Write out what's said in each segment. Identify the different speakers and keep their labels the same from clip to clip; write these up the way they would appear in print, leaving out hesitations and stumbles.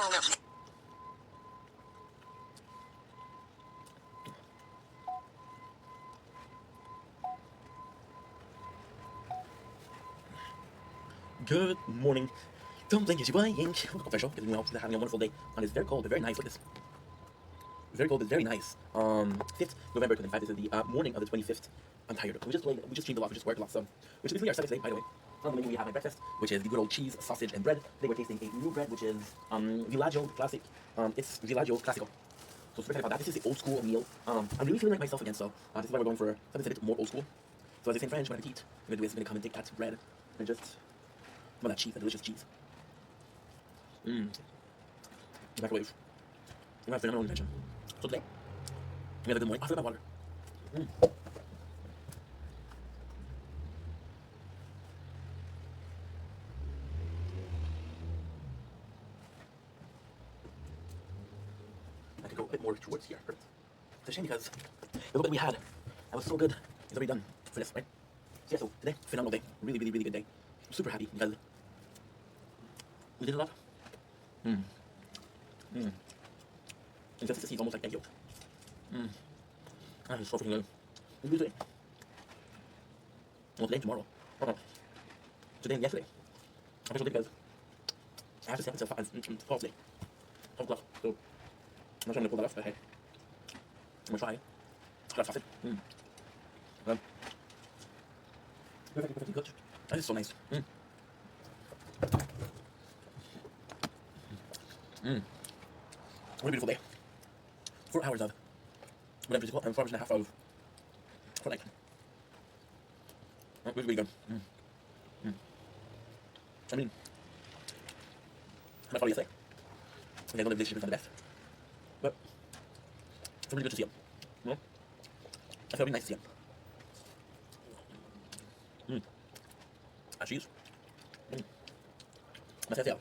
Speaker 1: Good morning. Something is playing. Welcome to the show. Getting well. They're having a wonderful day. And it's very cold, but very nice. Look at this. Very cold, but very nice. 5th November 2025. This is the morning of the 25th. I'm tired. We just streamed a lot. We just worked a lot. So, which is basically our Sunday today, by the way. On the menu we have my breakfast, which is the good old cheese, sausage, and bread. Today we're tasting a new bread, which is Villaggio Classic. It's Villaggio Classico. So super excited about that. This is the old school meal. I'm really feeling like myself again, so this is why we're going for something that's a bit more old school. So as they say in French, when I eat, I'm gonna do is I'm gonna come and take that bread and just that cheese, that delicious cheese. Microwave. You have phenomenal invention. So today, we have a good morning. I forgot my water. I could go a bit more towards here. Perfect. It's a shame because the little bit we had, that was so good. It's already done for this, right? So yeah, so today, phenomenal day. Really, really, really good day. I'm super happy because we did a lot. Consistency is almost like egg yolk. That is so freaking good. What did we do today? Well, today and tomorrow. Today and yesterday. I'm special day because I have to stay up until 12 today. 12 o'clock. So, I'm not sure I'm going to pull that off, but hey. I'm going to try. That's sausage. Perfectly cooked. That is so nice. What a beautiful day. 4 hours of whatever physical and 4 hours and a half of Fortnite. Really, really good. I mean, I'm not probably yesterday. I know the relationship is not the best, but it's really good to see him. You know? I feel really nice to see him. Cheese. Mas é and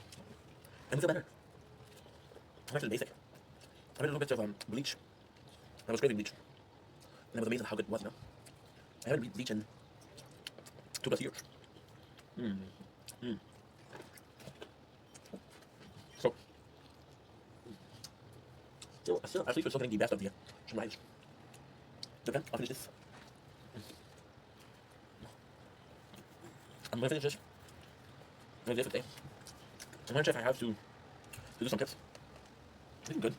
Speaker 1: we feel better. I'm actually basic. I made a little bit of bleach. I was craving bleach. And I was amazed at how good it was, you know? I haven't bleached in 2+ years. So, at least we're still getting the best of the rice. Okay, I'll finish this. I'm gonna finish this. I'm gonna do it today. I'm gonna check if I have to do some tips. I think I'm good.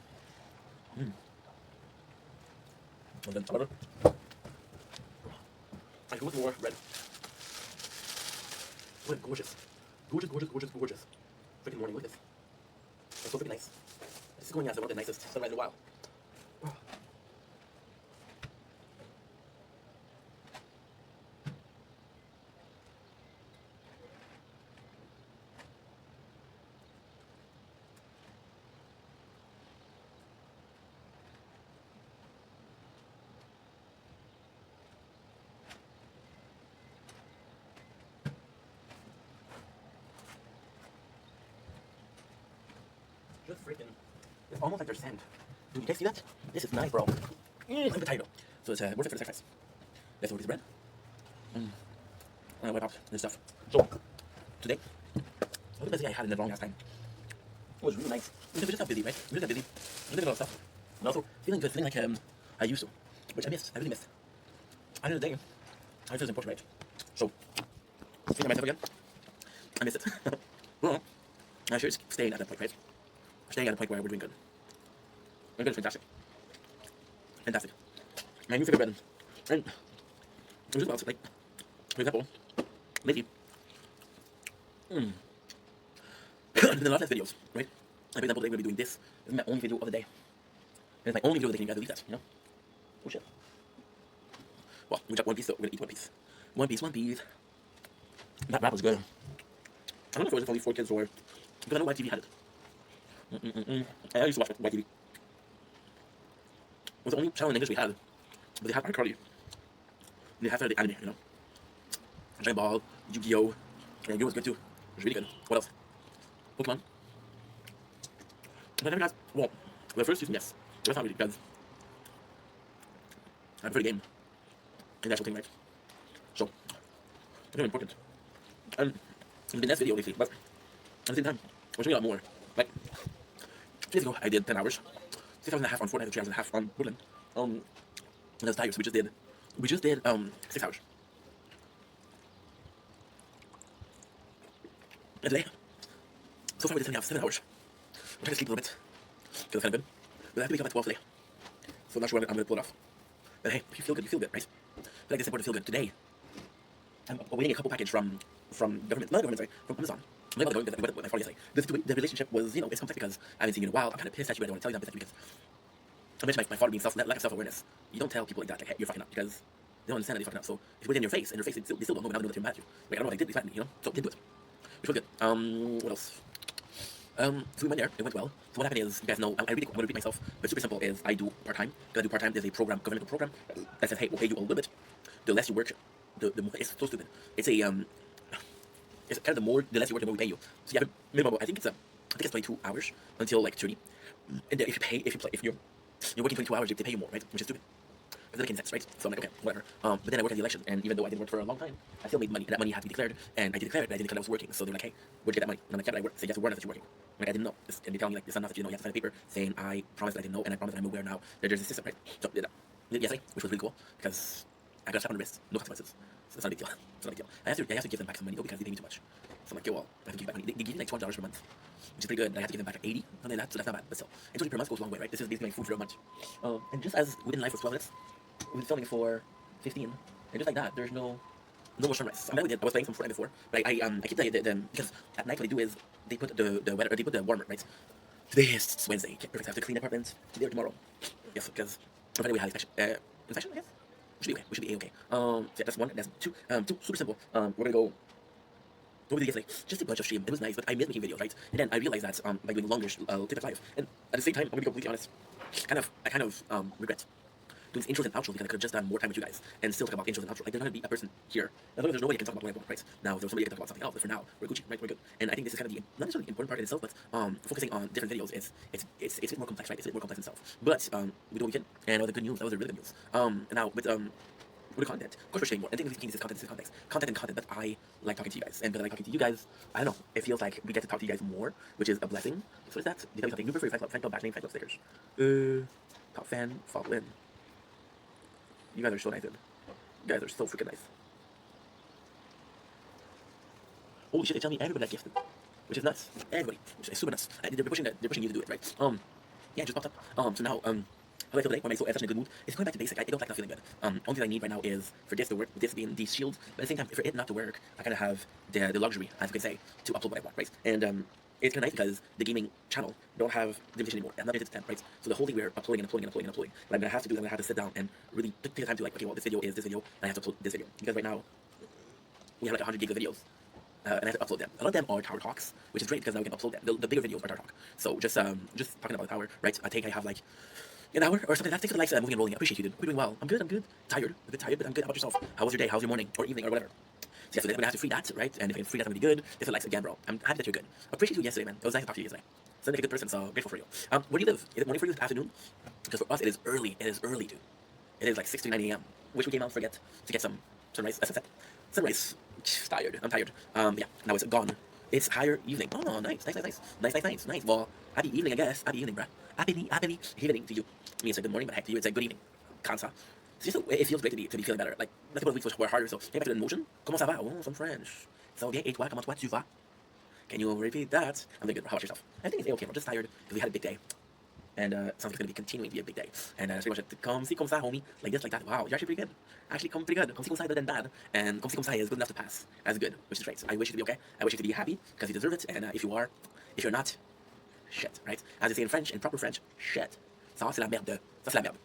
Speaker 1: And then however, I go with more red. Look, gorgeous. Gorgeous, gorgeous, gorgeous, gorgeous. Freaking morning, look at this. That's so freaking nice. This is going as one of the nicest sunrise in a while. Just freaking, it's almost like there's sand. Dude, you guys see that? This is nice, bro. I'm potato. So it's worth it for the sacrifice. Let's go with this bread. I'm gonna wipe out this stuff. So, today, what the best thing I had in a long ass time. It was really nice. We just got busy, right? We just got busy. We did a lot of stuff. And also, feeling good, feeling like I used to. Which I missed. I really missed. At the end of the day, I feel important, right? So, feeling myself again. I missed it. Well, I should stay at that point, right? Staying at a point where we're doing good. We're good is fantastic. Fantastic. My new favorite bread. And it was about, like, for example, lately, in the last videos, right? Like, for example, today we're going to be doing this. This is my only video of the day. It's my only video of the day. Can you guys believe that, you know? Oh shit. Well, we got one piece, so we're going to eat one piece. One piece. That wrap was good. I don't know if it was only 4 kids or... Because I know YTV had it. I used to watch YTV. It was the only channel in English we had. But they had iCarly. They had the anime, you know. Dragon Ball, Yu-Gi-Oh! And Yu was good too. It was really good. What else? Pokemon. But I never got, well, the first season, yes. It was not really good. I prefer the game. And that's the thing, right? So, it's very important. And in the next video, they say, but at the same time, we're showing a lot more. Like, days ago, I did 10 hours. 6 hours and a half on Fortnite and 3 hours and a half on Woodland. And I was tired, so we just did 6 hours. And today, so far we did 7 hours. I'm trying to sleep a little bit, because it's kind of good. But I have to wake up at 12 today. So I'm not sure when I'm going to pull it off. But hey, if you feel good, you feel good, right? But like this important to feel good. Today, I'm awaiting a couple package from government, not government, sorry, from Amazon. I'm not going with my father yesterday. The relationship was, you know, it's complex because I haven't seen you in a while. I'm kind of pissed at you, but I don't want to tell you I'm pissed at you because I mentioned my father being lack of self-awareness. You don't tell people like that, like, hey, you're fucking up, because they don't understand that you're fucking up. So it's within your face, and they still don't know, but now they know that you're mad at you. Like, I don't know what I did, they slapped me, you know? So, didn't do it. Which was good. What else? So we went there, it went well. So what happened is, you guys know, I'm going to repeat myself, but super simple is I do part-time. Because I do part-time, there's a program, governmental program, that says, hey, we'll pay you a little bit. The less you work, the more, it's so stupid. It's it's kind of the less you work, the more we pay you. So you have a minimum, I think it's 22 hours until like 30. And if you're working 22 hours, they pay you more, right? Which is stupid. It doesn't make any sense, right? So I'm like, okay, whatever. But then I worked at the election, and even though I didn't work for a long time, I still made money, and that money had to be declared, and I did declare it, but I didn't declare I was working. So they're like, hey, where'd you get that money? And I'm like, yeah, but I work. Say, yes, word that you're working. I'm like, I didn't know. And they tell me like, it's enough that you know, you have to sign a paper saying I promised that I didn't know, and I promised that I'm aware now that there's a system, right? So did that yesterday, which was really cool because I got a slap on the wrist, no consequences. So it's not a big deal. It's not a big deal. I have to give them back some money though because they pay me too much. So I'm like, yo, well, I have to give back money. They give me like $12 per month, which is pretty good. And I have to give them back like 80, something like that. So that's not bad, but still, and 20 per month goes a long way, right? This is basically my food for a month. And just as Within Life was 12 minutes, we've been filming for 15, and just like that, there's no more sunrise. I was playing some Fortnite before, but I keep telling them because at night what they do is they put the weather, or they put the warmer, right? Today is Wednesday. Okay, perfect. I have to clean the apartment today or tomorrow. Yes, because I'm trying to have infection. Infection, I guess. We should be okay. We should be okay. So yeah, that's one. That's two. Two. Super simple. We're gonna go. What we did yesterday? Just a bunch of stream. It was nice, but I miss making videos, right? And then I realized that by doing longer TikTok live, and at the same time, I'm gonna be completely honest. I kind of regret doing intros and outros because I could have just done more time with you guys and still talk about intros and outros. Like there's gonna be a person here. As long as there's nobody can talk about what I want, right? Now there's somebody that can talk about something else, but for now we're Gucci, right? We're good. And I think this is kind of the not necessarily the important part in itself, but focusing on different videos it's a bit more complex, right? It's a bit more complex in itself. But we do what we can, and that was the good news. That was the really good news. And now with the content, of course we're sharing more. I think this is content, but I like talking to you guys, and because I like talking to you guys, I don't know, it feels like we get to talk to you guys more, which is a blessing. So what is that? Did you tell me something? New prefer fan club, badge name, fan club stickers. Top fan, follow in. You guys are so nice, dude. You guys are so freaking nice. Holy shit, they tell me everybody got gifted, which is nuts. Everybody, which is super nuts. They're pushing you to do it, right? Yeah, it just popped up. So now, how do I feel today? Why am I so such in a good mood? It's going back to basic. I don't like not feeling good. Only thing I need right now is for this to work, this being these shields. But at the same time, for it not to work, I kind of have the luxury, as you can say, to upload what I want, right? And it's kind of nice because the gaming channel don't have limitation anymore. I'm not limited to 10, right? So the whole thing we're uploading. What I'm gonna have to do is I'm gonna have to sit down and really take the time to like, okay, well, this video is this video, and I have to upload this video because right now we have like 100 gigs of videos. And I have to upload them. A lot of them are Tower Talks, which is great because now we can upload them. The bigger videos are Tower Talk. So just talking about the Tower, right? I think I have like an hour or something like that. Thanks for the likes, moving and rolling. I appreciate you, dude. We're doing well. I'm good. Tired. A bit tired, but I'm good. How about yourself? How was your day? How's your morning or evening or whatever? So yeah, so then I'm gonna have to free that, right? And if I can free that, I'm gonna be good. Thanks for the likes again, bro. I'm happy that you're good. Appreciate you yesterday, man. It was nice to talk to you yesterday. Sounds like a good person, so grateful for you. Where do you live? Is it morning for you? Afternoon? Because for us, it is early. It is early, dude. It is like 6 to 9 a.m. Wish we came out to get some sunrise. Sunrise. Tired. I'm tired. Yeah. Now it's gone. It's higher evening. Oh, nice. Nice. Well, happy evening, I guess. Happy evening, bruh. Happy evening to you. I mean, it's like good morning, but heck to you, it's like good evening. Kansa. It's just, it feels great to be feeling better. Like, let's couple of weeks were harder, so getting back to the emotion. Comment ça va? Oh, some French. Ça va bien? Et toi, comment tu vas? Can you repeat that? I'm doing good. How about yourself? I think it's okay. I'm just tired because we had a big day. And sounds like it's going to be continuing to be a big day. And that's pretty much it. Comme si, comme ça, homie. Like this, like that. Wow, you're actually pretty good. Actually, come pretty good. Comme si, comme ça, better than bad. And comme si, comme ça is good enough to pass. That's good, which is great. I wish you to be okay. I wish you to be happy because you deserve it. And if you're not, shit, right? As they say in French, in proper French, shit. Ça, c'est la merde. Ça, c'est la merde.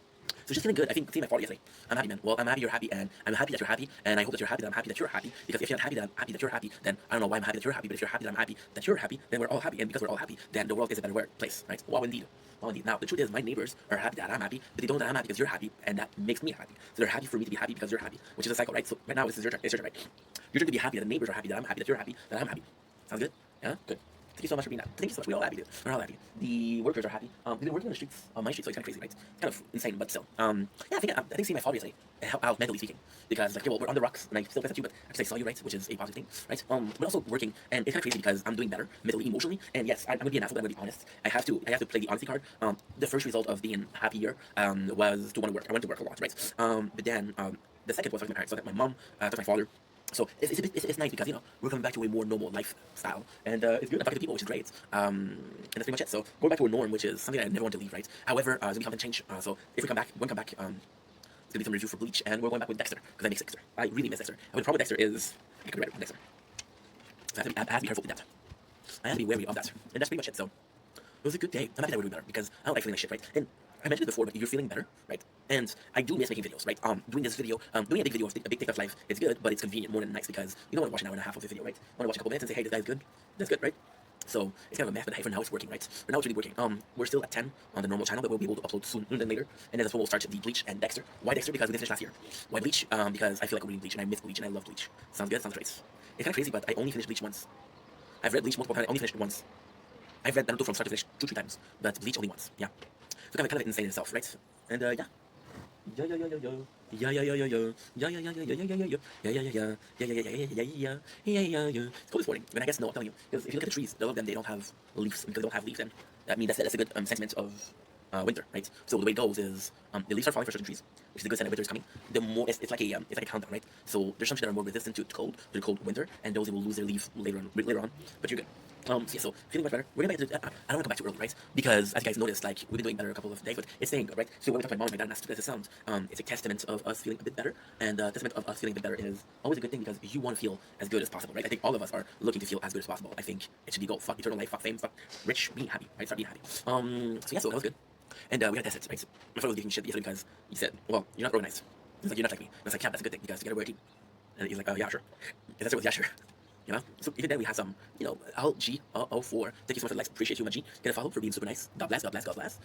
Speaker 1: So just feeling good. I think seeing my father yesterday. I'm happy, man. Well, I'm happy you're happy, and I'm happy that you're happy, and I hope that you're happy that I'm happy that you're happy. Because if you're not happy that I'm happy that you're happy, then I don't know why I'm happy that you're happy. But if you're happy that I'm happy that you're happy, then we're all happy. And because we're all happy, then the world is a better place, right? Wow, indeed. Wow, indeed. Now the truth is, my neighbors are happy that I'm happy, but they don't know that I'm happy because you're happy, and that makes me happy. So they're happy for me to be happy because you're happy, which is a cycle, right? So right now, this is your turn. It's your turn, right? Your turn to be happy that the neighbors are happy that I'm happy that you're happy that I'm happy. Sounds good? Yeah. Good. Thank you so much for being happy. Thank you so much. We're all happy, dude. We're all happy. The workers are happy. We've been working on the streets, on my street, so it's kind of crazy, right? It's kind of insane, but still. Yeah, I think seeing my father yesterday helped out mentally speaking, because like, yeah, well, we're on the rocks, and I still pissed at you, but I saw you, right? Which is a positive thing, right? But also working, and it's kind of crazy because I'm doing better mentally, emotionally, and yes, I'm gonna be an asshole, but I'm gonna be honest. I have to play the honesty card. The first result of being happier was to want to work. I went to work a lot, right? But then the second was talking to my parents, so that my mom talked to my father. So it's nice because, you know, we're coming back to a more normal lifestyle, and it's good. I'm talking to people, which is great. And that's pretty much it. So going back to a norm, which is something I never want to leave, right? However, there's gonna be something change. So if we come back, when we come back, it's gonna be some review for Bleach, and we're going back with Dexter because I miss Dexter. I really miss Dexter. And the problem with Dexter is I could write it with Dexter. So I have to be careful with that. I have to be wary of that, and that's pretty much it. So it was a good day. I'm happy that we're doing better because I don't like feeling like shit, right? And I mentioned it before, but you're feeling better, right? And I do miss making videos, right? Doing this video, doing a big video of a big TikTok life, it's good, but it's convenient more than nice because you don't want to watch an hour and a half of the video, right? You want to watch a couple minutes and say, hey, this guy's good. That's good, right? So it's kind of a mess, but hey, for now it's working, right? For now it's really working. We're still at 10 on the normal channel, but we'll be able to upload sooner than later. And then that's when we'll start the Bleach and Dexter. Why Dexter? Because we didn't finish last year. Why Bleach? Because I feel like we're reading Bleach and I miss Bleach and I love Bleach. Sounds good? Sounds great. It's kind of crazy, but I only finished Bleach once. I've read Bleach multiple times. I only finished it once. I've read Naruto from start to finish 2-3 times, but Bleach only once. Yeah. So kind of insane in itself, right? And yeah. Yeah yeah yeah yeah yeah yeah yeah yeah yeah yeah yeah yeah yeah yeah yeah yeah yeah. It's cold this morning, and I guess no, I'm telling you, because if you look at the trees, a lot of them they don't have leaves because they don't have leaves. And I mean that's a good sentiment of winter, right? So the way it goes is the leaves are falling for certain trees, which is a good sign that winter is coming. The more it's like a countdown, right? So there's some trees that are more resistant to cold, to the cold winter, and those that will lose their leaf later on. But you're good. So yeah, so feeling much better. We're gonna get to, I don't want to come back too early, right? Because as you guys noticed, like we've been doing better a couple of days, but it's staying good, right? So when we talk to my mom and my dad, and that's the sound. It's a testament of us feeling a bit better, and testament of us feeling a bit better is always a good thing because you want to feel as good as possible, right? I think all of us are looking to feel as good as possible. I think it should be goal. Fuck eternal life, fuck fame, fuck rich, being happy, right? Start being happy. So yeah, so that was good. And we got tested, right? My father was giving me shit yesterday because he said, well, you're not organized. He's like, you're not like me. And I was like, yeah, that's a good thing because you gotta wear a team. And he's like, oh yeah, sure. And that's it was yeah, sure. You know? So even then we have some, you know, LG04. Thank you so much for the likes. Appreciate you, Maji. Get a follow for being super nice. God bless, God bless, God bless.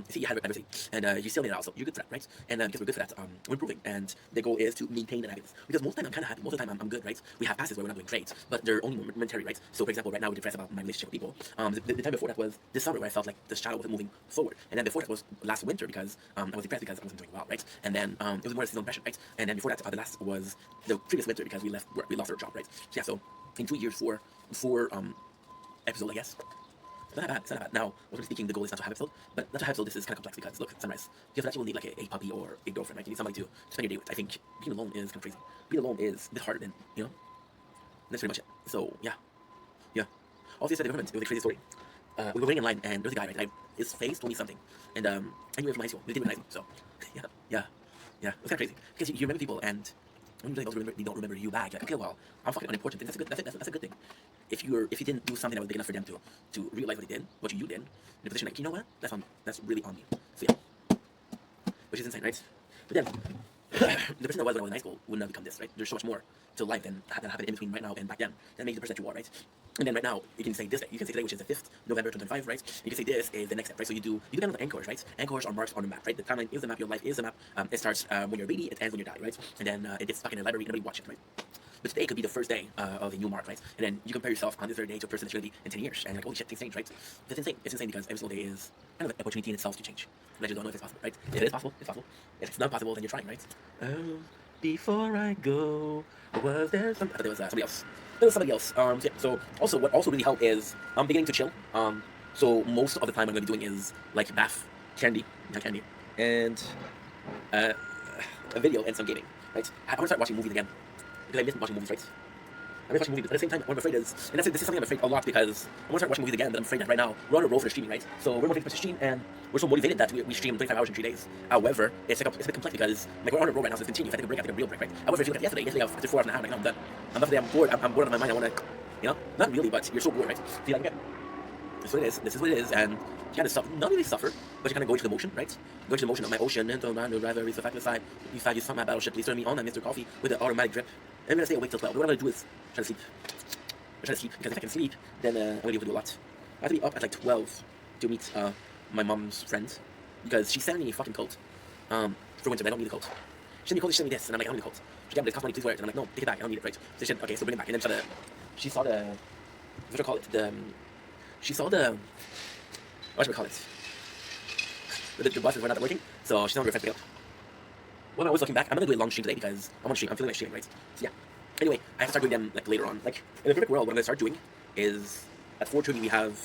Speaker 1: See, you have adversity. And you still need it also. You're good for that, right? And because we're good for that, we're improving. And the goal is to maintain that happiness. Because most of the time I'm kind of happy. Most of the time I'm good, right? We have passes where we're not doing great, but they're only momentary, right? So for example, right now we're depressed about my relationship with people. The time before that was this summer where I felt like the shadow wasn't moving forward. And then before that was last winter because I was depressed because I wasn't doing well, right? And then it was more seasonal depression, right? And then before that, the last was the previous winter because we left work, we lost our job, right? So yeah, so in 2 years, four episode, I guess. It's not that bad. It's not that bad. Now, mostly speaking, the goal is not to have episode, but not to have episode. This is kind of complex because look, sunrise. Because for that, you will need like a puppy or a girlfriend, right? You need somebody to spend your day with. I think being alone is kind of crazy. Being alone is a bit harder than you know. That's pretty much it. So yeah, yeah. Also, yesterday, it was a crazy story. We were waiting in line, and there was a guy, right? His face told me something, and I knew he was from high school. He didn't recognize me, so yeah. It was kind of crazy because you remember people and. When you they don't remember you back, like, okay, well, I'm fucking unimportant. That's a good thing. If you didn't do something that was big enough for them to realize what they did, what you did, in a position like, you know what, that's really on me. So yeah, which is insane, right? But then the person that was when I was in high school would not become this, right? There's so much more to life than happened in between right now and back then. That makes you the person that you are, right? And then right now, you can say this day. You can say today, which is the 5th November 2025, right? You can say this is the next step, right? So you do kind of like anchors, right? Anchors are marks on the map, right? The timeline is the map, your life is the map. It starts when you're a baby, it ends when you die, right? And then it gets stuck in a library, nobody watches it, right? But today could be the first day of a new mark, right? And then you compare yourself on this very day to a person that's going to be in 10 years. And like, holy shit, things change, right? That's insane. It's insane because every single day is kind of an opportunity in itself to change. And I just don't know if it's possible, right? If it is possible, it's possible. If it's not possible, then you're trying, right? Before I go, was there some... I thought there was somebody else. There was somebody else. Yeah. So also, what also really helped is I'm beginning to chill. So most of the time, what I'm going to be doing is like bath, candy, and a video and some gaming, right? I want to start watching movies again because I miss watching movies, right? I miss watching movies, but at the same time, what I'm afraid is, and this is something I'm afraid a lot because I want to start watching movies again, but I'm afraid that right now we're on a roll for the streaming, right? So we're motivated to stream, and we're so motivated that we stream 25 hours in 3 days. However, it's a bit complex because like we're on a roll right now, so it's continue. If I take a break, I take a real break, right? However, if you look at yesterday after 4 hours and a half, like, no, I'm done. I'm done today. I'm bored. I'm bored out of my mind. I want to, you know, not really, but you're so bored, right? So you're like, okay, this is what it is. This is what it is, and you kind of suffer, not really suffer, but you kind of go into the motion, right? Go into the motion of my ocean, and man, the driver is the fact aside. Beside you, my battleship. Please turn me on, Mr. Coffee, with the automatic drip. And I'm gonna stay awake till 12. What I'm gonna do is try to sleep. Because if I can sleep, then I'm gonna be able to do a lot. I have to be up at like 12 to meet my mom's friend because she sent me a fucking coat for winter. I don't need a coat. She sent me a coat. She sent me this, and I'm like, I don't need a coat. She's like, yeah, but it costs money. Please wear it. And I'm like, no, take it back. I don't need it, right? So she said, okay, so bring it back. And then she saw the what do I call it? she saw the, what should we call it? The buses were not working, so she's not very to pick up. When I was looking back, I'm gonna do a long stream today because I want to stream. I'm feeling like streaming, right? So yeah. Anyway, I have to start doing them like later on. Like in the perfect world, what I'm gonna start doing is at 4:30 we have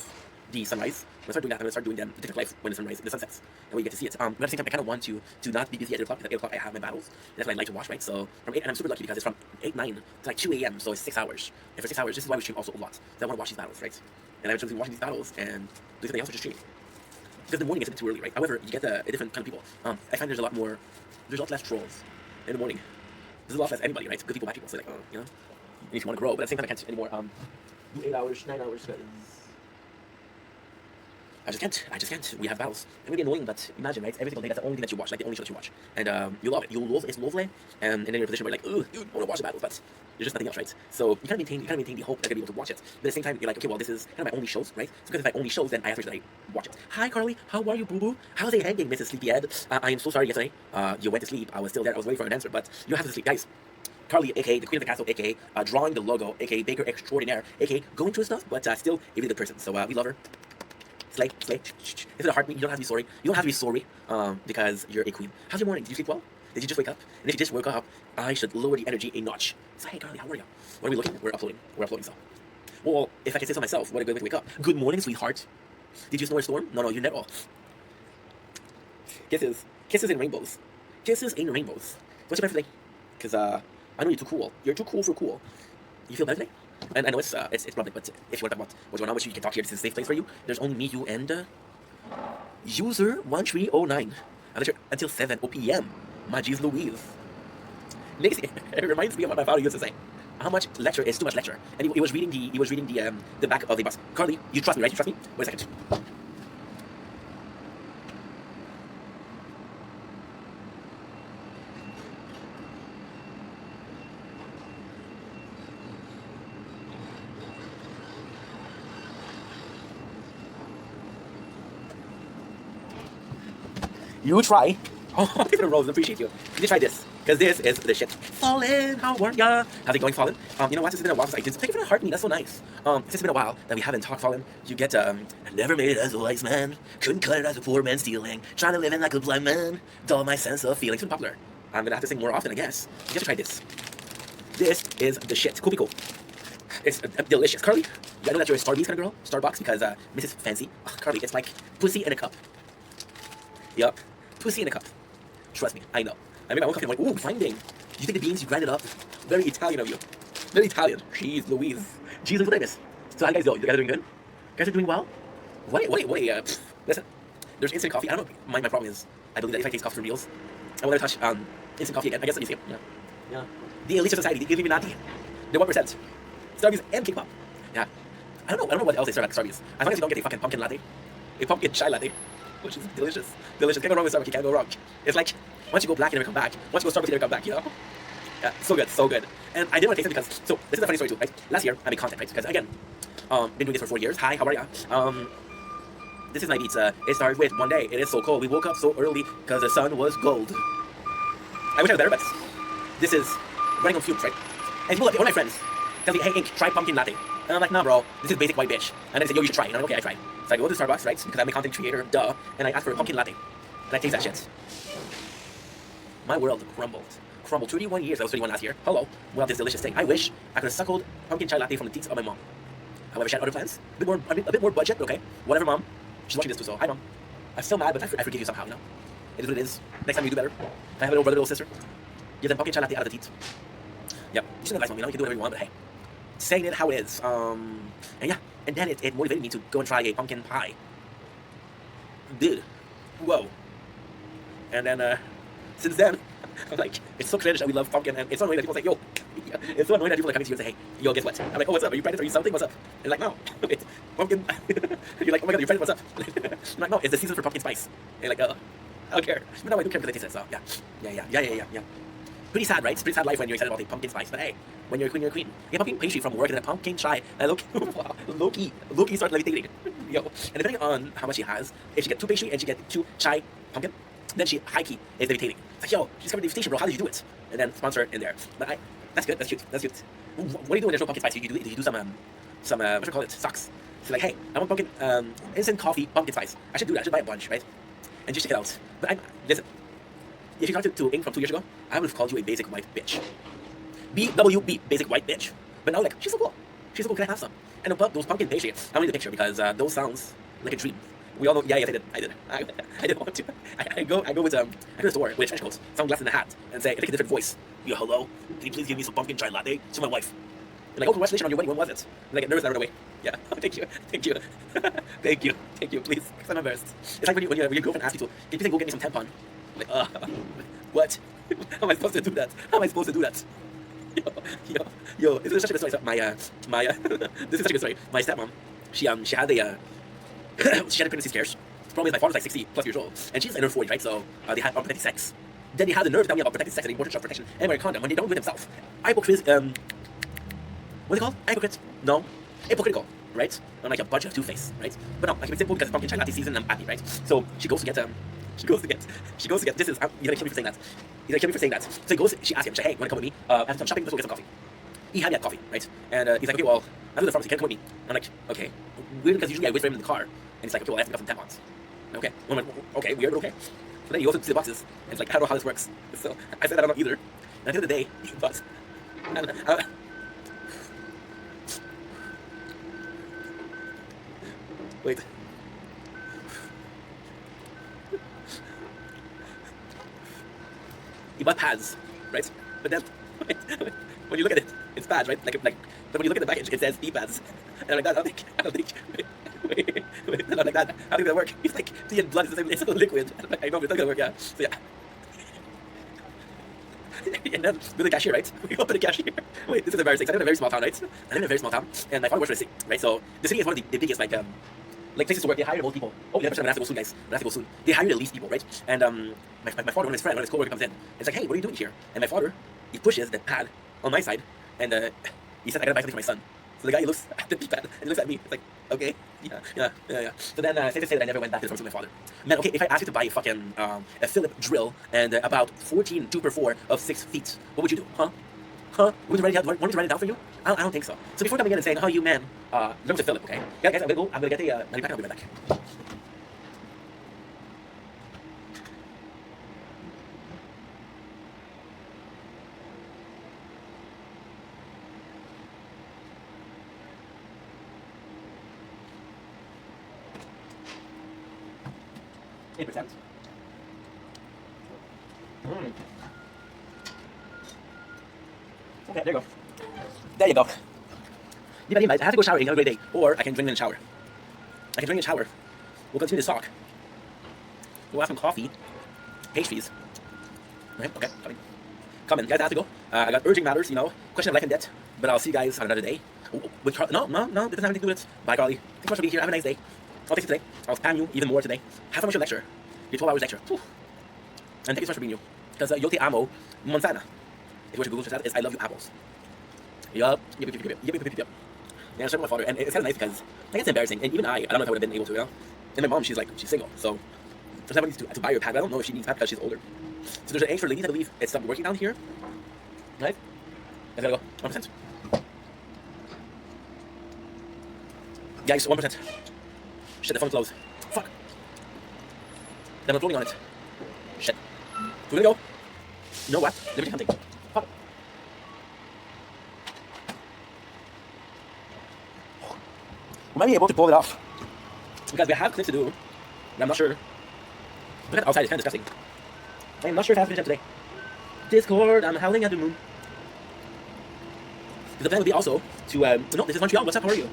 Speaker 1: the sunrise. When I start doing that, I'm gonna start doing them the different life when the sunrise, the sun sets, and we get to see it. But at the same time, I kind of want to not be busy at 8 o'clock. Because at 8 o'clock I have my battles. That's when I like to watch, right? So from 8, and I'm super lucky because it's from 8-9 to like 2 a.m. So it's 6 hours. And for 6 hours, this is why we stream also a lot. So I want to watch these battles, right? And I'm just watching these battles and doing something else, or just streaming. Because the morning it's a bit too early, right? However, you get a different kind of people. I find there's a lot less trolls in the morning. There's a lot less anybody, right? Good people, bad people. So like, you know, if you want to grow, but at the same time I can't anymore. Do 8 hours, 9 hours because I just can't. We have battles. It may be annoying, but imagine, right? Every single day, that's the only thing that you watch, like the only show that you watch. And you love it. It's lovely. And then you're in a position where you're like, dude, I want to watch the battles, but there's just nothing else, right? So you kind of maintain the hope that you're going to be able to watch it. But at the same time, you're like, okay, well, this is kind of my only shows, right? So because it's my only shows, then I have to make sure that I watch it. Hi, Carly. How are you, boo-boo? How's it hanging, Mrs. Sleepyhead? I am so sorry yesterday. You went to sleep. I was still there. I was waiting for an answer, but you have to sleep, guys. Carly, aka the Queen of the Castle, aka drawing the logo, aka Baker Extraordinaire, aka going through stuff, but still a really good person. So we love her. Slay. If it's a heartbeat, you don't have to be sorry. You don't have to be sorry because you're a queen. How's your morning? Did you sleep well? Did you just wake up? And if you just woke up, I should lower the energy a notch. So hey, Carly, how are you? What are we looking? We're uploading. So. Well, if I can say so myself, what a good way to wake up. Good morning, sweetheart. Did you snore a storm? No, you're not all. Kisses and rainbows. Kisses and rainbows. What's your plan for today? Because I know you're too cool. You're too cool for cool. You feel better today? And I know it's public, but if you want to talk about what's going on with you, you can talk here. This is a safe place for you. There's only me, you, and user 1309. Until 7 p.m. My G's Louise. Legacy. It reminds me of what my father used to say. How much lecture is too much lecture? And he was reading the back of the bus. Carly, you trust me, right? You trust me? Wait a second. You try. Oh, thank you for the rose. Appreciate you. You try this. Because this is the shit. Fallen, how are ya? How's it going, Fallen? You know what? It's been a while since I did. Thank you for the heart me. That's so nice. It's been a while that we haven't talked, Fallen. You get, I never made it as a wise man. Couldn't cut it as a poor man stealing. Trying to live in like a blind man. Dull my sense of feeling. It's been popular. I'm gonna have to sing more often, I guess. You have to try this. This is the shit. Cool. It's delicious. Carly, I know that you're a Starbucks kind of girl. Starbucks, because Mrs. Fancy. Oh, Carly, it's like pussy in a cup. Yup. Pussy in a cup. Trust me, I know. I made my own coffee and I'm like, ooh, fine thing. You take the beans, you grind it up. Very Italian of you. Very Italian. Jeez Louise. Jesus Louise. So how you guys doing? You guys are doing good? You guys are doing well? Wait. Listen, there's instant coffee. I don't know. My problem is, I believe that if I taste coffee for reals, I will never touch instant coffee again. I guess you see it. Yeah. The elite of society, the Illuminati. The 1%. Starbucks and K-pop. Yeah. I don't know what else they serve at Starbucks. As long as you don't get a fucking pumpkin latte. A pumpkin chai latte. Which is delicious. Can't go wrong with Starbucks. You can't go wrong. It's like, once you go black, you never come back. Once you go Starbucks, you never come back, you know? Yeah, so good. And I didn't want to taste it because, so, this is a funny story too, right? Last year, I made content, right? Because, again, been doing this for 4 years. Hi, how are ya? This is my pizza. It started with one day. It is so cold. We woke up so early because the sun was gold. I wish I was better, but this is running on fumes, right? And people, one of my friends, tell me, hey, Ink, try pumpkin latte. And I'm like, nah, bro, this is basic white bitch. And then they say, yo, you should try it. And I'm like, okay, I tried. So I go to Starbucks, right? Because I'm a content creator, duh. And I ask for a pumpkin latte. And I taste that shit. My world crumbled. 31 years. I was 31 last year. Hello. Well, this delicious thing. I wish I could have suckled pumpkin chai latte from the teats of my mom. However, she had other plans. A bit more budget, okay? Whatever, mom. She's watching this too, so hi, mom. I'm still mad, but I forgive you somehow, you know? It is what it is. Next time you do better. If I have a little brother, little sister, give them pumpkin chai latte out of the teats. Yep. You should advise mom, you know? You can do whatever you want, but hey. Saying it how it is. And yeah. And then it motivated me to go and try a pumpkin pie. Dude. Whoa. And then, since then, I'm like, it's so cringe that we love pumpkin, and it's so annoying that people say, yo, it's so annoying that people are coming to you and say, hey, yo, guess what? I'm like, oh, what's up? Are you pregnant? Are you something? What's up? And like, no, it's pumpkin. You're like, oh my god, you're pregnant, what's up? I'm like, no, it's the season for pumpkin spice. And like, I don't care. But no, I do care because I taste it, so yeah. Pretty sad, right? It's pretty sad life when you're excited about a pumpkin spice, but hey, when you're a queen, you're a queen. Get pumpkin pastry from work and a pumpkin chai. And Loki starts levitating. Yo. And depending on how much she has, if she get 2 pastry and she get 2 chai pumpkin, then she high key is levitating. It's like, yo, she's covered levitation, bro. How did you do it? And then sponsor in there. But that's good. That's cute. What do you do when there's no pumpkin spice? You do some what do you call it? Socks. She's like, hey, I want pumpkin, instant coffee, pumpkin spice. I should do that. I should buy a bunch, right? And just check it out. But listen, if you talked to Ing from 2 years ago, I would have called you a basic white bitch. BWB, basic white bitch. But now, like, she's so cool. She's so cool. Can I have some? And those pumpkin pastry, I want the picture because those sounds like a dream. We all know. Yeah, yes, I did. I did want to. I go with I go to the store with a trench coat, sunglasses and a hat, and say, I think a different voice. Yo, hello. Can you please give me some pumpkin chai latte to my wife? And like, oh, congratulations on your wedding. When was it? And like, nervous, I ran away. Yeah. Thank you. Thank you. Thank you. Please. I'm embarrassed. It's like when your girlfriend asks you to, can you please go get me some tampon? Like, what? How am I supposed to do that? How am I supposed to do that? Yo, this is such a good story. This is such a good story. My stepmom, she had a she had pregnancy scares. The problem is my father's like 60 plus years old, and she's in her 40s, right? So they had unprotected sex. Then they had the nerve to tell me about protected sex and the importance of protection and wearing a condom when they don't do it themselves. What's it called? Hypocrite? No, hypocritical, right? I'm like a bunch of two-face, right? But no, I keep it simple because it's pumpkin chai latte season and I'm happy, right? So she goes to get this is, you're gonna kill me for saying that. He's gonna kill me for saying that. So he goes, she asks him, hey, wanna come with me? I have some shopping, let's go get some coffee. He had me at coffee, right? And he's like, okay, well, I'm at the pharmacy, can you come with me? I'm like, okay. Weird because usually I wait for him in the car. And he's like, okay, well, I have to pick up some tampons. Okay. I'm like, okay, weird, but okay. So then he goes to the boxes, and it's like, I don't know how this works. So I said, I don't know either. And at the end of the day, but wait. He bought pads, right? But then, when you look at it, it's pads, right? Like, but when you look at the package, it says e-pads. And I'm like, I don't think, wait, I'm like that. How think that work? It's like, tea and blood, it's a liquid. I know, it's not gonna work, yeah. So yeah. And then with the cashier, right? We go to the cashier. Wait, this is embarrassing. I live in a very small town, right? I live in a very small town, and my father works for the city, right? So the city is one of the biggest, like places to work. They hire old people. Oh, 11%. I'm gonna have to go soon, guys. I'm gonna have to go soon. They hire the least people, right? And my father, one of his friends, one of his coworker comes in. It's like, hey, what are you doing here? And my father, he pushes the pad on my side, and he says, I gotta buy something for my son. So the guy looks at the pad and he looks at me. It's like, okay, yeah. So then, safe to say that I never went back to the pharmacy with my father. Man, okay, if I asked you to buy a fucking a Philip drill and about 14 2x4 of 6 feet, what would you do? Huh? Want me to write it down for you? I don't think so. So before coming in and saying, oh, you man, learn to Philip, okay? Yeah, guys, I'm gonna get the money pack, I'll be right back. %. Okay, there you go. There you go. I have to go shower, have a great day. Or I can drink in the shower. We'll continue this talk. We'll have some coffee, pastries. Right? Okay, coming. Guys, I have to go. I got urgent matters, question of life and death. But I'll see you guys on another day. No, it doesn't have anything to do with it. Bye, Carly. Thanks so much for being here. Have a nice day. I'll take you today. I'll spam you even more today. Have so much your lecture. Your 12 hours lecture. Whew. And thank you so much for being you. Because yo te amo manzana. If you watch Google Translate, is I love you apples. Yup. Yep. Yeah, I shared with my father, and it's kind of nice because I think it's embarrassing, and even I don't know if I would have been able to, And my mom, she's single, so somebody needs to buy her a pad, but I don't know if she needs a pad because she's older. So there's an age for ladies, I believe it's stopped working down here. Right? I gotta go. 1%. Guys, 1%. Shit, the phone closed. Fuck. Then I'm floating on it. Shit. So we're gonna go. You know what? Let me take something. Fuck. We might be able to pull it off. Because we have clips to do. And I'm not sure. Look at outside, it's kind of disgusting. I'm not sure if I have to finish up today. Discord, I'm howling at the moon. The plan would be also to, no, this is Montreal. What's up? How are you?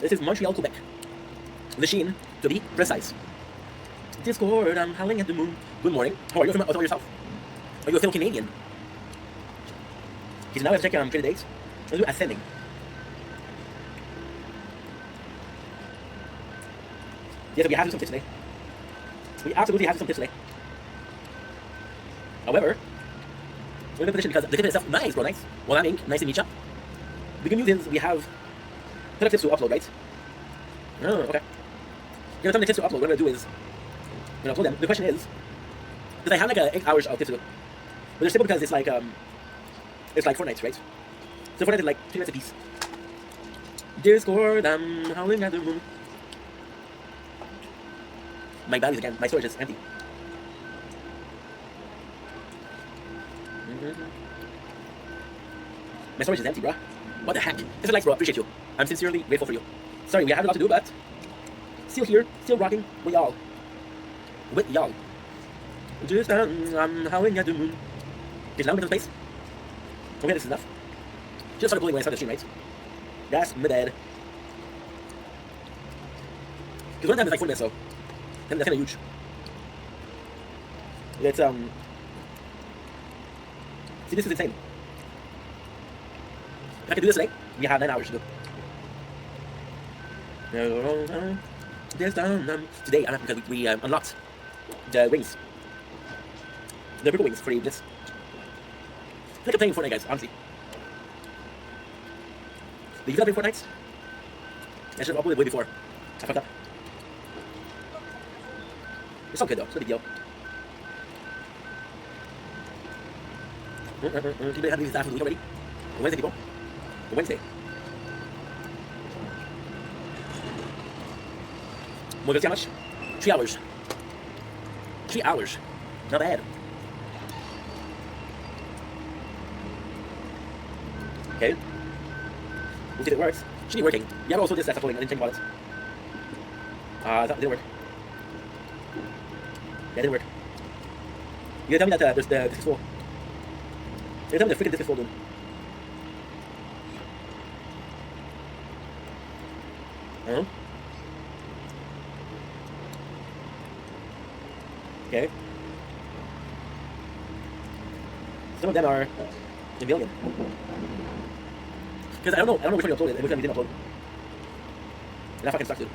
Speaker 1: This is Montreal, Quebec. The Sheen, to be precise. Discord, I'm howling at the moon. Good morning. How are you? Tell yourself. Are you a fellow Canadian? Okay, so now we have to check trade dates. Let's do ascending. Yes, we have to do some tips today. We absolutely have to do some tips today. However, we're in a position because the tip itself, nice, bro, nice. Well, I'm nice to meet you. The good news is we have ton of tips to upload, right? Oh, okay. You have a ton of tips to upload. What I'm gonna do is, I'm gonna upload them. The question is, because I have like 8 hours of tips to do. But they're simple because it's like 4 nights, right? So 4 nights is like 3 minutes a piece. Discord, I'm howling at the moon. My values again, my storage is empty. My storage is empty, bro. What the heck? This is likes, bro. Appreciate you. I'm sincerely grateful for you. Sorry, we have a lot to do, but still here, still rocking with y'all. With y'all. Just I'm howling at the moon. Is now in space? Okay, this is enough. Just started pulling when I started the stream, right? That's my bad. Because one time it's like 4 minutes, so that's kind of huge. It's see, this is insane. If I could do this today, we have 9 hours to do. Today, because we unlocked the wings. The purple wings for the blitz. I think I'm playing Fortnite, guys, honestly. Did you guys play Fortnite? I should have uploaded way before. I fucked up. It's all good though, it's no big deal. Anybody have these after the week already? Wednesday, people. Wednesday. Well, how much? 3 hours. 3 hours. Not bad. Okay. We'll see if it works. Should be working. Yeah, but also this that's uploading. I didn't think about it. That didn't work. Yeah, it didn't work. You tell me that there's the disc is full. You tell me the freaking disc is full, dude. Okay. Some of them are a million. Because I don't know which one you uploaded and which one you didn't upload. And that fucking sucks, dude.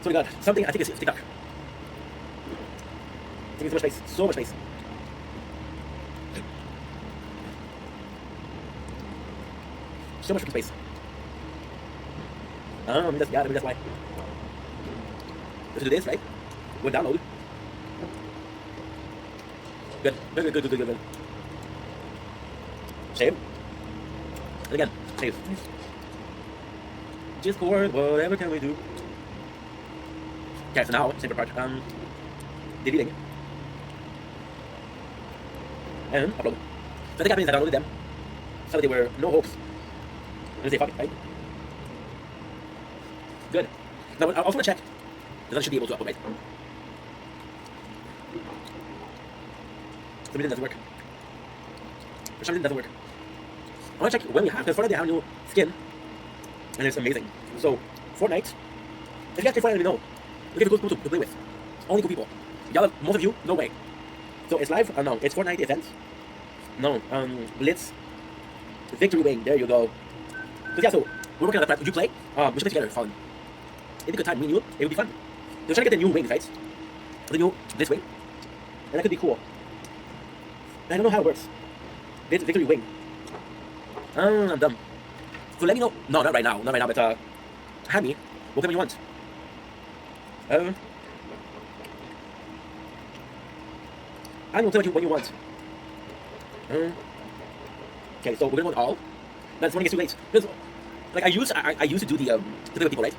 Speaker 1: So we got something, I think it's TikTok. I think it's so much space. So much space. So much freaking space. Maybe that's why. Let's do this, right? We'll download. Good. Save. And again, save. Discord, whatever can we do? Okay, so now, save part. Deleting. And upload. So I think happened is I downloaded them. So they were no hopes. And say fuck it, right? Good. Now I also want to check. Because I should be able to upload, right? For some reason it doesn't work. For some reason it doesn't work. I want to check when we have, because Fortnite they have a new skin. And it's amazing. So, Fortnite, if you guys play Fortnite, let me know. We'll give you cool people to play with. Only cool people. Y'all, most of you, no way. So it's live? No, it's Fortnite event. No, Blitz. Victory Wing, there you go. Because yeah, so, we're working on that plan. Would you play? We should play together, fun. It'd be a good time, me and you, it would be fun. They're trying to get the new wings, right? The new Blitz Wing. And that could be cool. I don't know how it works. Victory Wing. I'm dumb. So let me know. No, not right now, but hand me. Whatever you want. I will tell you what you want. Okay, so we're gonna want all. That's when it gets too late. Because, like I used to do the play with people, right?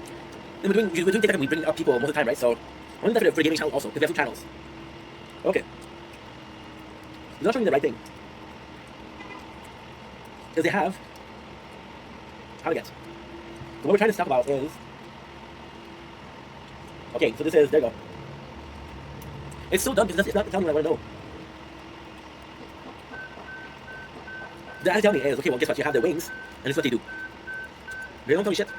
Speaker 1: Then we're doing TikTok and we bring up people most of the time, right? So I'm gonna do that for the gaming channel also, because we have 2 channels. Okay. You're not showing me the right thing. Because they have how to get. So what we're trying to talk about is okay, so this is there you go. It's so dumb because it's not telling me what I want to know. The answer telling me is okay, well guess what, you have the wings and this is what they do. They don't tell me shit.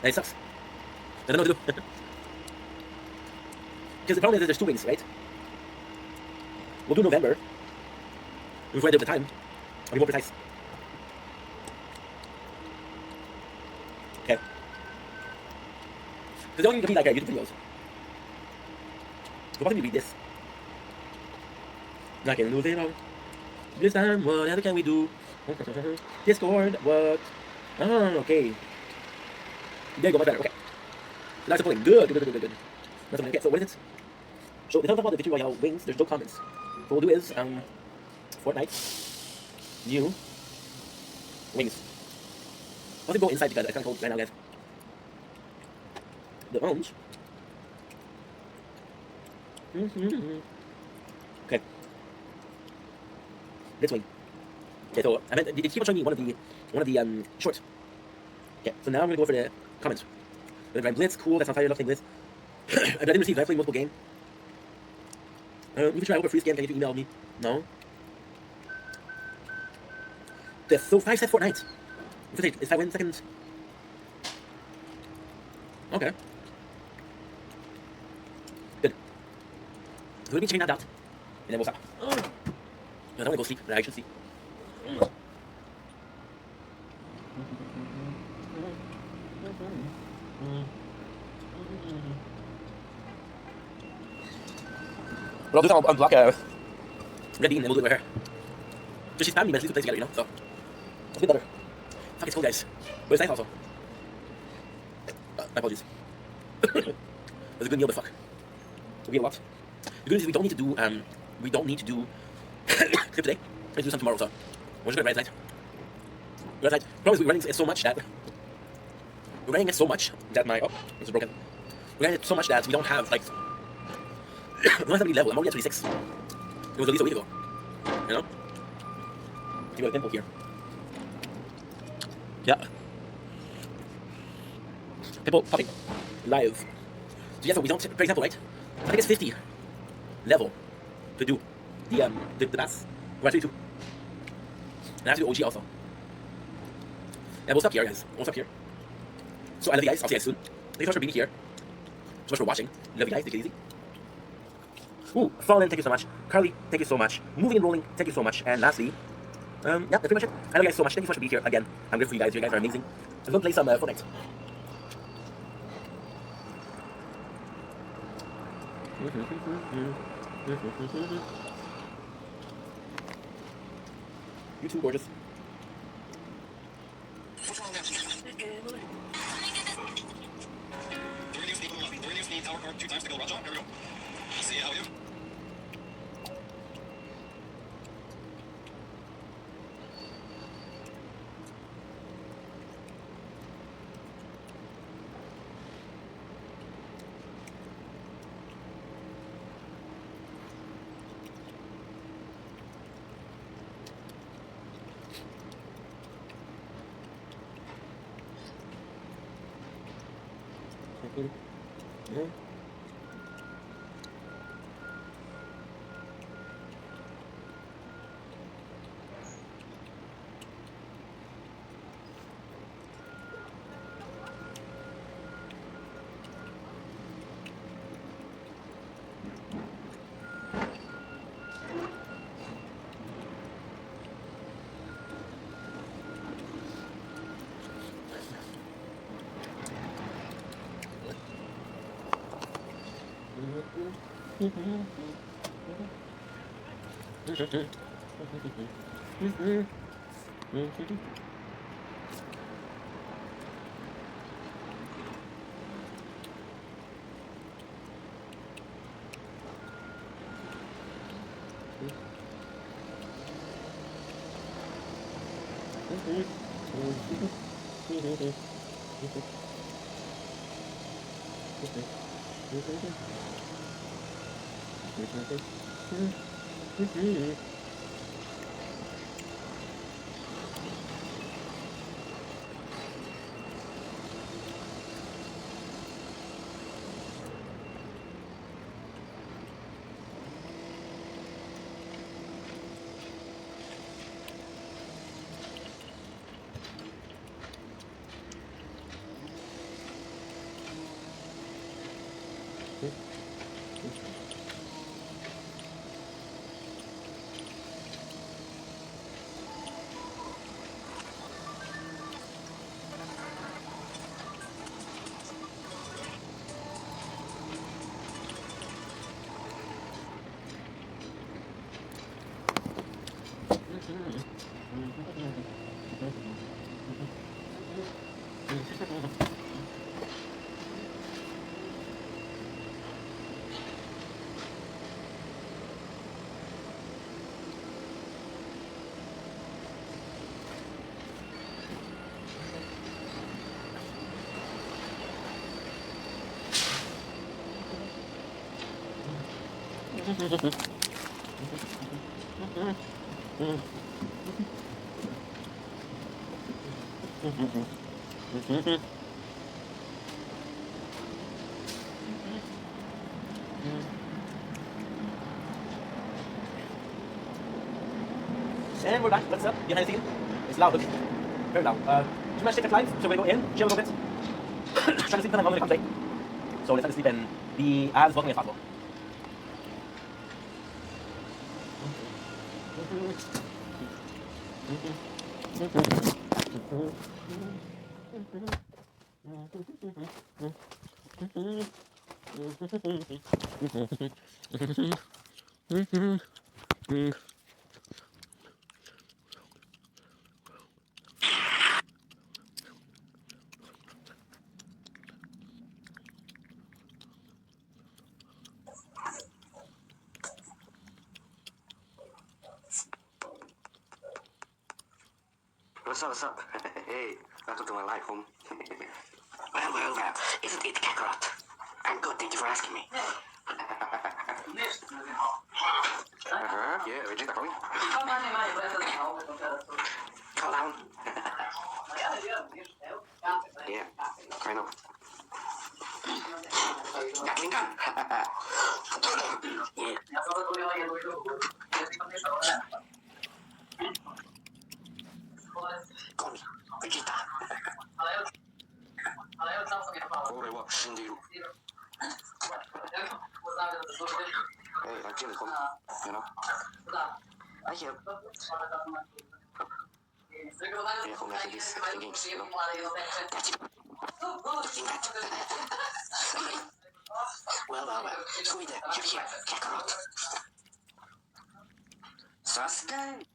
Speaker 1: And it sucks. I don't know what to do. Because the problem is there's 2 wings, right? We'll do November. Before I do the time. I'll be more precise. Okay. Because the only thing can be like YouTube videos. So why don't you read this? I can lose it all. This time, whatever can we do? Discord, what? Okay. There you go, much better, okay. That's the point. Good. That's okay, so what is it? So they talk about the Victory Royale wings, there's no comments. So what we'll do is, Fortnite. new wings. I'll go inside because it's kind of cold right now, guys. The orange. Okay. This wing. Okay, so I meant they keep on showing me one of the shorts. Okay, so now I'm gonna go for the comments. Blitz, cool. That's on fire. Love saying Blitz. I didn't receive. I played multiple game. You can try over free scan. Can you email me? No. So 5 set Fortnite. If I win seconds. Okay. Good. So let me checking that out. And then we'll stop. I don't want to go sleep, but I should sleep. But I'll do that. I'll unblock Red Bean and we'll do it with her. So she's family, but at least we play together, you know? So, it's a bit better. Fuck, it's cold, guys. But it's nice also. My apologies. There's a good meal, but fuck. We ate a lot. The good news is we don't need to do clip today. Let's do some tomorrow, so we're just gonna write tonight. We're tonight. The problem is we're running it so much that my this is broken. We're running it so much that we don't have like we don't have any level. I'm already at 26. It was at least a week ago. You know? You got a pimple here. Yeah. Pimple popping. Live. So yeah, so we don't, for example, right? I think it's 50 level to do the pass. We're at 32. And I have to do OG also. And we'll stop here, guys. We'll stop here. So I love you guys. I'll see you guys soon. Thank you so much for being here. So much for watching. Love you guys. Take it easy. Ooh, Fallen, thank you so much. Carly, thank you so much. Moving and Rolling, thank you so much. And lastly, yeah, that's pretty much it. I love you guys so much. Thank you so much for being here again. I'm grateful for you guys. You guys are amazing. I'm gonna play some Fortnite. You too, gorgeous. Need our card 2 times to kill Raja. Here we go. See how you. Yeah. And we're back. What's up? Behind the scene. It's loud. Look. Very loud. Too much TikTok live, so we're gonna go in, chill a little bit. Trying to sleep when it comes late. So let's try to sleep and be as welcoming as possible.
Speaker 2: What's up? Hey, welcome to my life, home. well, isn't it Kakarot? I'm good, thank you for asking me. Yeah, we just calling. Calm down. Yeah, I know. Gatling gun. Yeah. Call me, Vegeta. 俺は死んでいる。Hey, like Jimmy, you know? I hear. Yeah, for me, I think this in games, you know? That's it. Think that. Well. Who is it? You're here, Kakarot. Sasuke?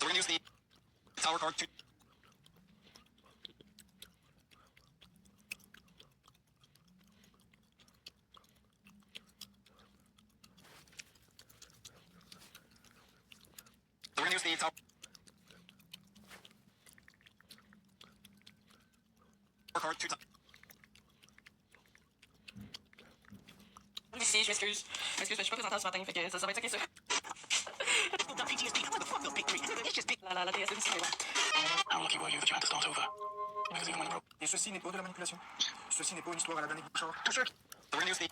Speaker 2: We're gonna use the tower card to... We're gonna use the tower card to... Ici, je m'excuse. Je suis pas présentable ce matin, fait que ça va être ok ça. La DS est ici, How lucky were you that you had to start over? Because even when the Et ceci n'est pas de la manipulation. Ceci n'est pas une histoire à la Danny Bouchard. We're gonna use the...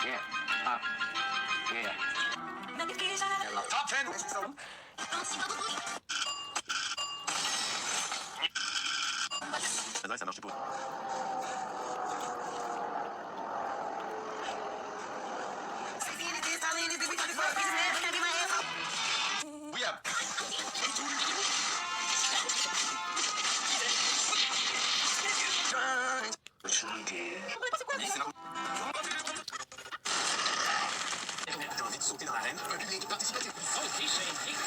Speaker 2: Yeah. Yeah. Top 10! Ça marche pas. We have... T'as envie de sauter dans l'arène? Un public participatif.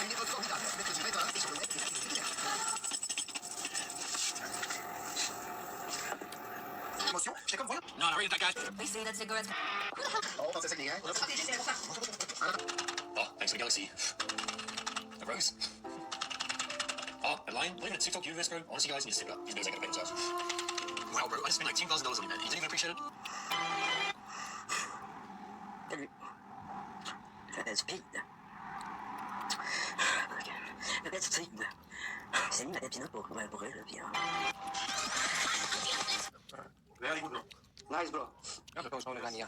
Speaker 2: Une époque formidable. Mercredi 21 et sur le net. Émotion? J'étais comme voyons. Non, read that guy. They say that cigarettes. Oh, that's a second guy. Oh, thanks for the galaxy. A rose. Oh, a lion? Living in a TikTok universe, bro. Honestly, guys, he needs to tip that. He knows I gotta pay himself. Wow, bro, I spent like $2,000 on it. You don't even appreciate it? Salut. C'est speed. Peut-être speed. C'est mis ma tapina pour elle, puis... Very good, bro. Nice, bro. Je pense qu'on le gagne.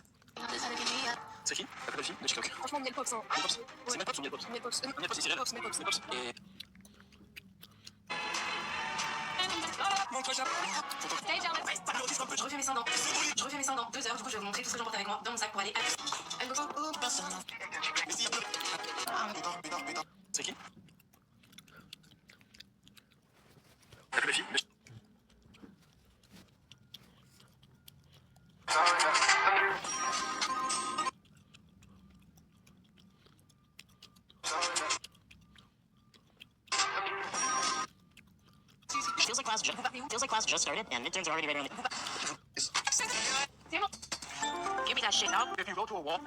Speaker 2: C'est qui? La belle fille de TikTok.
Speaker 3: Franchement, miel pops.
Speaker 2: C'est miel pops ou miel pops?
Speaker 3: Miel pops.
Speaker 2: Miel pops, c'est céréales.
Speaker 3: Miel pops.
Speaker 2: Et... Mon clochard.
Speaker 3: Je reviens mes seins dans 2 heures. Du coup, je vais vous montrer tout ce que j'emporte avec moi dans mon sac pour aller à
Speaker 2: C'est qui? T'as que les filles?
Speaker 3: Feels like class just started and midterms are already right around the... Give me that shit now.
Speaker 2: If you go to a wall,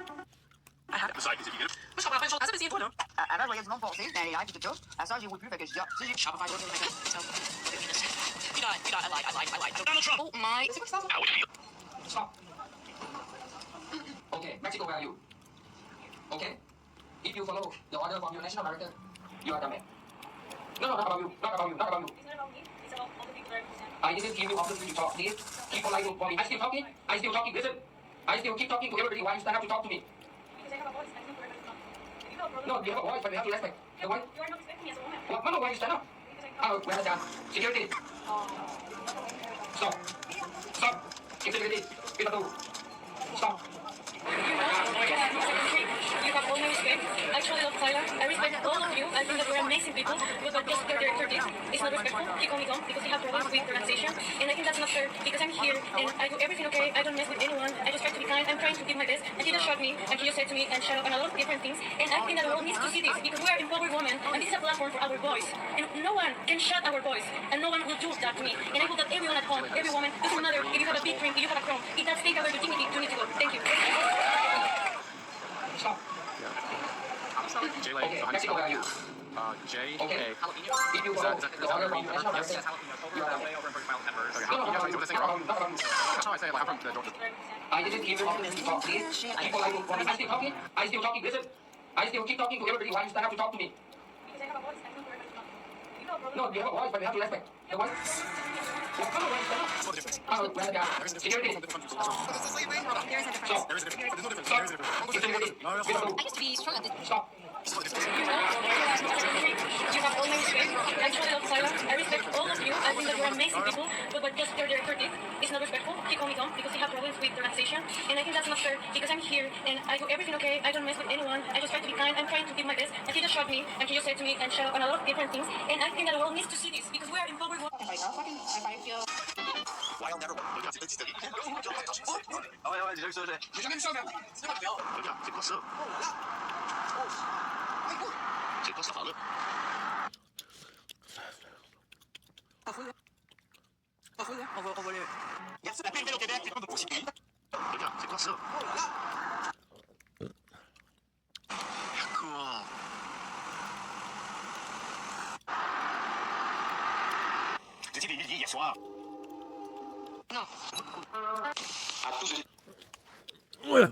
Speaker 2: I have to decide is it you.
Speaker 3: Mais je comprends plein de choses. Ah, ça, c'est toi, là. Avant, je voyais du monde passer dans les lives et tout ça. À ça, j'y vois plus, fait que je dis, ah, si j'ai Shopify, je vais faire ça. I lied. Donald Trump. Oh my.
Speaker 2: How would you feel?
Speaker 4: Stop. Okay, Mexico value. Okay? If you follow the order from your national director, you are the man. No, not about you. Not about you. Not about you.
Speaker 5: It's not about me. It's about all the people that represent.
Speaker 4: I didn't give you opportunity to talk. Please keep polite for me. I still talking. Listen. I still keep talking to everybody. Why you still have to talk to me?
Speaker 5: Because I have a voice. I think we're going to talk. If you have a problem,
Speaker 4: No, you have a voice, but you have to respect. The voice.
Speaker 5: you are not respecting me as a woman.
Speaker 4: What? No, why you stand up?
Speaker 5: Because I come.
Speaker 4: Where is that? Security. Stop. Stop. Security. Get the door. Stop.
Speaker 5: You have all my respect. I truly love Tyler. I respect all of you. I think that we're amazing people. But just their director did. It's not respectful. He called me dumb because he has problems with pronunciation. And I think that's not fair because I'm here and I do everything okay. I don't mess with anyone. I just try to be kind. I'm trying to give my best. And he just shot me and he just said to me and shut up and a lot of different things. And I think that the world needs to see this because we are empowered women and this is a platform for our voice. And no one can shut our voice. And no one will do that to me. And I hope that everyone at home, every woman, doesn't matter if you have a big dream, if you have a crown, it does take our dignity to need to go. Thank you.
Speaker 4: Stop.
Speaker 2: J
Speaker 4: Okay, Mexico value.
Speaker 2: J
Speaker 4: Okay.
Speaker 2: A.
Speaker 4: If you follow the order from your national director, you are the man. No, not about you. Not about you. Not about you.
Speaker 2: That's how I say it. Like, I'm from the Georgia.
Speaker 4: I didn't give you opportunity to talk. Please keep polite for me. I still talking. Listen. I still keep talking to everybody. Why you still have to talk to me?
Speaker 5: Because I have a voice. I think we're going to talk. If you have a problem,
Speaker 4: No, you have a voice, but you have to respect. The voice. What kind of voice is that? Where is that? Security. Stop.
Speaker 2: There is a difference. There's no difference.
Speaker 4: Stop.
Speaker 2: There is a difference.
Speaker 4: Security.
Speaker 2: No, that's
Speaker 4: Get the door.
Speaker 3: I used to be strong at this.
Speaker 4: Stop.
Speaker 5: you have all my respect. I truly love Tyler. I respect all of you. I think that we're amazing people. But just their director did. It's not respectful. He called me dumb because he has problems with pronunciation. And I think that's not fair because I'm here and I do everything okay. I don't mess with anyone. I just try to be kind. I'm trying to give my best. And he just shot me and he just said to me and shut up and a lot of different things. And I think that the world needs to see this because we are empowered women.
Speaker 2: Wild never won. Regarde, c'est petit. Ah ouais, j'ai vu ça. J'ai jamais vu ça, merde. Regarde, c'est quoi ça? C'est quoi cette affaire-là?
Speaker 3: On va le...
Speaker 2: Regarde, c'est la pire ville au Québec. C'est pas de possible. Regarde, c'est quoi ça? Quoi? Vous étiez des milliers hier soir.
Speaker 3: Non.
Speaker 2: À tous.
Speaker 1: Voilà.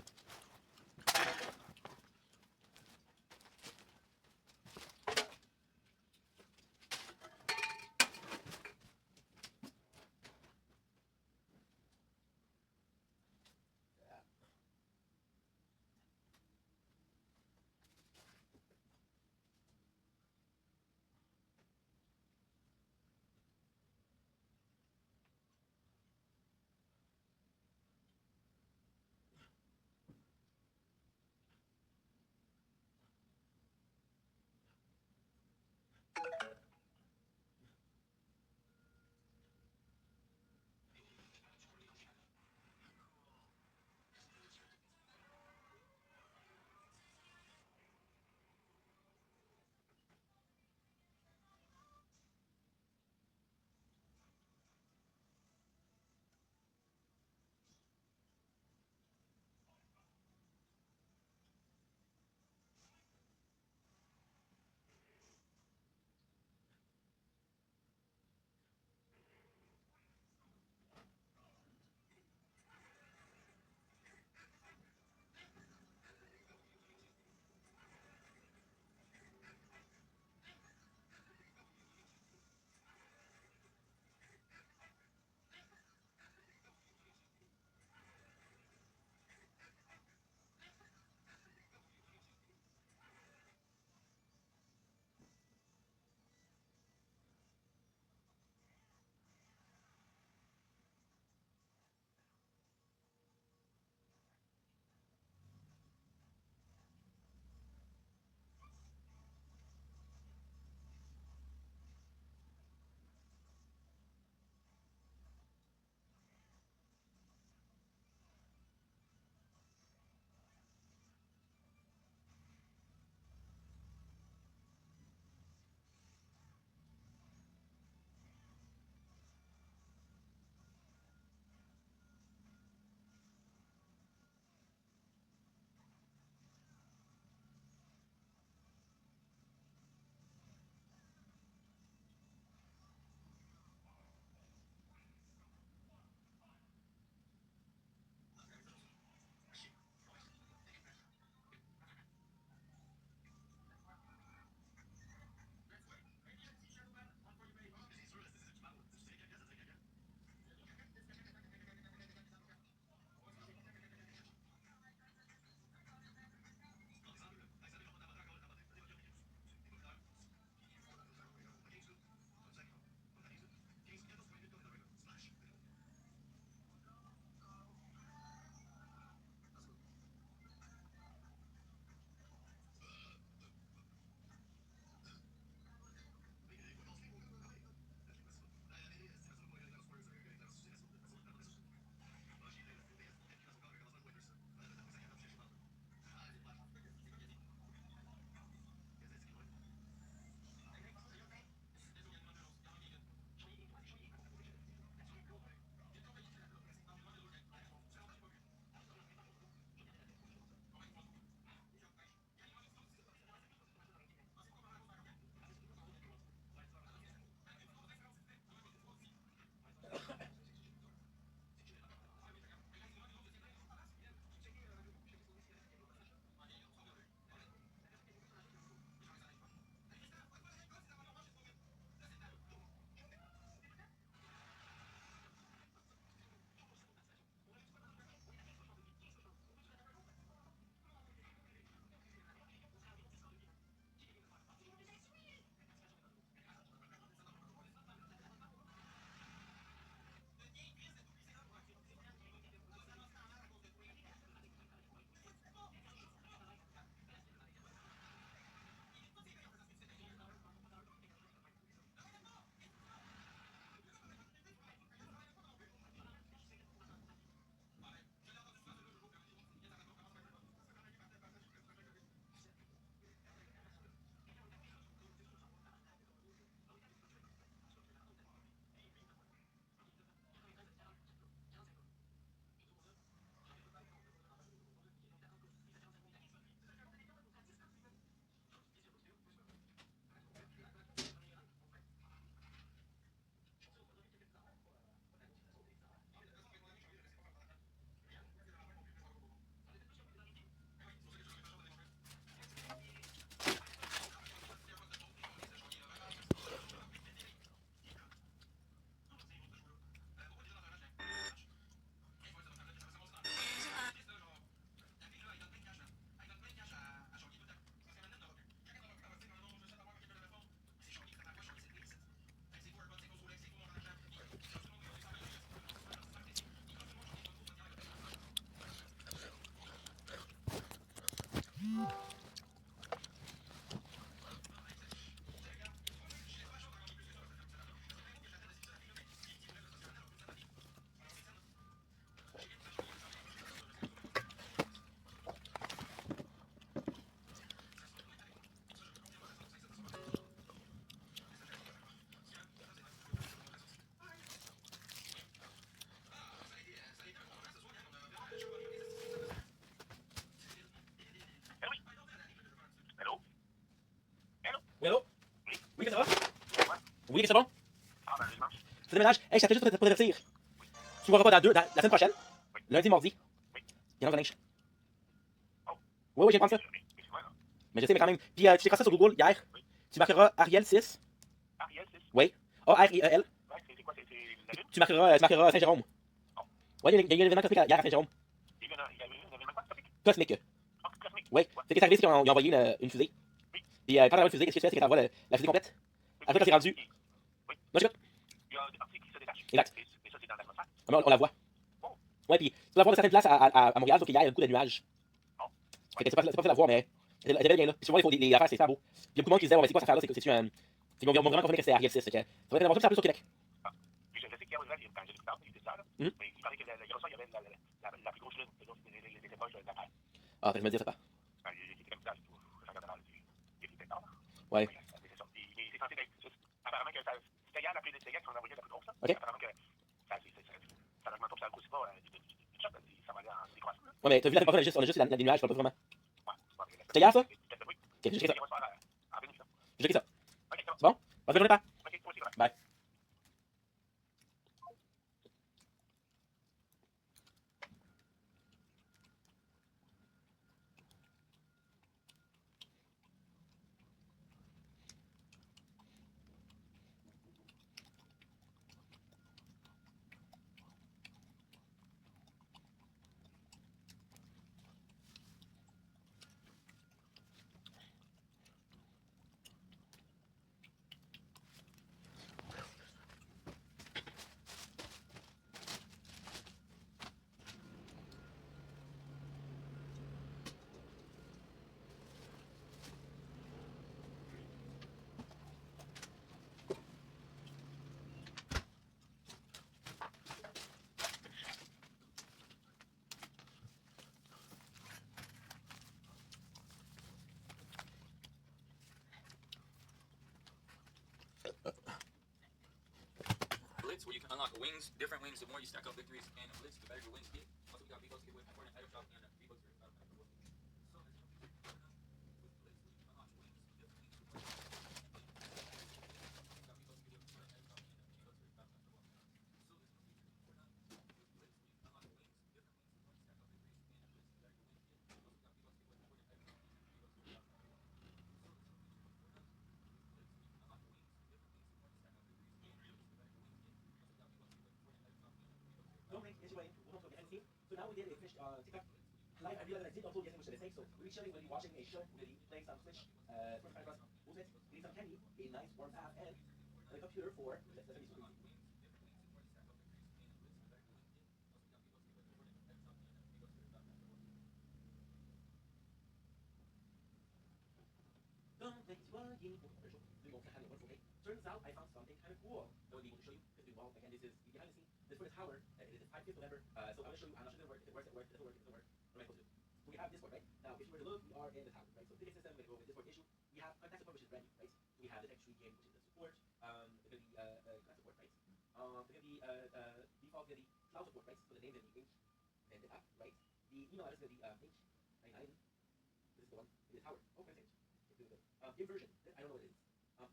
Speaker 2: Hello? Hello?
Speaker 1: Oui, allô?
Speaker 2: Oui?
Speaker 1: Oui, que ça va?
Speaker 2: Ouais?
Speaker 1: Oui, que c'est bon?
Speaker 2: Ah, ben, je mange.
Speaker 1: C'est déménage. Hey, je t'appelle juste pour t'avertir. Tu m'auras pas dans la semaine prochaine,
Speaker 2: Oui.
Speaker 1: lundi, mardi.
Speaker 2: Oui.
Speaker 1: Il y en a un linge.
Speaker 2: Oh.
Speaker 1: Oui, oui, j'ai prendre ça.
Speaker 2: Oui, c'est moi, là.
Speaker 1: Mais je sais, mais quand même. Puis tu t'écris ça sur Google hier.
Speaker 2: Oui.
Speaker 1: Tu marqueras Ariel 6.
Speaker 2: Ariel 6.
Speaker 1: Oui. A-R-I-E-L.
Speaker 2: Ouais, c'est quoi? C'est la lune?
Speaker 1: Tu marqueras Saint-Jérôme.
Speaker 2: Oh.
Speaker 1: Oui, il y a eu un événement cosmique hier à Saint-Jérôme.
Speaker 2: Il y a eu un événement quoi, topic?
Speaker 1: Cosmique.
Speaker 2: Ah, cosmique.
Speaker 1: Oui.
Speaker 2: Ouais.
Speaker 1: C'est ce qui est arrivé, c'est qu'ils ont envoyé une fusée.
Speaker 2: Oui.
Speaker 1: Puis pendant d'avoir une fusée, qu'est-ce que tu fais? C'est que tu envoies la fusée complète. Après, quand c'est rendu.
Speaker 2: Oui.
Speaker 1: Non, j'écoute.
Speaker 2: Il y a des parties qui se détachent.
Speaker 1: Exact.
Speaker 2: Et ça, c'est dans l'atmosphère.
Speaker 1: Mais on la voit.
Speaker 2: Oh.
Speaker 1: Ouais, puis tu peux la voir de certaines places à Montréal, sauf qu'il y a beaucoup de nuages.
Speaker 2: Oh.
Speaker 1: Fait que c'est pas facile de la voir, mais elle est bel et bien là. Puis souvent, il faut des affaires, c'est super beau. Puis il y a beaucoup de monde qui disait, ouais, mais c'est quoi cette affaire-là? C'est un. Ils m'ont vraiment confirmé que c'était Ariel 6. Fait que ça va être une aventure sur Québec.
Speaker 2: Ah. Puis je sais qu'il y a quand j'ai écouté il disait ça, là.
Speaker 1: Mhm.
Speaker 2: Mais il parlait que il y avait ça, il y avait la plus grosse lune. Les époques de la Terre.
Speaker 1: Ah, fait que je me dis ça pas.
Speaker 2: Ben, il était comme ça, je regardais dans les spectateurs.
Speaker 1: Ouais.
Speaker 2: Mais c'est ça. Mais c'est censé être juste. Apparemment que ça. C'était hier la pluie des qui ont envoyé la plus grosse, là.
Speaker 1: Ok.
Speaker 2: Apparemment que ça n'augmente pas, ça ne grossit pas du shot, ça va aller en décroissant.
Speaker 1: Ouais, mais t'as vu la semaine passée, on a juste des nuages, je parle pas vraiment.
Speaker 2: Ouais, c'est pas vrai.
Speaker 1: C'était hier, ça?
Speaker 2: Oui.
Speaker 1: Ok, j'ai checké ça.
Speaker 2: On va se faire en bénéfice.
Speaker 1: J'ai checké ça.
Speaker 2: Ok, c'est
Speaker 1: C'est bon? Bonne journée, pas.
Speaker 2: Ok, toi aussi, voilà.
Speaker 1: Bye.
Speaker 4: Blitz, where you can unlock wings, different wings. The more you stack up victories and blitz, the better your wings get. Also, we got V-Bucks to give away for an item shop and V-Bucks for
Speaker 1: So now we did a fish TikTok live. I realized I did also get much of the mistake. So we'll be chilling, we'll be watching a show, we'll be playing some Twitch, Spotify plus movement, we need some candy, a nice warm bath, and a computer for that's gonna be super easy. Turns out I found something kind of cool that would be able to show you. Because well, again, this is behind the scenes. This for the tower. It is 5th November. So I'm gonna show you. I'm not sure if it works. If it works. If it works. If it works. What am I supposed to do? So we have Discord, right? Now, if you were to look, we are in the tower, right? So ticket system. We're gonna go with Discord issue. We have contact support, which is brand new, right? We have the text tree game, which is the support. There's gonna be class support, right? There's gonna be default gonna be cloud support, right? So the name's gonna be H and the app, right? The email address is gonna be H99. This is the one in the tower. Oh, can I say it? Okay, doing good. Inversion. I don't know what it is.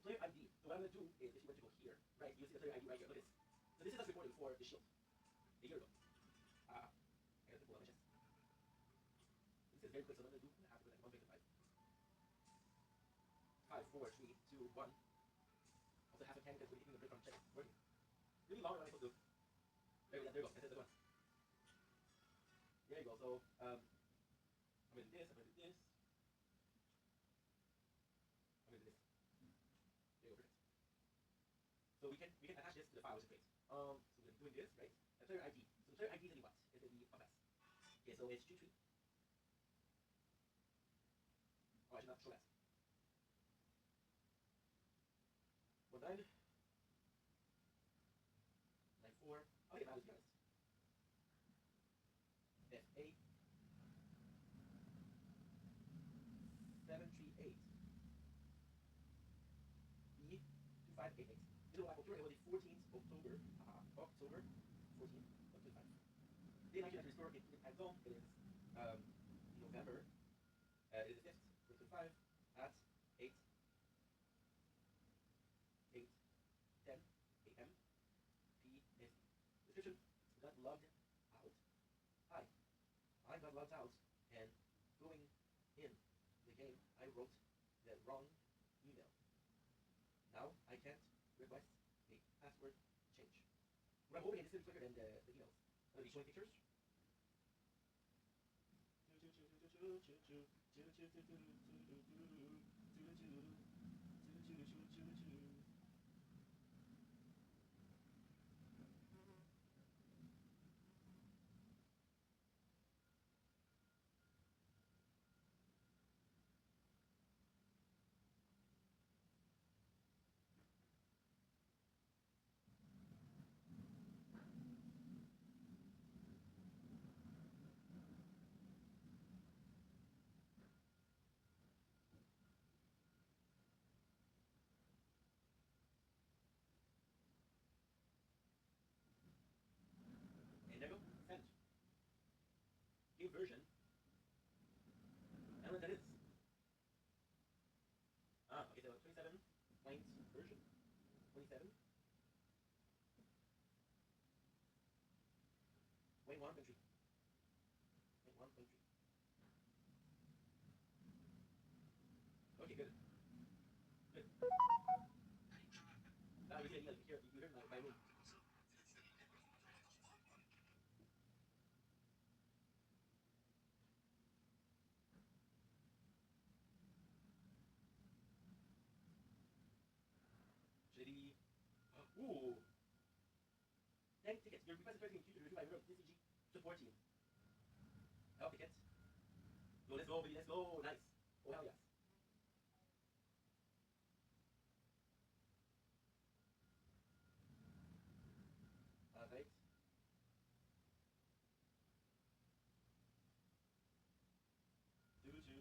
Speaker 1: Player ID. So what I'm gonna do is, if you were to go here, right, you see the player ID right here. Look at this. So this is us recording for the shield a year ago. I gotta pull out my chest. This is very quick, so what I'm gonna do, I'm gonna have to put like 1 5, 4, 3, 2, 1. Also half a can because we're taking the break from check. Working. Really long, what am I supposed to do? There we go, that's the one. There you go, so I'm gonna do this, I'm gonna do this. I'm gonna do this. There you go, perfect. So we can attach this to the file, which is great. So we're doing this, right? And player ID. So player ID is gonna be what? It's gonna be a pass. Okay, so it's 33. not show that. 19. 94. I'll get values, to be honest. F8. 738. B 2588. Middle of October, it was the 14th October. October 14th of 25. Day 19 after restore, it time zone. It is November. It is the 5th, 25 at 8 10 a.m. PST. Description: got logged out. Hi, I got logged out, and going in the game, I wrote the wrong email. Now I can't request a password change. What I'm hoping is this is quicker than the emails. I'm going to be showing pictures. And there you go. Send. New version. I don't know what that is. Okay, so 27 point version. 27. 1.3. 1.3. Okay, good. Good. Now we you hear my room. JD. Ooh. 10 tickets. Your request is in future review by member of TCG support team. Help tickets. Go, let's go, baby, let's go. Nice. Oh, hell yes. Right. Two.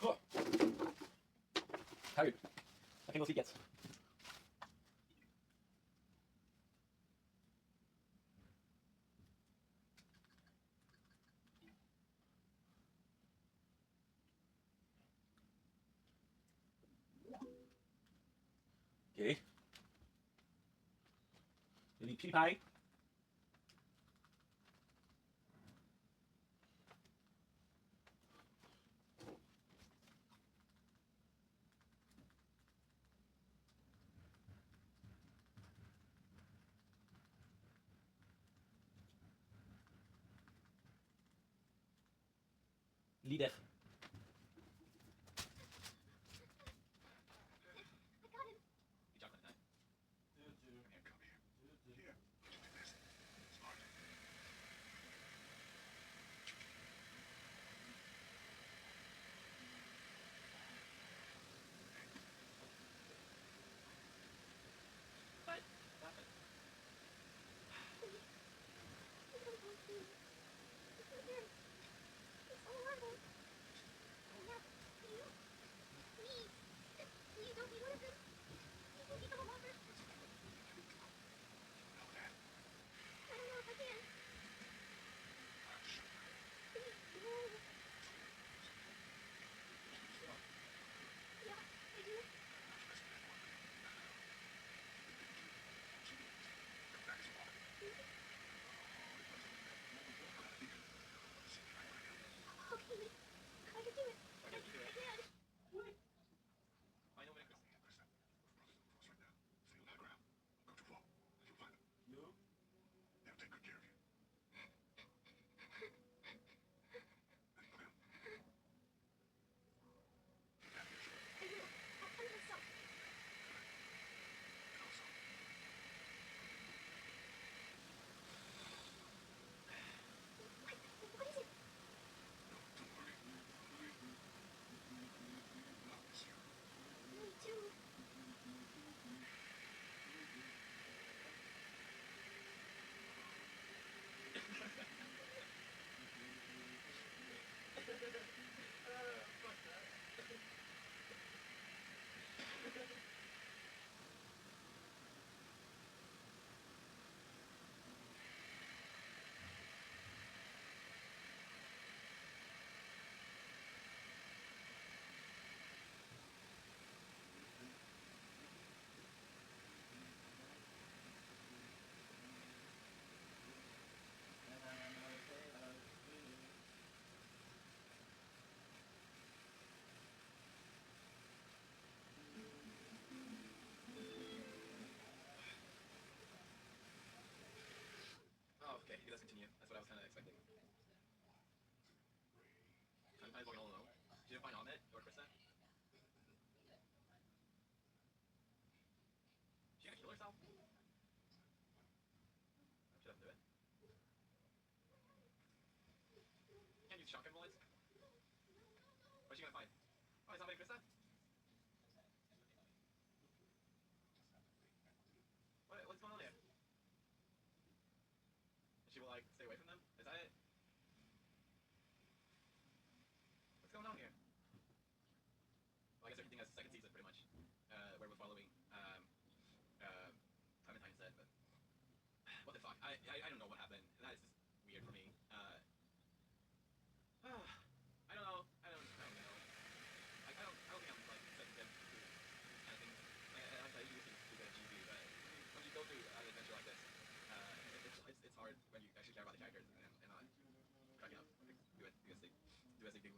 Speaker 1: Oh. Tired. I can go sleep yet. Okay. You need PewDiePie. Lead it. Good job on that.
Speaker 2: Come here. Here. What you do this? Smart.
Speaker 1: What? Stop it.
Speaker 5: Please don't be one of them. You can become a walker.
Speaker 2: There's only one thing we can do. You know that.
Speaker 5: I don't know if I can.
Speaker 2: Hush.
Speaker 5: Please, no. Yeah, I do.
Speaker 2: Listen to that one thing. The thing you want you to come back as a walker. Oh, it wasn't like that. I'm gonna leave you. See me right where I am.
Speaker 5: Okay, I can do it.
Speaker 1: Why can't you do
Speaker 5: I
Speaker 1: it?
Speaker 5: can.
Speaker 1: What? I know when
Speaker 2: Don't be aggressive. We're crossing the forest right now. Stay on the ground. Don't go too far. You'll find them.
Speaker 1: No.
Speaker 2: They'll take good care of you. And Clem. Get back here.
Speaker 5: I will. I'll find myself.
Speaker 2: And also,
Speaker 5: What is it?
Speaker 2: don't worry. I'll miss you.
Speaker 5: Me too.
Speaker 1: Oh, okay. Let's continue. That's what I was kind of expecting. I'm going all alone. Did you find Ahmed or Krista? She gonna kill herself? She doesn't do it. Can't use shotgun bullets. What's she gonna find? Oh, is Ahmed and Krista? What's going on there? She will like stay away from them? Is that it? What's going on here? Well, I guess everything has a second season pretty much. Where we're following Clementine instead, but what the fuck? I don't know what happened. That is just weird for me. I don't know. I don't know. I don't think I'm like sensitive to this kind of thing. Like I used to be good at GV, but when you go through an adventure like this, it's hard when you actually care about the characters and not cracking up, like, do as they do.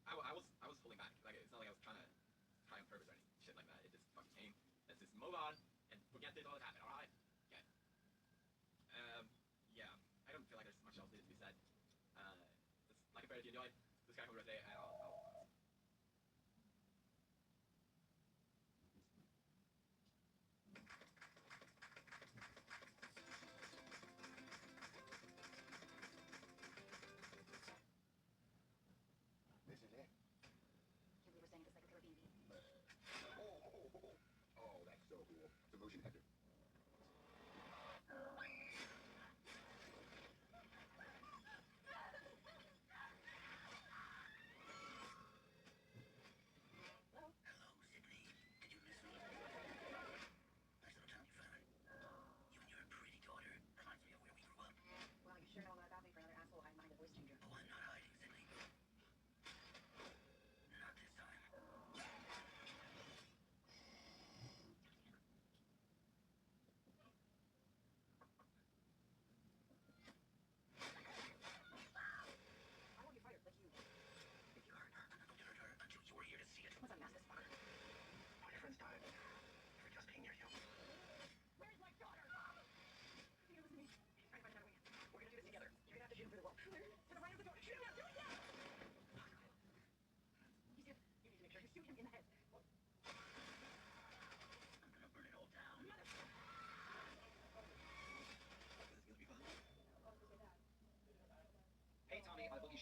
Speaker 1: I was holding back. Like it's not like I was trying on purpose or any shit like that. It just fucking came. Let's just move on and forget this all that happened. All right. Yeah. Yeah. I don't feel like there's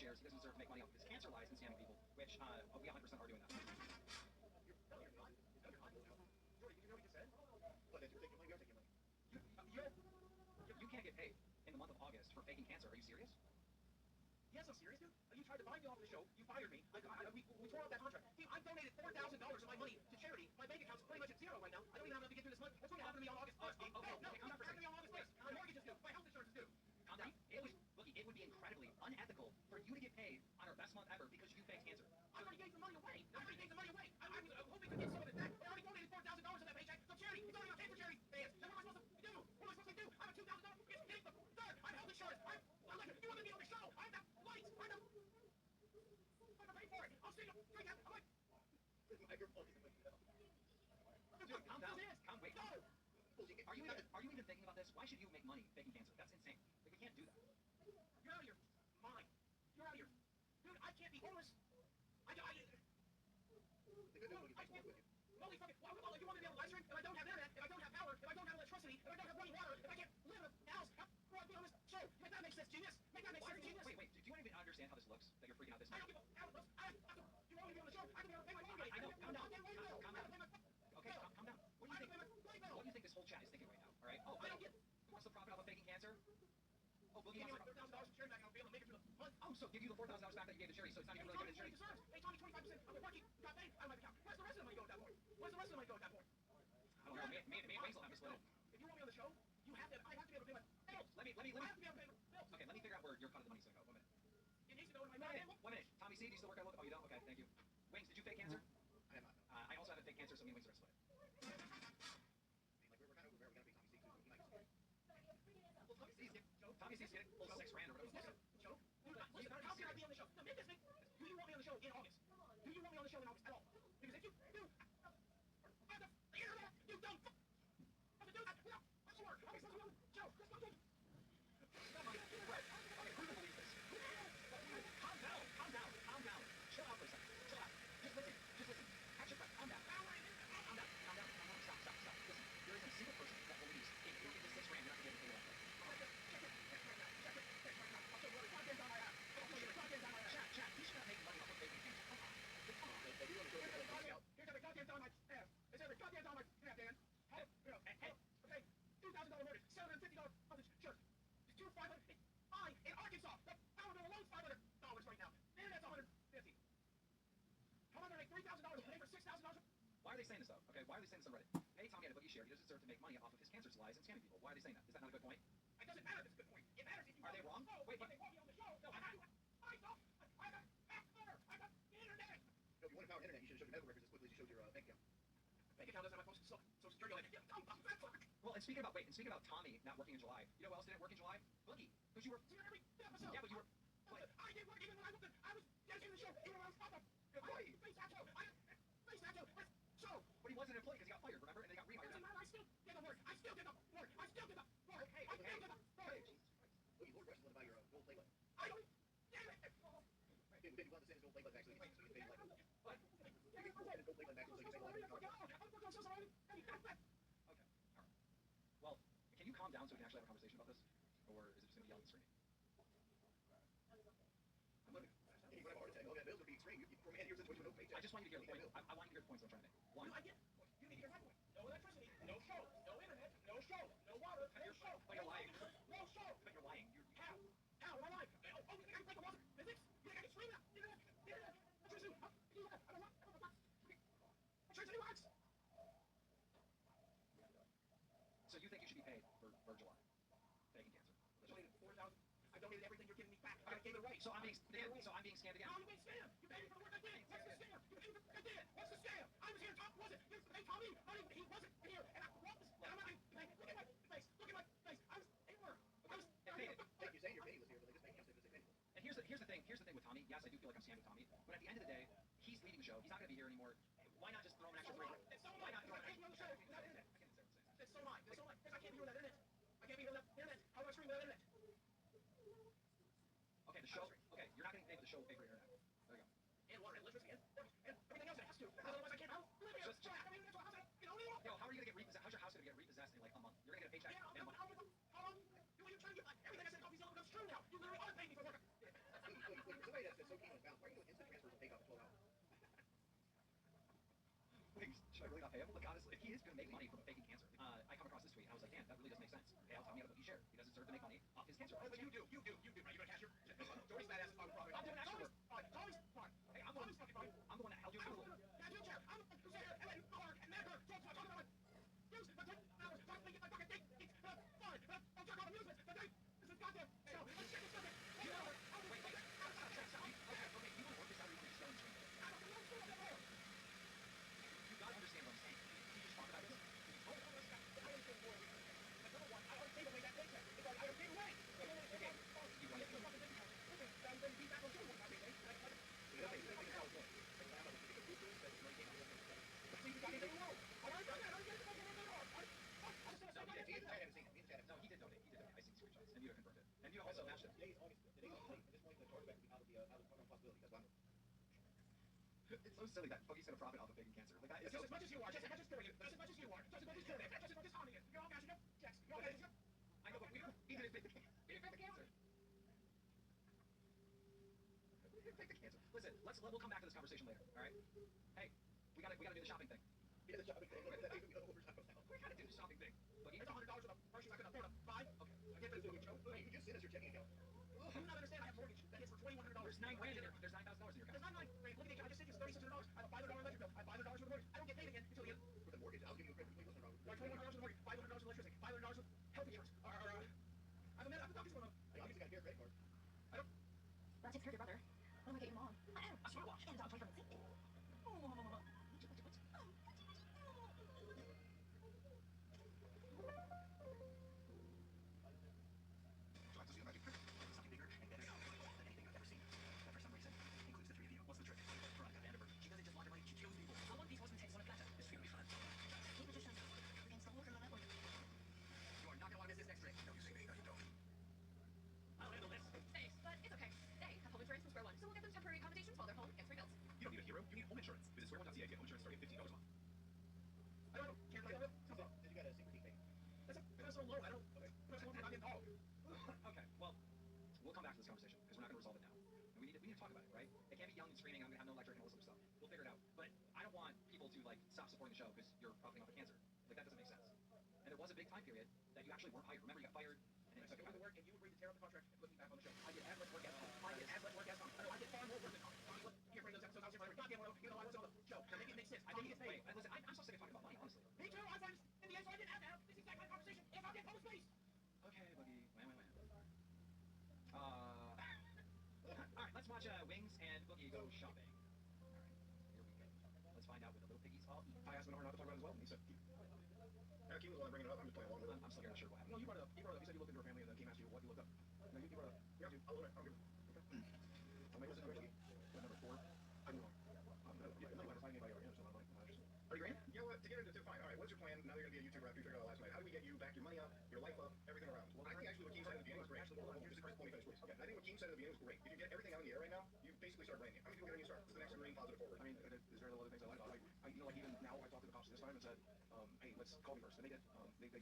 Speaker 4: shares. He doesn't deserve to make money off of his cancer lies and scamming people, which we 100% are doing that. You can't get paid in the month of August for faking cancer. Are you serious?
Speaker 1: Yes, I'm serious, dude. You tried to buy me off the show. You fired me. We tore up that contract. Dude, I donated $4,000 of my money to charity. My bank account's pretty much at zero right now. I don't even have enough to get through this month. What's going to happen to me on August 1st?
Speaker 4: Okay, calm down for a
Speaker 1: What's
Speaker 4: second.
Speaker 1: happening on August 1st? My mortgage is due. My health insurance is due.
Speaker 4: Calm down. It would be incredibly unethical for you to get paid on our best month ever because you faked cancer.
Speaker 1: I already gave the money away. I was hoping to get some of it back. I already donated $4,000 of that paycheck to charity. It's already okay for charity. Fans. Then what am I supposed to do? What am I supposed to do? I'm a $2,000. It's getting the third. I'm health insurance. You want to be on the show? I have lights. I'm gonna pay for it. I'll see you. I'm like,
Speaker 4: Dude, calm down. Wait.
Speaker 1: No.
Speaker 4: Are you even thinking about this? Why should you make money faking cancer? That's insane. Like, we can't do that.
Speaker 1: You're out of your mind. You're out of your... Dude, I can't be homeless. Holy fucking... Well, you want me to be able to live stream? If I don't have internet, if I don't have power, if I don't have electricity, if I don't have running water, if I can't live in a house, how do I be on this show? Make that make sense, genius? Make that make sense, genius?
Speaker 4: Wait. Do you even understand how this looks? That you're freaking out this
Speaker 1: I
Speaker 4: much?
Speaker 1: don't give a... You want me to be on the show? I can be able to pay my mortgage.
Speaker 4: I know. Calm down.
Speaker 1: Calm down.
Speaker 4: Okay, calm down. What do you think this whole chat is thinking right now? All right. Oh, what's the profit off of faking cancer? Oh, Boogie
Speaker 1: Give
Speaker 4: wants
Speaker 1: me $4,000 from charity back and I'll be able to make it through the month.
Speaker 4: Oh, so give you the $4,000 back that you gave to charity, so it's not even really good to charity.
Speaker 1: Hey, Tommy, 25%. I'm working. Got paid out of my account. Where's the rest of the money go at that point? Where's the rest of the money go at that point?
Speaker 4: I don't know. Me and Basil have to split it.
Speaker 1: If you want me on the show, I have to be able to pay my bills.
Speaker 4: Let me.
Speaker 1: I have to be able to pay my bills.
Speaker 4: Okay, let me figure out where your cut of the money's gonna go. 1 minute.
Speaker 1: It needs to go to my bank.
Speaker 4: 1 minute. Tommy C, do you still work at a local? Oh, you don't? Okay, thank you. Wings, did you fake cancer?
Speaker 1: I am not.
Speaker 4: I also have a fake cancer, so me and Wings are gonna split it.
Speaker 1: Like, we're kind of over there. We're going to be Tommy C. He might...
Speaker 4: Well, Tommy C's getting full $6 grand or whatever.
Speaker 1: Joe? Listen, how can I be on the show? No, make this thing. Do you want me on the show in August? Do you want me on the show in August at all? Because if you do, on the internet, you don't have to do that without password. I'm supposed to be on the show. Let's go do it.
Speaker 4: Right. Okay, who can believe this? Calm down. Chill out for a second. Chill out. Just listen. Catch your breath. Calm down. Stop. Listen, there isn't a single person that believes if you get this $6 grand, you're not gonna be able to pay that. Chat, he should not make money off of faking cancer. Come on.
Speaker 1: Here's every goddamn time I have. It's every goddamn time I have, Dan. Okay, $2,000 mortgage, $750 monthly shirt. It's $500. Fine, in Arkansas, the power bill alone's $500 right now. And that's $150. How am I gonna make $3,000 and pay for $6,000?
Speaker 4: Why are they saying this though? Okay, why are they saying this on Reddit? Hey, Tommy had a Boogie share. He doesn't deserve to make money off of his cancer lies and scamming people. Why are they saying that? Is that not a good point?
Speaker 1: It doesn't matter if it's a good point. It matters if you...
Speaker 4: Are they wrong?
Speaker 1: Wait, but they want me on the show. No, I got internet.
Speaker 6: No, if you wanted power internet, you should have showed your medical records as quickly as you showed your bank account.
Speaker 1: Bank account doesn't have my social security.
Speaker 4: Well, and speaking about Tommy not working in July, you know what else didn't work in July? Boogie. Because you were...
Speaker 1: Every episode.
Speaker 4: Yeah, but you were...
Speaker 1: I did work even when I was dedicated to the show. Even when I was stopped up. Face that show. Show.
Speaker 4: But he wasn't an employee because he got fired, remember? And they got rehired.
Speaker 1: I still did the work. I still did the work. Hey.
Speaker 6: Look, Lord Rush wanted to buy your gold play button.
Speaker 1: I don't... Damn it.
Speaker 6: Did you want to send his gold play button back so you can pay your life?
Speaker 4: What?
Speaker 6: You can send his gold play button back so you can pay your life.
Speaker 4: Okay, alright. Well, can you calm down so we can actually have a conversation about this? Or is it just going to be yelling and screaming?
Speaker 6: If you have a heart attack, that bill's going to be extreme. You're 4 man years into no paycheck.
Speaker 4: I just want you to hear the point. I want you to hear the points I'm trying to make. One,
Speaker 1: I get... You need to hear my point. No electricity, no show, no internet, no show, no water, no show.
Speaker 4: But you're lying.
Speaker 1: No show.
Speaker 4: But you're lying.
Speaker 1: How? Am I lying? You think I can break the laws of physics? You think I can scream that? Internet. Electricity. I don't know. Electricity works.
Speaker 4: So you think you should be paid for July? Faking cancer.
Speaker 1: I donated $4,000. I donated everything you're giving me back. I gave it away.
Speaker 4: So I'm being scammed again?
Speaker 1: No, you being scammed. You paid me for the work I did. What's the scam? You paid me for the work I did. What's the scam? I was here. Tom wasn't. Hey, Tommy. He wasn't here. And I want this. And I'm not... Look at my face. I was anywhere.
Speaker 6: Hey, you're saying your penny was here, but they just make him say this penny.
Speaker 4: And here's the thing with Tommy. Yes, I do feel like I'm scamming Tommy. But at the end of the day, he's leaving the show. He's not going to be here anymore. Why not just throw him an extra $3? Why not throw him an extra $3?
Speaker 1: That's so mine. Because I can't be on that internet. I can't be on that internet. How do I stream that internet?
Speaker 4: Okay, the show. Okay, you're not getting paid for the show. Pay for your internet. There you go.
Speaker 1: And water, and electricity, and everything else it has to. Otherwise, I can't.
Speaker 4: Just
Speaker 1: I mean, that's what I'm saying.
Speaker 4: Yo, how are you gonna get repossessed? How's your house gonna get repossessed in like a month? You're gonna get a paycheck in a month.
Speaker 1: How long? You trying to get everything I said comes true now. You literally are paying me for work.
Speaker 6: Wait, somebody
Speaker 4: should I really not pay him? Like, honestly, if he is going to make money from faking cancer, I come across this tweet, and I was like, damn, that really does make sense. Okay, I'll tell me how to book his share. He doesn't deserve to make money off his cancer.
Speaker 6: Oh, but you do, right? You're gonna cash your. Jordy's badass is fucking profit.
Speaker 4: I'm doing actual work.
Speaker 6: Fine. Tony's fine.
Speaker 4: Hey, I'm the one that held you accountable.
Speaker 6: Yeah, you chair. I'm who sat here and let Mark and Matt talk about it. Use for 10 hours. Talk to me, get my fucking thing. It's fine. I'll check on amusement, but this is goddamn show. Let's check this fucking.
Speaker 4: Wait, you want to work this out, you can just go and change it. You gotta understand what I'm saying. You just talk about this. No, he did donate. I see screenshots. And you confirmed it. And you also matched it. It's so silly that Buggy's gonna profit off of faking cancer. Like that is
Speaker 6: Just
Speaker 4: so
Speaker 6: as much as you are, just as much as Curry is, just as much as you are, just as much as Curry is, just as much as Tommy is. You're all cashing up checks. You're all cashing up.
Speaker 4: I know, but he didn't fake the cancer. He didn't fake the cancer. He didn't fake the cancer. Listen, we'll come back to this conversation later. All right? Hey, we gotta do the shopping thing.
Speaker 6: Yeah, the shopping thing.
Speaker 4: We gotta do the shopping thing. Buggy,
Speaker 6: It's $100 for the purchase I can afford to buy.
Speaker 4: okay.
Speaker 6: I can't do it, Joe. You just sit as your checking account. Do you not understand? I have a mortgage that hits for $2,100.
Speaker 4: There's $9,000 in there. There's $9,000 in your account.
Speaker 6: There's not $9,000. Look at the account. I just said it's $3,600. I have a $500 electric bill. I have $500 for the mortgage. I don't get paid again until the end. With the mortgage, I'll give you a credit. Wait, what's wrong?
Speaker 4: Like
Speaker 6: $2,100
Speaker 4: $2,100
Speaker 6: for the mortgage, $500 for electricity, $500 for health insurance. I'm a man. I'm a doctor's one. I obviously got a credit card.
Speaker 5: That takes care of your brother. What am I getting mom?
Speaker 4: A smartwatch.
Speaker 5: And dog toy from the
Speaker 6: So I have to see a magic trick. Something bigger and better now than anything I've ever seen. That for some reason includes the three of you. What's the trick? Veronica Vanderburg. She doesn't just launder money, she kills people.
Speaker 5: I want these husbands takes one of flatter.
Speaker 6: This is gonna be fun.
Speaker 5: Keep magicians against the whole criminal network.
Speaker 6: You are not gonna want to miss this next trick. No, you say me. No, you don't. I'll handle this.
Speaker 5: Thanks, but it's okay. They have home insurance from Square One, so we'll get them temporary accommodations while they're home and free bills.
Speaker 6: You don't need a hero. You need home insurance. Visit square1.ca to get home insurance starting at $15 a month. I don't know. Can't play it. Did you got a secret key thing? That's a personal loan. I don't. Okay. Personal loan for not getting called.
Speaker 4: Okay, well, we'll come back to this conversation because we're not going to resolve it now. And we need to talk about it, right? It can't be young and screaming, I'm going to have no electric and all this other stuff. We'll figure it out. But I don't want people to, like, stop supporting the show because you're profiting off of cancer. Like, that doesn't make sense. And there was a big time period that you actually weren't hired. Remember, you got fired, and then
Speaker 6: I
Speaker 4: you took
Speaker 6: took
Speaker 4: it
Speaker 6: to
Speaker 4: back.
Speaker 6: work and you agreed to tear up the contract and put me back on the show. I get as much work as Tom. I get as much work as Tom. I get far more work than Tom. You can't bring those episodes out here forever. Goddamn well, you know I was on the show. To make it make sense. I think it's paid.
Speaker 4: Wait, listen, I'm so sick of talking about money, honestly.
Speaker 6: Me too. I find in the end, so I didn't have to have this exact kind of conversation if I didn't post space.
Speaker 4: Okay, Boogie. Alright, let's watch Wings and Boogie go shopping. Alright, here we go. Let's find out what the little piggies all eat.
Speaker 6: I asked Menard not to talk about it as well, and he said, Keith was the one bringing it up. I'm just playing along with it.
Speaker 4: I'm still not sure what happened.
Speaker 6: No, you brought it up. You said you looked into her family and then Kim asked you what you looked up. No, you brought it up. Yeah, I'll look it. I'll give it. Okay. I'll make this a question. Number 4. I'm wrong. Yeah, no, I'm finding anybody already, so I'm like, I'm just. Are you ready? You know what? To get into fine. All right, what's your plan? Now you're going to be a YouTuber after you figured out last night. How do we get you back your money up, your life up, everything around? Well, I think actually what Keem said at the beginning was great. Actually, hold on. Here's the first point, finish, please. Okay. I think what Keem said at the beginning was great. If you get everything out in the air right now, you basically start brand new. How many people get a new start? What's the next green positive forward? I mean, there's very little other things I like about it. You know, like even now, I talked to the cops this time and said, hey, let's call me first. And they did.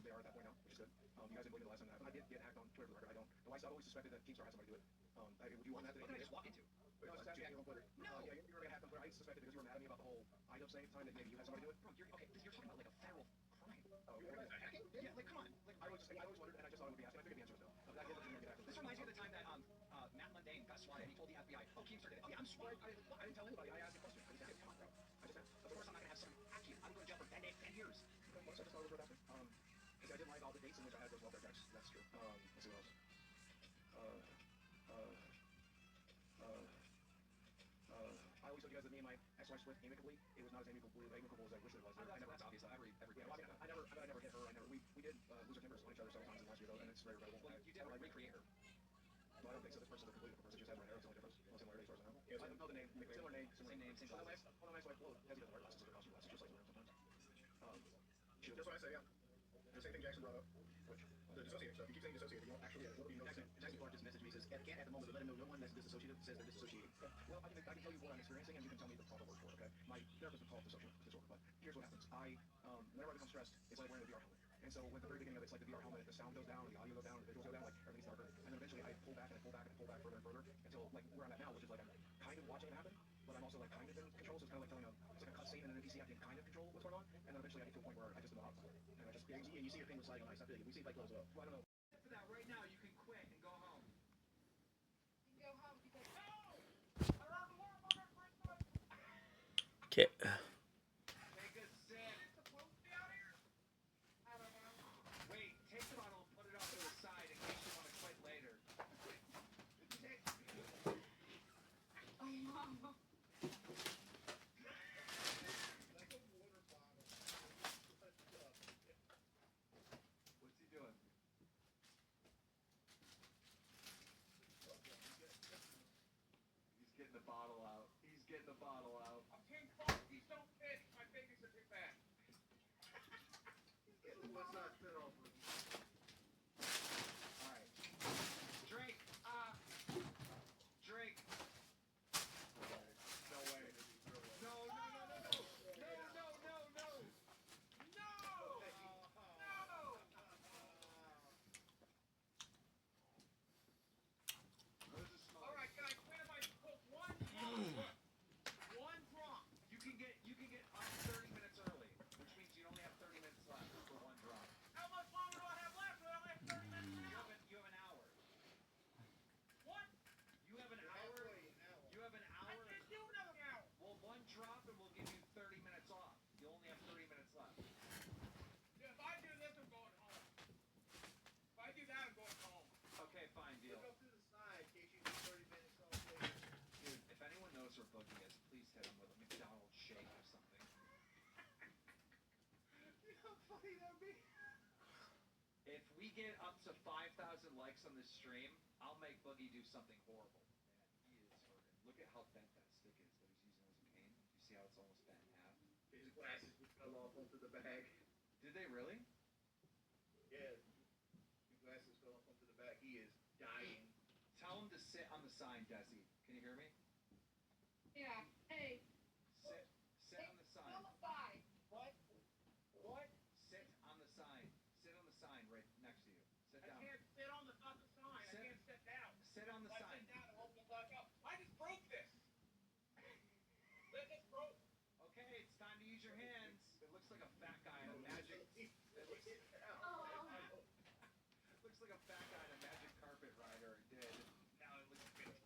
Speaker 6: They are at that point now, which is good. You guys didn't believe me the last time that happened. I did get hacked on Twitter for the record. I don't. The I've always suspected that Keemstar had somebody do it. Would you want that to
Speaker 4: What did I just walk into?
Speaker 6: No, I was just asking you on Twitter.
Speaker 4: No.
Speaker 6: Yeah, you were gonna hack on Twitter. I suspected because you were mad at me about the whole iDub saying time that maybe you had somebody do it.
Speaker 4: Bro, you're talking about like a federal crime.
Speaker 6: Oh, you're hacking?
Speaker 4: Yeah, like come on. Like
Speaker 6: I always wondered, and I just thought it would be asking. I figured the answer was no. But I did look into it.
Speaker 4: this reminds me of the time that Matt Mundane got swatted and he told the FBI, oh, Keemstar did it. Okay, I'm swatted.
Speaker 6: I didn't tell anybody. I asked a question. I just asked. Come on, bro. I just asked.
Speaker 4: Of course I'm not gonna have someone hack you. I'm gonna jump for 10 years.
Speaker 6: What's I just thought it was worth asking. Because I didn't like all the dates in which I had those welfare checks. That's true. Let's see what else. I always told you guys that me and my ex-wife split amicably. It was not as amicable as I wish it was.
Speaker 4: That's obvious. Every
Speaker 6: Yeah, well, I never hit her. We did lose our tempers on each other several times in the last year, though, and it's very regrettable.
Speaker 4: Well, you did recreate her.
Speaker 6: Well, I don't think so. This person's a completely different person. She just has red hair. It's the only difference. No similarity as far as I know. I don't know the name. Similar name.
Speaker 4: Same name, same
Speaker 6: Well,
Speaker 4: glasses.
Speaker 6: my ex-wife, well, Desi doesn't wear glasses. Her costume glasses. She just likes to wear them sometimes. That's what I say, yeah. The same thing Jackson brought up. Which? The dissociative stuff. You keep saying dissociative. You don't actually Jackson Clark just messaged me. He says, can't at the moment, but let him know no one that's disassociative says they're disassociating. Well, I can tell you what I'm experiencing, and you can tell me the proper word for it, okay? My therapist would call it dissociative disorder, but here's what happens. Whenever I become stressed, it's like wearing a VR helmet. And so at the very beginning of it, it's like the VR helmet, the sound goes down, the audio goes down, the visuals go down, like everything's darker. And then eventually I pull back and I pull back and I pull back further and further until like where I'm at now, which is like I'm kind of watching it happen, but I'm also like kind of in control. So it's kind of like telling it's like a cutscene and an NPC I can kind of control what's going And then eventually I get to a point where I just don't know how to stop. And I just, yeah, you see your finger sliding on ice. I feel you. We see like close up. Well, I don't know.
Speaker 4: For that right now, you can quit and go home.
Speaker 1: Okay.
Speaker 4: Take a sip. Wait, take the bottle and put it off to the side in case you want to quit later. What's he doing? He's getting the bottle out. He's getting the bottle out. I'm getting close. These don't fit. My fingers are too fat.
Speaker 6: What's not fit over?
Speaker 4: All right. Drink. Drink.
Speaker 6: No way.
Speaker 4: No, no, no, no, no. No, no, no, no. No! No! All right, guys, when am I put one drop? One drop. You can get up 30 minutes early, which means you only have 30 minutes left for one drop. How much longer do I have left? I only have 30 minutes now. You have an hour. What? You have an hour? You have an hour? I can't do another hour. Well, one drop and we'll give you 30 minutes off. You only have 30 minutes left.
Speaker 7: If I do this, I'm going home. If I do that, I'm going home.
Speaker 4: Okay, fine, deal.
Speaker 6: Look up to the side in case you need 30 minutes off later.
Speaker 4: Dude, if anyone knows where Boogie is, please hit him with a McDonald's shake or something.
Speaker 6: You know how funny that would be?
Speaker 4: If we get up to 5,000 likes on this stream, I'll make Boogie do something horrible. Man, he is hurting. Look at how bent that stick is that he's using as a cane. You see how it's almost bent in half?
Speaker 6: His glasses just fell off onto the bag.
Speaker 4: Did they really?
Speaker 6: Yeah. His glasses fell off onto the bag. He is dying.
Speaker 4: Tell him to sit on the sign, Desi. Can you hear me?
Speaker 5: Yeah. Hey,
Speaker 4: Sit on the sign.
Speaker 5: on the side.
Speaker 4: What? What? Sit on the sign. Sit on the sign right next to you. Sit down.
Speaker 7: I can't sit on the fucking sign.
Speaker 4: Sit-
Speaker 7: I can't sit down.
Speaker 4: Sit on the
Speaker 7: If I
Speaker 4: sign.
Speaker 7: sit down, it won't go back up. I just broke this. This just broke.
Speaker 4: Okay, it's time to use your hands. It looks like a fat guy in a magic. It looks like a fat guy in a magic carpet rider. It did. Now it looks good.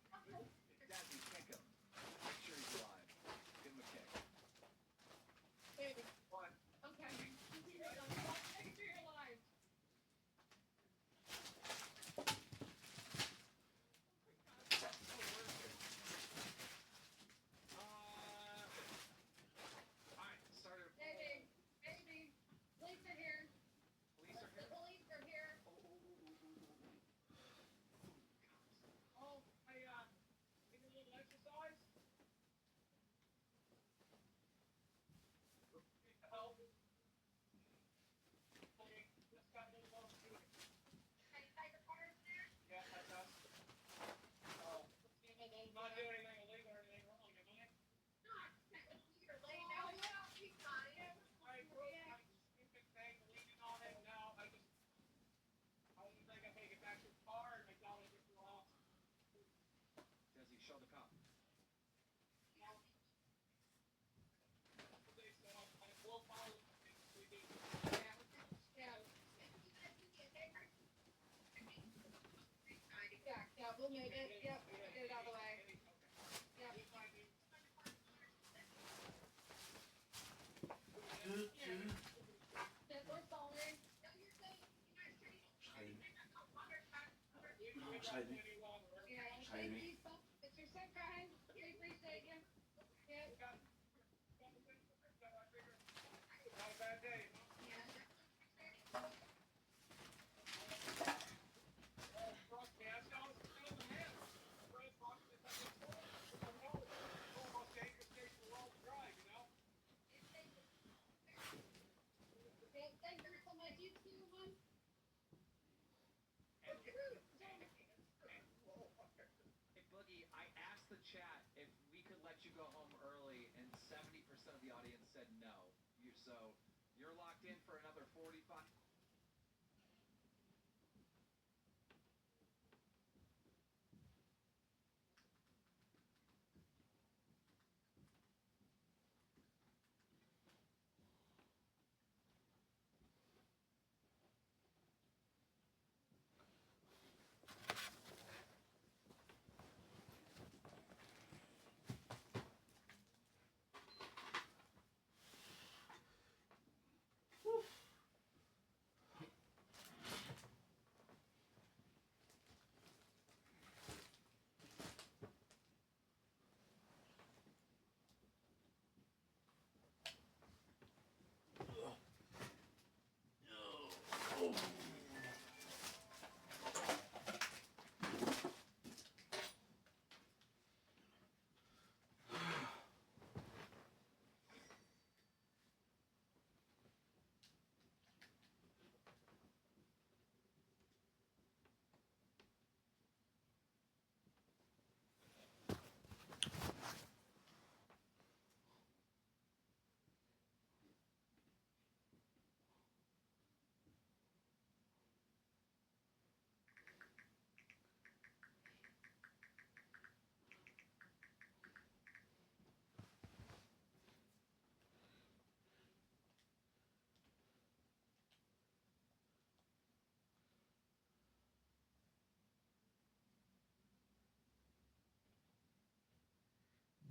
Speaker 4: Desi, kick him. Make sure he's alive. Give him a kick.
Speaker 5: Baby.
Speaker 4: What?
Speaker 5: Okay. Make sure you're alive.
Speaker 4: Alright, started.
Speaker 5: Baby. Baby. Police are here.
Speaker 4: Police are
Speaker 5: The
Speaker 4: here.
Speaker 5: police are here.
Speaker 7: Oh, hey, give me a little exercise. Help. Okay, let's got a little more to it.
Speaker 5: Hey, your car's there?
Speaker 7: Yeah, that's us. Oh. Not doing anything illegal or anything wrong, am I?
Speaker 5: You're laying down. Yeah, she's got it.
Speaker 7: I broke my stupid thing, leaning on it. Now I don't think I make it back to the car and McDonald's just lost.
Speaker 4: Desi, show the cop.
Speaker 7: Okay, so I will follow it. We do.
Speaker 5: Yeah. Yeah, we'll move it. Yep, get it out of the way. Yep. That we're following. Yeah, thank you. It's your sick guys. We appreciate you. Yep.
Speaker 7: Not a bad day. Trust me, that's all still in the mail. Red box is like this. Almost dangerous days for all to drive, you know?
Speaker 5: Thank you so much. You too, one.
Speaker 4: Hey, Boogie, I asked the chat if we could let you go home early, and 70% of the audience said no. So you're locked in for another 45.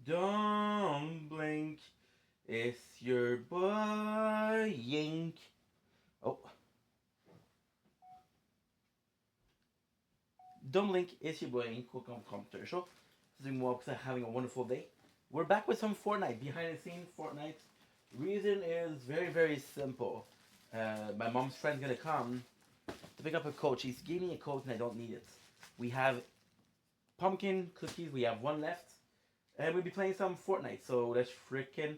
Speaker 1: Don't blink. It's your boy Yink. Oh. Don't blink. It's your boy Yink. Welcome to Computer Show. Doing well because I'm having a wonderful day. We're back with some Fortnite. Behind the scenes Fortnite. Reason is very, very simple. My mom's friend's gonna come to pick up a coat. She's giving me a coat and I don't need it. We have pumpkin cookies. We have one left. And we'll be playing some Fortnite. So let's freaking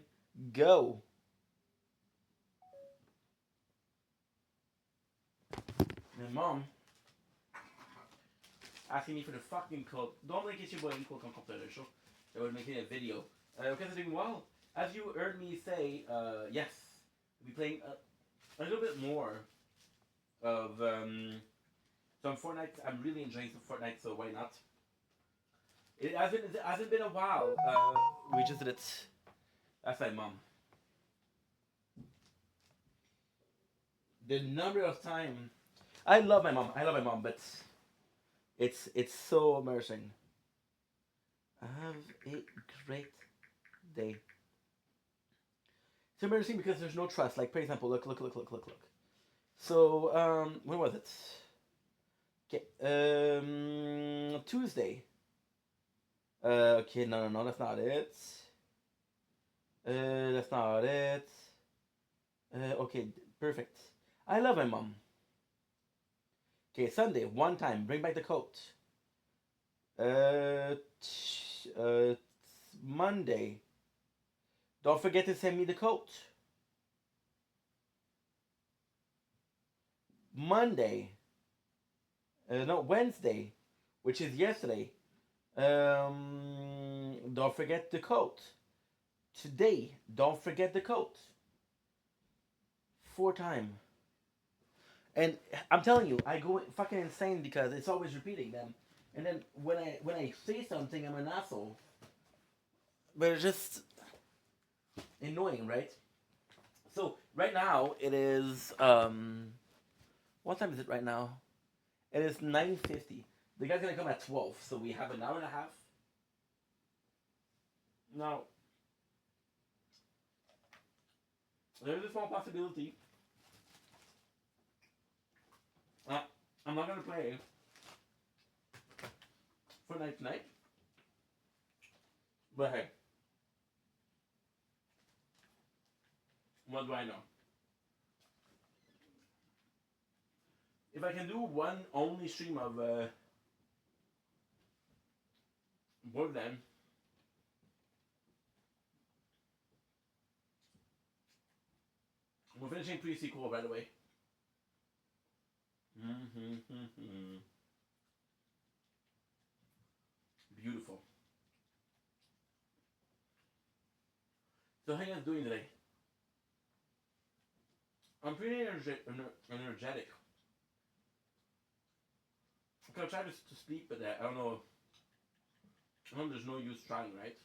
Speaker 1: go. My mom asking me for the fucking code. Don't make it your boy equal computer show. That would make it a video. Because I'm doing well. As you heard me say, yes, we'll be playing a little bit more of some Fortnite. I'm really enjoying some Fortnite, so why not? It hasn't been a while. We just did it. That's my mom. The number of time I love my mom. I love my mom, but it's so immersing. Have a great day. It's embarrassing because there's no trust. Like, for example, look. So, when was it? Okay, Tuesday. Okay, no, that's not it. That's not it. Okay, perfect. I love my mom. Okay, Sunday, one time, bring back the coat. Monday, don't forget to send me the coat. Monday, no, Wednesday, which is yesterday, don't forget the coat. Today, don't forget the coat. 4 times. And I'm telling you, I go fucking insane because it's always repeating them. And then when I say something, I'm an asshole. But it's just annoying, right? So right now it is what time is it right now? It is 9:50. The guy's gonna come at 12, so we have an hour and a half. Now there's a small possibility. I'm not gonna play Fortnite tonight. But hey, what do I know? If I can do one only stream of both them, we're finishing pre-sequel, by the way. Beautiful. So how are you guys doing today? I'm pretty energetic. I'm gonna try to sleep, but I don't know. There's no use trying, right?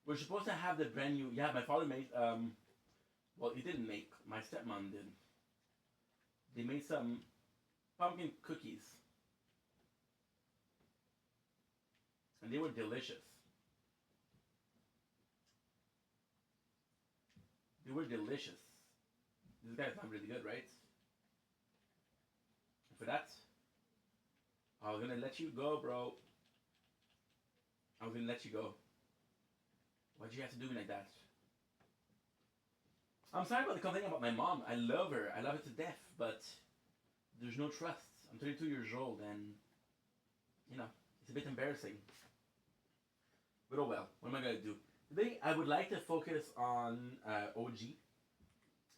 Speaker 1: We're supposed to have the brand new. Yeah, my father made. Well, he didn't make. My stepmom did. They made some pumpkin cookies, and they were delicious. They were delicious. This guy's not really good, right? For that, I was gonna let you go, bro. I was gonna let you go. Why'd you have to do me like that? I'm sorry about the complaining about my mom. I love her. I love her to death, but there's no trust. I'm 32 years old, and it's a bit embarrassing. But oh well. What am I gonna do? Today, I would like to focus on OG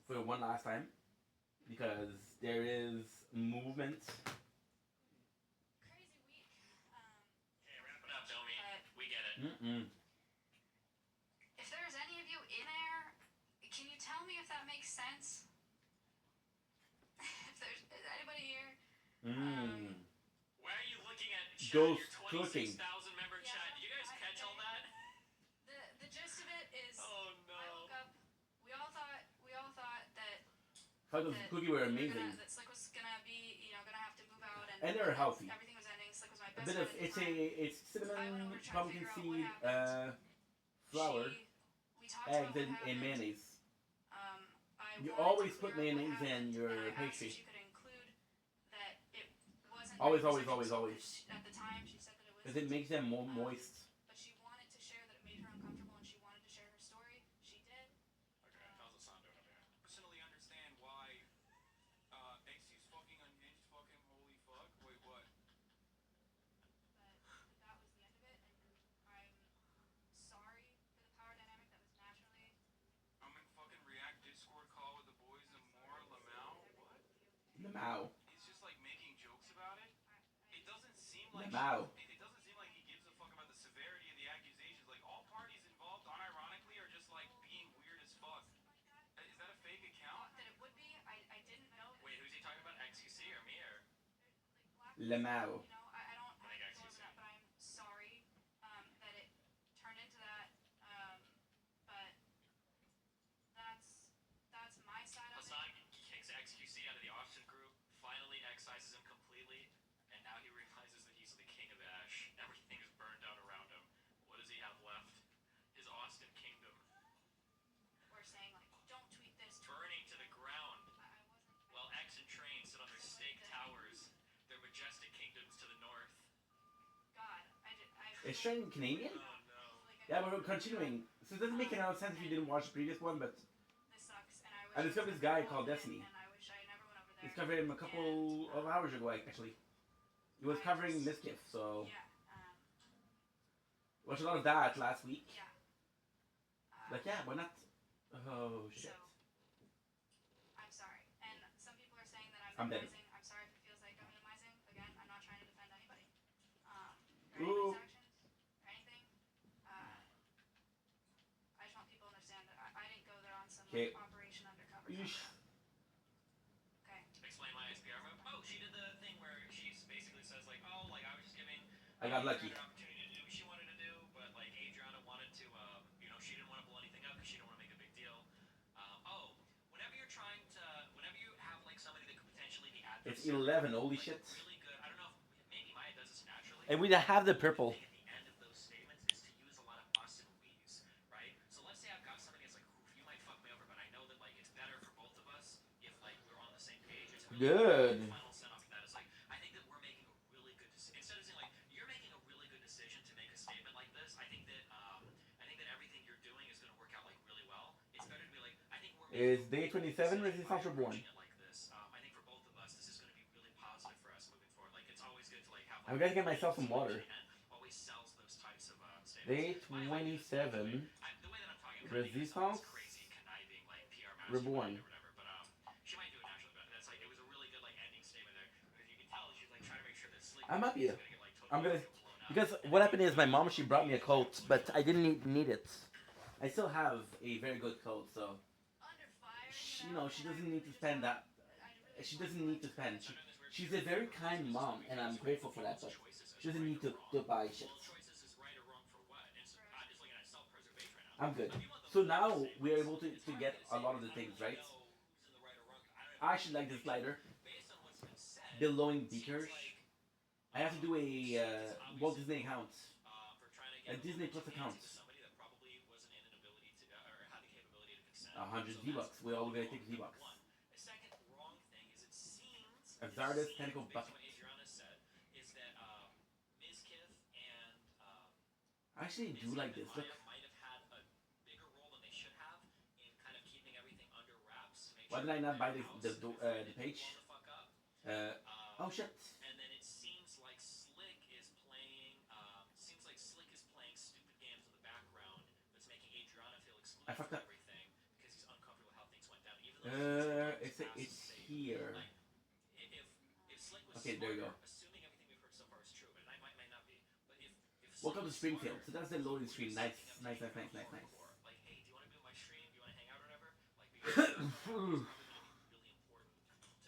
Speaker 1: for one last time because there is movement.
Speaker 8: Crazy week.
Speaker 2: Okay, wrap it up, Domi. We get it.
Speaker 8: If there's any of you in there, can you tell me if that makes sense? If there's is anybody here?
Speaker 2: Why are you looking at
Speaker 1: Ghost
Speaker 2: your 26,000
Speaker 1: cooking.
Speaker 2: member chat? Did you guys catch all that?
Speaker 1: thought those
Speaker 8: that
Speaker 1: cookies were
Speaker 8: they're
Speaker 1: amazing.
Speaker 8: gonna, that Slick was gonna be, you know, gonna have to move out,
Speaker 1: And they're healthy.
Speaker 8: everything was ending. Slick was my
Speaker 1: A
Speaker 8: best
Speaker 1: bit
Speaker 8: friend
Speaker 1: of
Speaker 8: at the time.
Speaker 1: it's
Speaker 8: I went
Speaker 1: cinnamon,
Speaker 8: over to try to
Speaker 1: pumpkin
Speaker 8: figure out what
Speaker 1: seed,
Speaker 8: happened.
Speaker 1: flour,
Speaker 8: We talked
Speaker 1: eggs,
Speaker 8: about what
Speaker 1: and
Speaker 8: happened.
Speaker 1: mayonnaise.
Speaker 8: I
Speaker 1: You
Speaker 8: wanted
Speaker 1: always
Speaker 8: to
Speaker 1: put
Speaker 8: clear up what
Speaker 1: mayonnaise in
Speaker 8: happened,
Speaker 1: your
Speaker 8: and I asked
Speaker 1: pastry.
Speaker 8: if she could include that it wasn't
Speaker 1: Always,
Speaker 8: 90%
Speaker 1: always,
Speaker 8: chocolate.
Speaker 1: always.
Speaker 8: At the time, she said that it was.
Speaker 1: Because it makes them more moist.
Speaker 8: But she wanted to share that it made her uncomfortable, and she wanted to share her story. She did.
Speaker 2: Okay, how's the sound doing over here?
Speaker 7: Personally understand why XC's fucking unhinged, fucking holy fuck. Wait, what?
Speaker 8: But that was the end of it, and I'm sorry for the power dynamic that was naturally.
Speaker 7: I'm in fucking React Discord call with the boys and more. Lamau? What?
Speaker 1: Lamau.
Speaker 7: He's just like making jokes about it. It doesn't seem like
Speaker 1: Lamau.
Speaker 7: it doesn't seem like he gives a fuck about the severity of the accusations. Like all parties involved, unironically, are just like being weird as fuck. Is that a fake account?
Speaker 8: That it would be. I didn't know.
Speaker 2: Wait, who's he talking about? XQC or me or?
Speaker 8: Like black.
Speaker 1: Lamau.
Speaker 8: You know, I don't
Speaker 2: I think
Speaker 8: go over
Speaker 2: XQC.
Speaker 8: that, but I'm sorry that it turned into that. But that's my side of it.
Speaker 2: Hassan kicks XQC out of the Austin group, finally excises him completely, and now he realizes that he's the king of Ash. Everything is burned down around him. What does he have left? His Austin kingdom.
Speaker 8: We're saying like, don't tweet this.
Speaker 2: Burning to the ground.
Speaker 8: I wasn't.
Speaker 2: While X and Train sit on their stake towers, their majestic kingdoms to the north.
Speaker 8: God,
Speaker 1: Is Train Canadian?
Speaker 2: Oh no.
Speaker 1: Yeah, but we're continuing. So it doesn't make any sense if you didn't watch the previous one, but
Speaker 8: This sucks, and
Speaker 1: I discovered this guy called Destiny.
Speaker 8: And I wish I never went over there.
Speaker 1: he's covered him a couple of hours ago, actually. He was covering Mischief, so
Speaker 8: Yeah.
Speaker 1: watched a lot of that last week.
Speaker 8: Yeah.
Speaker 1: Like, yeah, why not? Oh shit.
Speaker 8: So, I'm sorry. And some people are saying that
Speaker 1: I'm
Speaker 8: I'm
Speaker 1: dead.
Speaker 8: minimizing. I'm sorry if it feels like I'm minimizing. Again, I'm not trying to defend anybody. For
Speaker 1: Ooh.
Speaker 8: anybody's actions or anything. I just want people to understand that I didn't go there on some like, Operation Undercover.
Speaker 1: Yeesh.
Speaker 8: Okay.
Speaker 2: Explain my SPR move. Oh, she did the thing where she basically says like, oh, like I was just giving.
Speaker 1: I got lucky.
Speaker 2: An opportunity to do what she wanted to do, but like Adriana wanted to, you know, she didn't want to blow anything up because she didn't want to make a big deal. Oh, whenever you're trying to, whenever you have like somebody that could potentially be
Speaker 1: It's
Speaker 2: adversarial,
Speaker 1: 11, holy
Speaker 2: like,
Speaker 1: shit.
Speaker 2: really good. I don't know if maybe Maya does this naturally.
Speaker 1: And we have the purple.
Speaker 2: At the end of those statements is to use a lot of us and we's, right? So let's say I've got somebody that's like, you might fuck me over, but I know that like it's better for both of us if like we're on the same page. It's really
Speaker 1: Good.
Speaker 2: The final send off of that is like, I think that we're making a really good decision. Instead of saying like you're making a really good decision to make a statement like this, I think that everything you're doing is going to work out like really well. It's better to be like, I think we're
Speaker 1: Is day 27 Resistance Reborn.
Speaker 2: like this. I think for both of us, this is going to be really positive for us moving forward. Like it's always good to like have.
Speaker 1: I'm gonna get myself some water.
Speaker 2: Always sells those types of statements.
Speaker 1: Day 27
Speaker 2: The way that I'm talking about
Speaker 1: Resistance
Speaker 2: crazy conniving like PR master
Speaker 1: Reborn.
Speaker 2: or whatever, but she might do it naturally. But that's like it was a really good like ending statement there because you can tell she's like trying to make sure that sleep.
Speaker 1: I'm happy.
Speaker 2: Is gonna get, like, totally
Speaker 1: I'm gonna
Speaker 2: blown up.
Speaker 1: because what happened is my mom, she brought me a coat, but I didn't need it. I still have a very good coat, so
Speaker 8: Under fire.
Speaker 1: she, she doesn't need to spend that. She doesn't need to spend. She's a very kind mom, and I'm grateful for that. But she doesn't need to buy shit.
Speaker 2: Well, choices is right or wrong for what? I'm just looking at self-preservation right now.
Speaker 1: I'm good. So now we're able to get a lot of the things, right? I should like this glider.
Speaker 2: Based on what's been said,
Speaker 1: Billowing beakers. I have to do a Walt Disney account.
Speaker 2: for trying to
Speaker 1: A
Speaker 2: get
Speaker 1: Disney Plus account.
Speaker 2: somebody that probably wasn't in an ability to or had the capability to consent.
Speaker 1: 100 V-Bucks. We're all gonna take V-Bucks.
Speaker 2: A second wrong thing is it seems
Speaker 1: A Zardes tentacle
Speaker 2: based on
Speaker 1: bucket.
Speaker 2: what Adriana said is that Mizkif and
Speaker 1: I actually do like this. Look.
Speaker 2: might have had a bigger role than they should have in kind of keeping everything under wraps to make
Speaker 1: Why
Speaker 2: sure
Speaker 1: did I not buy the
Speaker 2: the
Speaker 1: page?
Speaker 2: blow the fuck up.
Speaker 1: Oh shit.
Speaker 2: And then it seems like Slick is playing. Seems like Slick is playing stupid games in the background that's making Adriana feel excluded
Speaker 1: I fucked
Speaker 2: from
Speaker 1: up.
Speaker 2: everything because he's uncomfortable with how things went down. Even though
Speaker 1: It's here.
Speaker 2: like, if Slick was
Speaker 1: Okay, there you
Speaker 2: smarter,
Speaker 1: go.
Speaker 2: assuming everything we've heard so far is true, but it might not be. But if
Speaker 1: Welcome to
Speaker 2: Slick was
Speaker 1: Springfield.
Speaker 2: smarter,
Speaker 1: So that's the loading
Speaker 2: he
Speaker 1: screen.
Speaker 2: was
Speaker 1: Nice,
Speaker 2: setting up
Speaker 1: nice, nice,
Speaker 2: Adriana
Speaker 1: nice, nice, nice.
Speaker 2: hardcore. Like, hey, do you want to be on my stream? Do you want to hang out or whatever? Like, because that was probably really important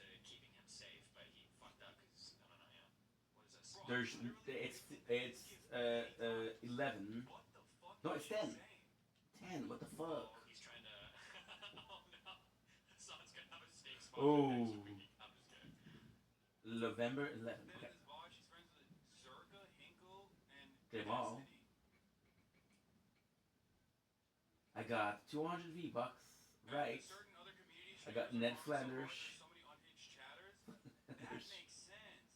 Speaker 2: to keeping him safe, but he fucked up because I don't know. Yeah, what is this?
Speaker 1: There's it's 11.
Speaker 7: What the fuck?
Speaker 1: No, it's 10.
Speaker 7: Saying?
Speaker 1: 10. What the fuck?
Speaker 2: He's trying to. Oh no! Hassan's gonna have a steak
Speaker 1: Oh.
Speaker 2: I'm just kidding.
Speaker 1: November 11th.
Speaker 7: Then
Speaker 1: Okay.
Speaker 7: in this VOD, she's friends with Zerka, Hinkle, and
Speaker 1: Jamal.
Speaker 7: Destiny.
Speaker 1: I got 200 V-Bucks.
Speaker 7: And
Speaker 1: Right.
Speaker 7: in certain other communities,
Speaker 1: I got
Speaker 7: streamers are
Speaker 1: Ned
Speaker 7: farming so hard,
Speaker 1: Flanders.
Speaker 7: there's so many unhinged chatters. That
Speaker 1: There's
Speaker 7: makes sense.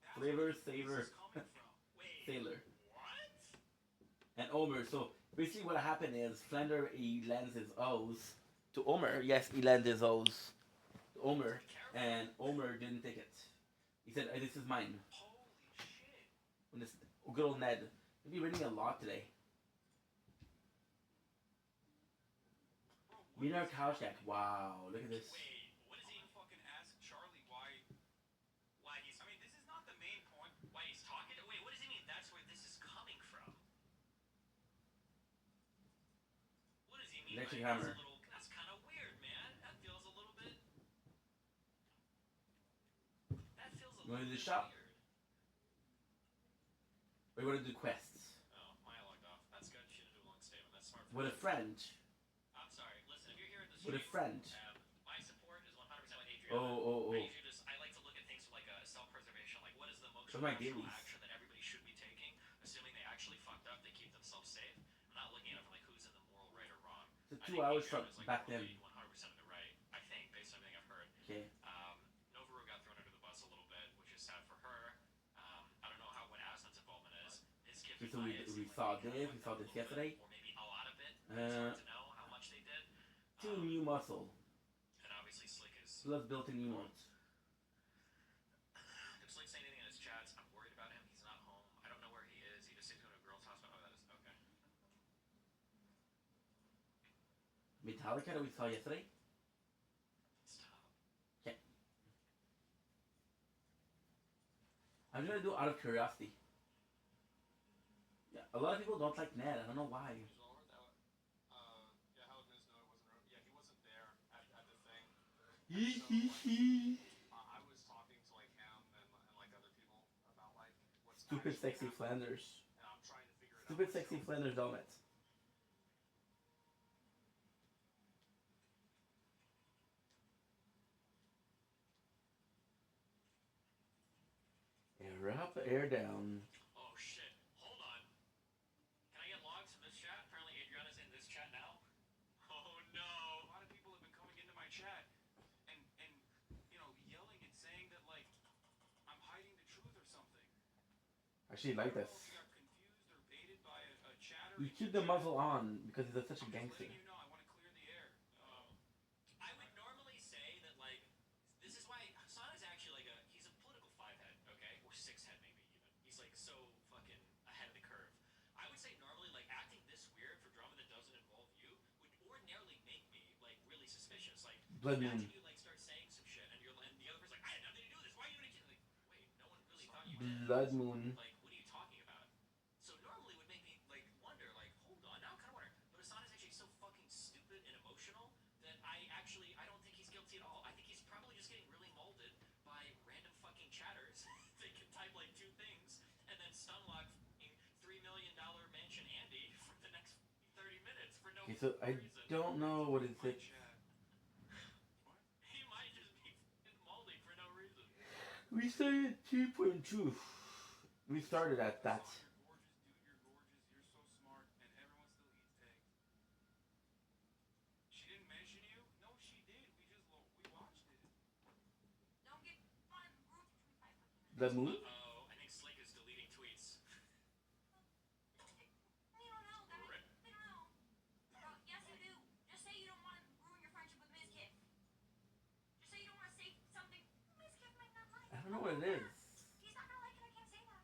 Speaker 7: That's
Speaker 1: Flavor
Speaker 7: where the noise
Speaker 1: Saver
Speaker 7: is coming from.
Speaker 2: Wait.
Speaker 1: Sailor.
Speaker 2: What?
Speaker 1: And Omer. So basically what happened is Flander, he lends his O's to Omer. Yes, he lends his O's to Omer. And Omer didn't take it. He said, this is mine.
Speaker 2: Holy shit.
Speaker 1: When this good old Ned. He'll be reading a lot today.
Speaker 7: Bro, what
Speaker 1: Minar
Speaker 7: is
Speaker 1: Kalshak.
Speaker 7: happening?
Speaker 1: Wow, look at this.
Speaker 2: Wait, what is he?
Speaker 7: I'm fucking ask Charlie why.
Speaker 2: Why he's? I mean, this is not the main point. Why he's talking? Wait, what does he mean? That's where this is coming from. What does he mean?
Speaker 1: Electric
Speaker 2: by
Speaker 1: hammer.
Speaker 2: That's kind of weird, man. That feels a little bit. That feels a
Speaker 1: You wanna
Speaker 2: little
Speaker 1: do the
Speaker 2: bit
Speaker 1: shop?
Speaker 2: weird.
Speaker 1: We want to do quests.
Speaker 2: Oh, Maya logged off. That's good. She didn't do a long statement. That's smart.
Speaker 1: With a friend.
Speaker 2: I'm sorry. Listen, if you're here at the
Speaker 1: With a friend.
Speaker 2: my support is 100% with Adriana.
Speaker 1: Oh.
Speaker 2: I usually I like to look at things from like a self-preservation. Like, what is the most
Speaker 1: Those are my
Speaker 2: rational
Speaker 1: dailies.
Speaker 2: action that everybody should be taking, assuming they actually fucked up, they keep themselves safe. I'm not looking at it from like who's in the moral right or wrong.
Speaker 1: So
Speaker 2: I
Speaker 1: 2
Speaker 2: think
Speaker 1: hours from
Speaker 2: Adriana's, like,
Speaker 1: back then.
Speaker 2: morally 100% in the right. I think, based on everything I've heard.
Speaker 1: Okay.
Speaker 2: Novaru got thrown under the bus a little bit, which is sad for her. I don't know what Aslan's involvement is. His gift
Speaker 1: So we saw this. We saw this yesterday.
Speaker 2: or maybe a lot of it. It's hard to know how much they did.
Speaker 1: 2 new muscle.
Speaker 2: And obviously Slick is.
Speaker 1: Plus built-in new ones.
Speaker 2: If Slick say anything in his chats, I'm worried about him. He's not home. I don't know where he is. He just seems to go to a girl's house. Oh, that is okay.
Speaker 1: Metallica that we saw yesterday.
Speaker 2: Stop.
Speaker 1: I'm gonna do out of curiosity. Yeah, a lot of people don't like Ned. I don't know why.
Speaker 7: Yeah, how Grizz know it wasn't. Yeah, he wasn't there at the thing. I was talking to like him and like other people about like what's
Speaker 1: Stupid
Speaker 7: actually
Speaker 1: sexy
Speaker 7: happening,
Speaker 1: Flanders.
Speaker 7: and I'm trying to figure it
Speaker 1: Stupid
Speaker 7: out.
Speaker 1: sexy Flanders donuts. Air up, air down.
Speaker 2: Oh shit. Hold on. Can I get logs from this chat? Apparently Adriana's in this chat now. Oh no.
Speaker 7: A lot of people have been coming into my chat and you know yelling and saying that like I'm hiding the truth or something.
Speaker 1: Actually,
Speaker 7: I
Speaker 1: like
Speaker 7: don't
Speaker 1: this.
Speaker 7: know if you got confused or baited by a chatter.
Speaker 1: You keep the muzzle on because he's such a
Speaker 7: I'm just
Speaker 1: gangster.
Speaker 7: letting you know, I want to clear the air.
Speaker 2: I would normally say that like this is why Hassan is actually like he's a political 5-head, okay? Or 6-head maybe even. He's like so fucking ahead of the curve. I would say normally like acting this weird for drama that doesn't involve you would ordinarily make me like really suspicious. Like
Speaker 1: Blood
Speaker 2: imagine
Speaker 1: Moon.
Speaker 2: you like start saying some shit and the other person's like, I had nothing to do with this, why are you gonna like wait, no one really thought you did.
Speaker 1: Blood Moon.
Speaker 2: Like, what are you talking about? So normally would make me like wonder, like, hold on, now I kinda wonder. But Hassan is actually so fucking stupid and emotional that I don't think he's guilty at all. I think he's probably just getting really molded by random fucking chatters that can type like 2 things and then stunlock $3 million mansion Andy for the next 30 minutes for no
Speaker 1: Okay, so I
Speaker 2: reason.
Speaker 1: don't know what is
Speaker 7: My
Speaker 1: it.
Speaker 7: chat.
Speaker 2: He might just be molding for no reason.
Speaker 1: We started 2.2. We started at that.
Speaker 7: You're gorgeous, dude. You're gorgeous. You're so smart, and everyone still eats eggs. She didn't mention you? No, she did. We watched it.
Speaker 8: Don't get fun. Rule 25 fucking minutes.
Speaker 1: Blood Moon.
Speaker 2: Oh, I think Slick is deleting tweets.
Speaker 8: They don't know, guys.
Speaker 2: Right.
Speaker 8: They don't know. Bro, yes, you do. Just say you don't want to ruin your friendship with Ms. Kiff. Just say you don't want to say something Ms. Kiff might not like.
Speaker 1: I don't know what it is.
Speaker 8: He's not gonna like it. I can't say that.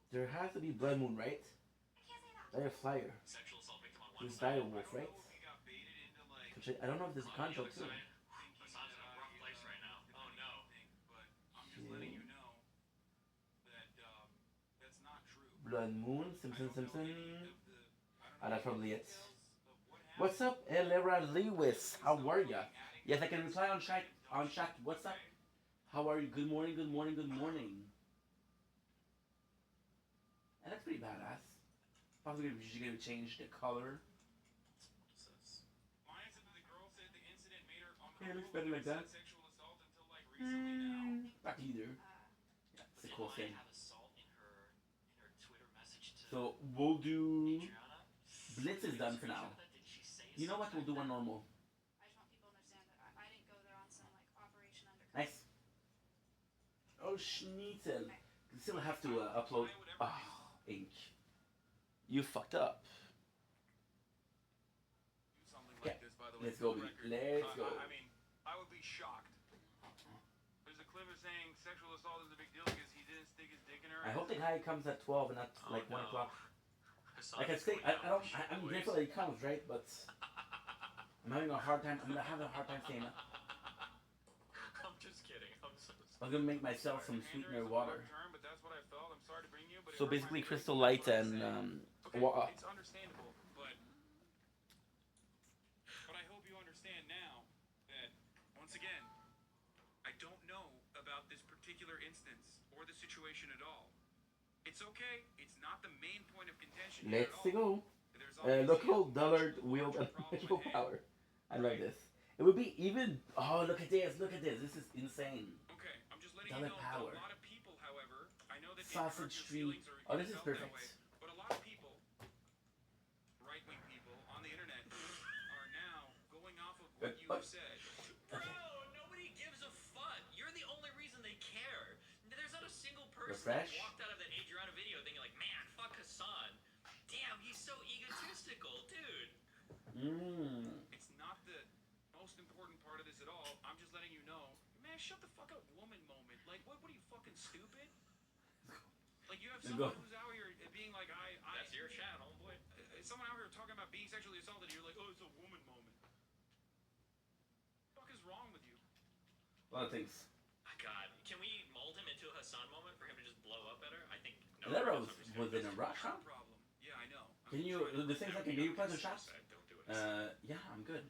Speaker 1: There has to be Blood Moon, right?
Speaker 8: I can't say that.
Speaker 1: Dire Flyer.
Speaker 2: Sexual assault victim on one
Speaker 1: Who's
Speaker 2: side.
Speaker 1: Dire Wolf, right?
Speaker 7: We got baited into like
Speaker 1: Which I don't know if there's a
Speaker 2: On the
Speaker 1: control
Speaker 2: other
Speaker 1: too.
Speaker 2: side,
Speaker 7: thinking
Speaker 2: Hassan's in a rough place right now. Oh no.
Speaker 7: But I'm just letting you know that that's not true.
Speaker 1: Blood Moon,
Speaker 7: I
Speaker 1: Simpson,
Speaker 7: don't know
Speaker 1: Simpson.
Speaker 7: any of the-
Speaker 1: Ah,
Speaker 7: I don't know
Speaker 1: that's
Speaker 7: any
Speaker 1: probably it.
Speaker 7: details of what happened.
Speaker 1: What's up, Elera Lewis? How are ya? Yes, I can reply on chat. On chat. What's up? How are you? Good morning. Good morning. Good morning. And that's pretty badass. Possibly we should get change the color.
Speaker 7: Maya said that the girl said the incident made her
Speaker 1: Yeah, it looks
Speaker 7: uncomfortable
Speaker 1: better like
Speaker 7: and
Speaker 1: that.
Speaker 7: said sexual assault, and
Speaker 2: recently now.
Speaker 1: Back to you, dude.
Speaker 2: But
Speaker 1: It's a
Speaker 2: they
Speaker 1: cool
Speaker 2: might
Speaker 1: skin.
Speaker 2: have assault in her Twitter message to
Speaker 1: So we'll do.
Speaker 2: Adriana.
Speaker 1: Blitz is done for now.
Speaker 2: Did she say
Speaker 1: You know what? We'll do one normal.
Speaker 8: I just want people to understand that I didn't go there on some like operation undercover.
Speaker 1: Nice. Oh, Schnitzel. You still have to upload. Oh, ink. You fucked up.
Speaker 7: Do something
Speaker 1: Okay,
Speaker 7: like this, by the way.
Speaker 1: let's
Speaker 7: for
Speaker 1: go,
Speaker 7: the
Speaker 1: B.
Speaker 7: record.
Speaker 1: Let's go.
Speaker 7: I mean, I would be shocked. There's a clip of saying sexual assault is a big deal because he didn't stick his dick in her.
Speaker 1: I hope the guy comes at 12 and not like 1 o'clock.
Speaker 2: Hassan
Speaker 1: I can
Speaker 2: is
Speaker 1: say
Speaker 2: going
Speaker 1: I
Speaker 2: down
Speaker 1: don't.
Speaker 2: for shit
Speaker 1: I'm
Speaker 2: boys.
Speaker 1: grateful that he comes, right? But I'm having a hard time. I'm gonna have a hard time saying that.
Speaker 2: I'm just kidding. I'm so
Speaker 1: I'm gonna make myself some sweetener water.
Speaker 7: Term, but that's what I felt. I'm sorry to bring you, but
Speaker 1: So
Speaker 7: it hurt my
Speaker 1: basically,
Speaker 7: feelings.
Speaker 1: Crystal
Speaker 7: That's
Speaker 1: Light
Speaker 7: what I'm
Speaker 1: and
Speaker 7: saying. Okay,
Speaker 1: water.
Speaker 7: it's understandable, but I hope you understand now that once again, I don't know about this particular instance or the situation at all. It's okay. It's not the main point of contention here at
Speaker 1: Let's
Speaker 7: all.
Speaker 1: go.
Speaker 7: There's obviously
Speaker 1: Local
Speaker 7: a
Speaker 1: dollar
Speaker 7: much
Speaker 1: wield
Speaker 7: larger
Speaker 1: and
Speaker 7: problem
Speaker 1: magical
Speaker 7: at hand.
Speaker 1: power. I love this. It would be even. Oh, look at this! Look at this! This is insane.
Speaker 7: Okay, I'm just letting
Speaker 1: Dollar
Speaker 7: you know
Speaker 1: power.
Speaker 7: that a lot of people, however, I know that it
Speaker 1: Sausage
Speaker 7: hurt your
Speaker 1: Street.
Speaker 7: feelings or
Speaker 1: Oh,
Speaker 7: you
Speaker 1: this is
Speaker 7: felt that
Speaker 1: perfect.
Speaker 7: way, but a lot of people, right-wing people on the internet, are now going off of what you have said.
Speaker 2: Bro, nobody gives a fuck. You're the only reason they care. There's not a single person
Speaker 1: Refresh.
Speaker 2: that walked out of that Adriana video thinking like, man, fuck Hassan. Damn, he's so egotistical, dude.
Speaker 7: It's not the most important part of this at all. I'm just letting you know, man, shut the fuck up, woman moment. Like, what are you, fucking stupid? Like, you have someone who's out here being like,
Speaker 2: That's your channel, boy.
Speaker 7: someone out here talking about being sexually assaulted, you're like, oh, it's a woman moment. What the fuck is wrong with you?
Speaker 1: A lot of things.
Speaker 2: God, can we mold him into a Hassan moment for him to just blow up better? I think no.
Speaker 1: Leros was in a rush, huh?
Speaker 7: No problem. Yeah, I know.
Speaker 1: Can you? The things I can give you pleasure shots?
Speaker 2: Don't do it.
Speaker 1: Yeah, I'm good.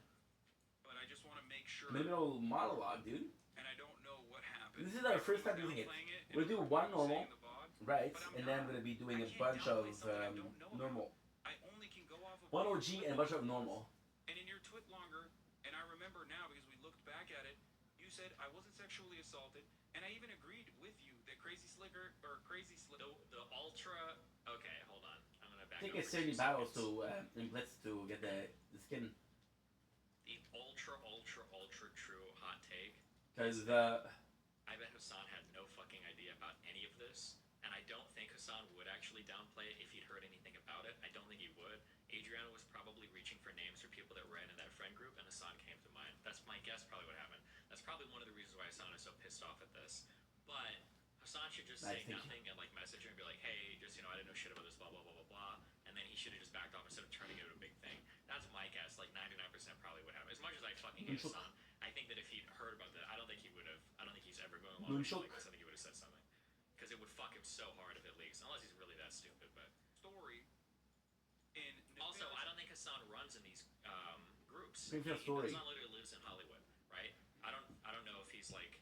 Speaker 7: But I just want to make sure,
Speaker 1: Minimal monologue, dude.
Speaker 7: and I don't know what happened.
Speaker 1: This is our first time using it. We'll do one normal, right? And then I'm gonna be doing a bunch of normal.
Speaker 7: I only can go off of
Speaker 1: One
Speaker 7: what
Speaker 1: OG
Speaker 7: you
Speaker 1: and a bunch of normal.
Speaker 7: And in your twit longer, and I remember now because we looked back at it, you said I wasn't sexually assaulted, and I even agreed with you that Crazy Slicker or Crazy Slick.
Speaker 2: The ultra. Okay, hold on. I'm gonna back
Speaker 1: I think
Speaker 2: over
Speaker 1: it's 30
Speaker 2: 2
Speaker 1: battles
Speaker 2: seconds.
Speaker 1: to in Blitz to get the skin.
Speaker 2: The ultra true hot take.
Speaker 1: Because
Speaker 2: I bet Hassan had no fucking idea about any of this, and I don't think Hassan would actually downplay it if he'd heard anything about it. I don't think he would. Adriana was probably reaching for names for people that ran in that friend group, and Hassan came to mind. That's my guess, probably what happened. That's probably one of the reasons why Hassan is so pissed off at this. But Hassan should just say nothing and like message her and be like, hey, just I didn't know shit about this, blah blah blah blah blah, and then he should have just backed off instead of turning it into a big thing. That's my guess. Like 99% probably would happen. As much as I fucking hate Hassan, I think that if he'd heard about that, I don't think he would have. I don't think he's ever going along with like this. I think he would have said something because it would fuck him so hard if it leaks, unless he's really that stupid. But
Speaker 7: Story. In
Speaker 2: also, I don't think Hassan runs in these groups.
Speaker 1: Maybe a story.
Speaker 2: Hassan literally lives in Hollywood, right? I don't know if he's like.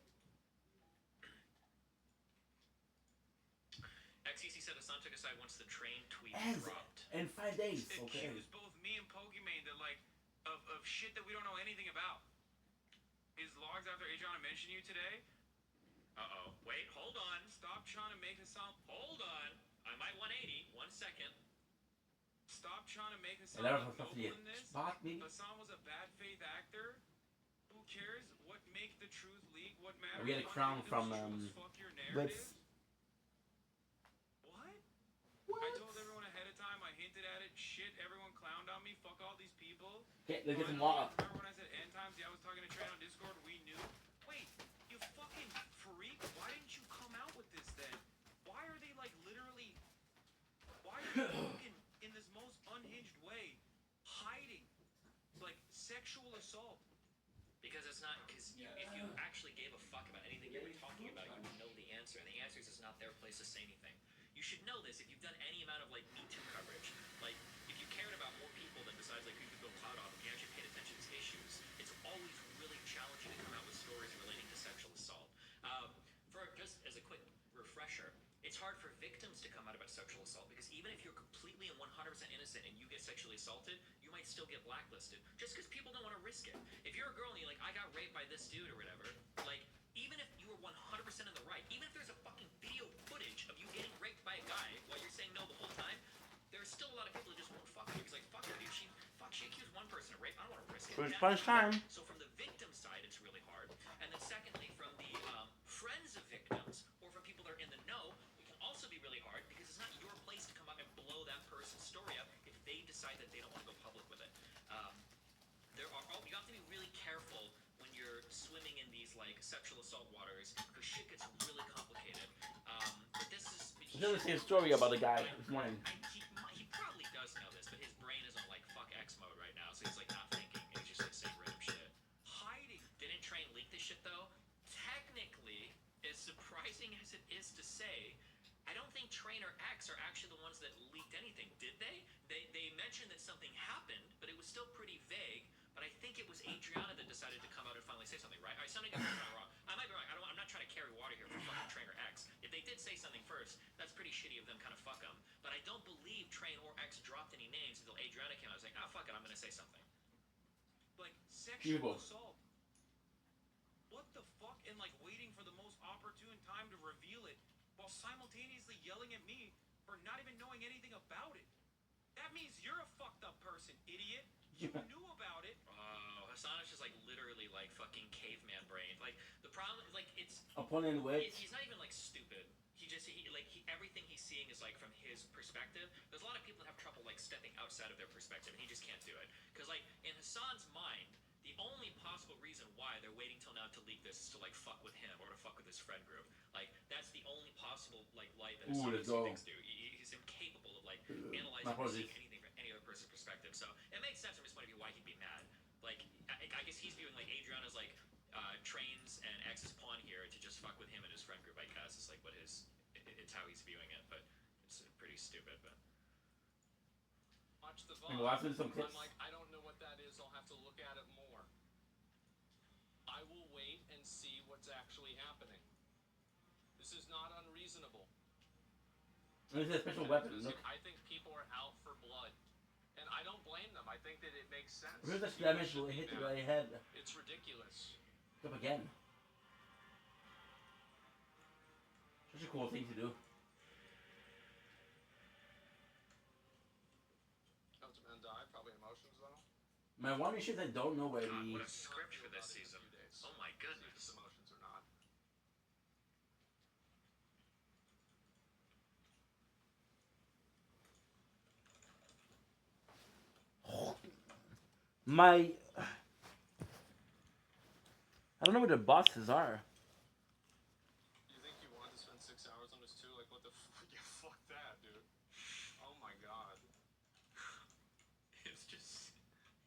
Speaker 2: XCC said Hassan took aside once the train tweet dropped.
Speaker 1: in 5 days. Okay.
Speaker 7: Accused both me and Pokimane that like of shit that we don't know anything about. His logs after Adriana mentioned you today.
Speaker 2: Uh-oh. Wait, hold on.
Speaker 7: Stop trying to make Hassan.
Speaker 2: Hold on. I might 180. 1 second.
Speaker 7: Stop trying to make Hassan
Speaker 1: A lot of
Speaker 7: look
Speaker 1: stuff
Speaker 7: noble
Speaker 1: to
Speaker 7: in this.
Speaker 1: spot maybe.
Speaker 7: Hassan was a bad faith actor. Who cares? What make the truth leak? What matters?
Speaker 1: We get a
Speaker 7: All
Speaker 1: crown
Speaker 7: you do
Speaker 1: from
Speaker 7: is fuck your
Speaker 1: Blitz.
Speaker 7: narrative. What? I told everyone ahead of time. I hinted at it. Shit, everyone clowned on me. Fuck all these people.
Speaker 1: Okay, look at some
Speaker 7: Finally,
Speaker 1: water.
Speaker 7: remember when I said end times? Yeah, I was talking to Trey on Discord. We knew. Wait, you fucking freak! Why didn't you come out with this then? Why are they like literally? Why are you fucking in this most unhinged way, hiding like sexual assault?
Speaker 2: Because it's not. Because if you actually gave a fuck about anything you were talking about, you would know the answer. And the answer is it's not their place to say anything. You should know this if you've done any amount of like Me Too coverage. Like if you cared about more people than besides like who you could go cloud off, if you actually paid attention to these issues, it's always really challenging to come out with stories relating to sexual assault. For just as a quick refresher, it's hard for victims to come out about sexual assault because even if you're completely and 100% innocent and you get sexually assaulted, you might still get blacklisted just because people don't want to risk it. If you're a girl and you're like, I got raped by this dude or whatever, like even if you 100% in the right. Even if there's a fucking video footage of you getting raped by a guy while you're saying no the whole time, there's still a lot of people who just won't fuck with you. He's like, fuck her, dude. She accused one person of rape. I don't want to risk it.
Speaker 1: First time.
Speaker 2: So from the victim side, it's really hard. And then secondly, from the friends of victims, or from people that are in the know, it can also be really hard because it's not your place to come out and blow that person's story up if they decide that they don't want to go public with it. You have to be really careful when you're swimming in these like sexual assault waters because shit gets really complicated. But this is.
Speaker 1: He doesn't say a story about a guy this morning.
Speaker 2: He probably does know this, but his brain is on like fuck X mode right now, so he's like not thinking. He's just like saying random shit. Hiding. Didn't Train leak this shit though? Technically, as surprising as it is to say, I don't think Train or X are actually the ones that leaked anything, did they? They mentioned that something happened, but it was still pretty vague. But I think it was Adriana that decided to come out and finally say something, right? I sounded wrong. I might be wrong. I'm not trying to carry water here for fucking Train or X. If they did say something first, that's pretty shitty of them, kind of fuck them. But I don't believe Train or X dropped any names until Adriana came out and was like, fuck it, I'm gonna say something.
Speaker 7: Like, sexual assault. What the fuck? And like waiting for the most opportune time to reveal it while simultaneously yelling at me for not even knowing anything about it. That means you're a fucked up person, idiot. You knew about it.
Speaker 2: Oh, Hassan is just like literally like fucking caveman brain. Like the problem is like it's
Speaker 1: opponent wits.
Speaker 2: He's not even like stupid. Everything he's seeing is like from his perspective. There's a lot of people that have trouble like stepping outside of their perspective, and he just can't do it. Because like in Hassan's mind, the only possible reason why they're waiting till now to leak this is to like fuck with him or to fuck with his friend group. Like that's the only possible like light that Hassan thinks do. He's incapable of like analyzing or seeing anything from any other person's perspective. So it makes sense from his point of view why he'd be mad. Like I guess he's viewing like Adriana's like Trains and X's pawn here to just fuck with him and his friend group. I guess it's like what his. It's how he's viewing it, but it's pretty stupid. But
Speaker 9: watch the
Speaker 1: VOD. I'm
Speaker 9: like, I don't know what that is. I'll have to look at it more. I will wait and see what's actually happening. This is not unreasonable.
Speaker 1: This is a special weapon. Look.
Speaker 9: I think people are out for blood, and I don't blame them. I think that it makes sense.
Speaker 1: Where's the damage will hit you right head?
Speaker 9: It's ridiculous.
Speaker 1: Up again. Such a cool thing to do.
Speaker 9: Oh, to die, probably emotions though.
Speaker 1: Man, one issue I don't know where
Speaker 2: God, what a script for this season. Oh my goodness.
Speaker 9: Emotions or not.
Speaker 1: I don't know where the bosses are.
Speaker 9: You think you want to spend 6 hours on this too? Like, what the fuck? Yeah, fuck that, dude. Oh my god.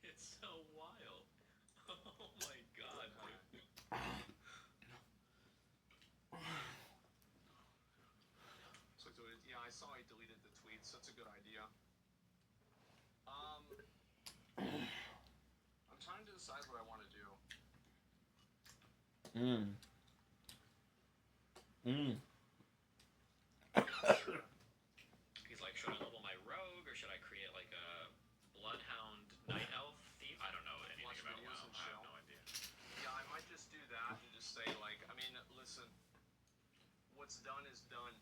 Speaker 2: It's so wild. Oh my god, dude.
Speaker 9: So, yeah, I saw he deleted the tweets. That's a good idea. I'm trying to decide what I want to do.
Speaker 2: He's like, should I level my rogue or should I create like a bloodhound night elf thief? I don't know anything about WoW. I have no idea.
Speaker 9: Yeah, I might just do that and just say like, I mean, listen, what's done is done.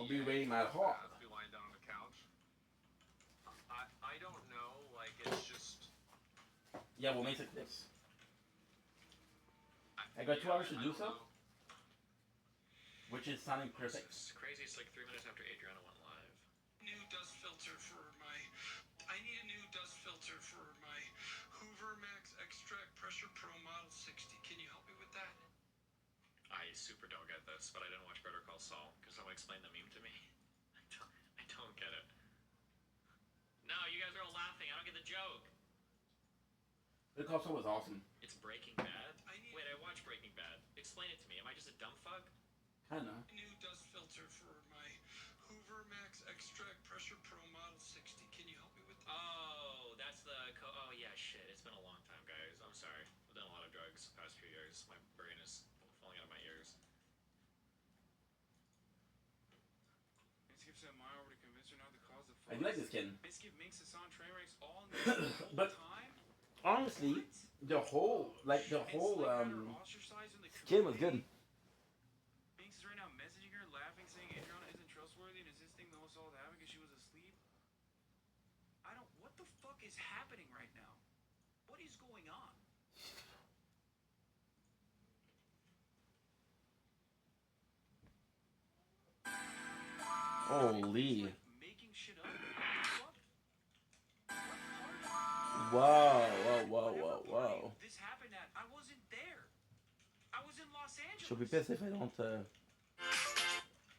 Speaker 1: I'll be waiting my hawk.
Speaker 9: Be lying down on the couch. I don't know, like it's just.
Speaker 1: Yeah, we'll make it this. I got 2 hours to do so. Which is sounding perfect.
Speaker 2: It's crazy. It's like 3 minutes after Adriana went live.
Speaker 10: New dust filter for my. I need a new dust filter for my Hoover Max Extract Pressure Pro Model 60. Can you help me with that?
Speaker 2: I super don't get this, but I didn't watch Better Call Saul. Can someone explain the meme to me? I don't get it. No, you guys are all laughing. I don't get the joke.
Speaker 1: Better Call Saul was awesome.
Speaker 2: It's Breaking Bad? Wait, I watched Breaking Bad. Explain it to me. Am I just a dumb fuck?
Speaker 1: Kinda.
Speaker 10: New dust filter for my Hoover Max Extract Pressure Pro Model 60. Can you help me with that?
Speaker 2: Oh, that's the oh yeah, shit. It's been a long time, guys. I'm sorry. I've done a lot of drugs the past few years. My brain is falling out of my ears.
Speaker 7: Skip sent Maya over to convince her not to cause the
Speaker 1: I like this skin.
Speaker 7: Skip makes Hassan train wrecks all in the whole
Speaker 1: But
Speaker 7: time.
Speaker 1: honestly, the whole
Speaker 7: It's like I got her ostracized in the
Speaker 1: skin was good.
Speaker 7: community. Banks is right now messaging her, laughing, saying Adriana isn't trustworthy and insisting the whole assault happened because she was asleep. I don't. What the fuck is happening right now? What is going on?
Speaker 1: Holy.
Speaker 7: Like making shit up. What the fuck? What party?
Speaker 1: Whoa, whoa, whoa,
Speaker 7: Whatever
Speaker 1: whoa,
Speaker 7: party
Speaker 1: whoa.
Speaker 7: this happened at, I wasn't there. I was in Los Angeles.
Speaker 1: She'll be pissed if I don't.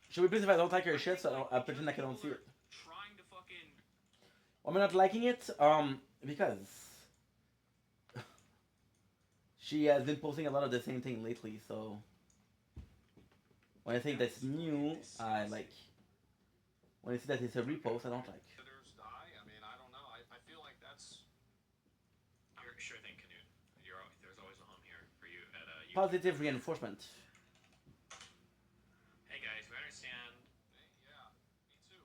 Speaker 1: She'll be pissed if I don't like her shit, so I pretend like I don't see it.
Speaker 7: Trying to fucking.
Speaker 1: Why am I not liking it? Because she has been posting a lot of the same thing lately, so when I think that's new, I like. When I see that it's a repost, I don't like.
Speaker 9: Die. I mean, I don't know. I feel like that's.
Speaker 2: Sure thing, Canute. There's always a home here for you at
Speaker 1: Positive reinforcement.
Speaker 2: Hey guys, we understand.
Speaker 9: Yeah, me too.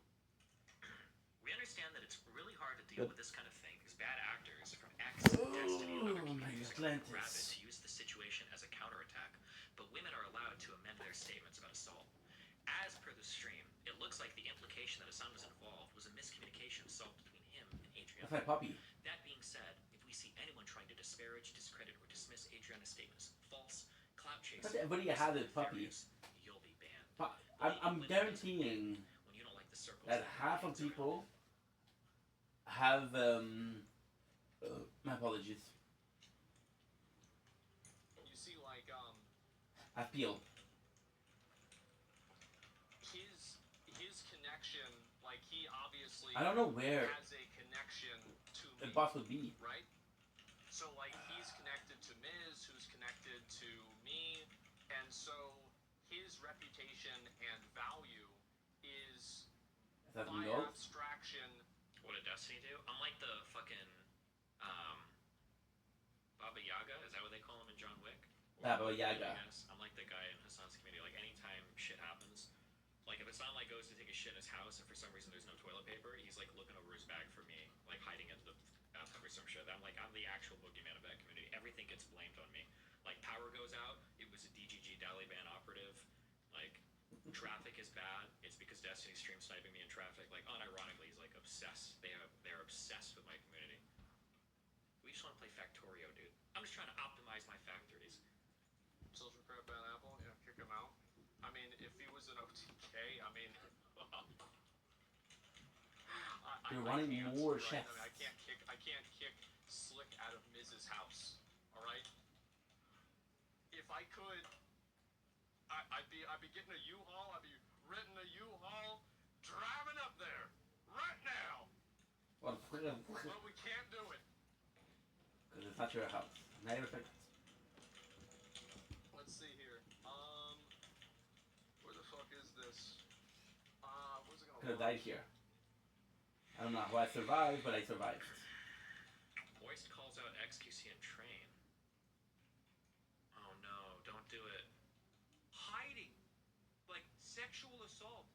Speaker 2: We understand that it's really hard to deal
Speaker 1: Good.
Speaker 2: with this kind of thing because bad actors from X, Destiny, and other communities are rabid to use the situation as a counterattack. But women are allowed to amend their statements about assault. As per the stream, it looks like the implication that Hassan was involved was a miscommunication assault between him and Adriana.
Speaker 1: That's my puppy.
Speaker 2: That being said, if we see anyone trying to disparage, discredit, or dismiss Adriana's statements as false, clout chasing,
Speaker 1: Everybody has a puppy.
Speaker 2: you'll be banned.
Speaker 1: I'm guaranteeing
Speaker 2: when you don't like the circles
Speaker 1: that half of people have my apologies.
Speaker 9: You see, like
Speaker 1: I feel
Speaker 9: his connection, like he obviously
Speaker 1: I don't know where
Speaker 9: has a connection to
Speaker 1: the
Speaker 9: me,
Speaker 1: boss would be.
Speaker 9: right? So like he's connected to Miz, who's connected to me, and so his reputation and value is
Speaker 1: That
Speaker 9: by
Speaker 1: no?
Speaker 9: abstraction.
Speaker 2: What did Destiny do? I'm like the fucking Baba Yaga. Is that what they call him in John Wick?
Speaker 1: Baba Yaga.
Speaker 2: Yes. I'm like the guy in Hassan's community. Like anytime shit happens, like if Hassan like goes to take a shit in his house and for some reason there's no toilet paper, he's like looking over his bag for me, like hiding into the bathtub or some shit. I'm the actual boogeyman of that community. Everything gets blamed on me. Like power goes out, it was a DGG Taliban operative. Like traffic is bad, it's because Destiny's stream sniping me in traffic. Like unironically, he's like obsessed. They're obsessed with my community. We just want to play Factorio, dude. I'm just trying to optimize my factories.
Speaker 9: Social crap bad apple, yeah, kick him out. I mean, if he was an OTK, I mean,
Speaker 1: You're running more chefs.
Speaker 9: I mean, I can't kick Slick out of Miz's house. All right. If I could, I'd be getting a U-Haul. I'd be renting a U-Haul, driving up there right now. But we can't do it.
Speaker 1: Because it's not your house. Not your respect.
Speaker 9: Let's see here. Where the fuck is this? Where's it gonna?
Speaker 1: Could have died here. I don't know how I survived, but I survived.
Speaker 2: Moist calls out XQC and Train. Oh no, don't do it.
Speaker 7: Hiding. Like sexual assault.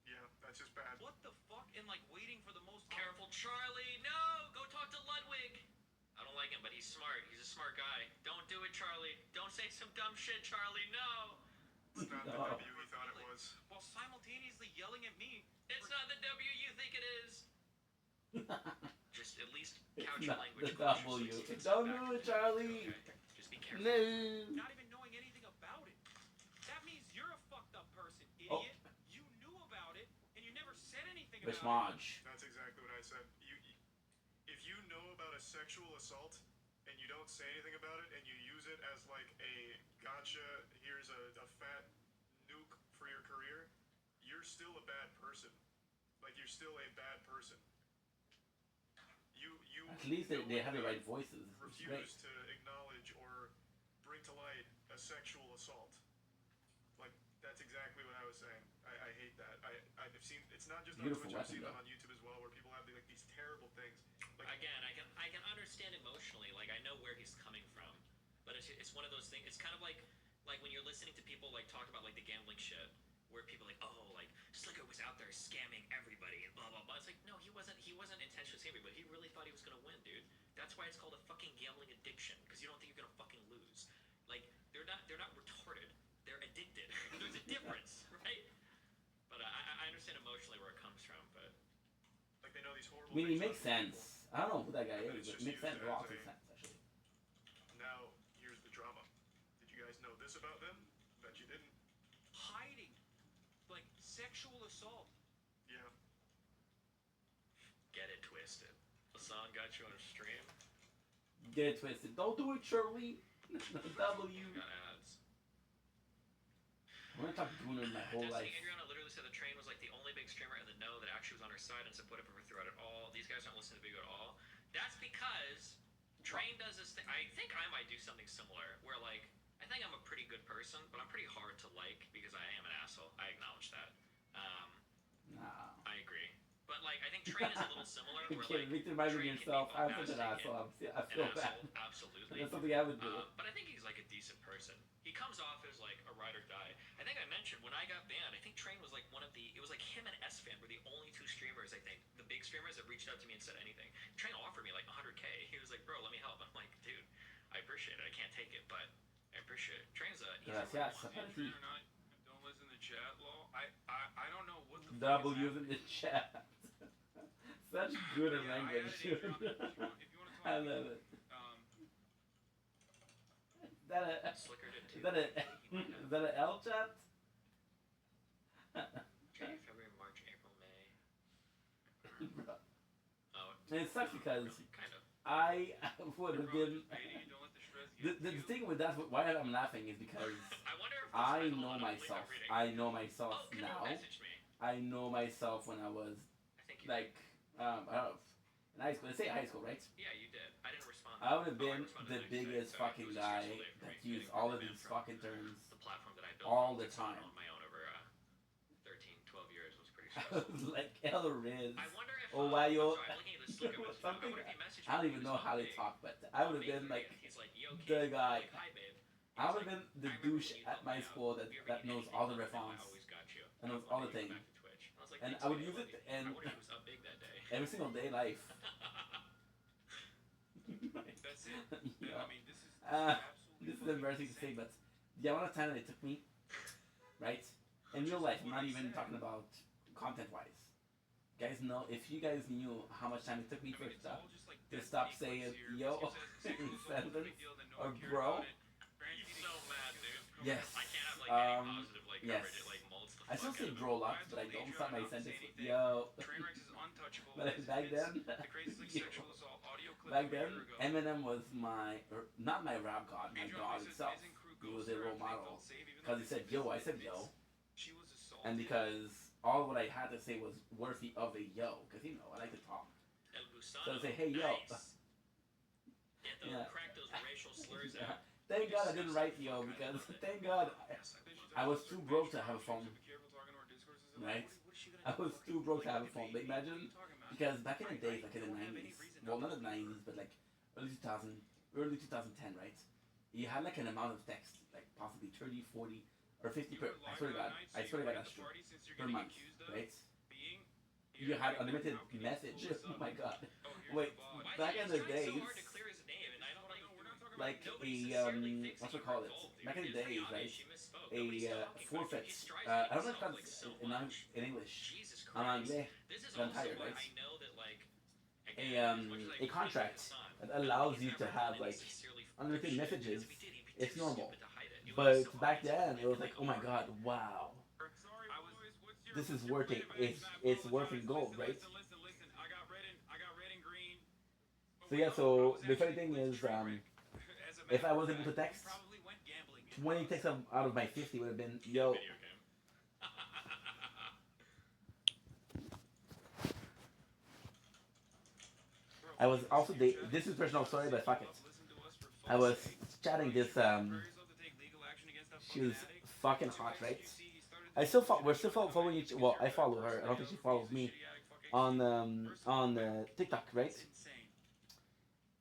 Speaker 6: Yeah, that's just bad.
Speaker 7: What the fuck? And like waiting for the most.
Speaker 2: Careful, Charlie! No! Go talk to Ludwig! I don't like him, but he's smart. He's a smart guy. Don't do it, Charlie. Don't say some dumb shit, Charlie. No!
Speaker 6: It's not the W he thought it was.
Speaker 7: While simultaneously yelling at me.
Speaker 2: It's not the W you think it is! Just at least couch
Speaker 1: It's
Speaker 2: your
Speaker 1: not
Speaker 2: language
Speaker 1: the
Speaker 2: cautiously.
Speaker 1: W.
Speaker 2: Sit
Speaker 1: Don't
Speaker 2: back
Speaker 1: do
Speaker 2: and
Speaker 1: it,
Speaker 2: think.
Speaker 1: Charlie.
Speaker 2: Okay? Just be careful.
Speaker 1: No.
Speaker 7: Not even knowing anything about it. That means you're a fucked up person, idiot.
Speaker 1: Oh.
Speaker 7: You knew about it, and you never said anything
Speaker 1: Bitch
Speaker 7: about it.
Speaker 1: Maj.
Speaker 6: That's exactly what I said. If you know about a sexual assault and you don't say anything about it and you use it as like a gotcha, here's a fat nuke for your career, you're still a bad person. Like you're still a bad person. You
Speaker 1: At least they have the right voices. It's great.
Speaker 6: refuse to acknowledge or bring to light a sexual assault. Like that's exactly what I was saying. I hate that. I've seen it's not just
Speaker 1: Beautiful
Speaker 6: on Twitch. I've
Speaker 1: weapon,
Speaker 6: seen it
Speaker 1: though.
Speaker 6: on YouTube as well, where people have like these terrible things. Like
Speaker 2: Again, I can understand emotionally. Like I know where he's coming from, but it's one of those things. It's kind of like when you're listening to people like talk about like the gambling shit, where people are like, oh, like Slicker was out there scamming everybody and blah blah blah. It's like no, he wasn't intentionally scamming, but he really thought he was gonna win, dude. That's why it's called a fucking gambling addiction, because you don't think you're gonna fucking lose. Like, they're not retarded. They're addicted. There's a difference, right? But I understand emotionally where it comes from, but
Speaker 6: Like they know these horrible
Speaker 1: I mean, it
Speaker 6: things
Speaker 1: makes
Speaker 6: about people.
Speaker 1: sense. I don't know who that guy
Speaker 6: But
Speaker 1: is,
Speaker 6: it's
Speaker 1: but
Speaker 6: just
Speaker 1: it makes
Speaker 6: used
Speaker 1: sense.
Speaker 6: as
Speaker 1: Lots
Speaker 6: a
Speaker 1: of sense, actually.
Speaker 6: now here's the drama. Did you guys know this about them? Bet you didn't.
Speaker 7: Hiding. Like sexual assault.
Speaker 6: Yeah.
Speaker 2: get it twisted. Hassan got you on a stream.
Speaker 1: Get it twisted. Don't do it, Shirley. W.
Speaker 2: Got ads.
Speaker 1: I'm gonna talk Gooner my whole life.
Speaker 2: Destiny Adriana literally said the train was like the only big streamer in the know that actually was on her side and supportive of her throughout it all. These guys don't listen to the video at all. That's because Train does this thing. I think I might do something similar where like I think I'm a pretty good person, but I'm pretty hard to like because I am an asshole. I acknowledge that.
Speaker 1: Nah.
Speaker 2: I agree. But like I think Train is a little similar where
Speaker 1: Okay,
Speaker 2: like
Speaker 1: victimizing
Speaker 2: Train can be
Speaker 1: yourself. I'm such an
Speaker 2: bombastic
Speaker 1: asshole.
Speaker 2: and
Speaker 1: I feel
Speaker 2: an
Speaker 1: bad.
Speaker 2: asshole, absolutely.
Speaker 1: That's something I would do.
Speaker 2: But I think he's like a decent person. He comes off as like a ride or die. I think I mentioned when I got banned, I think Train was like one of the. It was like him and S-Fan were the only two streamers. I think the big streamers that reached out to me and said anything. Train offered me like 100K. He was like, "Bro, let me help." I'm like, "Dude, I appreciate it. I can't take it, but I appreciate it." Train's a. He's a
Speaker 1: Gracias.
Speaker 2: real one.
Speaker 10: Train or not, don't listen to chat, lol. I don't know what the
Speaker 1: W's
Speaker 10: fuck
Speaker 1: in the chat. Such good
Speaker 10: Yeah, I
Speaker 1: language,
Speaker 10: added
Speaker 1: dude.
Speaker 10: Adriana. If you want to talk,
Speaker 1: I love it. Is that a?
Speaker 2: Slicker did too.
Speaker 1: Is that a?
Speaker 2: He might have.
Speaker 1: Is that an L chat?
Speaker 2: January, February, March, April, May. Oh,
Speaker 1: And it sucks because
Speaker 2: kind of.
Speaker 1: I would have
Speaker 10: bro,
Speaker 1: been.
Speaker 10: just baiting you, don't let the stress get
Speaker 1: The
Speaker 10: to you.
Speaker 1: thing with that's why I'm laughing is because
Speaker 2: I wonder if this
Speaker 1: I
Speaker 2: has a
Speaker 1: know
Speaker 2: lot of link
Speaker 1: myself.
Speaker 2: I'm reading.
Speaker 1: I know myself
Speaker 2: Oh, Canoe
Speaker 1: now.
Speaker 2: messaged me.
Speaker 1: I know myself when I was
Speaker 2: I think you
Speaker 1: like I don't know in high school. Let's say high school, right?
Speaker 2: did. Yeah, you did. I didn't respond.
Speaker 1: I would have
Speaker 2: Oh, I
Speaker 1: been
Speaker 2: responded
Speaker 1: the
Speaker 2: next day.
Speaker 1: biggest
Speaker 2: Sorry, it
Speaker 1: fucking
Speaker 2: was a
Speaker 1: guy
Speaker 2: stressful day for
Speaker 1: that
Speaker 2: me,
Speaker 1: used
Speaker 2: getting
Speaker 1: all of
Speaker 2: banned
Speaker 1: these
Speaker 2: from
Speaker 1: fucking terms
Speaker 2: the platform that I built
Speaker 1: all the
Speaker 2: on
Speaker 1: time.
Speaker 2: my own over 13, 12 years was pretty
Speaker 1: I
Speaker 2: stressful.
Speaker 1: was like El Riz.
Speaker 2: I wonder if
Speaker 1: Oh, why you?
Speaker 2: I'm sorry, I'm looking at this Slicker message. I
Speaker 1: Something.
Speaker 2: wonder if he messaged me
Speaker 1: I don't
Speaker 2: when
Speaker 1: even
Speaker 2: he
Speaker 1: know
Speaker 2: was
Speaker 1: how
Speaker 2: on
Speaker 1: they
Speaker 2: big.
Speaker 1: talk, but I would have
Speaker 2: May
Speaker 1: been
Speaker 2: 30th.
Speaker 1: like
Speaker 2: He's like, "Yo,
Speaker 1: the
Speaker 2: kid." I'm
Speaker 1: guy.
Speaker 2: like, "Hi, babe."
Speaker 1: I would have been the
Speaker 2: I remember
Speaker 1: douche
Speaker 2: when you
Speaker 1: at
Speaker 2: helped
Speaker 1: my
Speaker 2: me out.
Speaker 1: school
Speaker 2: If
Speaker 1: that,
Speaker 2: you ever
Speaker 1: that
Speaker 2: need
Speaker 1: knows
Speaker 2: anything,
Speaker 1: all the
Speaker 2: let me know. I
Speaker 1: reference
Speaker 2: always got you.
Speaker 1: and knows
Speaker 2: One
Speaker 1: all
Speaker 2: day
Speaker 1: the
Speaker 2: you come
Speaker 1: thing.
Speaker 2: back to Twitch. I was like,
Speaker 1: And
Speaker 2: "Me
Speaker 1: I would
Speaker 2: too,
Speaker 1: use
Speaker 2: love
Speaker 1: it
Speaker 2: you."
Speaker 1: and
Speaker 2: I wonder he was up big that day.
Speaker 1: every single day life.
Speaker 10: That's it.
Speaker 1: Yeah.
Speaker 10: I mean, this is absolutely
Speaker 1: This is
Speaker 10: fucking
Speaker 1: embarrassing to say,
Speaker 10: insane.
Speaker 1: but the amount of time that it took me, right? In real life, I'm not even talking about content-wise. Guys know, if you guys knew how much time it took me
Speaker 10: I
Speaker 1: for
Speaker 10: mean, it's
Speaker 1: stuff,
Speaker 10: all just like
Speaker 1: to
Speaker 10: Destiny
Speaker 1: stop
Speaker 10: clicks
Speaker 1: saying
Speaker 10: here,
Speaker 1: yo
Speaker 10: because you said
Speaker 1: in
Speaker 10: sexual assault was no
Speaker 1: sentence
Speaker 10: big deal, then no
Speaker 1: or
Speaker 10: one cared
Speaker 1: bro.
Speaker 10: about it. Granted,
Speaker 2: He's so mad, dude.
Speaker 1: Yes.
Speaker 2: I can't have like any
Speaker 1: Um,
Speaker 2: positive like
Speaker 1: yes.
Speaker 2: coverage. It like molds the
Speaker 1: I
Speaker 2: fuck
Speaker 1: still
Speaker 2: out
Speaker 1: say
Speaker 2: of
Speaker 1: bro
Speaker 2: him.
Speaker 1: lots, but I
Speaker 10: told
Speaker 1: don't start my
Speaker 10: Adriana not to
Speaker 1: sentence
Speaker 10: say
Speaker 1: with
Speaker 10: anything.
Speaker 1: yo.
Speaker 10: Trainwreck is untouchable.
Speaker 1: But
Speaker 10: This
Speaker 1: back
Speaker 10: is
Speaker 1: then,
Speaker 10: the craziest like
Speaker 1: yo.
Speaker 10: sexual assault audio clip
Speaker 1: Back
Speaker 10: from a
Speaker 1: then,
Speaker 10: year ago.
Speaker 1: Eminem was my, or not my rap god, my
Speaker 10: Adriana
Speaker 1: god
Speaker 10: says
Speaker 1: itself.
Speaker 10: Miz and crew
Speaker 1: He was
Speaker 10: ghosted
Speaker 1: a
Speaker 10: her
Speaker 1: role
Speaker 10: after they
Speaker 1: model.
Speaker 10: felt safe, even
Speaker 1: Because he
Speaker 10: though
Speaker 1: said
Speaker 10: Miz
Speaker 1: yo, I said
Speaker 10: admits
Speaker 1: yo.
Speaker 10: She was assaulted.
Speaker 1: And because all what I had to say was worthy of a yo. Because, you know, I like to talk.
Speaker 2: El Gusano.
Speaker 1: So I say, hey, yo.
Speaker 2: Nice. Yeah,
Speaker 1: Yeah.
Speaker 2: crack those racial slurs
Speaker 1: Yeah.
Speaker 2: out.
Speaker 1: Thank God I didn't write yo, because thank God I was too broke to have a phone. Right? I was too broke to have a phone. But imagine, because back in the days, like in the 90s, well, not the 90s, but like early 2010, right? You had like an amount of text, like possibly 30, 40, or 50 per, I swear to God, that's true, per month, right? You had unlimited message. Oh my God. Wait, back in the days,
Speaker 2: So hard to clear his name, and I don't
Speaker 1: like
Speaker 2: nobody
Speaker 1: a,
Speaker 2: sincerely thinks
Speaker 1: what's
Speaker 2: he
Speaker 1: it called
Speaker 2: was
Speaker 1: it?
Speaker 2: involved, dude.
Speaker 1: Back in the
Speaker 2: It's pretty
Speaker 1: days,
Speaker 2: obvious
Speaker 1: right?
Speaker 2: she misspoke. Nobody's
Speaker 1: A
Speaker 2: talking about it.
Speaker 1: forfeit.
Speaker 2: He strives
Speaker 1: I don't know
Speaker 2: to
Speaker 1: if
Speaker 2: make
Speaker 1: that's
Speaker 2: himself, like, so
Speaker 1: in,
Speaker 2: much.
Speaker 1: in English.
Speaker 2: Jesus
Speaker 1: En
Speaker 2: Christ.
Speaker 1: anglais.
Speaker 2: This is
Speaker 1: I'm
Speaker 2: also
Speaker 1: tired,
Speaker 2: why
Speaker 1: right?
Speaker 2: I know that, like,
Speaker 1: A,
Speaker 2: again, as much as I
Speaker 1: a contract
Speaker 2: appreciate
Speaker 1: that
Speaker 2: Hassan,
Speaker 1: allows
Speaker 2: he's
Speaker 1: you to
Speaker 2: never
Speaker 1: have
Speaker 2: done any
Speaker 1: like
Speaker 2: sincerely
Speaker 1: unlimited
Speaker 2: shit,
Speaker 1: messages.
Speaker 2: because if he did, he'd be
Speaker 1: It's
Speaker 2: too
Speaker 1: normal.
Speaker 2: stupid to hide it. It would be
Speaker 1: But
Speaker 2: so
Speaker 1: back
Speaker 2: obvious.
Speaker 1: then, it was
Speaker 2: It'd be
Speaker 1: like, oh my
Speaker 2: oh
Speaker 1: God, wow.
Speaker 10: Sorry, boys. What's your,
Speaker 1: This is
Speaker 10: what's your
Speaker 1: worth it.
Speaker 10: plan, man?
Speaker 1: It's
Speaker 10: I
Speaker 1: worth in
Speaker 10: apologize.
Speaker 1: gold,
Speaker 10: Listen,
Speaker 1: right?
Speaker 10: listen. I got red and green. But
Speaker 1: So
Speaker 10: wait,
Speaker 1: yeah,
Speaker 10: no, I
Speaker 1: so
Speaker 10: was
Speaker 1: the funny
Speaker 10: actually
Speaker 1: thing
Speaker 10: with
Speaker 1: is,
Speaker 10: Trainwreck. As a
Speaker 1: if
Speaker 10: matter
Speaker 1: I was
Speaker 10: of
Speaker 1: able to
Speaker 10: fact,
Speaker 1: text,
Speaker 10: we probably went gambling.
Speaker 1: 20 texts out of my 50 would have been, yo.
Speaker 2: Video game.
Speaker 1: I was also this is personal story, but fuck it. I was chatting this she was fucking hot, right? We're still following each. Well, I follow her. I don't think she follows me on TikTok, right?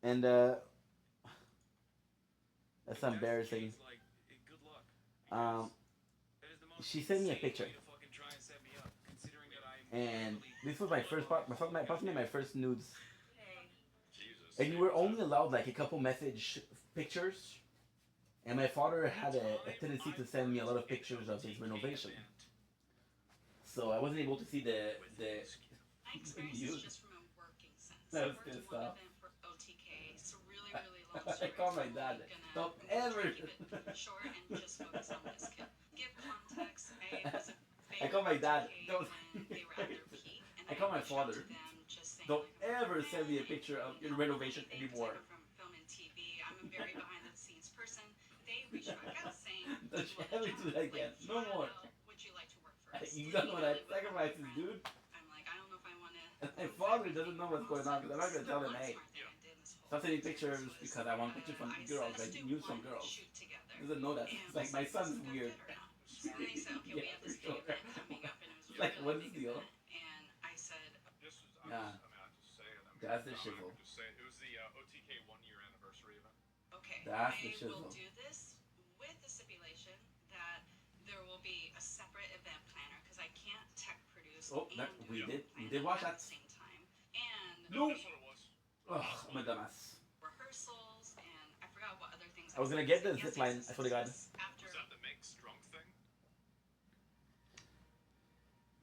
Speaker 1: And that's embarrassing. She sent me a picture, and this was my first part. Possibly my first nudes. And you were only allowed like a couple message pictures. And my father had a tendency to send me a lot of pictures of his renovation. So I wasn't able to see the
Speaker 11: My experience is just from a working sense.
Speaker 1: That
Speaker 11: I
Speaker 1: was
Speaker 11: worked
Speaker 1: pissed
Speaker 11: one
Speaker 1: off.
Speaker 11: event for OTK. It's a really, really long
Speaker 1: I
Speaker 11: story.
Speaker 1: call my
Speaker 11: so
Speaker 1: dad.
Speaker 11: I'm
Speaker 1: Don't
Speaker 11: gonna
Speaker 1: ever.
Speaker 11: keep it short and just focus on this kid. Give context. I was a
Speaker 1: I call my dad.
Speaker 11: OTK
Speaker 1: Don't.
Speaker 11: when they were at their peak, and
Speaker 1: I call my
Speaker 11: reached out
Speaker 1: father.
Speaker 11: to them just saying,
Speaker 1: Don't
Speaker 11: like, I'm
Speaker 1: ever send me a
Speaker 11: and
Speaker 1: picture of
Speaker 11: you
Speaker 1: your
Speaker 11: know,
Speaker 1: renovation
Speaker 11: anything, 'cause
Speaker 1: anymore.
Speaker 11: I come from film and TV. I'm a very behind the scenes person. They reached back out saying,
Speaker 1: Don't
Speaker 11: "Do you
Speaker 1: you
Speaker 11: want
Speaker 1: ever
Speaker 11: the
Speaker 1: do
Speaker 11: job?
Speaker 1: that again.
Speaker 11: Like,
Speaker 1: No
Speaker 11: flat
Speaker 1: more.
Speaker 11: out, would you like to work for us?"
Speaker 1: You don't know what I
Speaker 11: Literally with my
Speaker 1: sacrifices,
Speaker 11: friend.
Speaker 1: dude.
Speaker 11: I'm like, I don't know if I want to.
Speaker 1: And my father doesn't know what's going on because I'm not gonna tell him, hey, stop sending pictures because I want pictures from girls. Like news from girls. He doesn't know that. It's like my son's weird.
Speaker 11: So then they said, okay, we
Speaker 1: Yeah,
Speaker 11: have this
Speaker 1: for sure.
Speaker 11: big event coming up, and it was
Speaker 1: Like,
Speaker 11: really
Speaker 1: what is
Speaker 11: big
Speaker 1: the deal?
Speaker 11: event. And I said,
Speaker 9: This was,
Speaker 1: Yeah.
Speaker 9: I mean, I have to say it. I mean,
Speaker 1: That's the
Speaker 9: I
Speaker 1: shizzle.
Speaker 9: would just say it. It was the OTK 1-year anniversary event.
Speaker 11: okay,
Speaker 1: That's
Speaker 11: I
Speaker 1: the shizzle.
Speaker 11: will do this with the stipulation that there will be a separate event planner because I can't tech produce
Speaker 1: Oh,
Speaker 11: and
Speaker 1: that,
Speaker 11: do
Speaker 1: we
Speaker 11: event
Speaker 1: did
Speaker 11: planning
Speaker 1: watch
Speaker 11: at
Speaker 1: that.
Speaker 11: the same time. And
Speaker 1: No.
Speaker 9: That's what it was.
Speaker 1: Oh, I'm a dumbass.
Speaker 11: rehearsals, and I forgot what other things
Speaker 1: I was gonna
Speaker 11: said.
Speaker 1: get the
Speaker 11: Yes,
Speaker 1: zip line,
Speaker 11: yes,
Speaker 1: I swear to God.
Speaker 11: yes, After
Speaker 9: Was that the Minx drunk thing?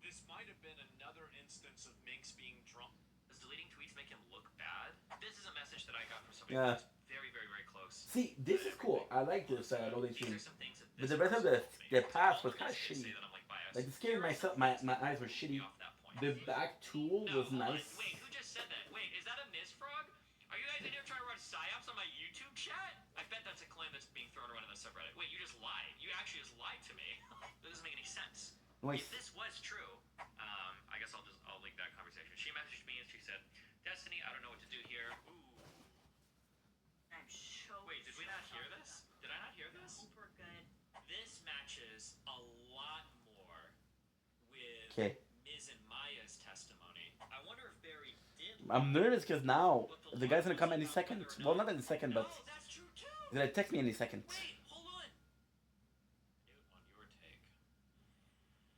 Speaker 2: This might have been another instance of Minx being drunk. Does deleting tweets make him look bad? This is a message that I got from somebody
Speaker 1: Yeah.
Speaker 2: who's very, very, very close.
Speaker 1: See, this is cool. I like this loading
Speaker 2: These
Speaker 1: screen.
Speaker 2: are some things that
Speaker 1: But
Speaker 2: this
Speaker 1: the rest of
Speaker 2: person
Speaker 1: the
Speaker 2: told me.
Speaker 1: path was
Speaker 2: All
Speaker 1: kind
Speaker 2: I'm
Speaker 1: of
Speaker 2: gonna say
Speaker 1: shitty.
Speaker 2: that I'm, like, biased.
Speaker 1: Like the skin, my eyes were shitty.
Speaker 2: Off that point.
Speaker 1: The back tool
Speaker 2: No,
Speaker 1: was
Speaker 2: hold on.
Speaker 1: nice.
Speaker 2: Wait, who just said that? Wait, is that a Ms. Frog? Are you guys in here trying to run psyops on my YouTube chat? I bet that's a claim that's being thrown around in the subreddit. Wait, you just lied. You actually just lied to me. That doesn't make any sense.
Speaker 1: Nice.
Speaker 2: If this was true, I guess I'll link that conversation. She messaged me and she said, "Destiny, I don't know what to do here." Ooh.
Speaker 3: I'm so
Speaker 2: Wait, did we not hear this? Did I not hear this?
Speaker 3: super good.
Speaker 2: This matches a lot more with
Speaker 1: Okay.
Speaker 2: Ms. and Maya's testimony. I wonder if Barry did.
Speaker 1: I'm nervous because now the guy's gonna come any second. Well, not any second, but
Speaker 2: No, that's true too.
Speaker 1: he's gonna text me any second.
Speaker 2: Wait, hold on. Newt, on your take.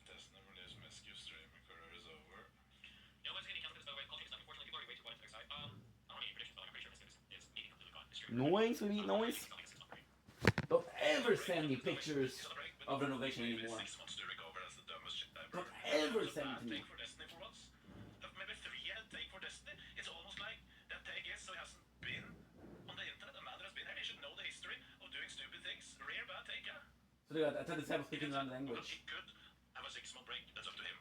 Speaker 9: Destiny release Rescue streaming career is over.
Speaker 2: No one's getting counted for this, by the way. Call changes not. Unfortunately, people already way too far into their side. I don't have any predictions, but I'm pretty sure it's maybe completely gone. This year.
Speaker 1: Noise, we need noise.
Speaker 2: I think it's not great.
Speaker 1: Don't ever send me pictures of renovation anymore.
Speaker 9: 6 months to recover. That's the dumbest shit ever.
Speaker 1: Don't ever send it to me.
Speaker 9: Take for Destiny for once. Maybe 3 take for Destiny. It's almost like that take is so he hasn't been on the internet. A man that has been here, he should know the history of doing stupid things. Rare bad take, yeah.
Speaker 1: So I thought this guy was speaking another
Speaker 9: But
Speaker 1: language.
Speaker 9: he could have a 6-month break. That's up to him.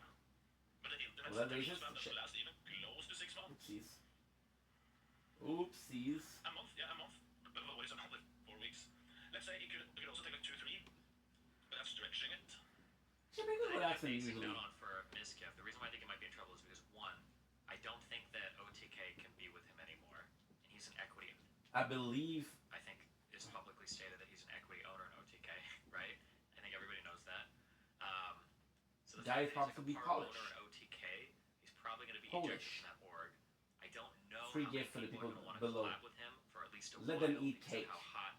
Speaker 9: But the internet
Speaker 1: Was that
Speaker 9: attention
Speaker 1: racist?
Speaker 9: span
Speaker 1: Shit.
Speaker 9: doesn't last even close to 6 months.
Speaker 1: Oopsies. Oopsies.
Speaker 9: A month, yeah, a month. But what is a month? Like 4 weeks. Let's say it could also take like 2-3. But that's stretching it.
Speaker 1: Should be good with
Speaker 2: I
Speaker 1: accent
Speaker 2: basic
Speaker 1: usually.
Speaker 2: note on for Miskiff. The reason why I think he might be in trouble is because one, I don't think that OTK can be with him anymore, and he's an equity.
Speaker 1: I believe.
Speaker 2: I think it's publicly stated that he's an equity owner in OTK, right? I think everybody knows that. So the
Speaker 1: Guy
Speaker 2: fact
Speaker 1: is
Speaker 2: that he's,
Speaker 1: probably
Speaker 2: like, a part
Speaker 1: Polish.
Speaker 2: owner in OTK, he's probably going to be
Speaker 1: Polish.
Speaker 2: ejected from that org. I don't know
Speaker 1: Free
Speaker 2: how
Speaker 1: gift
Speaker 2: many
Speaker 1: for the
Speaker 2: people
Speaker 1: people
Speaker 2: are going to want
Speaker 1: below.
Speaker 2: to collab with him for at least a
Speaker 1: Let
Speaker 2: while
Speaker 1: them eat
Speaker 2: because
Speaker 1: cake.
Speaker 2: of how hot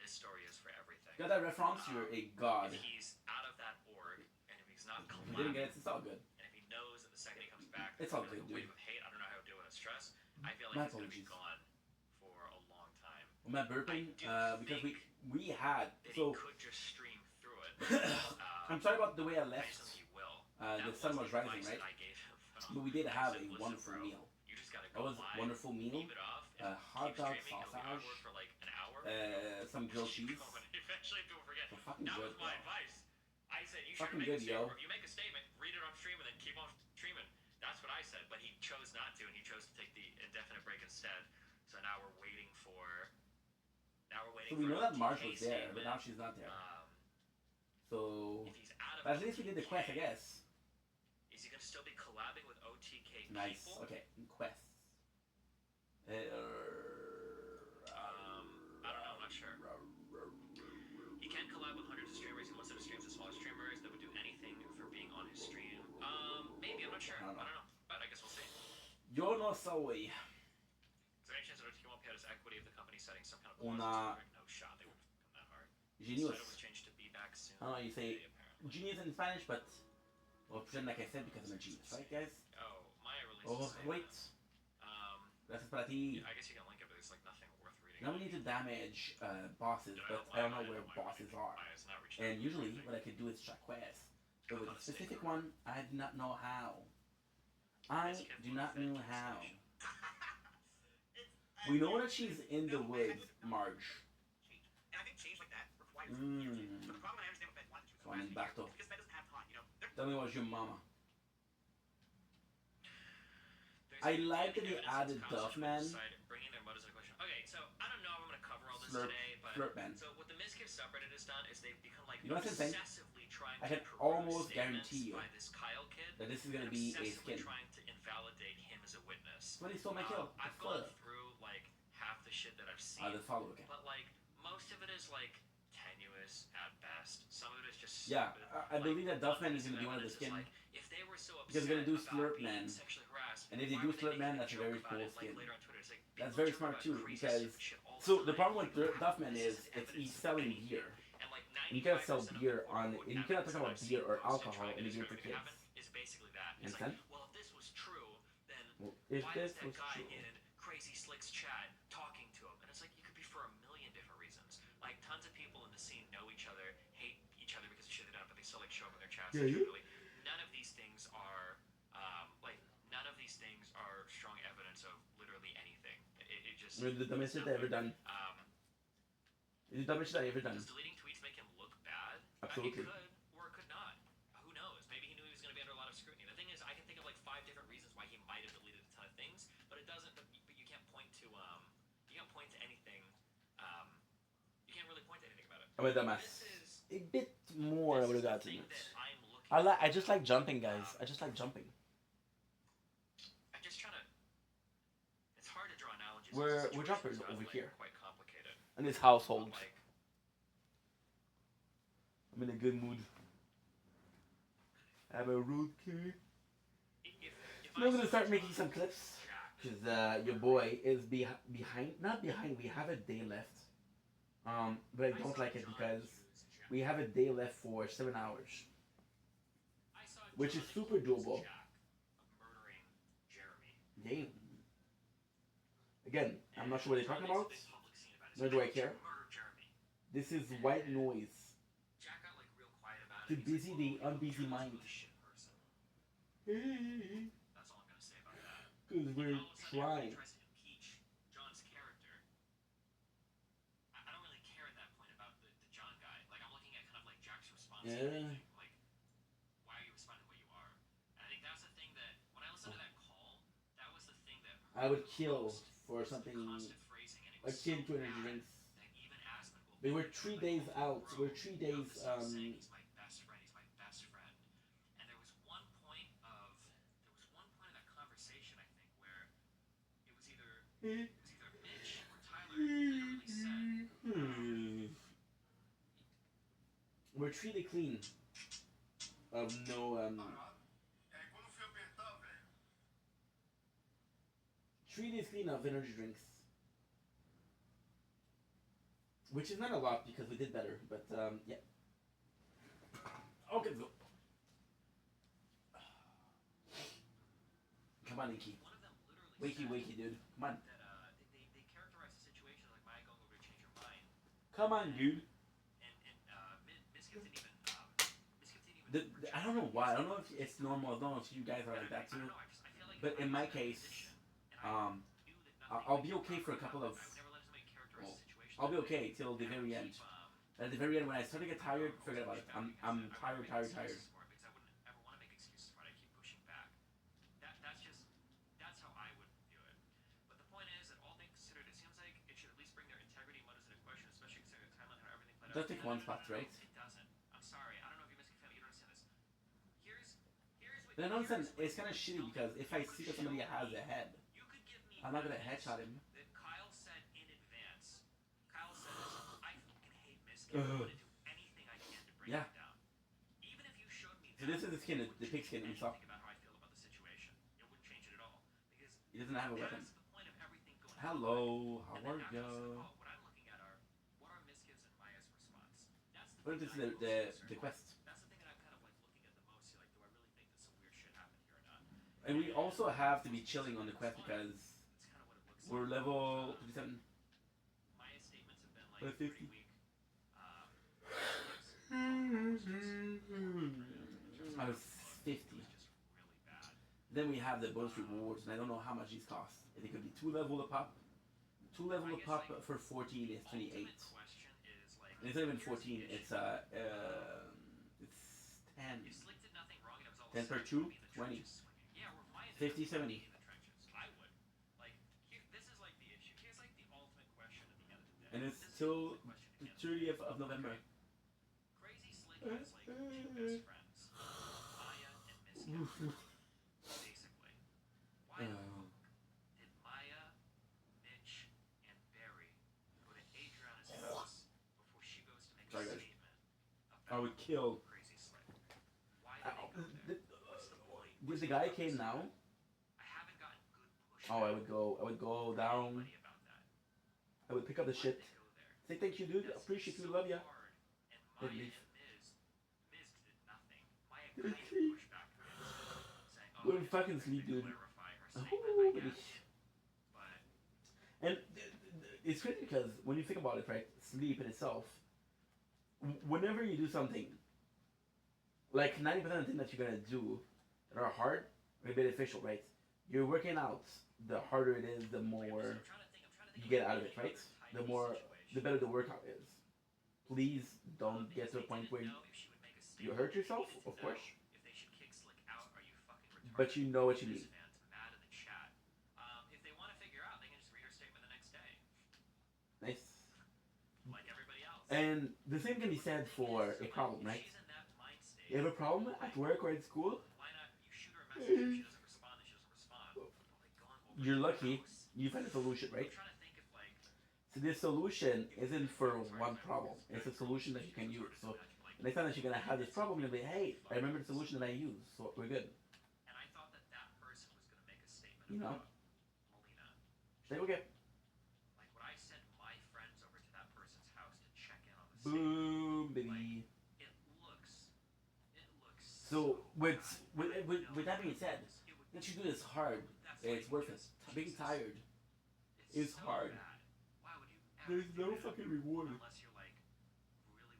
Speaker 2: this story is for everything.
Speaker 1: Got that reference? You're a god.
Speaker 2: If he's out of that org, and if he's not
Speaker 1: If you didn't
Speaker 2: collabing,
Speaker 1: get it, it's all good.
Speaker 2: and if he knows that the second he comes back,
Speaker 1: It's
Speaker 2: there's
Speaker 1: all
Speaker 2: gonna be
Speaker 1: good,
Speaker 2: a wave
Speaker 1: dude.
Speaker 2: of hate, I don't know how to deal with stress. I feel
Speaker 1: My
Speaker 2: like he's going to be
Speaker 1: apologies.
Speaker 2: gone for a long time.
Speaker 1: I'm not burping because we had
Speaker 2: That
Speaker 1: so.
Speaker 2: he could just stream through it.
Speaker 1: I'm sorry about the way I
Speaker 2: I
Speaker 1: left.
Speaker 2: just think he will.
Speaker 1: The
Speaker 2: That
Speaker 1: sun was
Speaker 2: was
Speaker 1: rising,
Speaker 2: advice
Speaker 1: right?
Speaker 2: that I gave him.
Speaker 1: But we did
Speaker 2: I
Speaker 1: have
Speaker 2: said,
Speaker 1: a
Speaker 2: "Listen,
Speaker 1: wonderful
Speaker 2: bro,
Speaker 1: meal.
Speaker 2: You just gotta
Speaker 1: That
Speaker 2: go
Speaker 1: was a
Speaker 2: live,
Speaker 1: wonderful meal.
Speaker 2: leave it off, and
Speaker 1: Hot
Speaker 2: keep
Speaker 1: dog,
Speaker 2: streaming, it'll be
Speaker 1: sausage,
Speaker 2: awkward for like an hour.
Speaker 1: some grilled cheese.
Speaker 2: Eventually people forget.
Speaker 1: So fucking
Speaker 2: That
Speaker 1: good,
Speaker 2: was my
Speaker 1: bro.
Speaker 2: advice. I said you should
Speaker 1: Fucking
Speaker 2: make
Speaker 1: good,
Speaker 2: a statement.
Speaker 1: yo.
Speaker 2: If you make a statement, read it on stream and then keep on streaming. That's what I said, but he chose not to, and he chose to take the indefinite break instead. So now we're waiting for.
Speaker 1: So we know that Marsh was there,
Speaker 2: statement.
Speaker 1: but now she's not there. So,
Speaker 2: If he's out of
Speaker 1: but at least we did the quest, I
Speaker 2: OTK,
Speaker 1: guess.
Speaker 2: Is he gonna still be collabing with OTK
Speaker 1: Nice.
Speaker 2: people?
Speaker 1: Okay, quests.
Speaker 2: I don't know. I'm not sure. He can collab with hundreds of streamers. He wants to stream to smaller streamers that would do anything for being on his stream. Maybe. I'm not sure.
Speaker 1: I don't know.
Speaker 2: But I guess we'll see.
Speaker 1: Yo no soy.
Speaker 2: Is there any chance that OTK won't pay out his equity if the company's setting some kind of
Speaker 1: On
Speaker 2: clause?
Speaker 1: a-
Speaker 2: No shot. They wouldn't come that hard.
Speaker 1: Genius.
Speaker 2: Saito was changed to be back soon.
Speaker 1: I don't know, you say
Speaker 2: apparently.
Speaker 1: genius in Spanish, but we'll pretend like I said because I'm a genius, right, guys?
Speaker 2: Oh, Maya released
Speaker 1: Oh,
Speaker 2: a statement.
Speaker 1: wait. Gracias para ti.
Speaker 2: I guess you can link it, but looks like nothing worth reading.
Speaker 1: Now we need to damage bosses, but I don't know where bosses are.
Speaker 2: It's not reached
Speaker 1: And
Speaker 2: out
Speaker 1: usually
Speaker 2: or
Speaker 1: what I could do is check quests. But with a specific one, I do not know how. I do not know how. We know that she's in the woods, Marge.
Speaker 3: And I think change like that requires years. But the problem, I understand what Ben wanted to do,
Speaker 1: One in battle.
Speaker 3: because Ben doesn't have time, you know?
Speaker 1: Tell me what's your mama.
Speaker 2: There's
Speaker 1: I like that
Speaker 2: evidence
Speaker 1: they added
Speaker 2: that's constant
Speaker 1: Duffman.
Speaker 2: beside bringing their motives into question. Okay, so I don't know if I'm gonna cover all this
Speaker 1: Slurp,
Speaker 2: today, but
Speaker 1: Slurpman.
Speaker 2: so what the Mizkif subreddit has done is they've become like
Speaker 1: You know what's insane?
Speaker 2: obsessively trying
Speaker 1: I
Speaker 2: to
Speaker 1: can
Speaker 2: peruse
Speaker 1: almost
Speaker 2: statements
Speaker 1: guarantee you
Speaker 2: by this Kyle kid
Speaker 1: that this is gonna
Speaker 2: and
Speaker 1: be a
Speaker 2: obsessively
Speaker 1: skin.
Speaker 2: trying to invalidate him as a witness.
Speaker 1: But he stole my kill.
Speaker 2: I've gone through like half the shit that I've seen.
Speaker 1: I'll just follow again.
Speaker 2: But like most of it is like tenuous at best. Some of it is just
Speaker 1: Yeah,
Speaker 2: stupid.
Speaker 1: I believe that Duffman is gonna be one of the skin.
Speaker 2: Like, if they were so
Speaker 1: Because they're gonna do
Speaker 2: upset about
Speaker 1: Slurpman.
Speaker 2: being sexually harassed,
Speaker 1: And if they
Speaker 2: why
Speaker 1: do
Speaker 2: would they
Speaker 1: Slurpman,
Speaker 2: make a
Speaker 1: that's a
Speaker 2: joke
Speaker 1: very
Speaker 2: about
Speaker 1: cool
Speaker 2: it, like,
Speaker 1: skin.
Speaker 2: later on Twitter? It's like,
Speaker 1: That's
Speaker 2: people
Speaker 1: very
Speaker 2: joke
Speaker 1: smart
Speaker 2: about
Speaker 1: too,
Speaker 2: crazy
Speaker 1: because
Speaker 2: stupid shit all the
Speaker 1: so the
Speaker 2: time.
Speaker 1: problem with
Speaker 2: Like,
Speaker 1: Duffman
Speaker 2: this
Speaker 1: is
Speaker 2: is
Speaker 1: it's he's
Speaker 2: evidence of
Speaker 1: selling
Speaker 2: anything.
Speaker 1: beer.
Speaker 2: And like
Speaker 1: And you cannot sell
Speaker 2: 95% of
Speaker 1: beer
Speaker 2: the
Speaker 1: on,
Speaker 2: quote-unquote
Speaker 1: and you cannot talk
Speaker 2: evidence
Speaker 1: about
Speaker 2: that I've
Speaker 1: beer
Speaker 2: seen
Speaker 1: or
Speaker 2: posted
Speaker 1: alcohol
Speaker 2: trying to
Speaker 1: in a game
Speaker 2: discredit
Speaker 1: for
Speaker 2: everything
Speaker 1: kids.
Speaker 2: that happened is basically that. It's
Speaker 1: Understand?
Speaker 2: like, well, if this was true, then
Speaker 1: Well, if
Speaker 2: why
Speaker 1: this
Speaker 2: was that
Speaker 1: was
Speaker 2: guy
Speaker 1: true.
Speaker 2: in Crazy Slick's chat talking to him? And it's like, you could be for a million different reasons. Like, tons of people in the scene know each other, hate each other because of shit they done, but they still like show up in their chats.
Speaker 1: Yeah, you?
Speaker 2: Usually. None of these things are, none of these things are strong evidence of literally anything. It just.
Speaker 1: It's the dumbest shit I've ever done. It's the dumbest shit I've ever done.
Speaker 2: Does deleting tweets make him look bad?
Speaker 1: Absolutely.
Speaker 2: It could, or it could not. Who knows? Maybe he knew he was going to be under a lot of scrutiny. The thing is, I can think of like 5 different reasons why he might have deleted a ton of things, but it doesn't. But you can't point to you can't point to anything. You can't really point to anything about it.
Speaker 1: I'm a dumbass.
Speaker 2: This is
Speaker 1: A bit more I would have
Speaker 2: the
Speaker 1: gotten.
Speaker 2: thing that I'm looking.
Speaker 1: I just like jumping, guys. I just like jumping.
Speaker 2: I'm just trying to. It's hard to draw analogies.
Speaker 1: We're
Speaker 2: Situations
Speaker 1: jumpers
Speaker 2: that are,
Speaker 1: over
Speaker 2: like,
Speaker 1: here.
Speaker 2: Quite complicated.
Speaker 1: In this household.
Speaker 2: But, like,
Speaker 1: I'm in a good mood. I have a road key.
Speaker 2: if
Speaker 1: I'm gonna start making some clips. Because your boy is behind. Not behind, we have a day left. But I don't like it because we have a day left for 7 hours. Which is super doable. Damn. Again, I'm not sure what they're talking about. Nor do I care. This is white noise. To busy the unbusy mind. Because we're trying. Yeah.
Speaker 2: Like, why are you responding the way you are? And I think that's the thing that when I listened to that call, that was the thing that
Speaker 1: I would kill for something
Speaker 2: constant phrasing, and it was
Speaker 1: akin to
Speaker 2: so
Speaker 1: energy
Speaker 2: bad
Speaker 1: drinks.
Speaker 2: that even Aspen will
Speaker 1: They
Speaker 2: be
Speaker 1: were
Speaker 2: like,
Speaker 1: 3 days out. We're 3
Speaker 2: you know,
Speaker 1: days.
Speaker 2: this is saying he's my best friend. He's my best friend. And there was one point in that conversation, I think, where it was either Mitch or Tyler literally said,
Speaker 1: We're treated clean. Of no treated clean of energy drinks. Which is not a lot because we did better, but yeah. Okay, go. Come on, Inky.
Speaker 2: one of them literally
Speaker 1: Wakey, dude. Come on.
Speaker 2: that they characterized the situation like Maya going over to change her mind.
Speaker 1: Come on, dude.
Speaker 2: And Miskiff didn't even
Speaker 1: I don't know why. I don't know if it's normal. I don't know if you guys are like that too.
Speaker 2: I feel like
Speaker 1: But in my case, I'll be okay for a couple of. Well, I'll be okay till the very end. At the very end, when I start to get tired, forget about it. I'm tired.
Speaker 2: Because I wouldn't ever want to make excuses for it. I keep pushing back. That's how I would view it. But the point is that all things considered, it seems like it should at least bring their integrity motives into question, especially considering the timeline how everything played out.
Speaker 1: Does take one spot, right?
Speaker 2: It doesn't. I'm sorry. I don't know if you're Miskiff fan, but you don't understand this. Here's what.
Speaker 1: But I don't understand. It's kind of shitty because if I see that somebody has a head,
Speaker 2: You could give me
Speaker 1: I'm not gonna
Speaker 2: evidence
Speaker 1: headshot him.
Speaker 2: that Kyle said in advance. Kyle says, I fucking hate Miskiff. I'm gonna do anything I can to bring
Speaker 1: Yeah.
Speaker 2: him down. Even if you showed me
Speaker 1: So this is the skin, the pig skin
Speaker 2: anything
Speaker 1: himself.
Speaker 2: about how I feel about the situation, it wouldn't change it at all. Because
Speaker 1: He doesn't have a weapon.
Speaker 2: that's the point of everything going on.
Speaker 1: Hello, how
Speaker 2: And then
Speaker 1: are
Speaker 2: after this
Speaker 1: you?
Speaker 2: call, what I'm looking at are what are Miskiff's and Maya's response. That's the
Speaker 1: What
Speaker 2: thing
Speaker 1: is
Speaker 2: that I'm
Speaker 1: the
Speaker 2: most concerned
Speaker 1: quest?
Speaker 2: about. That's the thing that I'm kind of like looking at the most. Like, do I really think that some weird shit happened here or not?
Speaker 1: And we also have to be chilling on the quest because
Speaker 2: That's kind of what it looks
Speaker 1: We're level 57.
Speaker 2: My statements have been like
Speaker 1: Level
Speaker 2: pretty
Speaker 1: 50.
Speaker 2: weak.
Speaker 1: I was 50.
Speaker 2: Just really bad.
Speaker 1: Then we have the bonus rewards, and I don't know how much these cost. It could be 2 level a pop. 2 level a pop for 14 is 28.
Speaker 2: Question is like,
Speaker 1: And it's not even 14. It's 10.
Speaker 2: if Slick did nothing wrong and it was all
Speaker 1: 10 per
Speaker 2: set,
Speaker 1: 2,
Speaker 2: would be in the
Speaker 1: 20.
Speaker 2: trenches swinging. Yeah, remind
Speaker 1: 50,
Speaker 2: us
Speaker 1: 70.
Speaker 2: in the trenches. I would. Like, this is like the issue. Here's like the ultimate question at the end of the day.
Speaker 1: And it's
Speaker 2: This is
Speaker 1: till
Speaker 2: the question
Speaker 1: the
Speaker 2: at the end
Speaker 1: 30th of November.
Speaker 2: Crazy Slick has like 2 best friends, Maya and Miss basically. Why the fuck did Maya, Mitch, and Barry go to Adriana's house before she goes to make a
Speaker 1: Sorry, guys.
Speaker 2: statement
Speaker 1: I
Speaker 2: about
Speaker 1: would kill.
Speaker 2: Crazy Slick? Why did they go there? What's the point?
Speaker 1: If the guy came now,
Speaker 2: I haven't gotten good pushback
Speaker 1: oh, I would go
Speaker 2: from
Speaker 1: down.
Speaker 2: anybody about that.
Speaker 1: I would pick up the
Speaker 2: Why
Speaker 1: shit.
Speaker 2: did they go there?
Speaker 1: Say thank you, dude.
Speaker 2: Because
Speaker 1: Appreciate
Speaker 2: it's
Speaker 1: you.
Speaker 2: so
Speaker 1: Love ya.
Speaker 2: hard, and
Speaker 1: Then
Speaker 2: Maya
Speaker 1: leave.
Speaker 2: and Miz did nothing. Maya kind of pushed back Miz, saying, "Oh,
Speaker 1: Go to
Speaker 2: I just
Speaker 1: fucking
Speaker 2: wanted to
Speaker 1: sleep, dude."
Speaker 2: clarify her
Speaker 1: Oh,
Speaker 2: statement, I
Speaker 1: baby.
Speaker 2: guess." But
Speaker 1: And it's crazy because when you think about it, right? Sleep in itself. Whenever you do something, like 90% of the things that you're gonna do that are hard are beneficial, right? You're working out. The harder it is, the more
Speaker 2: I'm trying to think
Speaker 1: you get
Speaker 2: of
Speaker 1: out of it,
Speaker 2: any
Speaker 1: right?
Speaker 2: other
Speaker 1: The more,
Speaker 2: situation.
Speaker 1: the better the workout is. Please don't get to a point where
Speaker 2: Know if she would make a
Speaker 1: you
Speaker 2: statement.
Speaker 1: hurt
Speaker 2: They
Speaker 1: yourself,
Speaker 2: needed to
Speaker 1: of course,
Speaker 2: know if they should kick Slick out. Are you fucking retarded?
Speaker 1: but you know what you
Speaker 2: Miz
Speaker 1: mean.
Speaker 2: fans mad in the chat. If they want to figure out, they can just read her statement the next day,
Speaker 1: Nice.
Speaker 2: like everybody else.
Speaker 1: And the same can be said for a problem,
Speaker 2: If
Speaker 1: right?
Speaker 2: she's in that mind state,
Speaker 1: You have a problem at work or at school,
Speaker 2: why not you shoot her a message? If she doesn't respond, then she doesn't respond. But like going over
Speaker 1: you're
Speaker 2: to her
Speaker 1: lucky,
Speaker 2: house,
Speaker 1: you find a solution, right?
Speaker 2: I'm trying to think if like
Speaker 1: So this solution isn't for one problem. It's a solution that you can use. So the next time that you're gonna have this problem, you'll be, hey, I remember the solution that I used, so we're good.
Speaker 2: and I thought that that person was gonna make a statement
Speaker 1: You know?
Speaker 2: about Melina.
Speaker 1: Say okay.
Speaker 2: Like, would I send my friends over to that person's house to check in on the
Speaker 1: Boom,
Speaker 2: statement?
Speaker 1: baby.
Speaker 2: It looks
Speaker 1: So with that being said, that you do this hard, it's worth it. Being tired is
Speaker 2: so
Speaker 1: hard.
Speaker 2: bad. Why would you ever
Speaker 1: There's
Speaker 2: do
Speaker 1: no
Speaker 2: that
Speaker 1: fucking reward.
Speaker 2: unless you're like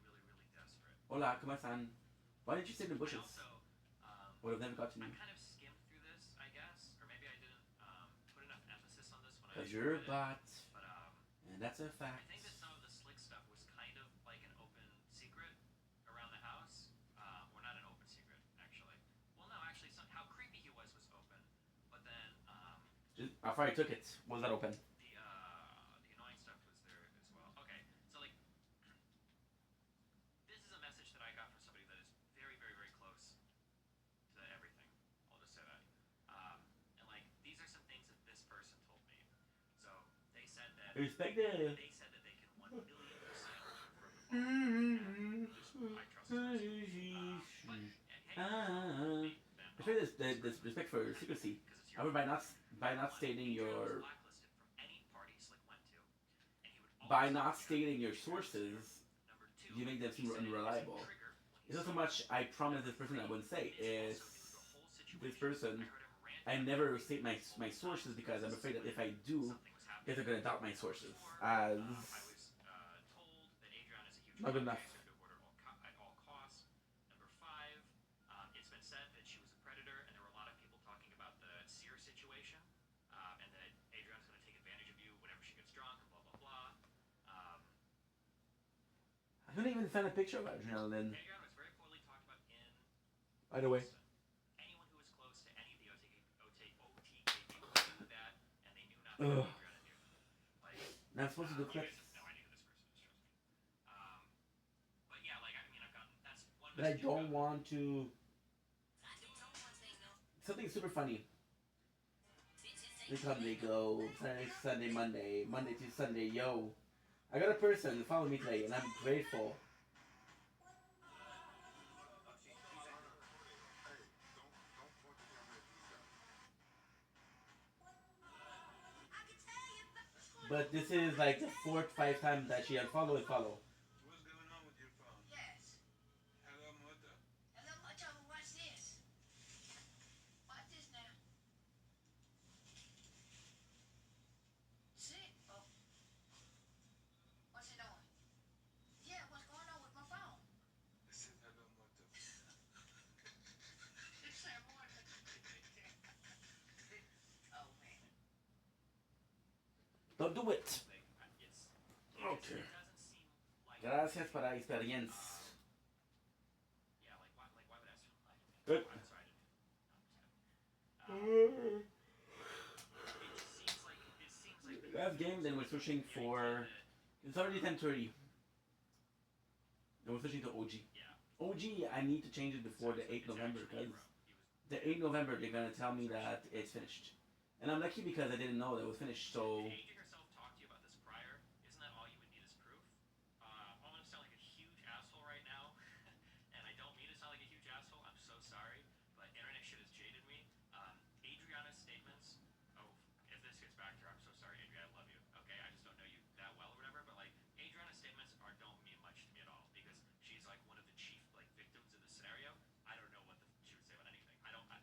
Speaker 2: really desperate?
Speaker 1: Hola, ¿cómo están? Why didn't you sit in the
Speaker 2: I
Speaker 1: bushes?
Speaker 2: also
Speaker 1: Would have never got to
Speaker 2: I
Speaker 1: you.
Speaker 2: kind of skimmed through this, I guess, or maybe I didn't put enough emphasis on this when I
Speaker 1: Cause
Speaker 2: was
Speaker 1: you're a
Speaker 2: read it.
Speaker 1: bot,
Speaker 2: But
Speaker 1: and that's a
Speaker 2: I
Speaker 1: fact.
Speaker 2: think that some of the Slick stuff was kind of like an open secret around the house, or not an open secret actually. Well, no, actually, how creepy he was open, but then
Speaker 1: Just, after I took it, was that open?
Speaker 2: the annoying stuff was there as well. Okay, so like this is a message that I got from somebody that is very close to everything. I'll just say that. And like these are some things that this person told me. So they said that
Speaker 1: Respect it.
Speaker 2: they said that they can 1,000,000% confirm the ball. I trust this person. But hey,
Speaker 1: Respect this respect for secrecy. I mean, by not stating your
Speaker 2: blacklisted from any party Slick went to, and he would
Speaker 1: by
Speaker 2: always
Speaker 1: not
Speaker 2: have
Speaker 1: stating your sources,
Speaker 2: number two,
Speaker 1: you make them
Speaker 2: he
Speaker 1: seem
Speaker 2: said it as a
Speaker 1: unreliable.
Speaker 2: trigger when he
Speaker 1: It's not so
Speaker 2: saw
Speaker 1: much I promise this person I wouldn't say. It's this person. I never state my sources because I'm afraid that if I do, guys are gonna doubt my sources as not good enough.
Speaker 2: at all costs. Number five, it's been said that she was a predator, and there were a lot of people talking about the Sear situation, and that Adriana's going to take advantage of you whenever she gets drunk, and blah blah blah.
Speaker 1: I couldn't even find a picture of Adrenaline.
Speaker 2: Adriana was very poorly talked about in.
Speaker 1: By the way,
Speaker 2: Anyone who was close to any of the OTK people knew that, and they knew nothing
Speaker 1: Ugh.
Speaker 2: about Adriana knew. Like,
Speaker 1: now I'm supposed to do
Speaker 2: you
Speaker 1: clips,
Speaker 2: guys have no idea who this person is, trust me. But yeah, like I mean, I've gotten that's one.
Speaker 1: but I
Speaker 2: message
Speaker 1: don't
Speaker 2: I've
Speaker 1: want to.
Speaker 8: I do know one thing though.
Speaker 1: Something super funny.
Speaker 8: Bitches
Speaker 1: They
Speaker 8: ain't
Speaker 1: come, they go. Saturday, Sunday, Monday to Sunday. Yo, I got a person follow me today, and I'm grateful. But this is like the 4th, 5th time that she unfollowed and follow.
Speaker 10: What's going on with your phone?
Speaker 8: Yes.
Speaker 10: Hello, mother.
Speaker 8: Hello, Macho. Watch this. Watch this now.
Speaker 1: I'll do it.
Speaker 2: Like, it's
Speaker 1: Okay.
Speaker 2: it doesn't seem like
Speaker 1: Gracias por la experiencia.
Speaker 2: yeah, like why would I lie to me?
Speaker 1: Good.
Speaker 2: I'm sorry, I didn't. No, I'm just kidding. It seems like
Speaker 1: Last game, then we're switching for. It's already 10:30. Then we're switching to OG.
Speaker 2: yeah.
Speaker 1: OG, I need to change it before the 8th November because the 8th November they're gonna tell me that it's finished, and I'm lucky because I didn't know that it was finished. So.
Speaker 2: Did Adria herself talk to you about this prior? Isn't that all you would need as proof? I'm gonna sound like a huge asshole right now, and I don't mean to sound like a huge asshole. I'm so sorry, but internet shit has jaded me. Adriana's statements. Oh, if this gets back to her, I'm so sorry, Adria. I love you. Okay, I just don't know you that well or whatever. But like, Adriana's statements don't mean much to me at all because she's like one of the chief like victims in this scenario. I don't know what she would say about anything.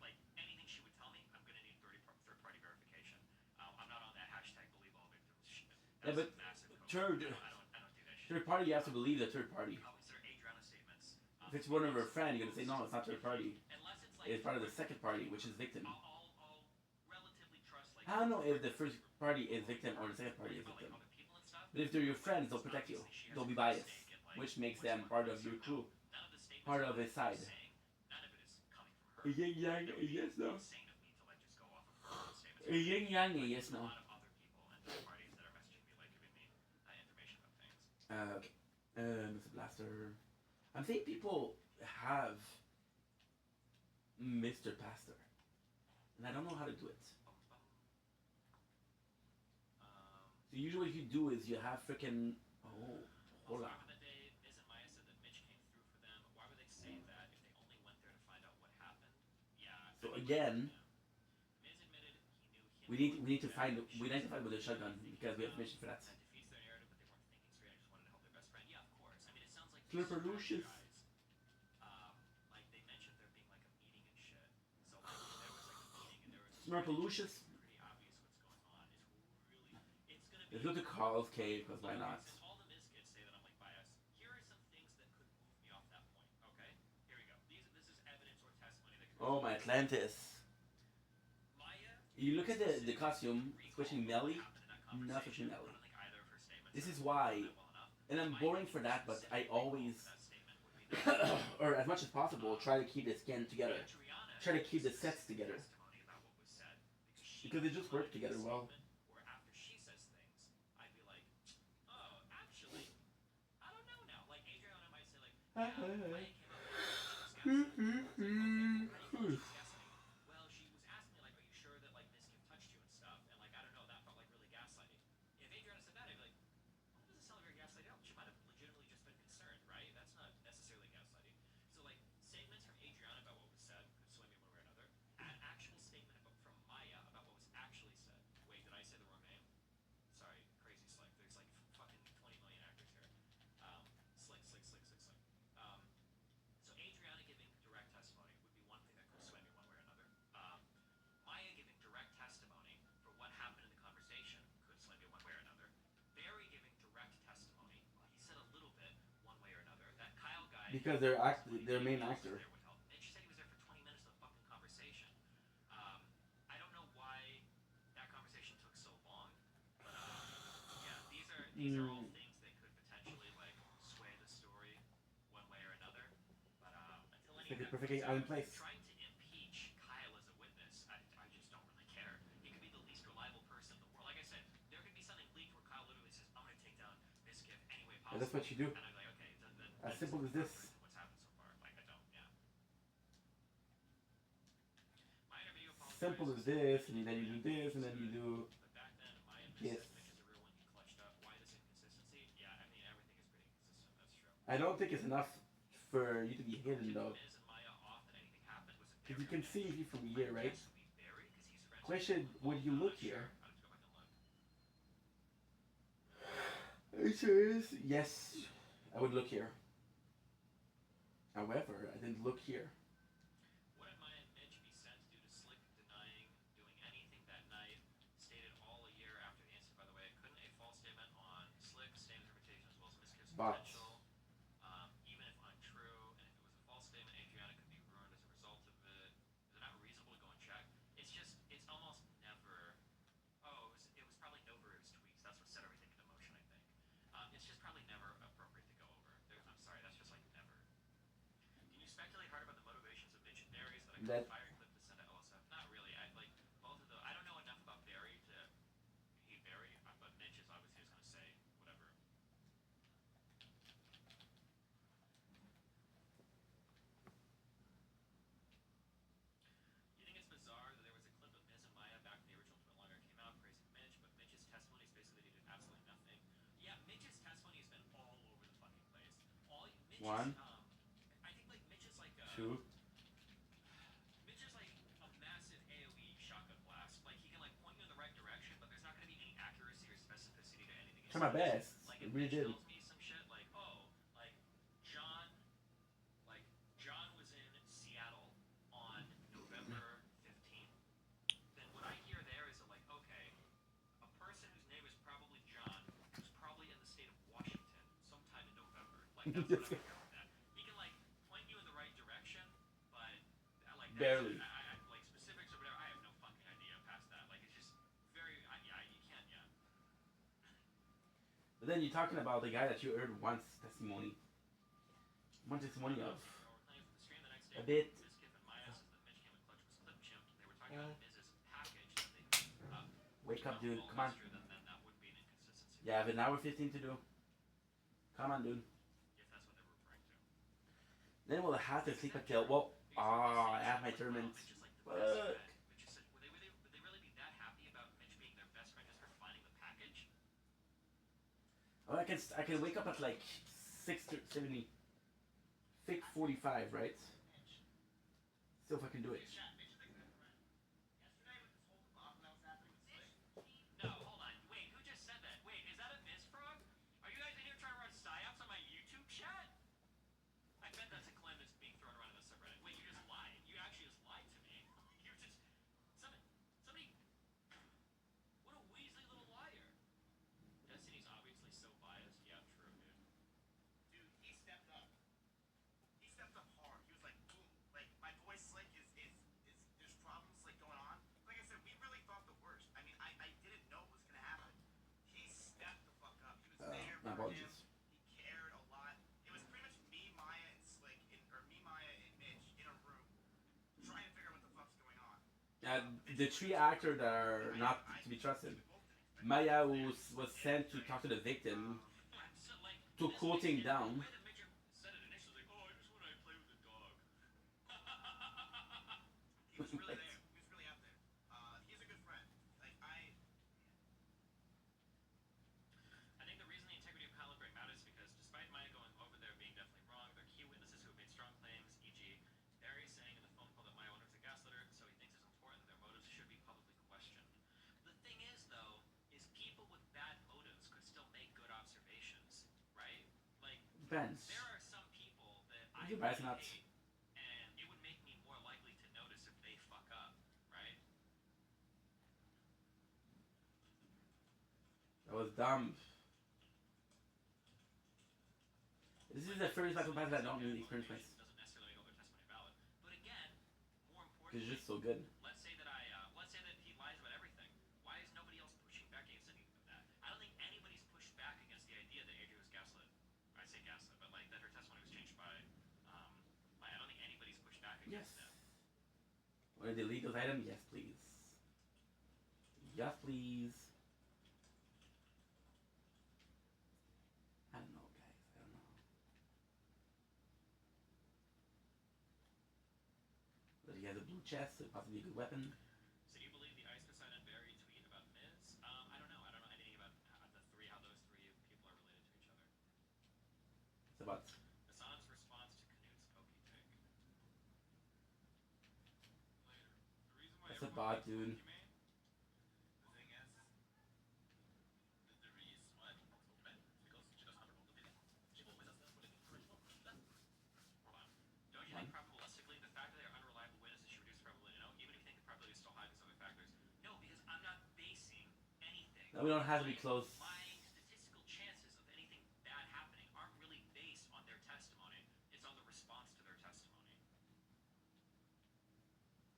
Speaker 2: Like anything she would tell me. I'm gonna need third party verification. I'm not on that hashtag believe all victims shit.
Speaker 1: Yeah, but third
Speaker 2: I don't do that shit.
Speaker 1: third party, you have to believe the third party.
Speaker 2: I'll consider Adriana's statements.
Speaker 1: If it's one of her friends, you're gonna say no, it's not third party.
Speaker 2: Unless it's like
Speaker 1: It's part of the second party, which is victim.
Speaker 2: I'll relatively trust like.
Speaker 1: I don't know if the first party is victim or the second party is victim. But if they're your friends, they'll protect you. They'll be biased, which makes them part of your crew, part of his side.
Speaker 2: None of it is coming from her.
Speaker 1: Yin yang, yes no.
Speaker 2: Insane of me to like just go off of her statements.
Speaker 1: Yin yang, yes
Speaker 2: A
Speaker 1: no.
Speaker 2: lot of other people and third parties that are messaging me like giving me information about things.
Speaker 1: Okay. Mr. Blaster. I'm saying people have Mr. Pastor, and I don't know how to do it. So usually what you do is you have freaking hola.
Speaker 2: Back in the day, Miz and Maya said that Mitch came through for them. Why would they say that if they only went there to find out what happened? Yeah.
Speaker 1: So again,
Speaker 2: Miz admitted he knew him.
Speaker 1: we need to find with a shotgun because we have mission for that.
Speaker 2: That defeats their narrative, but they weren't thinking straight. I just wanted to help their best friend. Yeah, of course. I mean, it sounds like these
Speaker 1: Slipper Lucius.
Speaker 2: guys, like they mentioned there being like a meeting and shit. So like there was like a meeting and there was
Speaker 1: Slipper Lucius.
Speaker 2: pretty obvious what's going on. It's gonna be.
Speaker 1: Let's go to Carl's cave because why not?
Speaker 2: Since all the Miz kids say that I'm like biased, here are some things that could move me off that point. Okay, here we go. This is evidence or testimony that could.
Speaker 1: Oh my Atlantis.
Speaker 2: Maya.
Speaker 1: You look at the costume, switching Melly, not switching Melly. This is why, and I'm boring for that, but I always, or as much as possible, try to keep the skin together. Try to keep the sets together. Because they just work together well.
Speaker 2: Or after she says things, I'd be like, oh, actually, I don't know now. Like Adriana might say like, yeah, Maya came out and she was gaslighting. Well, she was asking me like, are you sure that like Miss Kim touched you and stuff? And like, I don't know, that felt like really gaslighting. If Adriana said that, I'd be like, well, that doesn't sound very gaslighting. She might have legitimately just been concerned, right? That's not necessarily gaslighting. So like, statements from Adriana about what was said could sway me one way or another. An actual statement from Maya about what was actually said. Wait, did I say the wrong name? Sorry, crazy Slick. There's like fucking 20 million actors here. Slick. So Adriana giving direct testimony would be one thing that could sway me one way or another. Maya giving direct testimony for what happened in the conversation could sway me one way or another. Barry giving direct testimony, well, he said a little bit one way or another. That Kyle guy.
Speaker 1: Because their main actor.
Speaker 2: Mitch said he was there for 20 minutes of the fucking conversation. I don't know why that conversation took so long, but yeah, these are all things that could potentially like sway the story one way or another. But until any
Speaker 1: Like the perfect island place.
Speaker 2: trying to impeach Kyle as a witness, I just don't really care. He could be the least reliable person in the world. Like I said, there could be something leaked where Kyle literally says, "I'm gonna take down Miss Giff any way possible."
Speaker 1: And that's what you do.
Speaker 2: And I'd be like, okay, then
Speaker 1: As simple as this.
Speaker 2: what's happened so far? Like I don't, yeah. My interview apologizes.
Speaker 1: Simple as this, and then you do this, and then you do
Speaker 2: But back then, my
Speaker 1: this.
Speaker 2: Mitch is a real one. He clutched up. Why this inconsistency? Yeah, I mean everything is pretty inconsistent. That's true.
Speaker 1: I don't think it's enough for you to be hidden though.
Speaker 2: Miz and Maya off that anything happened was
Speaker 1: Because you can see you from here, right?
Speaker 2: Guess would be Barry because he's friends.
Speaker 1: Question, would you look here?
Speaker 2: I'll just go back and look.
Speaker 1: Answer is yes, I would look here. However, I didn't look here.
Speaker 2: Wouldn't Maya and Mitch be sent due to Slick denying doing anything that night? Stated all a year after the incident, by the way. Couldn't a false statement on Slick stain his reputation as well as Miss Giff's
Speaker 1: But-
Speaker 2: potential? Even if untrue, and if it was a false statement, Adriana could be ruined as a result of it. Is it not reasonable to go and check? It's almost never. Oh, it was probably Nova. It was tweaks. That's what
Speaker 1: That
Speaker 2: fire clip to send to LSF. Not really. I like both of those. I don't know enough about Barry to hate Barry, but Mitch is obviously just gonna say whatever. You think it's bizarre that there was a clip of Miz and Maya back when the original Twin Longer came out praising Mitch, but Mitch's testimony is basically that he did absolutely nothing. Yeah, Mitch's testimony has been all over the fucking place. Mitch's,
Speaker 1: one,
Speaker 2: I think like Mitch is like
Speaker 1: two.
Speaker 2: Mitch is like a massive AoE shotgun blast. Like he can like point you in the right direction, but there's not going to be any accuracy or specificity to anything.
Speaker 1: Try my best.
Speaker 2: Like
Speaker 1: I
Speaker 2: if
Speaker 1: really
Speaker 2: Mitch
Speaker 1: did.
Speaker 2: tells me some shit like, oh, John was in Seattle on November 15th, then what I hear there is like, okay, a person whose name is probably John who's probably in the state of Washington sometime in November. Like that's what I hear from that. He can like point you in the right direction, but like
Speaker 1: Barely.
Speaker 2: like specifics or whatever, I have no fucking idea past that. Like it's just very yeah, you can't
Speaker 1: But then you're talking about the guy that you heard once testimony. One testimony of a bit. Wake up, dude. Come on. Yeah, I have an hour 15 to do. Come on, dude. Then we'll have to sleep until, well, I have my tournament. Fuck.
Speaker 2: Would they really be that happy about Mitch being their best friend just for finding the package?
Speaker 1: Oh, I can wake up at like 6:70. 6:45, right? See if I can do it.
Speaker 2: No, hold on. Wait, who just said that? Wait, is that a Miss Frog? Are you guys in here trying to run psyops on my YouTube chat? I bet that's a claim that's being thrown around in the subreddit. Wait, you just lied. You actually just lied to me. You just somebody. What a Weasley little liar. Destiny's obviously so biased. Yeah, true, dude.
Speaker 6: Dude, he stepped up. He stepped up hard. He was like, boom. Like, my boy Slick is there's problems like going on. Like I said, we really thought the worst. I mean, I didn't know what was gonna happen. He stepped the fuck up. He was there
Speaker 1: My
Speaker 6: for him.
Speaker 1: apologies.
Speaker 6: He cared a lot. It was pretty much me, Maya, and Slick, or me, Maya, and Mitch in a room trying to figure out what the fuck's going on.
Speaker 1: The three actors that are not to be trusted. Maya was sent to talk to the victim, to quoting down.
Speaker 6: He was really there. He was really out there. He's a good friend. Like
Speaker 2: I think the reason the integrity of Kyle and Greg matters is because despite Maya going over there being definitely wrong, they're key witnesses who have made strong claims, e.g. Barry saying in the phone call that Maya wanted to gaslight her, so he thinks it's important that their motives should be publicly questioned. The thing is, though, is people with bad motives could still make good observations, right? Like,
Speaker 1: Depends.
Speaker 2: there are some people that I
Speaker 1: You
Speaker 2: really
Speaker 1: guys not.
Speaker 2: hate, and it would make me more likely to notice if they fuck up, right?
Speaker 1: That was dumb. This is the first battle pass that I don't really experience my.
Speaker 2: Doesn't necessarily make all their testimony valid. But again, more
Speaker 1: Because
Speaker 2: importantly,
Speaker 1: it's just so good.
Speaker 2: let's say that he lies about everything. Why is nobody else pushing back against any of that? I don't think anybody's pushed back against the idea that Adria was gaslit. I say gaslit, but like that her testimony was changed by I don't think anybody's pushed back
Speaker 1: Yes.
Speaker 2: against that.
Speaker 1: Want to delete those items? Yes, please. Yes, please. I don't know, guys. I don't know. But he has a blue chest, so possibly a good weapon.
Speaker 2: So do you believe the Ice Poseidon Barry tweet about Miz? I don't know. I don't know anything about how those three people are related to each other.
Speaker 1: It's about.
Speaker 2: Hassan's response to Knut's pokey take.
Speaker 1: That's a bot, dude.
Speaker 6: the thing is, the reason why I think it's open is because she doesn't have her own opinion. She always has to put it in her own.
Speaker 2: Hold on. Don't you think probabilistically the fact that they're unreliable witnesses should reduce probability? No, even if you think the probability is still high because other factors. No, because I'm not basing anything.
Speaker 1: No, we don't have to be close.
Speaker 2: My statistical chances of anything bad happening aren't really based on their testimony. It's on the response to their testimony.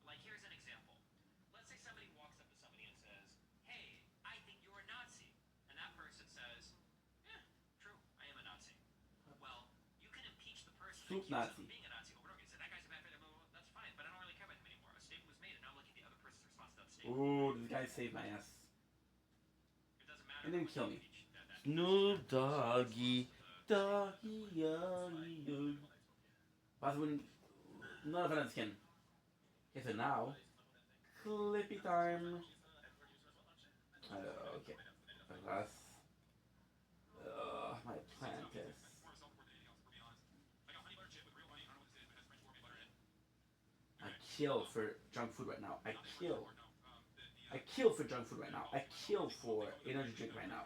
Speaker 2: Like, here's an example. Let's say somebody walks up to somebody and says, hey, I think you're a Nazi. And that person says, yeah, true, I am a Nazi. Well, you can impeach the person
Speaker 1: Soup
Speaker 2: and accuse them
Speaker 1: Nazi.
Speaker 2: of being a Nazi over and over again. Say, that guy's a bad fit, blah, blah, blah. That's fine, but I don't really care about him.
Speaker 1: Ooh, this guy saved my ass.
Speaker 2: It doesn't matter.
Speaker 1: And didn't kill me.
Speaker 2: That
Speaker 1: Snoop Doggy, Doggy, Doggy, Doggy. But when none of that skin. Okay, so now, Clippy time. Okay. That's my plant is. I kill for junk food right now. I kill for junk food right now. I kill for energy drink right now.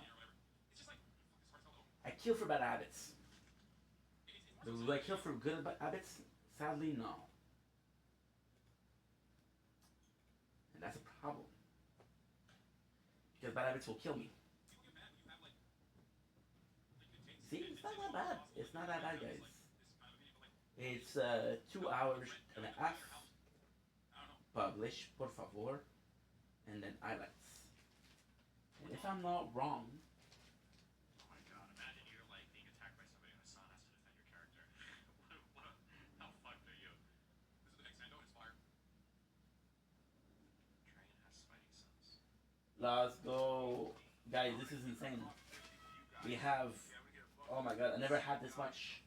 Speaker 1: I kill for bad habits. Do I kill for good habits? Sadly, no. And that's a problem. Because bad habits will kill me. See, it's not that bad. It's not that bad, guys. It's 2 hours and a half. Publish, por favor. And then highlights. And if I'm not wrong,
Speaker 2: Oh my god, imagine you're like being attacked by somebody and Hassan has to defend your character. How fucked are you?
Speaker 9: This is the extendo and it's fire.
Speaker 2: Train has Spidey sense.
Speaker 1: let's go. Guys, this is insane. We have, oh my god, I never had this much.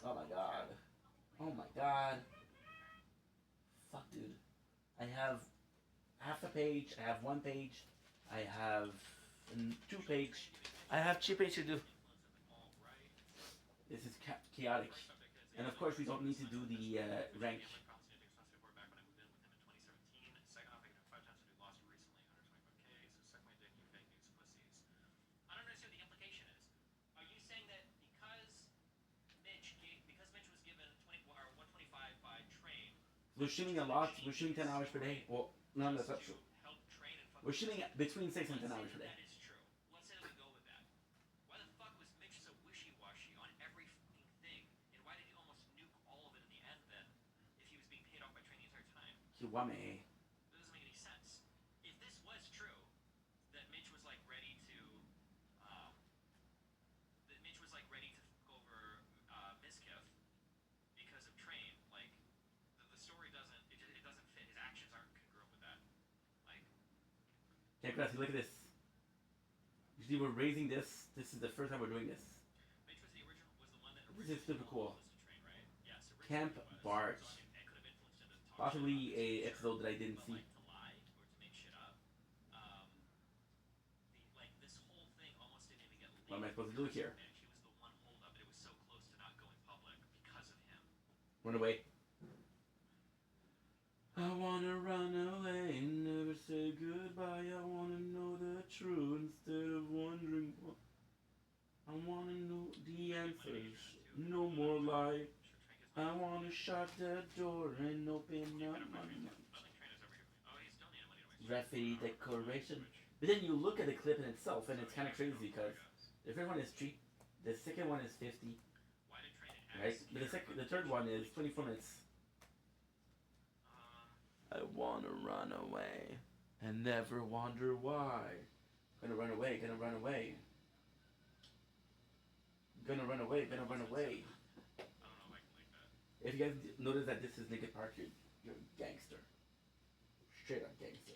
Speaker 1: Oh my god. Oh my god. Fuck, dude. I have half a page, I have 1 page, I have 2 page, I have 2 pages to do. This is chaotic. And of course we don't need to do the rank.
Speaker 2: I don't understand what the implication is. Are you saying that because Mitch was given 125 by Train,
Speaker 1: We're shooting a lot, we're shooting 10 hours per day. Well, no, that's not true.
Speaker 2: help Train and fucking
Speaker 1: We're shooting between 6 and 10 hours per day.
Speaker 2: that is true. Let's say that we go with that. Why the fuck was Mitch so wishy-washy on every fucking thing? And why did he almost nuke all of it in the end then? If he was being paid off by Train the entire time?
Speaker 1: Kiwame.
Speaker 2: That doesn't make any sense. If this was true, that Mitch was like ready to fuck over Miskiff because of Train, like the story doesn't it doesn't fit. His actions aren't congruent with that. Like
Speaker 1: Okay, Cressy, look at this. You see, we're raising this. This is the first time we're doing this.
Speaker 2: Mitch was the one that
Speaker 1: This is super cool.
Speaker 2: listed Train, right? Yes,
Speaker 1: Camp
Speaker 2: originally was.
Speaker 1: Bart.
Speaker 2: So it could have influenced him to talk
Speaker 1: Possibly
Speaker 2: shit
Speaker 1: a
Speaker 2: about this,
Speaker 1: episode that I didn't
Speaker 2: but
Speaker 1: see.
Speaker 2: like to lie or to make shit up. This whole thing almost didn't even get leaked.
Speaker 1: What am I supposed to do here?
Speaker 2: Mitch, he was the one holdup, but it was so close to not going public because of him.
Speaker 1: Run away. I wanna run away, never say goodbye. I wanna know the truth instead of wondering what. I wanna know the answers, no more lie. I wanna shut the door and open up my mind. Graffiti decoration. But then you look at the clip in itself and it's kind of crazy because the first one is 3, the second one is 50, right? But the third one is 24 minutes. I wanna run away and never wonder why. Gonna run away, gonna run away. Gonna run away, gonna run away. If you guys notice that this is Naked Park, you're a gangster. Straight up gangster.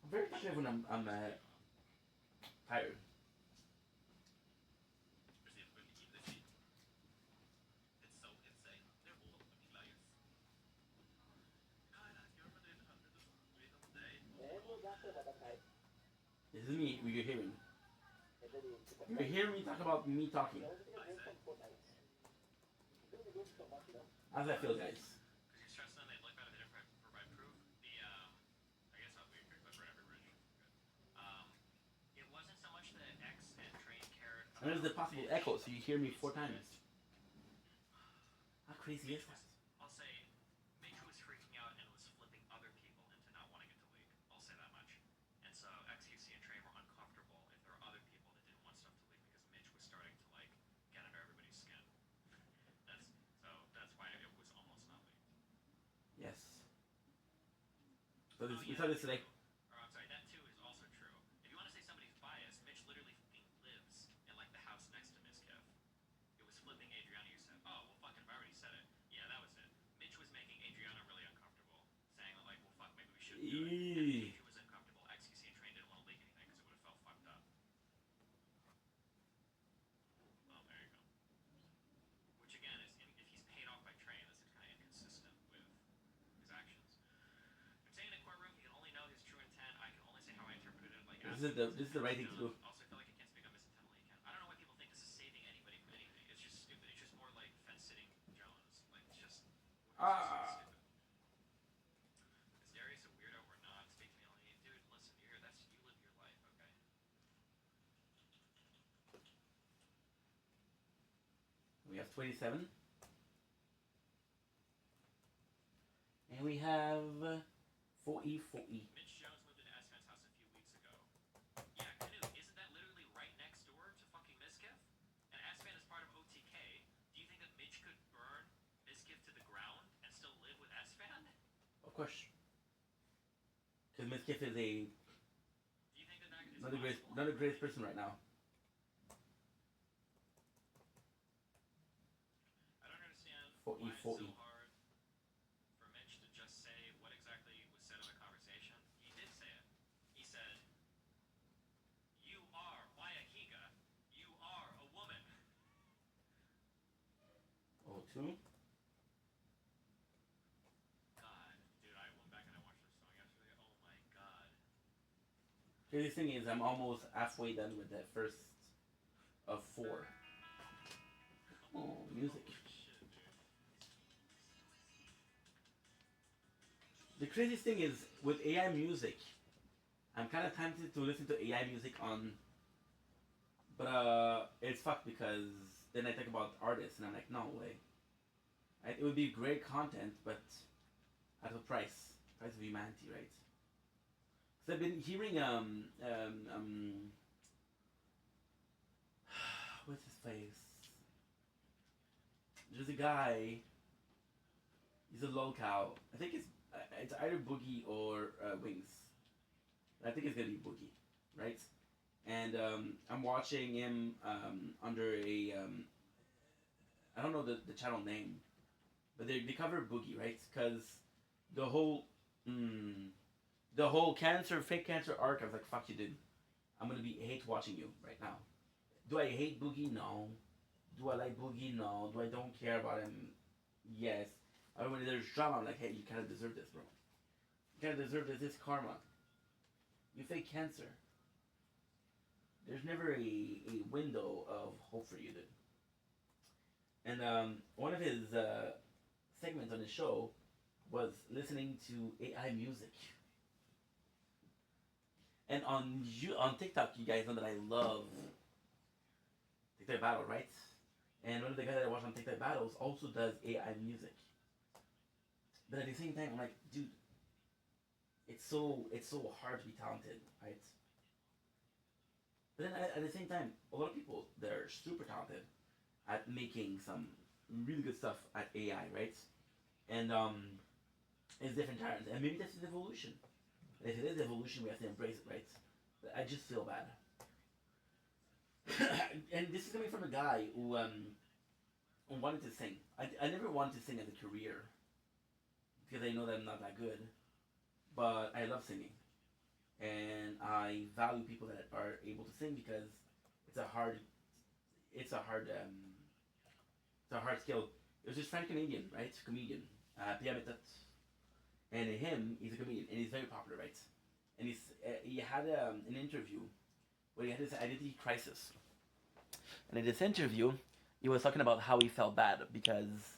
Speaker 1: I'm very talkative when I'm tired. This is me, you're hearing. You're hearing me talk about me talking. How does that feel, guys?
Speaker 2: Because you're stressing them, they'd look better, they didn't provide proof. I guess I'll be a quick clip for every bridge. It wasn't so much that X and Train cared about.
Speaker 1: And there's the possible echo, so you hear me 4 times. How crazy is that?
Speaker 2: I'll say, Mitch was freaking out and was flipping other people into not wanting it to leak. I'll say that much. And so XQC and Train were uncomfortable if there were other people that didn't want stuff to leak because Mitch was starting to like get under everybody's skin. That's why it was almost not leaked.
Speaker 1: Yes. So we saw this today.
Speaker 2: Or I'm sorry, that too is also true. If you want to say somebody's biased, Mitch literally fucking lives in like the house next to Miskiff. It was flipping Adriana. You said, oh well, fucking, I already said it. Yeah, that was it. Mitch was making Adriana really uncomfortable, saying that like, well, fuck, maybe we
Speaker 1: Eee.
Speaker 2: It was uncomfortable. XQC and Train didn't want to leak anything because it would have felt fucked up. Oh, there you go. Which again is, if he's paid off by Train, that's kind of inconsistent with his actions. I'm saying in a courtroom, he can only know his true intent. I can only say how I interpreted it. Like
Speaker 1: This is the right thing to do.
Speaker 2: Also, I feel like I can't speak on misintent Lee. I don't know why people think this is saving anybody from anything. It's just stupid. It's just more like fence sitting Jones. Like it's just stupid. Is Darius a weirdo or not? Speak to me, Lee. Dude, listen, you live your life, okay?
Speaker 1: We have 27. And we have 4E, 4E.
Speaker 2: Mitch Jones moved into S-Fan's house a few weeks ago. Yeah, Canoe, isn't that literally right next door to fucking Mizkif? And S-Fan is part of OTK. Do you think that Mitch could burn Mizkif to the ground and still live with S-Fan?
Speaker 1: Of course. Because Mizkif is a...
Speaker 2: Do you think that is
Speaker 1: not the greatest person right now.
Speaker 2: I don't understand
Speaker 1: 4E,
Speaker 2: why it's
Speaker 1: 4E.
Speaker 2: so hard for Mitch to just say what exactly was said in the conversation. He did say it. He said, "You are Wayahiga. You are a woman."
Speaker 1: Oh, 2?
Speaker 2: God, dude, I went back and I watched this song yesterday. Oh my god.
Speaker 1: Crazy thing is, I'm almost halfway done with that first of 4. Oh, music.
Speaker 2: Shit, dude.
Speaker 1: The craziest thing is, with AI music, I'm kind of tempted to listen to AI music on... But, it's fucked because then I think about artists and I'm like, no way. It would be great content, but at a price. Price of humanity, right? So I've been hearing, what's his face? There's a guy, he's a lolcow. I think it's either Boogie or Wings. I think it's gonna be Boogie, right? And I'm watching him under a, I don't know the channel name, but they cover Boogie, right? Because the whole fake cancer arc, I was like, fuck you, dude. I'm gonna hate watching you right now. Do I hate Boogie? No. Do I like Boogie? No. Do I don't care about him? Yes. I mean, when there's drama, I'm like, hey, you kind of deserve this, bro. You kind of deserve this. It's karma. You fake cancer. There's never a window of hope for you, dude. And one of his segments on his show was listening to AI music. And on TikTok, you guys know that I love TikTok Battle, right? And one of the guys that I watch on TikTok Battles also does AI music. But at the same time, I'm like, dude, it's so hard to be talented, right? But then at the same time, a lot of people that are super talented at making some really good stuff at AI, right? And it's different patterns, and maybe that's an evolution. And if it is evolution, we have to embrace it, right? But I just feel bad. And this is coming from a guy who wanted to sing. I never wanted to sing as a career because I know that I'm not that good, but I love singing, and I value people that are able to sing because it's a hard skill. It was this French Canadian, right? Comedian, Pierre Méthode. And him, he's a comedian, and he's very popular, right? And he had an interview where he had this identity crisis. And in this interview, he was talking about how he felt bad because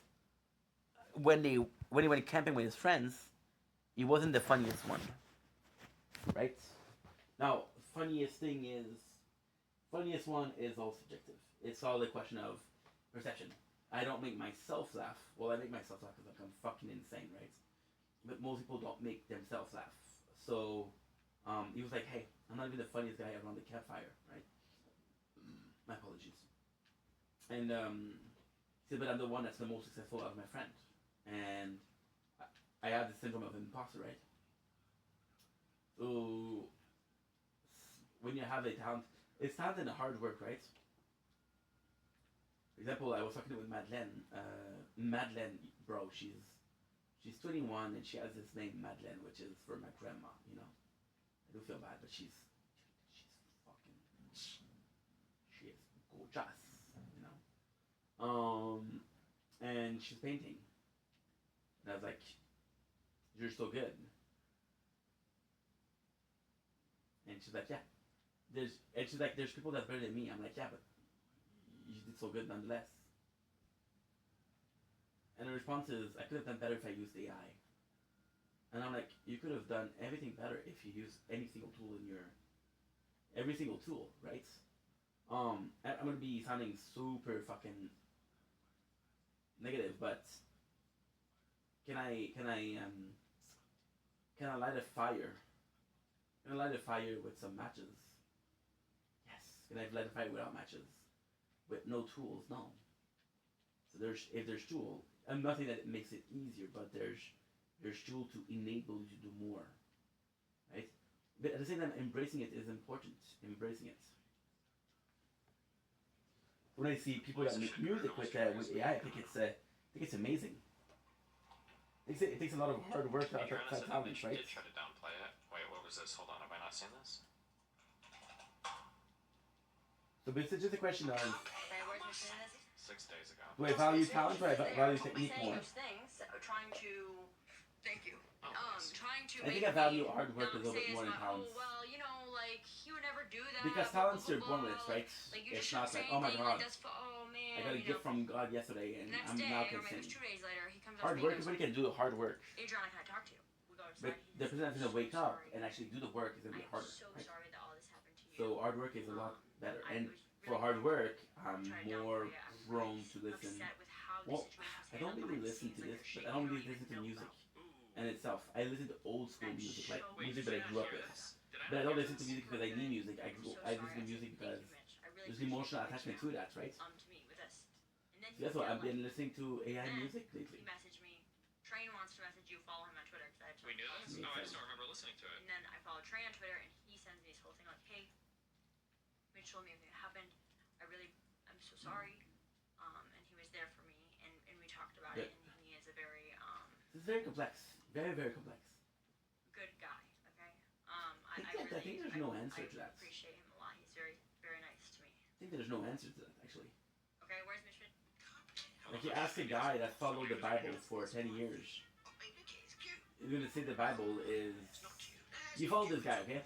Speaker 1: when he went camping with his friends, he wasn't the funniest one, right? Now, funniest one is all subjective. It's all a question of perception. I don't make myself laugh. Well, I make myself laugh because I'm fucking insane, right? But most people don't make themselves laugh. So he was like, hey, I'm not even the funniest guy around the campfire, right? My apologies. And he said, but I'm the one that's the most successful out of my friend. And I have the syndrome of imposter, right? So when you have a talent, it's talent and hard work, right? For example, I was talking with Madeleine. Madeleine, bro, she's She's 21 and she has this name Madeleine, which is for my grandma. You know, I do feel bad, but she's fucking, she is gorgeous. You know, and she's painting, and I was like, "You're so good," and she's like, "Yeah." And she's like, "There's people that's better than me." I'm like, "Yeah, but you did so good nonetheless." And the response is, "I could have done better if I used AI." And I'm like, "You could have done everything better if you used any single tool in your, every single tool, right?" I'm gonna be sounding super fucking negative, but can I light a fire? Can I light a fire with some matches? Yes. Can I light a fire without matches? With no tools? No. So if there's tool, I'm nothing that makes it easier, but there's tool to enable you to do more, right? But at the same time, embracing it is important. Embracing it. When I see people that make music with AI, I think it's amazing. It takes a lot of hard work to have talent, right?
Speaker 9: Did try to downplay it. Wait, what was this? Hold on, have I not seen this?
Speaker 1: So it's just a question of,
Speaker 9: 6 days ago.
Speaker 1: do I value talent or I value technique more?
Speaker 3: Things, trying to. Thank you.
Speaker 9: Oh, nice.
Speaker 3: Trying to.
Speaker 1: I think I value hard work a little bit more than talent.
Speaker 3: Oh well, you know, like he would never do that.
Speaker 1: Because talents you're born with, right?
Speaker 3: Like,
Speaker 1: It's not like, oh my god,
Speaker 3: oh man,
Speaker 1: I got a gift from God yesterday and
Speaker 3: next
Speaker 1: I'm
Speaker 3: day,
Speaker 1: now
Speaker 3: or
Speaker 1: can
Speaker 3: maybe
Speaker 1: sing.
Speaker 3: 2 days later, he comes up
Speaker 1: Hard
Speaker 3: to me
Speaker 1: work,
Speaker 3: and goes,
Speaker 1: everybody can do hard work.
Speaker 3: Adriana, can I talk to you? We go
Speaker 1: But
Speaker 3: outside.
Speaker 1: the person that's gonna wake up and actually do the work is gonna be
Speaker 3: I'm
Speaker 1: harder,
Speaker 3: so
Speaker 1: right?
Speaker 3: sorry that all this happened to you.
Speaker 1: So hard work is a lot better.
Speaker 3: I
Speaker 1: And
Speaker 3: was
Speaker 1: for
Speaker 3: really
Speaker 1: hard work, I'm
Speaker 3: trying to
Speaker 1: more
Speaker 3: downplay it. I'm
Speaker 1: prone
Speaker 3: really
Speaker 1: to listen.
Speaker 3: upset with how the
Speaker 1: Well,
Speaker 3: situation's
Speaker 1: I don't
Speaker 3: handled
Speaker 1: really
Speaker 3: behind the
Speaker 1: listen
Speaker 3: scenes,
Speaker 1: to
Speaker 3: like
Speaker 1: this,
Speaker 3: there's shit
Speaker 1: but I don't
Speaker 3: you
Speaker 1: really
Speaker 3: don't
Speaker 1: listen to
Speaker 3: even know
Speaker 1: music
Speaker 3: about.
Speaker 1: in itself. I listen to old school
Speaker 3: I'm
Speaker 1: music, like
Speaker 3: so
Speaker 1: music that I
Speaker 9: did
Speaker 1: grew up
Speaker 9: hear
Speaker 1: with.
Speaker 9: this? Did
Speaker 1: But I don't
Speaker 9: hear
Speaker 1: listen to
Speaker 9: this?
Speaker 1: music because I need music. I
Speaker 3: I'm so
Speaker 1: listen to
Speaker 3: sorry.
Speaker 1: music
Speaker 3: Thank
Speaker 1: because
Speaker 3: you, Mitch. I really
Speaker 1: there's
Speaker 3: appreciate
Speaker 1: emotional
Speaker 3: you
Speaker 1: attachment
Speaker 3: reaching
Speaker 1: to that, right?
Speaker 3: out, to me with this. And then
Speaker 1: So that's why I've been
Speaker 3: like,
Speaker 1: listening to AI
Speaker 3: then
Speaker 1: music
Speaker 3: he
Speaker 1: lately.
Speaker 3: messaged me. Train wants to message you. Follow him on Twitter. Cause I had to,
Speaker 9: We knew this?
Speaker 1: Makes
Speaker 9: No, I just
Speaker 1: sense.
Speaker 9: don't remember listening to it.
Speaker 3: And then I followed Train on Twitter, and he sends me this whole thing like, "Hey, Mitch told me everything that happened. I'm so sorry." And he was there for me, and we talked about it. And he is a very
Speaker 1: It's very complex. Very, very complex.
Speaker 3: good guy. Okay.
Speaker 1: I think there's no answer to that.
Speaker 3: I appreciate him a lot. He's very, very nice to me.
Speaker 1: I think there's no answer to that, actually.
Speaker 3: Okay, where's Mitch?
Speaker 1: Like, you ask a guy that followed the Bible for 10 years, you're gonna say the Bible is... You follow this guy, okay?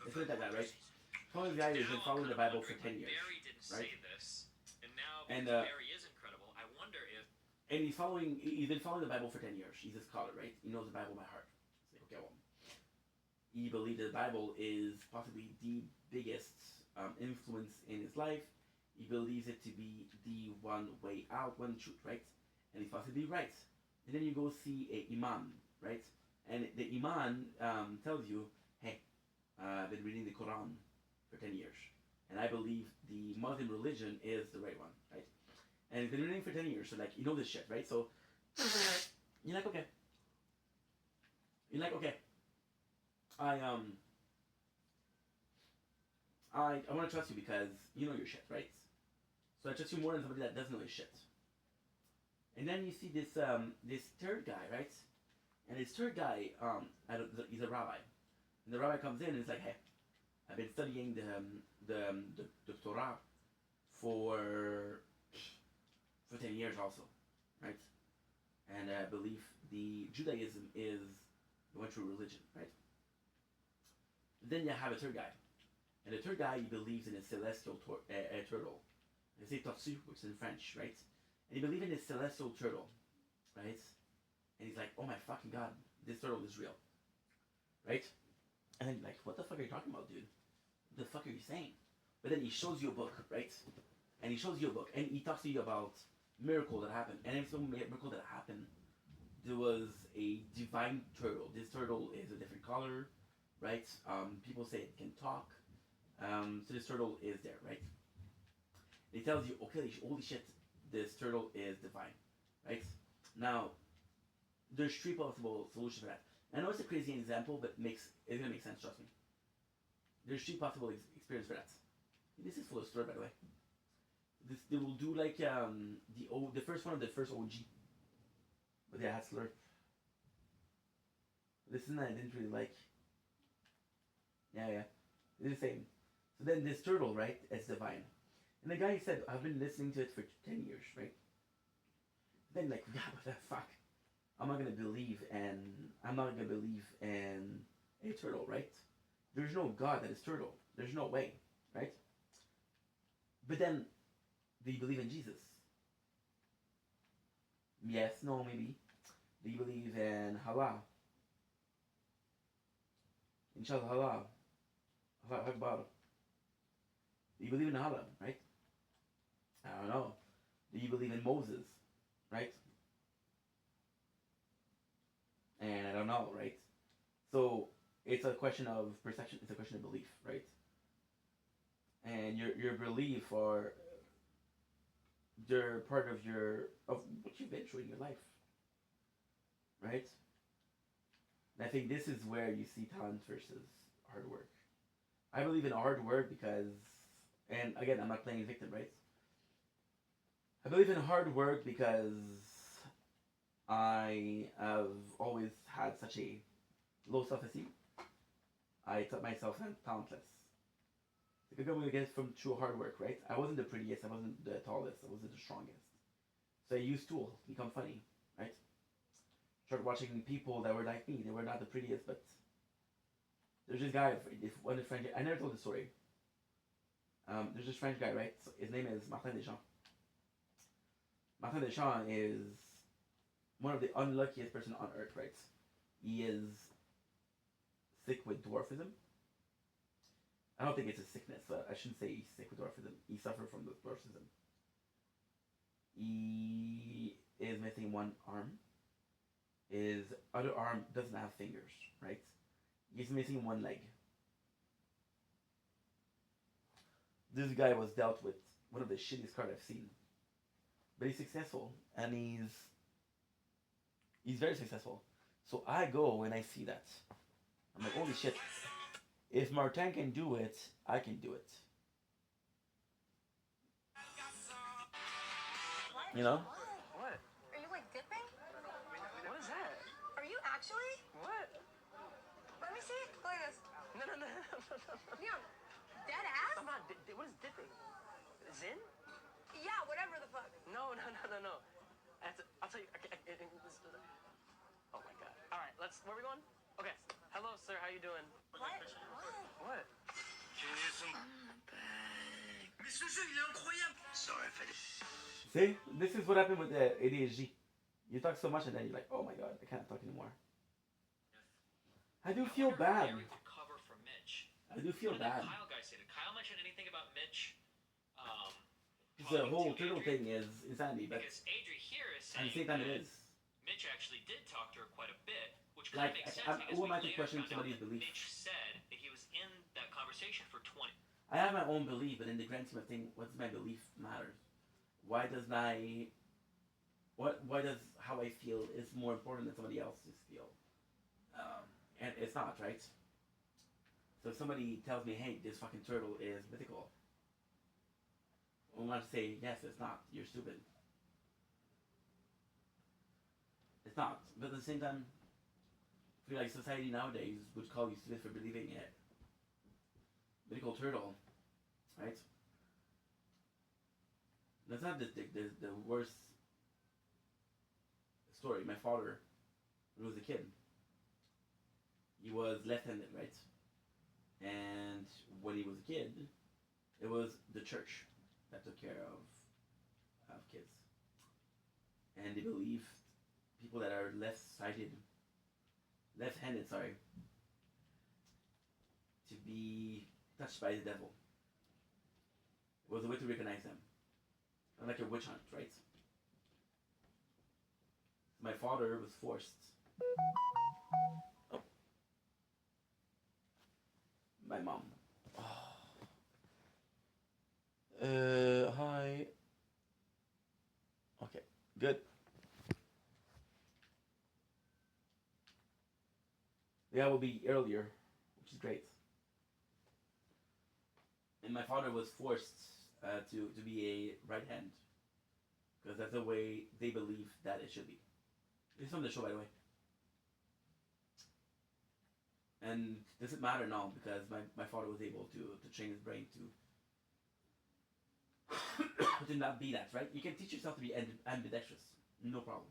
Speaker 1: Let's look at that guy, right? Follow this guy who's been following the Bible for 10 years,
Speaker 9: Barry didn't
Speaker 1: right?
Speaker 9: say this, and now
Speaker 1: And,
Speaker 9: Barry is incredible. I wonder if
Speaker 1: And he's been following the Bible for 10 years. He's a scholar, right? He knows the Bible by heart. It's like, okay, well, he believes the Bible is possibly the biggest influence in his life. He believes it to be the one way out, one truth, right? And he's possibly right. And then you go see a imam, right? And the imam tells you, hey, I've been reading the Quran for 10 years. And I believe the Muslim religion is the right one, right? And he's been reading for 10 years, so like, you know this shit, right? So, you're like, okay. You're like, okay. I want to trust you because you know your shit, right? So I trust you more than somebody that doesn't know his shit. And then you see this this third guy, right? And this third guy, he's a rabbi. And the rabbi comes in and he's like, hey, I've been studying the Torah for 10 years also, right? And I believe the Judaism is the one true religion, right? Then you have a third guy. And the third guy, he believes in a celestial turtle. They say Tatsu, which is in French, right? And he believes in a celestial turtle, right? And he's like, oh my fucking god, this turtle is real, right? And then you're like, what the fuck are you talking about, dude? What the fuck are you saying? But then he shows you a book, right? And he shows you a book, and he talks to you about miracle that happened. And every single miracle that happened, there was a divine turtle. This turtle is a different color, right? People say it can talk. So this turtle is there, right? It tells you, okay, holy shit, this turtle is divine, right? Now, there's 3 possible solutions for that. I know it's a crazy example, but it's gonna make sense, trust me. There's 3 possible experiences for that. This is full of story, by the way. They will do like the first one of the first OG, but they had slurp. This is I didn't really like. Yeah. It's the same. So then this turtle, right? It's divine. And the guy said, I've been listening to it for 10 years, right? Then like, yeah, what the fuck? I'm not gonna believe in a turtle, right? There's no God that is turtle. There's no way, right? But then, do you believe in Jesus? Yes, no, maybe. Do you believe in Allah? Inshallah, Allah. Allah Akbar. Do you believe in Allah, right? I don't know. Do you believe in Moses, right? And I don't know, right? So it's a question of perception. It's a question of belief, right? And your belief or your part of what you've been through in your life, right? And I think this is where you see talent versus hard work. I believe in hard work because, and again, I'm not playing victim, right? I believe in hard work because I have always had such a low self-esteem. I thought myself talentless. Like I got get from true hard work, right? I wasn't the prettiest, I wasn't the tallest, I wasn't the strongest. So I used tools to become funny, right? Started watching people that were like me. They were not the prettiest, but there's this guy. If one of the French, I never told the story. There's this French guy, right? So his name is Martin Deschamps. Martin Deschamps is one of the unluckiest person on earth, right? He is sick with dwarfism. I don't think it's a sickness, but I shouldn't say he's sick with dwarfism. He suffered from the dwarfism. He is missing one arm. His other arm doesn't have fingers, right? He's missing one leg. This guy was dealt with one of the shittiest cards I've seen. But he's successful, and he's very successful. So I go and I see that. I'm like, holy shit. If Martin can do it, I can do it. You know?
Speaker 5: What? Are you like dipping? What is that? Are you actually? What? Let me see. Look at this. No. Leon, dead ass? I'm not. What is dipping? Zin? Yeah, whatever the fuck. No. I'll tell you. Oh my god. All right, where are we going? Okay. Hello, sir. How you doing? What?
Speaker 1: See? This is what happened with the ADHD. You talk so much and then you're like, oh my god, I can't talk anymore. I do feel bad.
Speaker 2: Cover for Mitch.
Speaker 1: I do feel bad.
Speaker 2: Kyle guy said, did Kyle mention anything about Mitch?
Speaker 1: The whole turtle thing is insanity, but
Speaker 2: because Adri here is saying
Speaker 1: at the same time it is.
Speaker 2: Mitch actually did talk to her quite a bit, which
Speaker 1: Like,
Speaker 2: kind of makes sense
Speaker 1: who am I to
Speaker 2: because
Speaker 1: question somebody's belief?
Speaker 2: Mitch said that he was in that conversation for 20.
Speaker 1: I have my own belief, but in the grand scheme of things, what does my belief matter? Why does how I feel is more important than somebody else's feel? And it's not, right? So if somebody tells me, hey, this fucking turtle is mythical, I want to say, yes, it's not. You're stupid. It's not. But at the same time, I feel like society nowadays would call you stupid for believing it. Mythical turtle, right? That's not the worst story. My father, when he was a kid, he was left-handed, right? And when he was a kid, it was the church that took care of kids. And they believed people that are left-handed, to be touched by the devil. It was a way to recognize them. Like a witch hunt, right? My father was forced. Oh. My mom. Hi. Okay, good. The guy will be earlier, which is great. And my father was forced to be a right hand, because that's the way they believe that it should be. This is from the show, by the way. And does it matter now because my father was able to train his brain to not be that, right? You can teach yourself to be ambidextrous, no problem.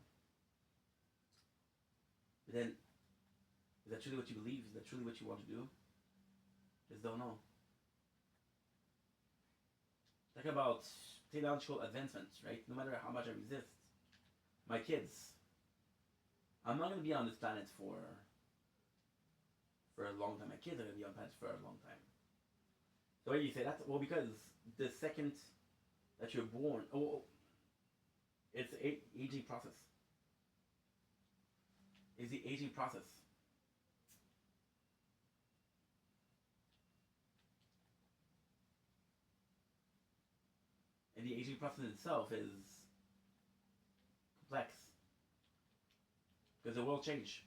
Speaker 1: But then, is that truly what you believe? Is that truly what you want to do? Just don't know. Talk about technological advancements, right? No matter how much I resist, my kids, I'm not going to be on this planet for a long time. My kids are going to be on planet for a long time. So why do you say that? Well, because the second that you're born, it's the aging process. It's the aging process. And the aging process itself is complex. Because the world changed.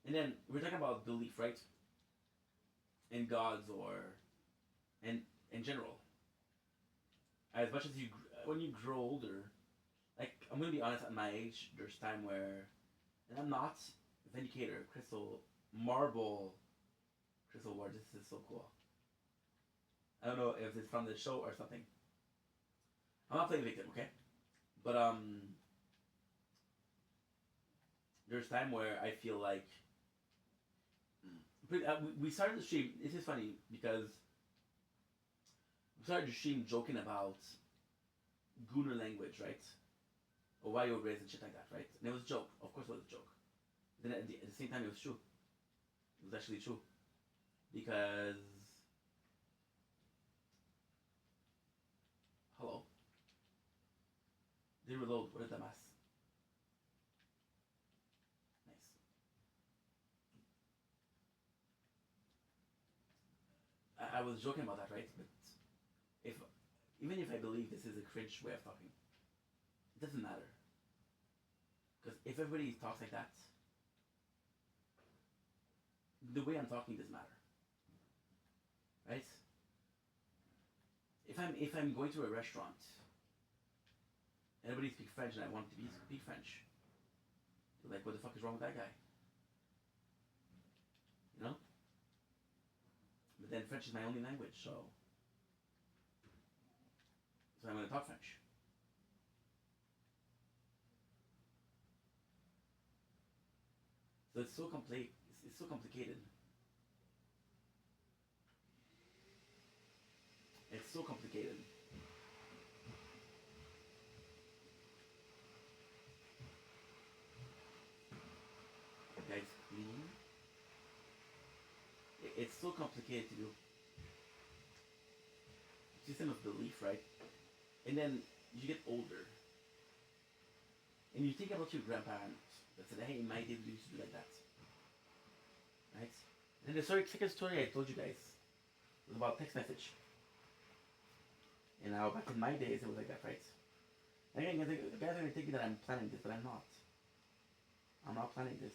Speaker 1: And then we're talking about belief, right? In gods or in general. As much as when you grow older, like, I'm gonna be honest, at my age, there's time where, and I'm not Vindicator, Marble Crystal Ward, this is so cool. I don't know if it's from the show or something. I'm not playing victim, okay? But there's time where I feel like we started the stream. This is funny because we started the stream joking about Gooner language, right? Or why you were raised and shit like that, right? And it was a joke. Of course, it was a joke. But then at the same time, it was true. It was actually true because hello. They reload. What is the mass? Nice. I was joking about that, right? But even if I believe this is a cringe way of talking, it doesn't matter. Because if everybody talks like that, the way I'm talking doesn't matter, right? If I'm going to a restaurant, and everybody speaks French, and I want to speak French, they're like, what the fuck is wrong with that guy? You know? But then French is my only language, so I'm going to talk French. So it's so complicated. It's so complicated. It's so complicated. Guys, cleaning. It's so complicated to do. System of belief, right? And then you get older, and you think about your grandparents that said, "Hey, in my day we used to do like that," right? And the second story I told you guys was about text message. And how back in my days it was like that, right? And again, the guys are thinking that I'm planning this, but I'm not. I'm not planning this.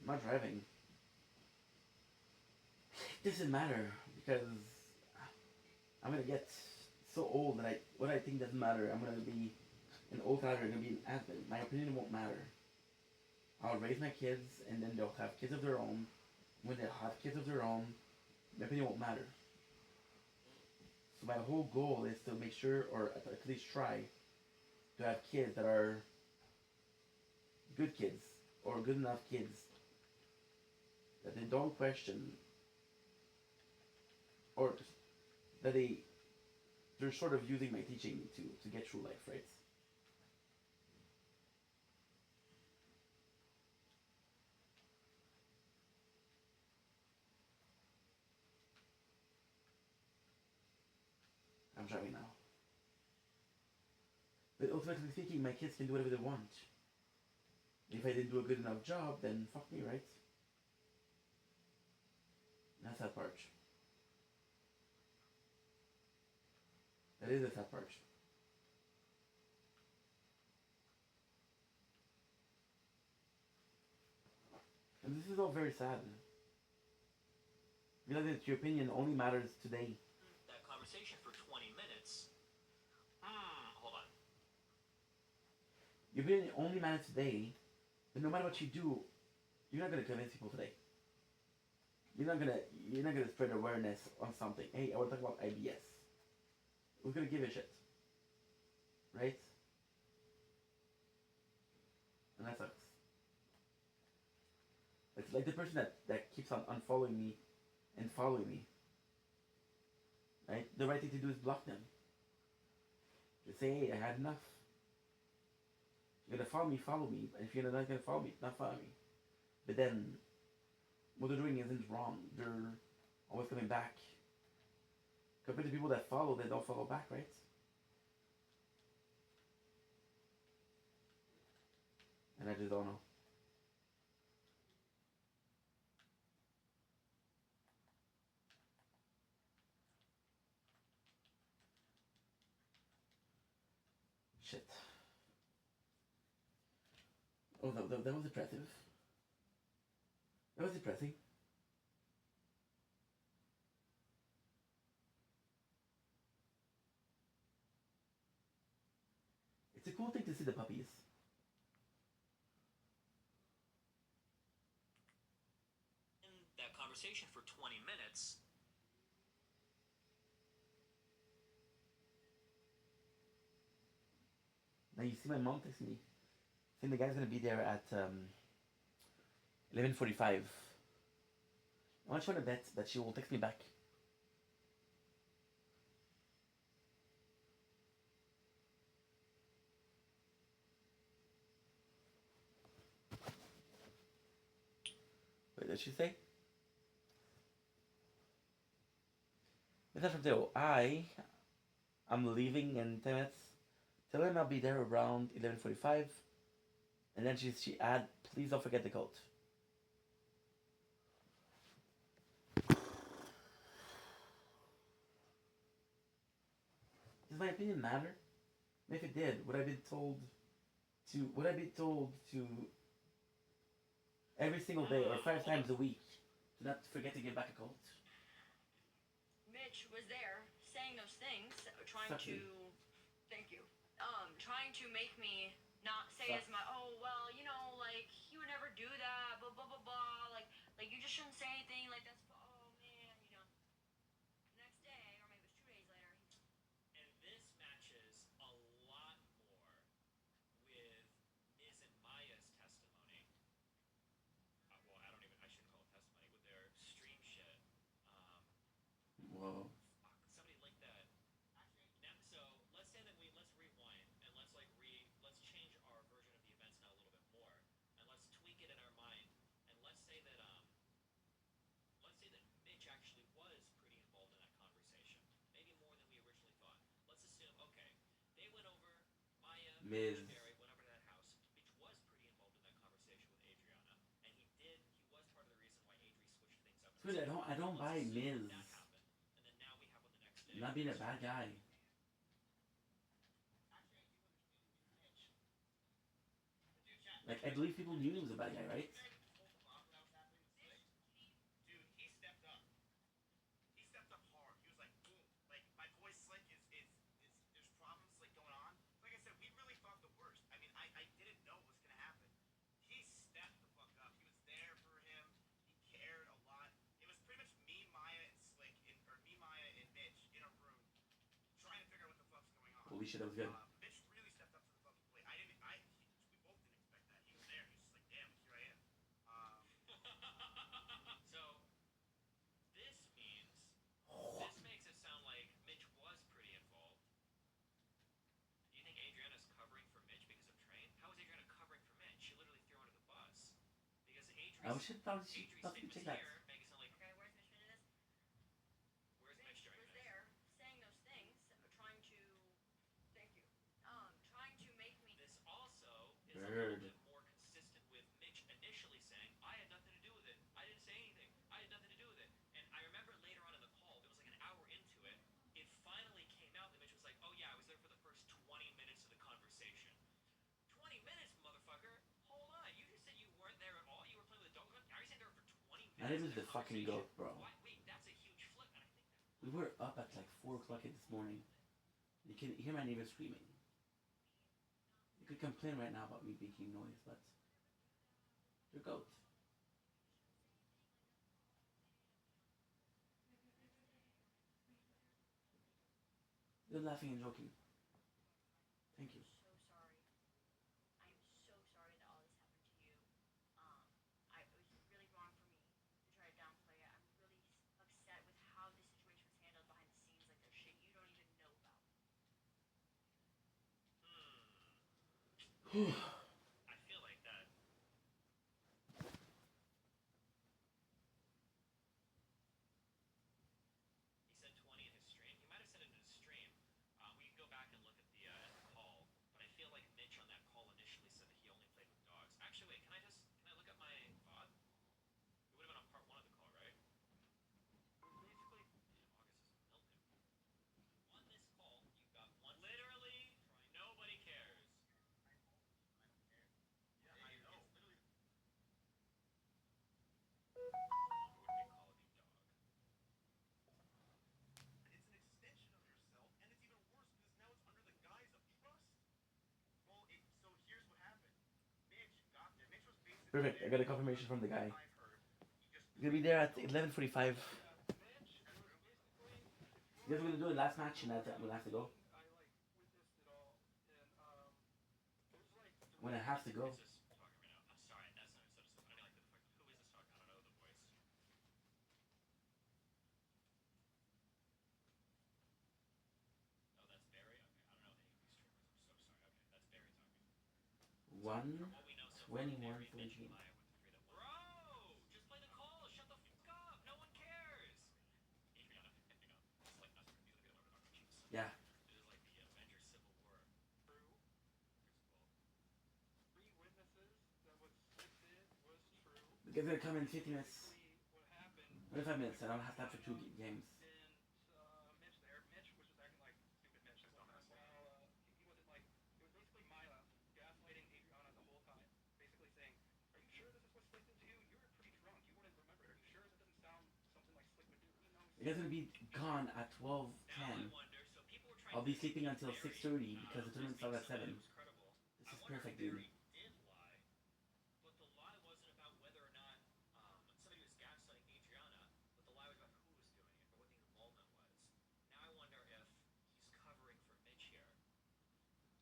Speaker 1: I'm not driving. It doesn't matter because I'm gonna get so old that what I think doesn't matter. I'm gonna be an old father. I'm gonna be an admin. My opinion won't matter. I'll raise my kids, and then they'll have kids of their own. When they have kids of their own, my opinion won't matter. So my whole goal is to make sure, or at least try, to have kids that are good kids, or good enough kids, that they don't question, or that they're sort of using my teaching to get through life, right? I'm driving now. But ultimately speaking, my kids can do whatever they want. If I didn't do a good enough job, then fuck me, right? That's that part. That is a sad part. And this is all very sad. Realize that your opinion only matters today.
Speaker 2: That conversation for 20 minutes. Hold on.
Speaker 1: Your opinion only matters today, but no matter what you do, you're not gonna convince people today. You're not gonna spread awareness on something. Hey, I want to talk about IBS. Who's gonna give a shit? Right? And that sucks. It's like the person that keeps on unfollowing me and following me. Right? The right thing to do is block them. Just say, hey, I had enough. You're gonna follow me. And if you're not gonna follow me, not follow me. But then, what they're doing isn't wrong. They're always coming back. Compared to people that follow, they don't follow back, right? And I just don't know. Shit. Oh, that was depressive. That was depressing. It's a cool thing to see the puppies.
Speaker 2: In that conversation for 20 minutes.
Speaker 1: Now you see my mom text me saying the guy's gonna be there at 11:45. I want you to bet that she will text me back. What did she say? Message from Theo. I'm leaving in 10 minutes. Tell him I'll be there around 11:45. And then she add, please don't forget the code. Does my opinion matter? And if it did, would I be told to every single day or 5 times a week to not forget to give back a code?
Speaker 3: Mitch was there saying those things, trying
Speaker 1: Sucks.
Speaker 3: to, thank you, trying to make me not say
Speaker 1: Sucks.
Speaker 3: as my, oh, well, you know, like, he would never do that, blah, blah, blah, blah, like you just shouldn't say anything, like, that's, oh, man, you know. The next day, or maybe it was 2 days later,
Speaker 2: And this matches a lot more with Miz and Maya's testimony. Well, I shouldn't call it testimony, with their stream shit.
Speaker 1: Whoa.
Speaker 2: Fuck, somebody linked that. Now, so let's say that let's rewind and let's change our version of the events now a little bit more, and let's tweak it in our mind, and let's say that Mitch actually was pretty involved in that conversation, maybe more than we originally thought. Let's assume, okay, they went over, Maya,
Speaker 1: Miz.
Speaker 2: Barry went over to that house. Mitch was pretty involved in that conversation with Adriana, and he was part of the reason why Adri switched things up.
Speaker 1: Dude, I don't buy Miz.
Speaker 2: That happened, and then now we have on the next day.
Speaker 1: Not being a bad guy. Like, I believe people knew he was a bad guy, right?
Speaker 6: Dude, he stepped up. He stepped up hard. He was like, boom. Like, my boy Slick is there's problems like going on. Like I said, we really thought the worst. I mean, I didn't know what was gonna happen. He stepped the fuck up. He was there for him. He cared a lot. It was pretty much me, Maya, and Slick, or me, Maya, and Mitch in a room trying to figure out what the fuck's going on.
Speaker 1: Holy shit, that was good.
Speaker 6: Mitch really stepped up to the fucking plate. We both didn't expect that. He was there. He was just like, damn, here I am.
Speaker 2: So this makes it sound like Mitch was pretty involved. Do you think Adriana's covering for Mitch because of Train? How is Adriana covering for Mitch? She literally threw under the bus. Because
Speaker 1: I should thought she take that.
Speaker 2: make it sound like,
Speaker 3: okay, where's Mitch into this?
Speaker 2: where's Mitch
Speaker 3: Mitch
Speaker 2: during
Speaker 3: was
Speaker 2: this?
Speaker 3: there saying those things, trying to, thank you, trying to make me.
Speaker 2: This also is a
Speaker 1: Bird.
Speaker 2: little bit more consistent with Mitch initially saying, I had nothing to do with it. I didn't say anything. I had nothing to do with it. And I
Speaker 1: And it was the fucking goat, bro.
Speaker 2: Wait, that's a huge flip, and I think that.
Speaker 1: We were up at like 4 o'clock this morning. You can hear my neighbors screaming. You could complain right now about me making noise, but they're goats. You're laughing and joking. Thank you.
Speaker 3: So sorry. I am so sorry that all this happened to you. It was really wrong for me to try to downplay it. I'm really upset with how this situation was handled behind the scenes. Like there's shit you don't even know about.
Speaker 2: I feel like that. He said 20 in his stream. He might have said it in his stream. We can go back and look at the call, but I feel like Mitch on that call initially said that he only played with dogs. Actually, wait, can I look at my VOD? It would have been on part 1 of the call, right? Basically, August is milking. On this call, you've got one. Literally, nobody cares.
Speaker 1: Perfect. I got a confirmation from the guy. He's gonna be there at 11:45. You guys are gonna do it last match, and that's it. We'll have to go. When I have to go.
Speaker 2: I'm sorry, that's not so. I mean, like, who is this talking? I don't know the voice. Oh, that's Barry. Okay, I don't know any of these streamers. I'm so sorry. Okay, that's Barry talking.
Speaker 1: 1:21:17.
Speaker 2: Bro, just play the call. Shut the fuck up. No one cares. Adriana, hang up. It's like us.
Speaker 1: Yeah.
Speaker 2: It is like the Avengers Civil War.
Speaker 10: True. 3 witnesses that what Slick did was true.
Speaker 1: The guy's gonna come in 50 minutes.
Speaker 10: What happened?
Speaker 1: 25 minutes. I don't have time for 2 games.
Speaker 10: Mitch there. Mitch was just acting like stupid Mitch. While he wasn't like, it was basically Mila gaslighting Adriana the whole time, basically saying, "Are you sure this is what Slick did to you? You were pretty drunk. You wouldn't remember. Are you sure that doesn't sound something like Slick would do?"
Speaker 1: You guys are gonna be gone at 12:10. I'll be sleeping until 6:30 because the tournament starts at 7. This is perfect, dude.
Speaker 2: Did lie, but the lie wasn't about whether or not somebody was gaslighting Adriana, but the lie was about who was doing it or what the involvement was. Now I wonder if he's covering for Mitch here.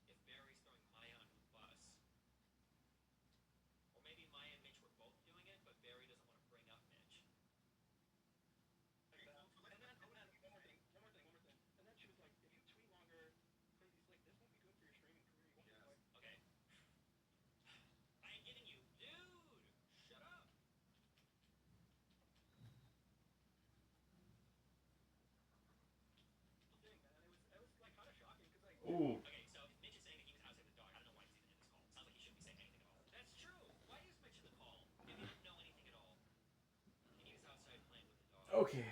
Speaker 2: If Barry's throwing Maya under the bus. Or maybe Maya and Mitch were both doing it, but Barry doesn't want to bring up Mitch.
Speaker 10: And then, one more thing. And then she was like, if you tweet longer, Crazy Slick, this won't be good for your streaming career. You won't be like,
Speaker 2: Okay. I ain't getting you. Dude! Shut up!
Speaker 10: thing, man. It was like kind of shocking because like.
Speaker 1: Ooh.
Speaker 2: Okay, so if Mitch is saying that he was outside the dog, I don't know why he's even in this call. Sounds like he shouldn't be saying anything at all. That's true. Why is Mitch in the call if he didn't know anything at all? And he was outside playing with the dog.
Speaker 1: Okay.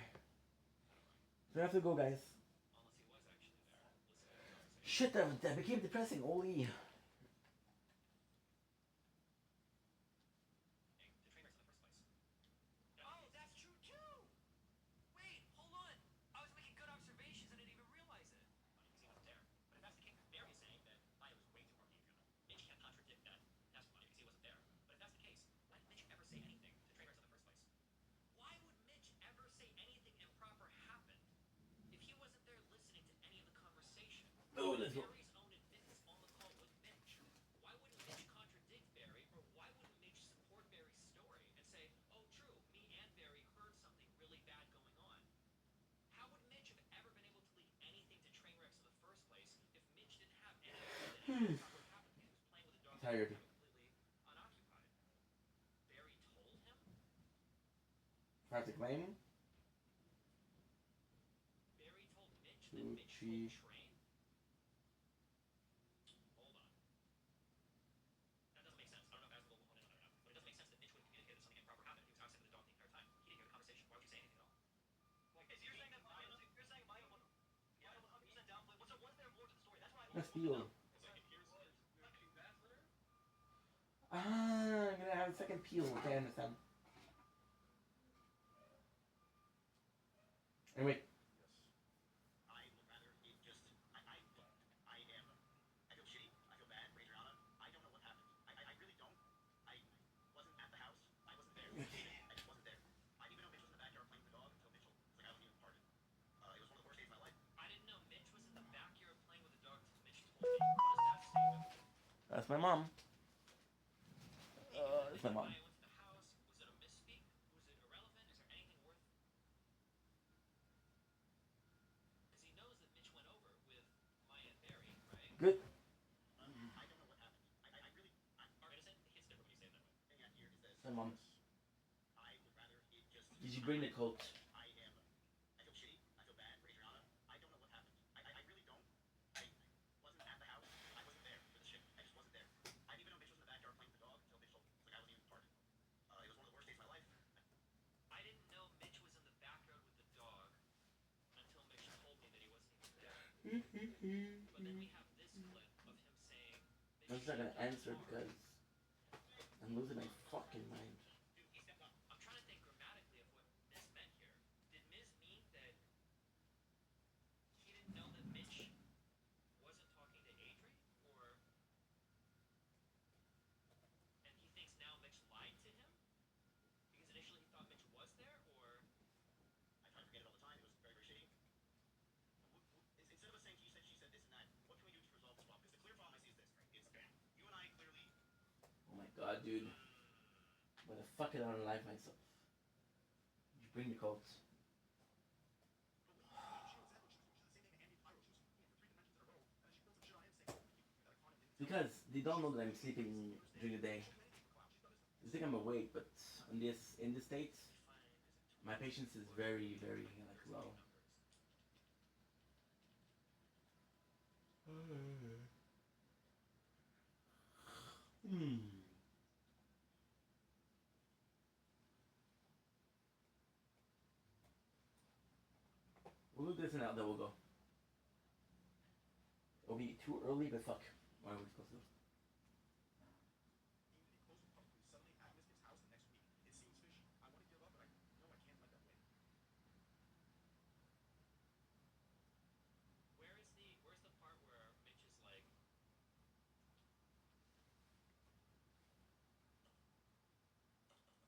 Speaker 1: So I have to go, guys.
Speaker 2: Unless he was actually there. Listening to the conversation.
Speaker 1: Shit, that became depressing. Holy.
Speaker 2: Hey, the train wreck's in the first place. Oh, that's true too! Wait, hold on. I was making good observations and I didn't even realize it. Funny, because he wasn't there. But if that's the case, Barry's saying that Maya was way too hard on Adriana. Mitch can't contradict that. That's funny, because he wasn't there. But if that's the case, why did Mitch ever say anything to train wrecks in the first place? Why would Mitch ever say anything improper happened if he wasn't there listening to any of the conversation?
Speaker 1: Oh, let's go.
Speaker 2: Barry's own admittance on the call with Mitch. Why wouldn't Mitch contradict Barry, or why wouldn't Mitch support Barry's story and say, "Oh, true, me and Barry heard something really bad going on"? How would Mitch have ever been able to leak anything to Trainwrecks in the first place if Mitch didn't have any idea that anything happened because he was playing with a dog
Speaker 1: Tired.
Speaker 2: completely unoccupied? Barry told him?
Speaker 1: Have to claim.
Speaker 2: Barry told Mitch that
Speaker 1: 2,
Speaker 2: Mitch
Speaker 1: 3.
Speaker 2: told Train? Hold on. That doesn't make sense. I don't know if Asbel will hone in on it or not, but it doesn't make sense that Mitch would have communicated that something improper happened if he was outside with the dog the entire time. He didn't hear the conversation. Why would you say anything at all?
Speaker 10: Like, so you're saying that Maya 100% downplay. What's there more to the story? That's why I
Speaker 1: Let's deal.
Speaker 10: Bachelor.
Speaker 1: I'm gonna have a second peel. Okay, I understand. Anyway.
Speaker 6: I would rather it just. I don't. I am. I feel shitty. I feel bad for Adriana. I don't know what happened. I really don't. I wasn't at the house. I wasn't there. I just wasn't there. I didn't even know Mitch was in the backyard playing with the dog until Mitchell was like, I wasn't even parted. It was one of the worst days of my life.
Speaker 2: I didn't know Mitch was in the backyard playing with the dog till Mitch told me. What does that statement?
Speaker 1: That's my mom. That's my mom.
Speaker 2: Maya went to the house. Was it a misspeak? Was it irrelevant? Is there anything worth? Because he knows that Mitch went over with Maya and Barry, right?
Speaker 1: Good.
Speaker 6: I don't know what happened. I really.
Speaker 2: Innocent. It hits different when you say it that way.
Speaker 6: The thing out here is this.
Speaker 1: My mom.
Speaker 6: I would rather it just.
Speaker 1: Did you bring the coat?
Speaker 6: I am. I feel shitty. I feel bad for Adriana. I don't know what happened. I really don't. I wasn't at the house. I wasn't there for the shit. I just wasn't there. I didn't even know Mitch was in the backyard playing with the dog until Mitchell was like, I wasn't even parted. It was one of the worst days of my life.
Speaker 2: I didn't know Mitch was in the backyard with the dog until Mitch told me that he wasn't even there. But then we have this clip of him saying.
Speaker 1: I'm just not gonna answer because I'm losing my fucking mind.
Speaker 2: I'm trying to think grammatically of what Miz meant here. Did Miz mean that he didn't know that Mitch wasn't talking to Adri? Or... And he thinks now Mitch lied to him? Because initially he thought Mitch was there? Or...
Speaker 6: I try to forget it all the time. It was very, very shitty. Instead of us saying he said, she said, this and that, what can we do to resolve this problem? Because the clear problem I see is this, right? It's bam. You and I clearly.
Speaker 1: Oh my god, dude. I'm gonna fuck it out and life myself. Did you bring the coats? Because they don't know that I'm sleeping during the day. They think I'm awake, but in the States, my patience is very, very like low. We'll do this and out, then we'll go. It'll be too early, but fuck. What are we supposed to do?
Speaker 6: Suddenly at Miss Kip's house the next week. It seems fishy. I want to give up, but I know I can't let that win.
Speaker 2: Where's the part where Mitch is like...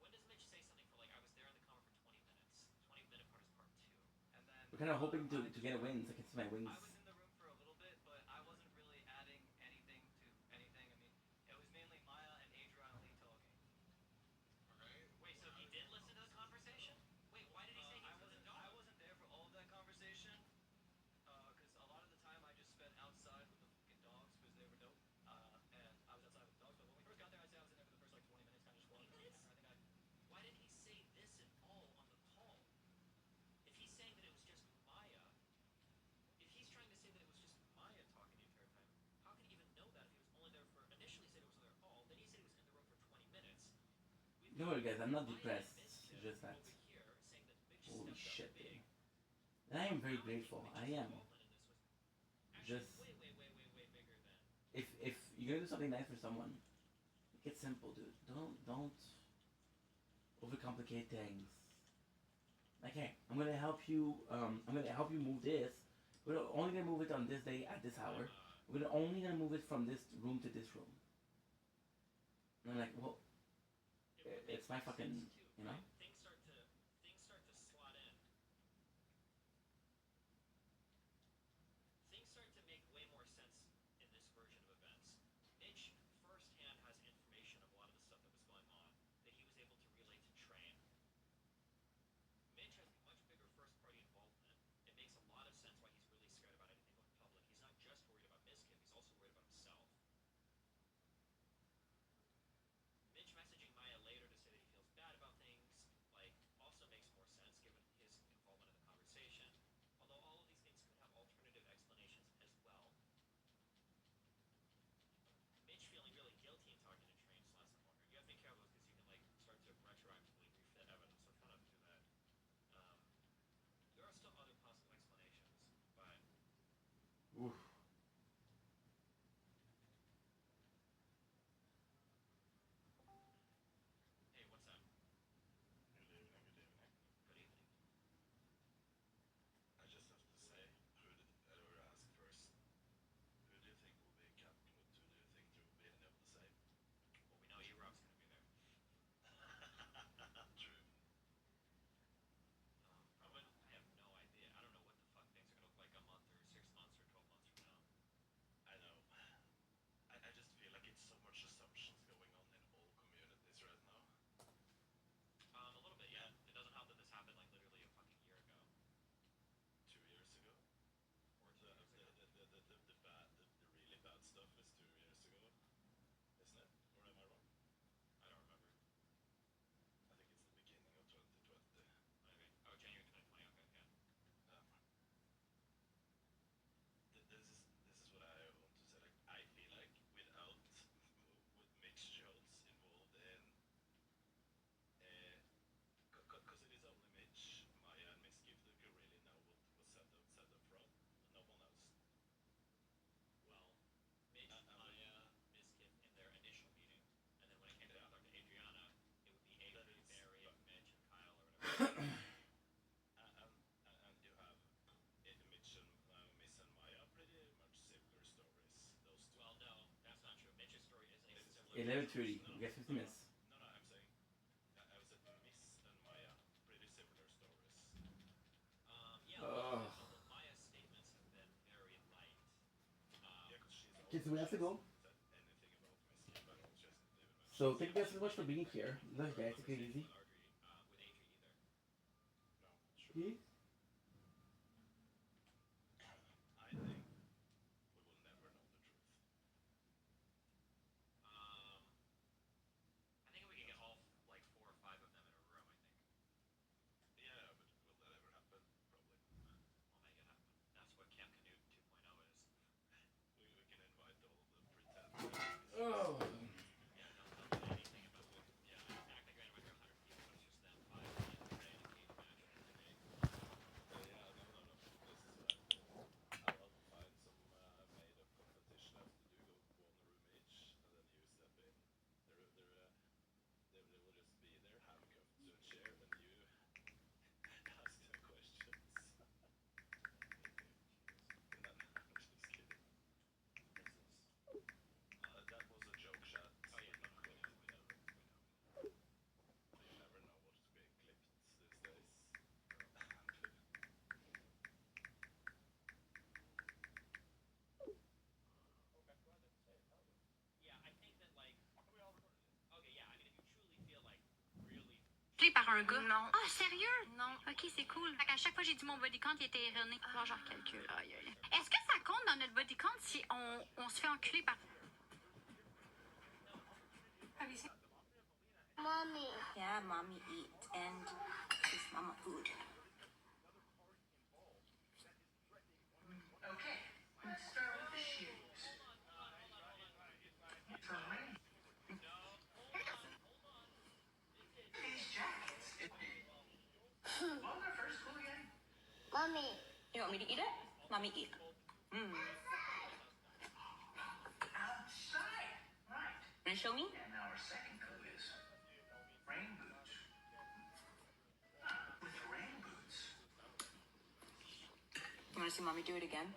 Speaker 2: When does Mitch say something for like, I was there in the car for 20 minutes? 20-minute part is part 2. And then...
Speaker 1: We're kind of hoping to get a win, so I can see my wins.
Speaker 2: I was in the room for a little bit, but I wasn't really adding anything to anything. I mean, it was mainly Maya and Adriana Lee talking.
Speaker 9: Alright.
Speaker 2: Wait, so he did listen to the conversation? Wait, why did he say he was with the dog?
Speaker 10: I wasn't there for all of that conversation. Because a lot of the time I just spent outside with the fucking dogs because they were dope. And I was outside with the dogs. But when we first got there, I'd say I was in there for the first like 20 minutes, kind of just walking around.
Speaker 2: Why did he say this at all on the call? If he's saying that it was just Maya, if he's trying to say that it was just Maya talking the entire time, how can he even know that if he was only there for... Initially said it was there all, then he said he was in the room for 20 minutes.
Speaker 1: Don't worry guys, I'm not depressed. It's just that.
Speaker 2: Over here saying that Mitch
Speaker 1: Holy
Speaker 2: stepped
Speaker 1: shit,
Speaker 2: up big.
Speaker 1: dude. And I am very grateful. I am. Just
Speaker 2: Way bigger than...
Speaker 1: if you're gonna do something nice for someone, make it simple, dude. Don't overcomplicate things. Like, hey, I'm gonna help you. I'm gonna help you move this. We're only gonna move it on this day at this hour. We're only gonna move it from this room to this room. And I'm like, well, it's my fucking, you know.
Speaker 2: Things start to slot in. Things start to make way more sense in this version of events. Mitch firsthand has information of a lot of the stuff that was going on that he was able to relay to Train. Mitch has much bigger first-party involvement. It makes a lot of sense why he's really scared about anything going public. He's not just worried about Mizkif, he's also worried about himself. Mitch messaging Maya later to say that he feels bad about things
Speaker 1: 11:30. We got 50 minutes.
Speaker 9: No, I'm saying I was at Miss and Maya. Pretty similar stories.
Speaker 1: Ugh.
Speaker 2: Although Maya's statements have been very light.
Speaker 9: Yeah, because she's
Speaker 1: Okay, so we have to go.
Speaker 9: said anything about Miss Kim at all. She hasn't even mentioned.
Speaker 1: So thank you guys so much for being here. Look, guys, take it easy.
Speaker 2: With Adri either.
Speaker 9: No, sure.
Speaker 1: Please.
Speaker 9: I think we will never know the truth.
Speaker 2: I think we could get all like 4 or 5 of them in a room. I think
Speaker 9: Yeah, but will that ever happen? Probably.
Speaker 2: we'll make it happen. That's what Camp Canute 2.0 is.
Speaker 9: We can invite all of the pretend.
Speaker 1: Oh.
Speaker 2: Yeah, don't tell me anything about it. Yeah, act like you're gonna invite 100 people, but it's just them 5 playing a cage match for today.
Speaker 9: Yeah, no. This is what I will find some made-up competition after you go 1 room each, and then you step in. They will just be there handcuffed to a chair, and you ask them questions. No, I'm just kidding. That was a joke shot.
Speaker 2: Oh yeah, no, we know.
Speaker 9: You never know what's being clipped these days.
Speaker 2: Yeah, I think that like. Okay, yeah. I mean, if you truly feel like really.
Speaker 5: Par un gars?
Speaker 3: Non.
Speaker 5: Ah, sérieux?
Speaker 3: Non.
Speaker 5: Ok, c'est cool. Fait qu'à chaque fois que j'ai dit mon body count, il était erroné.
Speaker 3: Alors, je recalcule.
Speaker 5: Aïe, aïe. Est-ce que ça compte dans notre body count si on se fait enculer par...
Speaker 3: Mommy. Yeah, mommy eat and it's mama food.
Speaker 12: Okay, let's start with the shoes. For rain. These jackets. What was our first school again?
Speaker 3: Mommy. You want me to eat it? Mommy eat.
Speaker 12: Outside. Right.
Speaker 3: Wanna show me?
Speaker 12: And now our second clue is rain boots. With rain boots.
Speaker 3: You wanna see mommy do it again?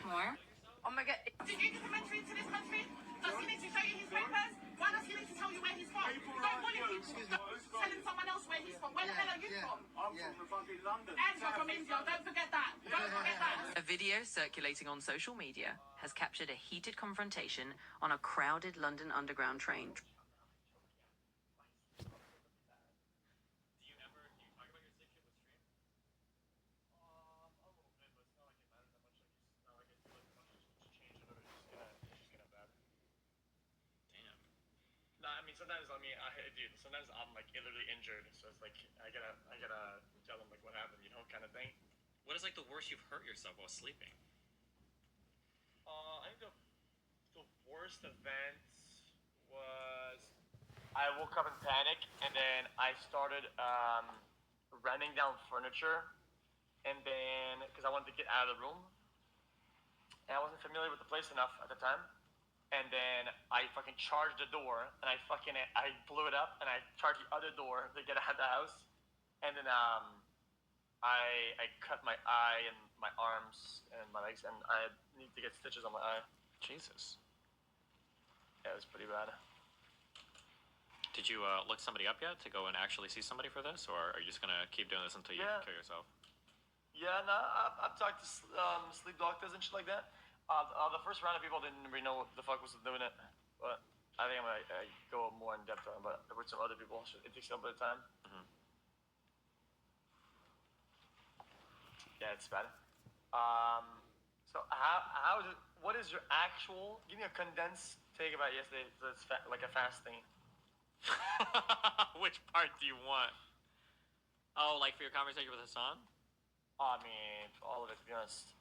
Speaker 3: More?
Speaker 5: Oh my god.
Speaker 12: Did you come entry into this country? Does he need to show you his papers? Why does he need to tell you where he's from? Don't bully people. Telling someone else where he's from. Where the hell are you from?
Speaker 6: I'm from fucking London.
Speaker 12: And you're from India. Don't forget that. Don't forget that.
Speaker 13: A video circulating on social media has captured a heated confrontation on a crowded London Underground train.
Speaker 2: Do you talk about your relationship with Stream?
Speaker 6: A little bit, but it's not like it matters that much. Like, it's not like I feel like much has changed or it's just gonna bad.
Speaker 2: Damn.
Speaker 6: No, I mean sometimes dude, sometimes I'm like literally injured, so it's like I gotta tell them like what happened, you know, kind of thing.
Speaker 2: What is like the worst you've hurt yourself while sleeping?
Speaker 6: I think the worst event was I woke up in panic and then I started running down furniture, and then because I wanted to get out of the room, and I wasn't familiar with the place enough at the time. And then I fucking charged the door, and I blew it up, and I charged the other door to get out of the house. And then I cut my eye and my arms and my legs, and I need to get stitches on my eye.
Speaker 2: Jesus.
Speaker 6: Yeah, it was pretty bad.
Speaker 2: Did you look somebody up yet to go and actually see somebody for this, or are you just gonna keep doing this until you
Speaker 6: Yeah.
Speaker 2: kill yourself?
Speaker 6: Yeah, no, I've talked to sleep doctors and shit like that. The first round of people didn't really know what the fuck was doing it, but I think I'm gonna go more in depth on it, but with some other people, so it takes a little bit of time.
Speaker 2: Mhm.
Speaker 6: Yeah, it's bad. So how is it? What is your actual? Give me a condensed take about yesterday. So it's like a fast thing.
Speaker 2: Which part do you want? Oh, like for your conversation with Hassan?
Speaker 6: I mean, all of it, to be honest.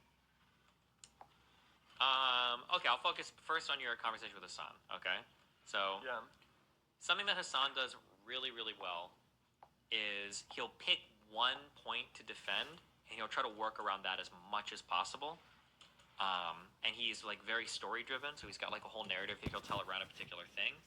Speaker 2: Okay, I'll focus first on your conversation with Hassan, okay? So,
Speaker 6: Yeah.
Speaker 2: something that Hassan does really, really well is he'll pick one point to defend, and he'll try to work around that as much as possible. And he's, like, very story-driven, so he's got, like, a whole narrative that he'll tell around a particular thing.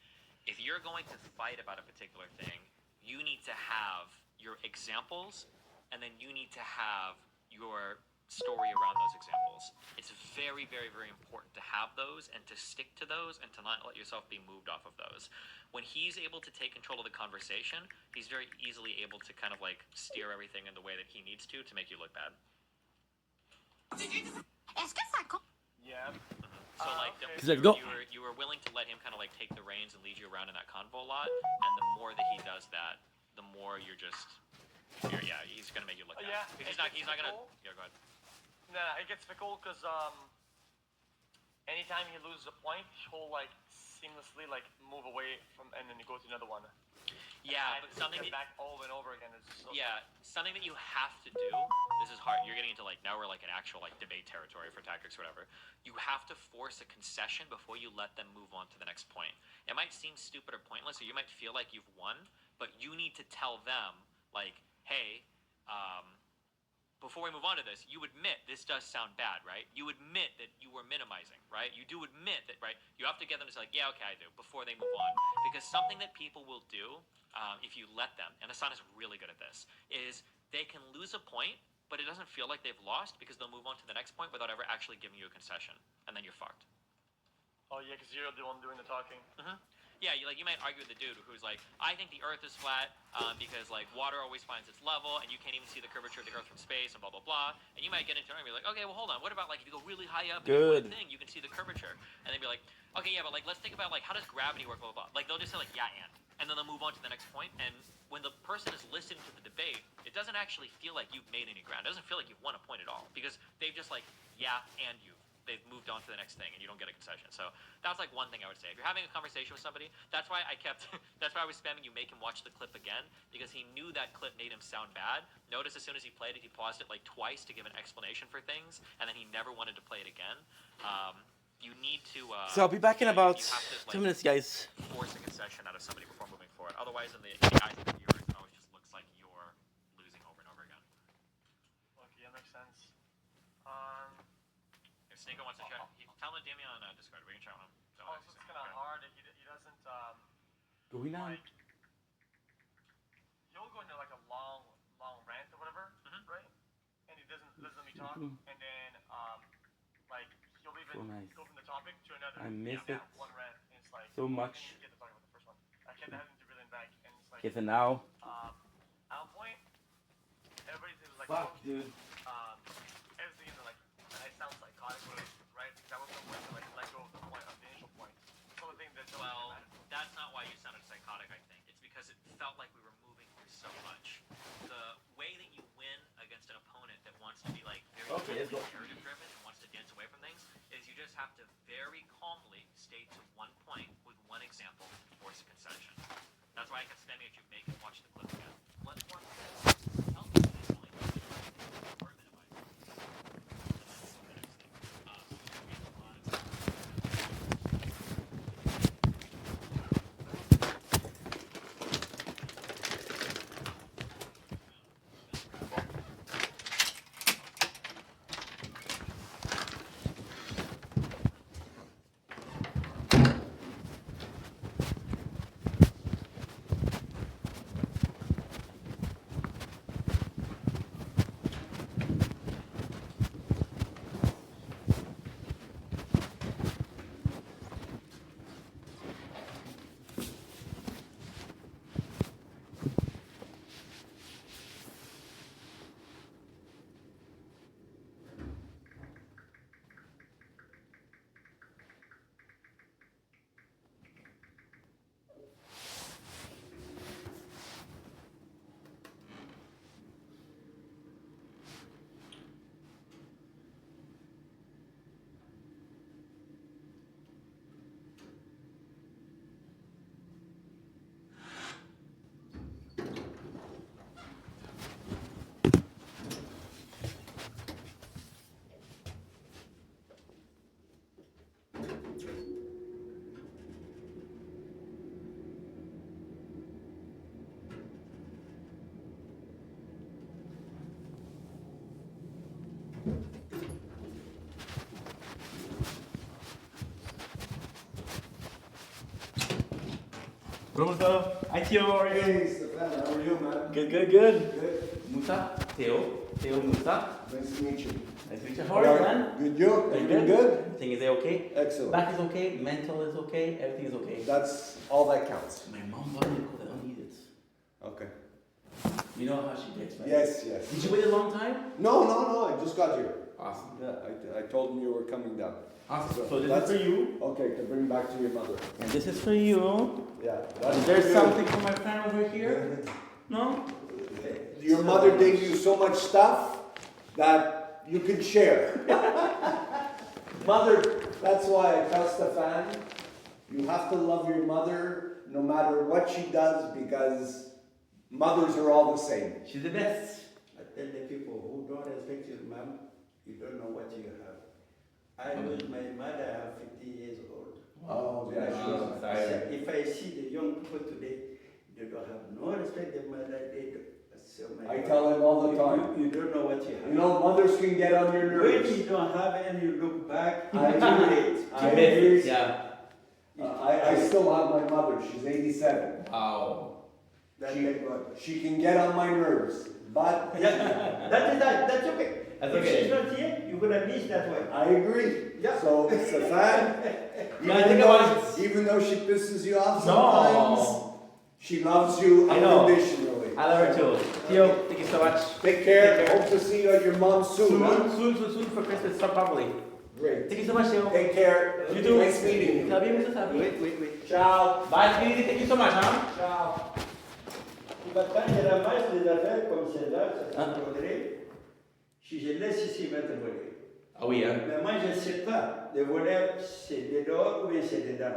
Speaker 2: If you're going to fight about a particular thing, you need to have your examples, and then you need to have your story around those examples. It's very, very, very important to have those and to stick to those and to not let yourself be moved off of those. When he's able to take control of the conversation, he's very easily able to kind of like steer everything in the way that he needs to make you look bad.
Speaker 9: Yeah.
Speaker 2: So like
Speaker 9: okay.
Speaker 2: you were willing to let him kind of like take the reins and lead you around in that convo a lot, and the more that he does that, the more he's gonna make you look bad.
Speaker 9: Yeah,
Speaker 2: Because he's not gonna.
Speaker 9: fickle.
Speaker 2: Yeah, go ahead.
Speaker 9: Nah, it gets fickle because anytime he loses a point, he'll like seamlessly like move away from and then you go to another one.
Speaker 2: Yeah,
Speaker 9: And
Speaker 2: but something
Speaker 9: get back over and over again is so
Speaker 2: something that you have to do. This is hard. You're getting into like now we're like an actual like debate territory for tactics or whatever. You have to force a concession before you let them move on to the next point. It might seem stupid or pointless, or you might feel like you've won, but you need to tell them like, hey, before we move on to this, you admit this does sound bad, right? You admit that you were minimizing, right? You do admit that, right? You have to get them to say, like, yeah, okay, I do, before they move on. Because something that people will do, if you let them, and Hassan is really good at this, is they can lose a point, but it doesn't feel like they've lost because they'll move on to the next point without ever actually giving you a concession. And then you're fucked.
Speaker 9: Oh, yeah, because you're the one doing the talking.
Speaker 2: Mm-hmm. Yeah, you might argue with the dude who's like, I think the Earth is flat because like water always finds its level, and you can't even see the curvature of the Earth from space, and blah blah blah. And you might get into it and be like, okay, well hold on, what about like if you go really high up and you do one thing, you can see the curvature, and they'd be like, okay, yeah, but like let's think about like how does gravity work, blah blah blah. Like they'll just say like yeah and then they'll move on to the next point. And when the person is listening to the debate, it doesn't actually feel like you've made any ground. It doesn't feel like you've won a point at all because they've just like yeah and they've moved on to the next thing and you don't get a concession. So that's like one thing I would say. If you're having a conversation with somebody, that's why I was spamming you make him watch the clip again, because he knew that clip made him sound bad. Notice as soon as he played it, he paused it like twice to give an explanation for things, and then he never wanted to play it again. You need to
Speaker 1: So I'll be back in about
Speaker 2: you have to,
Speaker 1: 2 minutes, guys.
Speaker 2: force a concession out of somebody before moving forward. Otherwise, in the eyes of the viewers, it always just looks like you're losing over and over again.
Speaker 9: Okay, that makes sense.
Speaker 2: If Sneeko wants to chat, tell him to DM me on Discord. We can chat with him.
Speaker 9: So it's kind of hard. He doesn't
Speaker 1: Going on.
Speaker 9: like he'll go into like a long rant or whatever, right? And he doesn't let me talk, and then like he'll even go from the topic to another.
Speaker 1: I miss it
Speaker 9: one rant. And it's like
Speaker 1: so much.
Speaker 9: Get to talk about the first one. I kept having to reel him back, and it's like.
Speaker 1: Okay, so now.
Speaker 9: At one point, everybody's like.
Speaker 1: Fuck, dude.
Speaker 9: Everything in like, and I sound psychotic, right? Because I was the one to like let go of the point of the initial point. So the thing that
Speaker 2: that's not why you sounded psychotic. I think it's because it felt like we were moving through so much. The way that you win against an opponent that wants to be like very narrative driven and wants to dance away from things is you just have to very calmly stay to one point with one example, force a concession. That's why I kept spamming at you, make him watch the clip again. Let's watch this. Tell me that it's only or minimize it.
Speaker 1: Pronto? Hi, how are you?
Speaker 14: Hey, Stefan, how are you, man?
Speaker 1: Good. Musa? Theo? Musa?
Speaker 14: Nice to meet you.
Speaker 1: Nice to meet you. How are you, man?
Speaker 14: Good, you? Everything good?
Speaker 1: Everything is okay?
Speaker 14: Excellent.
Speaker 1: Back is okay, mental is okay, everything is okay.
Speaker 14: That's all that counts.
Speaker 1: My mom bought me a coat, I don't need it.
Speaker 14: Okay.
Speaker 1: You know how she gets, right?
Speaker 14: Yes, yes.
Speaker 1: Did you wait a long time?
Speaker 14: No, I just got here.
Speaker 1: Awesome.
Speaker 14: Yeah, I told him you were coming down.
Speaker 1: Awesome. So this is for you.
Speaker 14: Okay, to bring back to your mother.
Speaker 1: And this is for you.
Speaker 14: Yeah.
Speaker 1: Is there something for my friend over here? No?
Speaker 14: Your mother gave you so much stuff that you could share. Mother, that's why I tell Stefan, you have to love your mother no matter what she does because mothers are all the same.
Speaker 1: She's the best.
Speaker 15: I tell the people who don't respect your mom, you don't know what you have. I lose my mother at 50 years old.
Speaker 14: Oh, yeah, sure.
Speaker 15: If I see the young people today, they don't have no respect for their mother. They don't. So
Speaker 14: I tell him all the time.
Speaker 15: You don't know what you have.
Speaker 14: You know, mothers can get on your nerves.
Speaker 15: When you don't have and you look back,
Speaker 14: I
Speaker 15: agree.
Speaker 1: Yeah.
Speaker 14: I still have my mother. She's 87.
Speaker 1: Wow.
Speaker 14: She can get on my nerves, but
Speaker 15: that's okay.
Speaker 1: That's
Speaker 15: if
Speaker 1: okay.
Speaker 15: she's not here, you're gonna miss that way.
Speaker 14: I agree.
Speaker 15: Yeah.
Speaker 14: So, Stefan, even though she pisses you off sometimes, she loves you unconditionally.
Speaker 1: I love her too. Theo, thank you so much.
Speaker 14: Take care. Hope to see you at your mom's soon.
Speaker 1: Soon for Christmas. Start properly.
Speaker 14: Great.
Speaker 1: Thank you so much, Theo.
Speaker 14: Take care.
Speaker 1: You too.
Speaker 14: Nice meeting you.
Speaker 1: Ça va bien, monsieur? Ça va bien?
Speaker 15: Wait.
Speaker 14: Ciao.
Speaker 1: Bye, sweetie. Thank you so much, huh?
Speaker 15: Ciao. Quand je ramasse des affaires comme celle-là, ça va voler. Si je laisse ici, il va te voler.
Speaker 1: Ah oui, hein?
Speaker 15: Mais moi, je ne sais pas. Le voleur, c'est de dehors ou bien c'est dedans.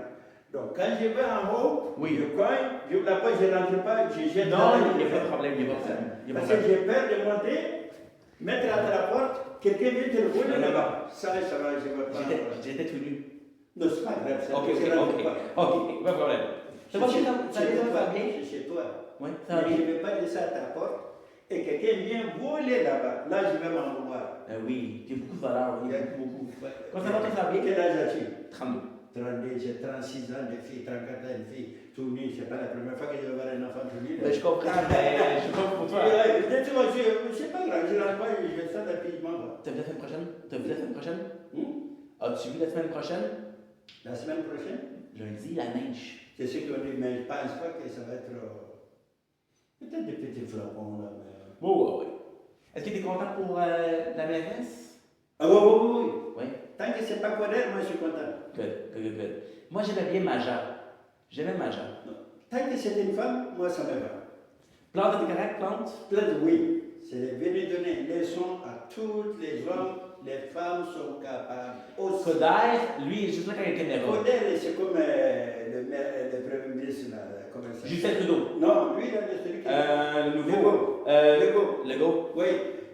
Speaker 15: Donc, quand je vais en haut, je cogne, j'ouvre la porte, je ne rentre pas, je jette.
Speaker 1: Non, il n'y a pas de problème, il n'y a pas de problème.
Speaker 15: Parce que j'ai peur de monter, mettre à la porte, quelqu'un vient te le voler là-bas. Ça va, je ne vais pas.
Speaker 1: J'étais tout nu.
Speaker 15: Non, c'est pas grave. Ça,
Speaker 1: Ok, pas de problème. Ça va bien, ça va bien?
Speaker 15: C'est chez toi.
Speaker 1: Oui, ça va bien.
Speaker 15: Je ne vais pas laisser à ta porte et quelqu'un vient voler là-bas. Là, je vais m'en vouloir.
Speaker 1: Oui, tu as beaucoup de valeur, oui, beaucoup. Quand ça va, ça va bien?
Speaker 15: Quel âge as-tu?
Speaker 1: 32.
Speaker 15: 32, j'ai 36 ans de fille, 34 ans de fille, tout nu, c'est pas la première fois que je vais voir un enfant tout nu.
Speaker 1: Ben, je comprends, mais je comprends pour toi.
Speaker 15: C'est pas grave, je l'envoie, je vais ça rapidement.
Speaker 1: T'as vu la semaine prochaine? As-tu vu la semaine prochaine?
Speaker 15: La semaine prochaine?
Speaker 1: Lundi, la neige.
Speaker 15: C'est ce qu'on dit, mais je pense pas que ça va être. Peut-être des petits flocons là. Mais...
Speaker 1: Oui. Est-ce que tu es content pour la mairesse?
Speaker 15: Ah oui.
Speaker 1: Oui.
Speaker 15: Tant que c'est pas colère, moi je suis content.
Speaker 1: Good. Moi j'aimais bien Maja.
Speaker 15: Tant que c'est une femme, moi ça me va.
Speaker 1: Plante, t'es correct, plante?
Speaker 15: Plante, oui. C'est venu donner une leçon à tous les hommes. Les femmes sont capables aussi.
Speaker 1: Coder, lui, il est juste là quand il était nerveux.
Speaker 15: Coder, c'est comme le premier ministre, comment ça s'appelle?
Speaker 1: Justin Trudeau.
Speaker 15: Non, lui, là, celui qui...
Speaker 1: le nouveau. Legault.
Speaker 15: Oui,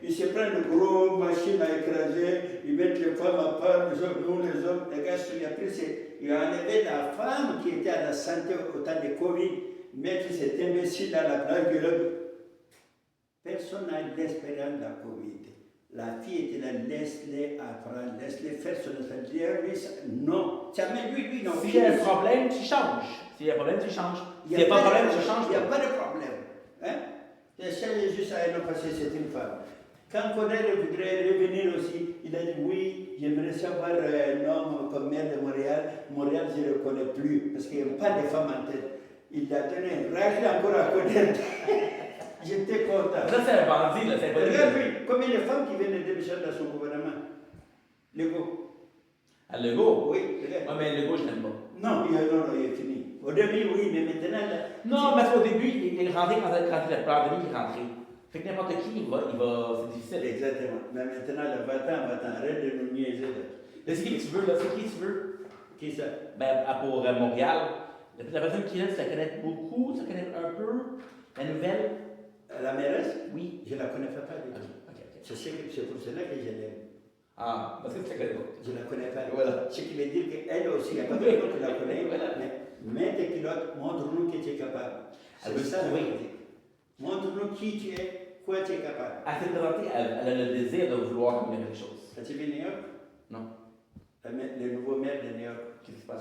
Speaker 15: il se prend de gros machines à écraser, il met les femmes à part, nous les hommes, les gars, ce qu'il a pris, c'est il a enlevé la femme qui était à la santé au temps de Covid, mettre cet imbécile à la place de l'homme. Personne n'a l'expérience de la Covid. La fille était là, laisse-les apprendre, laisse-les faire son service. Non, jamais lui, non.
Speaker 1: S'il y a un problème, tu changes. S'il y a un problème, tu changes. S'il n'y a pas de problème, tu changes.
Speaker 15: Il n'y a pas de problème. Hein? C'est juste à un homme parce que c'est une femme. Quand Codel voudrait revenir aussi, il a dit oui, j'aimerais savoir un homme comme maire de Montréal. Montréal, je ne le connais plus parce qu'il n'y a pas de femmes en tête. Il a donné un rage encore à Codel. J'étais content.
Speaker 1: Ça, c'est un bandit, là, c'est pas
Speaker 15: regarde, lui, combien de femmes qui viennent de démissionner dans son gouvernement? Legault.
Speaker 1: Ah, Legault?
Speaker 15: Oui, regarde.
Speaker 1: Oui, mais Legault, je l'aime pas.
Speaker 15: Non, il est fini. Au début, oui, mais maintenant. Là,
Speaker 1: non, parce qu'au début, il est rentré quand la pandémie est rentrée. Fait que n'importe qui, il va, c'est difficile.
Speaker 15: Exactement. Mais maintenant, là, va-t'en, arrête de nous niaiser. Là,
Speaker 1: c'est qui tu veux, là? C'est qui tu veux?
Speaker 15: Qui ça?
Speaker 1: Ben, pour Montréal. La personne qui est là, tu la connais beaucoup, tu la connais un peu. La nouvelle.
Speaker 15: La mairesse?
Speaker 1: Oui.
Speaker 15: Je ne la connais pas du tout.
Speaker 1: Okay.
Speaker 15: C'est pour cela que je l'aime.
Speaker 1: Ah, parce que tu la connais pas.
Speaker 15: Je ne la connais pas.
Speaker 1: Voilà.
Speaker 15: Ce qui veut dire qu'elle aussi, il n'y a pas de quelqu'un qui la connaît. Voilà. Mais mets tes culottes, montre-nous que tu es capable. C'est ça la vérité. Montre-nous qui tu es, quoi tu es capable.
Speaker 1: Elle s'est présentée, elle a le désir de vouloir améliorer les choses.
Speaker 15: As-tu vu New York?
Speaker 1: Non.
Speaker 15: Le nouveau maire de New York,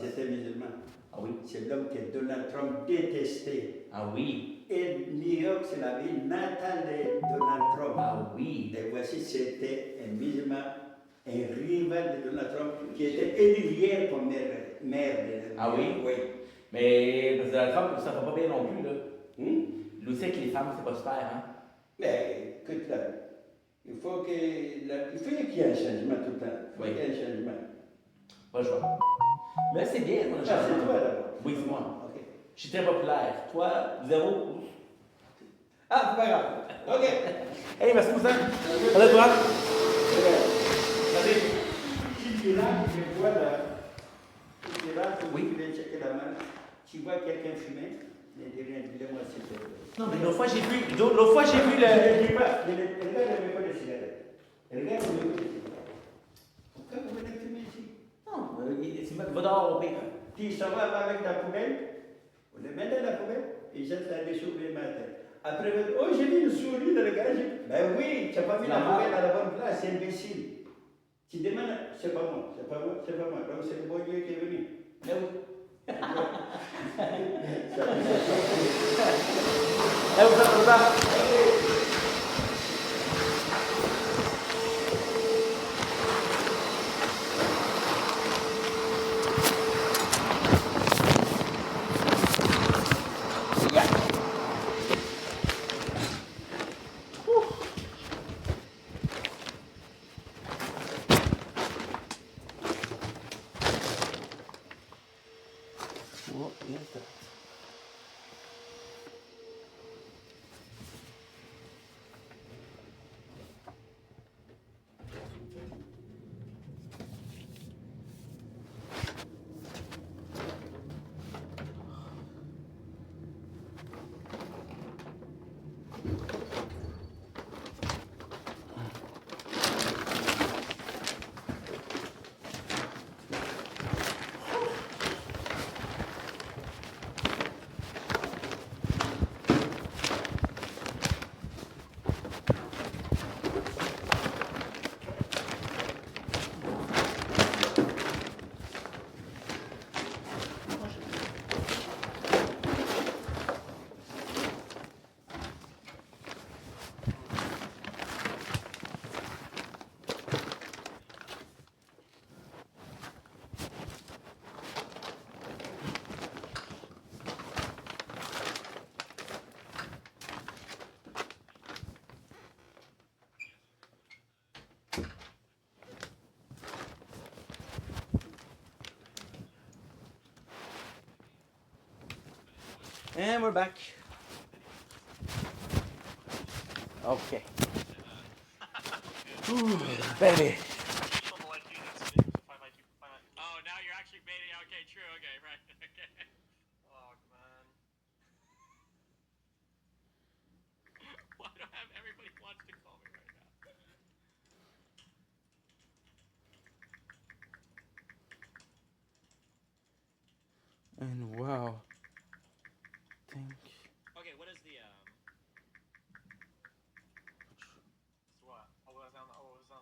Speaker 15: c'était musulman.
Speaker 1: Ah oui.
Speaker 15: C'est l'homme que Donald Trump détestait.
Speaker 1: Ah oui.
Speaker 15: Et New York, c'est la ville natale de Donald Trump.
Speaker 1: Ah oui.
Speaker 15: Et voici, c'était un musulman un rival de Donald Trump qui était élu hier comme maire de...
Speaker 1: Ah oui?
Speaker 15: Oui.
Speaker 1: Mais parce que Donald Trump, ça va pas bien non plus, là. Lui aussi avec les femmes, c'est pas super, hein?
Speaker 15: Mais écoute, là, il faut qu'il y ait un changement tout le temps. Il faut qu'il y ait un changement.
Speaker 1: Pas le choix. Mais c'est bien, mon
Speaker 15: Ah,
Speaker 1: changement.
Speaker 15: c'est toi d'abord.
Speaker 1: Oui, c'est moi.
Speaker 15: Ok.
Speaker 1: Je suis très populaire. Toi, 0.
Speaker 15: Ah, c'est pas grave. Ok.
Speaker 1: Hey, merci pour ça. Allez, toi.
Speaker 15: Vas-y. Si tu es là, je vois là. Si tu es là, tu viens checker la main. Tu vois quelqu'un fumer, dis-le-moi s'il te plaît.
Speaker 1: Non, mais l'autre fois, j'ai vu le...
Speaker 15: Regarde le mégot de cigarette. Regarde le mégot de cigarette. Pourquoi vous venez fumer ici?
Speaker 1: Non, va dehors au pire.
Speaker 15: Tu s'en vas avec la poubelle, on le met dans la poubelle et jette la déchet au matin. Après, oh, j'ai vu une souris dans le gars. Ben oui, tu n'as pas mis la poubelle à la bonne place, c'est imbécile. Tu demandes, c'est pas moi, c'est pas moi, c'est pas moi. Donc c'est le bon Dieu qui est venu.
Speaker 1: Ben oui. What is that? And we're back. Okay. Ooh, baby.
Speaker 2: Oh, now you're actually baiting. Okay, true. Okay, right. Okay.
Speaker 9: Oh man.
Speaker 2: Why do I have everybody wants to call me right now?
Speaker 1: And wow.
Speaker 2: Okay, what is the
Speaker 9: So what? What was on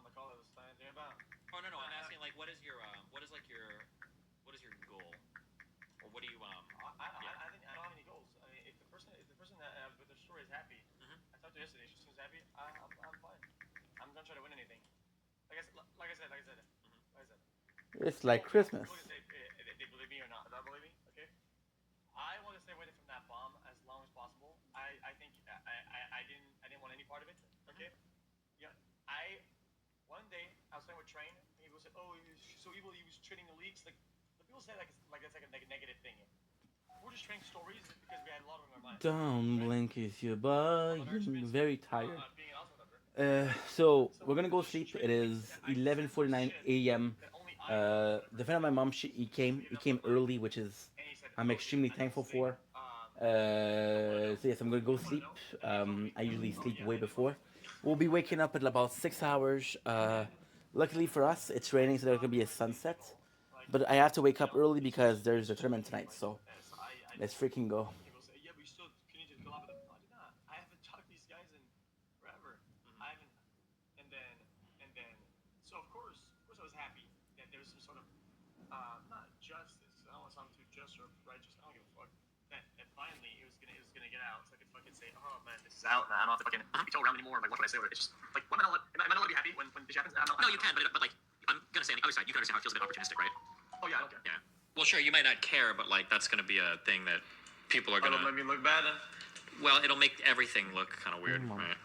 Speaker 9: the call I was talking about?
Speaker 2: Oh no, I'm asking like what is your what is your goal? Or what do you
Speaker 9: I think I don't have any goals. I mean, if the person that with their story is happy, I talked to her yesterday. She seems happy. I'm fine. I'm not trying to win anything. Like I said.
Speaker 1: It's like Christmas.
Speaker 9: They believe me or not? They believe me. Okay. I want to stay away from that bomb as long as possible. I think I didn't want any part of it. Okay. Yeah. One day I was playing with Train. People said, "Oh, he was so evil. He was trading the leaks." Like the people say it's like a negative thing. We're just trading stories because we had a lot of them in our mind.
Speaker 1: Don't blink if you bug. You're very tired. So we're gonna go sleep. It is 11:49 a.m. The friend of my mom, he came early, which is I'm extremely thankful for. So yes, I'm gonna go sleep. I usually sleep way before. We'll be waking up in about 6 hours. Luckily for us, it's raining, so there's gonna be a sunset. But I have to wake up early because there's a tournament tonight. So let's freaking go.
Speaker 9: People say, "Yeah, but you still continue to collab with them." No, I did not. I haven't talked to these guys in forever. I haven't. And then. So of course I was happy that there was some sort of not justice. I don't want to sound too just or righteous. I don't give a fuck. That finally it was gonna get out, so I could fucking say, "Oh man, this is out. I don't have to fucking be told around anymore." Like, what can I say? It's just like, am I not allowed to be happy when this happens? I'm not,
Speaker 2: no, you can, but like gonna say on the other side, you can understand how it feels a bit opportunistic, right?
Speaker 9: Oh yeah, I don't care.
Speaker 2: Yeah. Well, sure, you might not care, but like that's gonna be a thing that people are
Speaker 9: It'll
Speaker 2: gonna.
Speaker 9: make me look bad.
Speaker 2: Well, it'll make everything look kind of weird, right?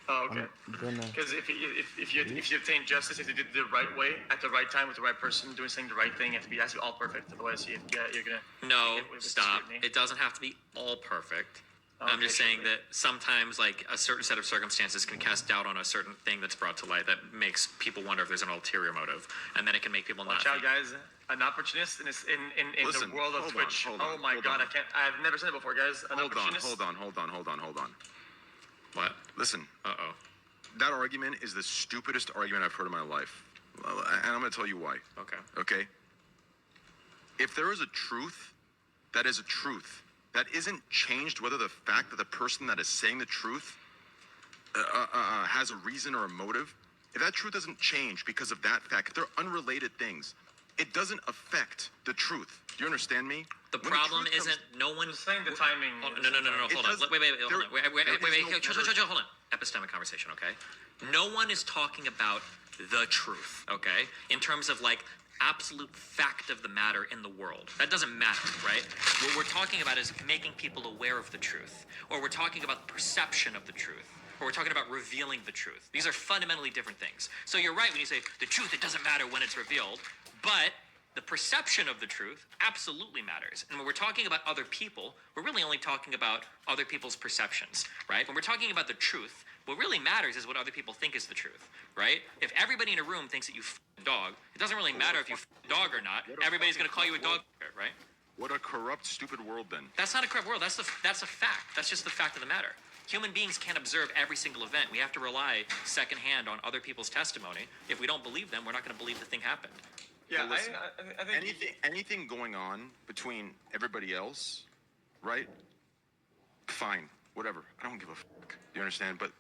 Speaker 9: Oh, okay. Because if you obtain justice, if you did it the right way at the right time with the right person doing something the right thing, it has to be all perfect. Otherwise, you're gonna.
Speaker 2: No,
Speaker 9: get away with
Speaker 2: stop.
Speaker 9: scrutiny.
Speaker 2: It doesn't have to be all perfect. I'm
Speaker 9: Okay,
Speaker 2: just saying that sometimes, like, a certain set of circumstances can cast doubt on a certain thing that's brought to light that makes people wonder if there's an ulterior motive, and then it can make people not.
Speaker 9: Watch out, guys! An opportunist in
Speaker 16: Listen,
Speaker 9: the world of
Speaker 16: hold
Speaker 9: Twitch.
Speaker 16: on, hold on,
Speaker 9: oh my
Speaker 16: hold
Speaker 9: God,
Speaker 16: on.
Speaker 9: I've never said it before, guys. An
Speaker 16: Hold on,
Speaker 9: opportunist.
Speaker 16: hold on.
Speaker 2: What?
Speaker 16: Listen.
Speaker 2: Uh-oh.
Speaker 16: That argument is the stupidest argument I've heard in my life. And I'm going to tell you why.
Speaker 2: Okay.
Speaker 16: Okay? If there is a truth, that is a truth. That isn't changed whether the fact that the person that is saying the truth has a reason or a motive. If that truth doesn't change because of that fact, if they're unrelated things, it doesn't affect the truth. Do you understand me?
Speaker 2: The
Speaker 16: When
Speaker 2: problem
Speaker 16: truth
Speaker 2: isn't no one.
Speaker 9: Saying the timing.
Speaker 2: Oh, no. Hold on. Wait. Hold on. Epistemic conversation, okay? No one is talking about the truth, okay? In terms of like absolute fact of the matter in the world. That doesn't matter, right? What we're talking about is making people aware of the truth, or we're talking about the perception of the truth, or we're talking about revealing the truth. These are fundamentally different things. So you're right when you say the truth, it doesn't matter when it's revealed, but the perception of the truth absolutely matters. And when we're talking about other people, we're really only talking about other people's perceptions, right? When we're talking about the truth, what really matters is what other people think is the truth, right? If everybody in a room thinks that you f***ing dog, it doesn't really matter if you f***ing dog or not. Everybody's going to call you a dog, right?
Speaker 16: What a corrupt, stupid world then.
Speaker 2: That's not a corrupt world. That's a fact. That's just the fact of the matter. Human beings can't observe every single event. We have to rely secondhand on other people's testimony. If we don't believe them, we're not going to believe the thing happened.
Speaker 9: Yeah,
Speaker 16: Listen,
Speaker 9: I think
Speaker 16: anything going on between everybody else, right? Fine, whatever. I don't give a fuck. You understand? But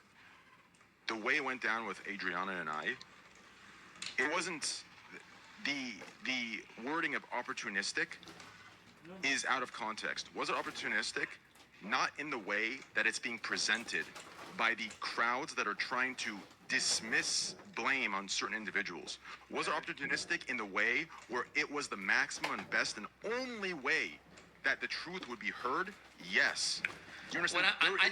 Speaker 16: the way it went down with Adriana and I, it wasn't the wording of opportunistic is out of context. Was it opportunistic? Not in the way that it's being presented by the crowds that are trying to dismiss blame on certain individuals. Was it opportunistic in the way where it was the maximum and best and only way that the truth would be heard? Yes. Do you understand?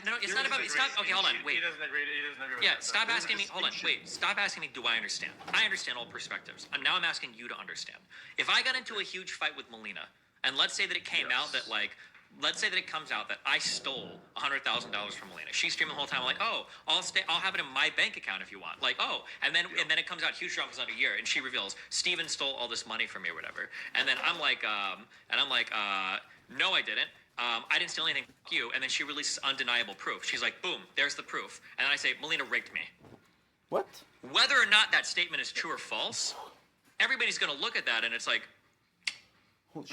Speaker 2: No, it's not about. Stop. Okay, hold on. Wait.
Speaker 9: He doesn't agree with
Speaker 2: Yeah,
Speaker 9: that.
Speaker 2: stop asking me. Hold on. Wait. Stop asking me. Do I understand? I understand all perspectives. And now I'm asking you to understand. If I got into a huge fight with Melina, and let's say that it came out that like. Let's say that it comes out that I stole $100,000 from Melina. She's streaming the whole time. I'm like, oh, I'll have it in my bank account if you want. Like, oh, and then it comes out, huge drama comes out a year, and she reveals Steven stole all this money from me or whatever. And then I'm like, no, I didn't. I didn't steal anything. F*** you. And then she releases undeniable proof. She's like, boom, there's the proof. And then I say, Melina raped me.
Speaker 1: What?
Speaker 2: Whether or not that statement is true or false, everybody's gonna look at that and it's like,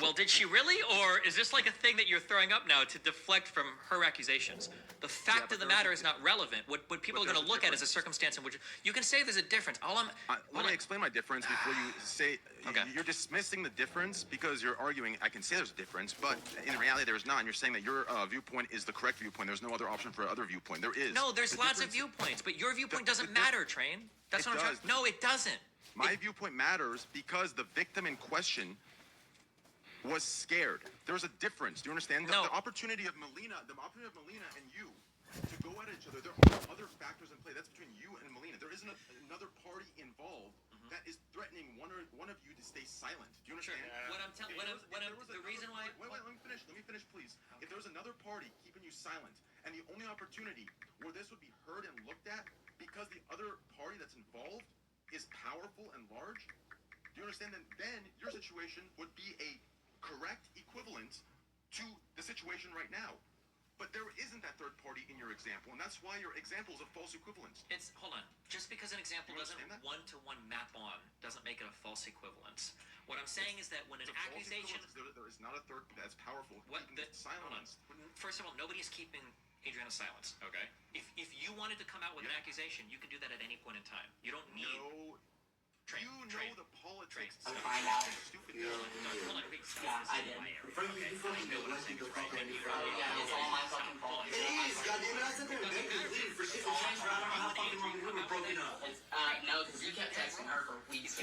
Speaker 2: well, did she really? Or is this like a thing that you're throwing up now to deflect from her accusations? The fact of the matter is not relevant. What people are going to look at is a circumstance in which you can say there's a difference.
Speaker 16: Let me explain my difference before you say.
Speaker 2: Okay.
Speaker 16: You're dismissing the difference because you're arguing. I can say there's a difference, but in reality there is not. And you're saying that your viewpoint is the correct viewpoint. There's no other option for other viewpoint. There is.
Speaker 2: No, there's lots of viewpoints, but your viewpoint doesn't matter, Train. That's what I'm trying. No, it doesn't.
Speaker 16: My viewpoint matters because the victim in question was scared. There was a difference. Do you understand? The opportunity of Melina and you to go at each other. There are other factors in play. That's between you and Melina. There isn't another party involved that is threatening one of you to stay silent. Do you understand?
Speaker 2: The reason why.
Speaker 16: Wait, let me finish, please. If there was another party keeping you silent, and the only opportunity where this would be heard and looked at because the other party that's involved is powerful and large, do you understand? Then your situation would be a correct equivalent to the situation right now. But there isn't that third party in your example, and that's why your example is a false equivalence.
Speaker 2: Hold on. Just because an example doesn't one-to-one map on doesn't make it a false equivalence. What I'm saying is that when an accusation...
Speaker 16: There is not a third that's powerful. Silence.
Speaker 2: First of all, nobody is keeping Adriana silence, okay? If you wanted to come out with an accusation, you can do that at any point in time. You don't need...
Speaker 16: The politics.
Speaker 2: Find out. I did. It's all my fucking fault.
Speaker 17: It is, goddamn it. I said that bleeding for shit. I don't know how fucking long we were broken up.
Speaker 2: No, because you kept texting her for weeks.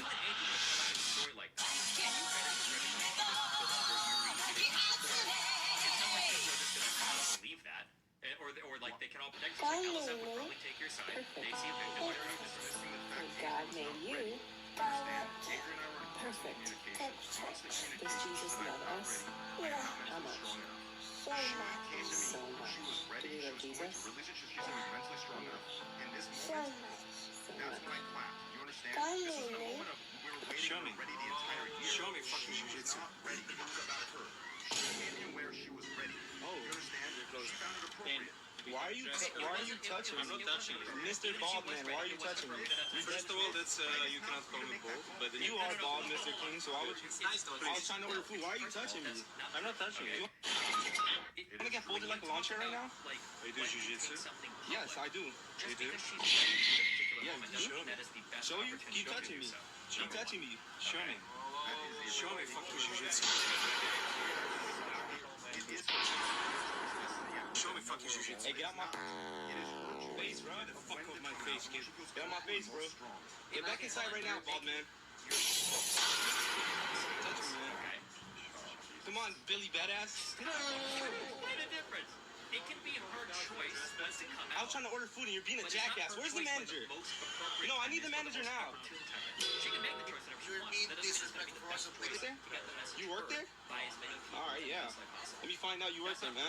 Speaker 2: Leave that, or like they can all protect you. Like Elsa would probably take your side. They see a victim where
Speaker 13: God made you perfect. Does Jesus love us? How much? So much. Do you love Jesus?
Speaker 9: Show me. Show me fucking jujitsu.
Speaker 18: Why are you touching me?
Speaker 9: I'm not touching you.
Speaker 18: Mr. Baldman, why are you touching me?
Speaker 9: First of all, that's you cannot call me bald, but
Speaker 18: You are bald, Mr. King, so why would you? I was trying to order food. Why are you touching me?
Speaker 9: I'm not touching you.
Speaker 18: You want to get folded like a lawn chair right now?
Speaker 9: You do jujitsu?
Speaker 18: Yes, I do.
Speaker 9: You do?
Speaker 18: Yeah, show me. Show you? Keep touching me. Keep touching me.
Speaker 9: Show me. Show me fucking jujitsu. Show me fucking jujitsu.
Speaker 18: Hey, get out my face, bro. Get the fuck off my face, kid. Get out my face, bro. Get back inside right now, bald man. Touch me, man. Come on, Billy Badass.
Speaker 2: Quite a difference. It can be a hard choice once it comes out.
Speaker 18: I was trying to order food and you're being a jackass. Where's the manager? No, I need the manager now.
Speaker 2: She can make the choice whenever she wants. That doesn't mean it's going to be the best place to get the message.
Speaker 18: You work there?
Speaker 2: By as many people
Speaker 18: All right, yeah. Let me find out you work there, man.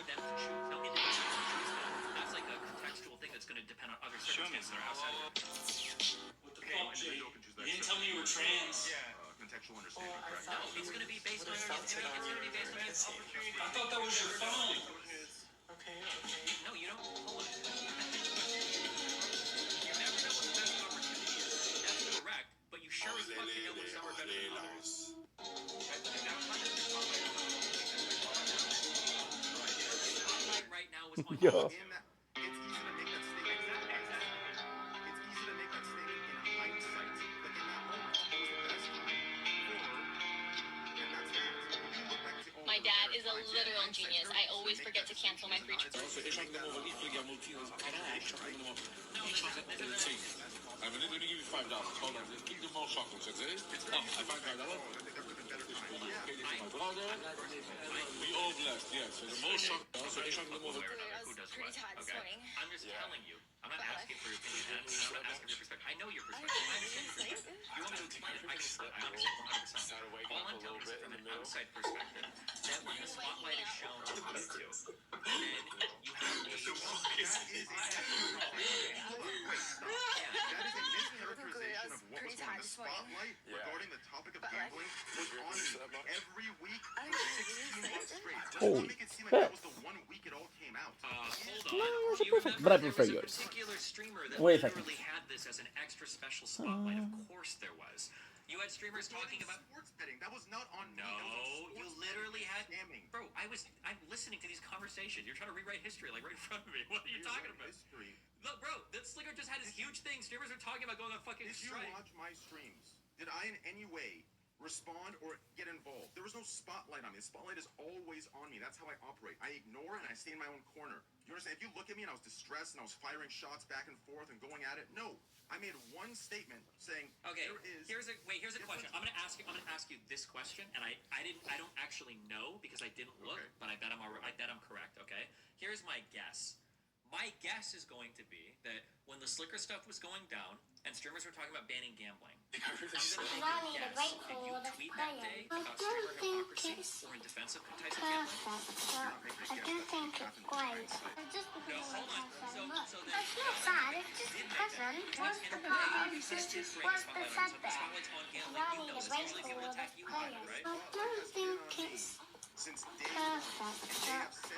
Speaker 2: No, that's like a contextual thing that's going to depend on other circumstances that are outside of it.
Speaker 17: What the fuck, Jay? You didn't tell me you were trans.
Speaker 16: Contextual understanding, correct?
Speaker 2: No, it's going to be based on your opportunity. It's going to be based on your opportunity.
Speaker 17: I thought that was your phone.
Speaker 2: Okay. No, you don't. Hold on. You never know what the best opportunity is. That's correct, but you sure as fuck know when some are better than others. Right now is on
Speaker 1: Yo.
Speaker 16: It's easy to make that statement. It's easy to make that statement in hindsight. Like in that moment, it was the best time. And that's that. You look back and say, oh,
Speaker 5: My dad is a literal genius. I always forget to cancel my free trips.
Speaker 19: Let me give you $5. Hold on. Keep the most chocolate, okay? Oh, I find $5. My brother, we all blessed, yes. So the most chocolate, so they chocolate more.
Speaker 2: Who does what? Okay. I'm just telling you. I'm not asking for your opinion, and I'm not asking your perspective. I know your perspective. I understand your perspective. You want me to explain it? I can explain it. I'm saying 100%. All I'm telling you is from an outside perspective that when the spotlight is shown on YouTube, then you have a...
Speaker 16: That is a mischaracterization of what was on the spotlight regarding the topic of gambling was on me every week for 16 months straight. Don't make it seem like that was the one week it all came out.
Speaker 2: Hold
Speaker 1: No,
Speaker 2: on.
Speaker 1: it's
Speaker 2: Do you
Speaker 1: perfect,
Speaker 2: remember
Speaker 1: but I
Speaker 2: there
Speaker 1: prefer
Speaker 2: was a
Speaker 1: yours.
Speaker 2: particular streamer that
Speaker 1: Wait a second.
Speaker 2: literally had this as an extra special spotlight? Of course there was. You had streamers talking about
Speaker 16: sports betting. That was not on me.
Speaker 2: No, you literally had
Speaker 16: scamming.
Speaker 2: Bro, I'm listening to these conversations. You're trying to rewrite history like right in front of me. What are you talking about?
Speaker 16: History.
Speaker 2: Look, bro, that Slinger just had his huge thing. Streamers are talking about going on fucking
Speaker 16: Did you
Speaker 2: strike.
Speaker 16: watch my streams? Did I in any way respond or get involved? There was no spotlight on me. The spotlight is always on me. That's how I operate. I ignore and I stay in my own corner. You understand? If you look at me and I was distressed and I was firing shots back and forth and going at it, no. I made one statement saying,
Speaker 2: okay,
Speaker 16: there is
Speaker 2: here's a question. I'm gonna ask you this question, and I don't actually know because I didn't look, but I bet I'm correct. Okay, here's my guess. My guess is going to be that when the Slicker stuff was going down and streamers were talking about banning gambling, I'm gonna make a guess. Did you tweet that day about streamer hypocrisy or in defense of types of gambling?
Speaker 8: I don't think it's quite. Just because
Speaker 2: No, hold on. So then,
Speaker 8: it's not sad, it's just a present. What's the part? What's the sad bit? I need a break for all the players. I don't think it's perfect, but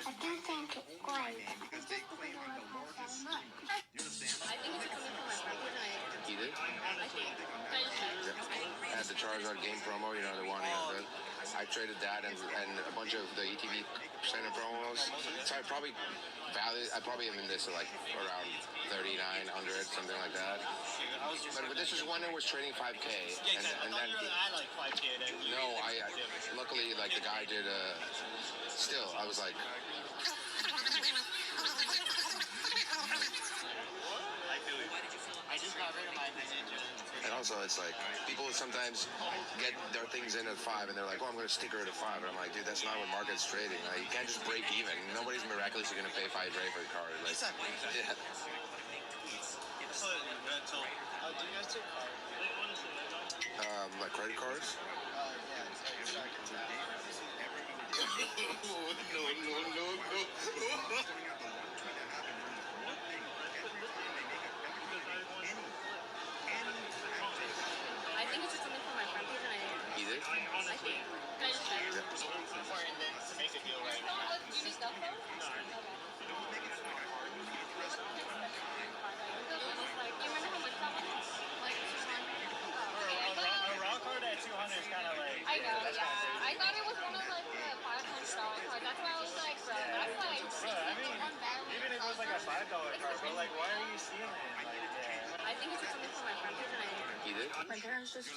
Speaker 8: I do think it's great. It's just because I like them so much.
Speaker 5: I think it's coming from my friend.
Speaker 19: He did?
Speaker 5: I think.
Speaker 19: At the Charizard game promo, you know, the one I traded that and a bunch of the ETV standard promos. So I probably am in this at like around 3,900, something like that. But this is when it was trading 5K.
Speaker 17: Yeah, exactly.
Speaker 19: And then
Speaker 17: I like 5K then.
Speaker 19: no, luckily, like the guy did. Still, I was like. And also, it's like, people sometimes get their things in at 5 and they're like, oh, I'm going to sticker it at 5. And I'm like, dude, that's not what market's trading. Like, you can't just break even. Nobody's miraculously going to pay $5 for a car. Like, yeah.
Speaker 6: Do you guys take cards?
Speaker 19: Like credit cards? No.
Speaker 5: I think it's just something from my front page, and
Speaker 19: You did?
Speaker 5: I think. Can I just check?
Speaker 6: Important to make a deal right now.
Speaker 5: Do you need stuff though? Like, you remember how much that was? Like,
Speaker 6: A raw card at 200 is kind of like.
Speaker 5: I know, yeah. I thought it was one of like the $500 cards. That's why I was like, bro, that's like.
Speaker 6: Bro, I mean, even if it was like a $5 card, but like, why are you stealing it? Like, yeah.
Speaker 5: I think it's just something from my front page, and
Speaker 19: You did?
Speaker 5: my parents just.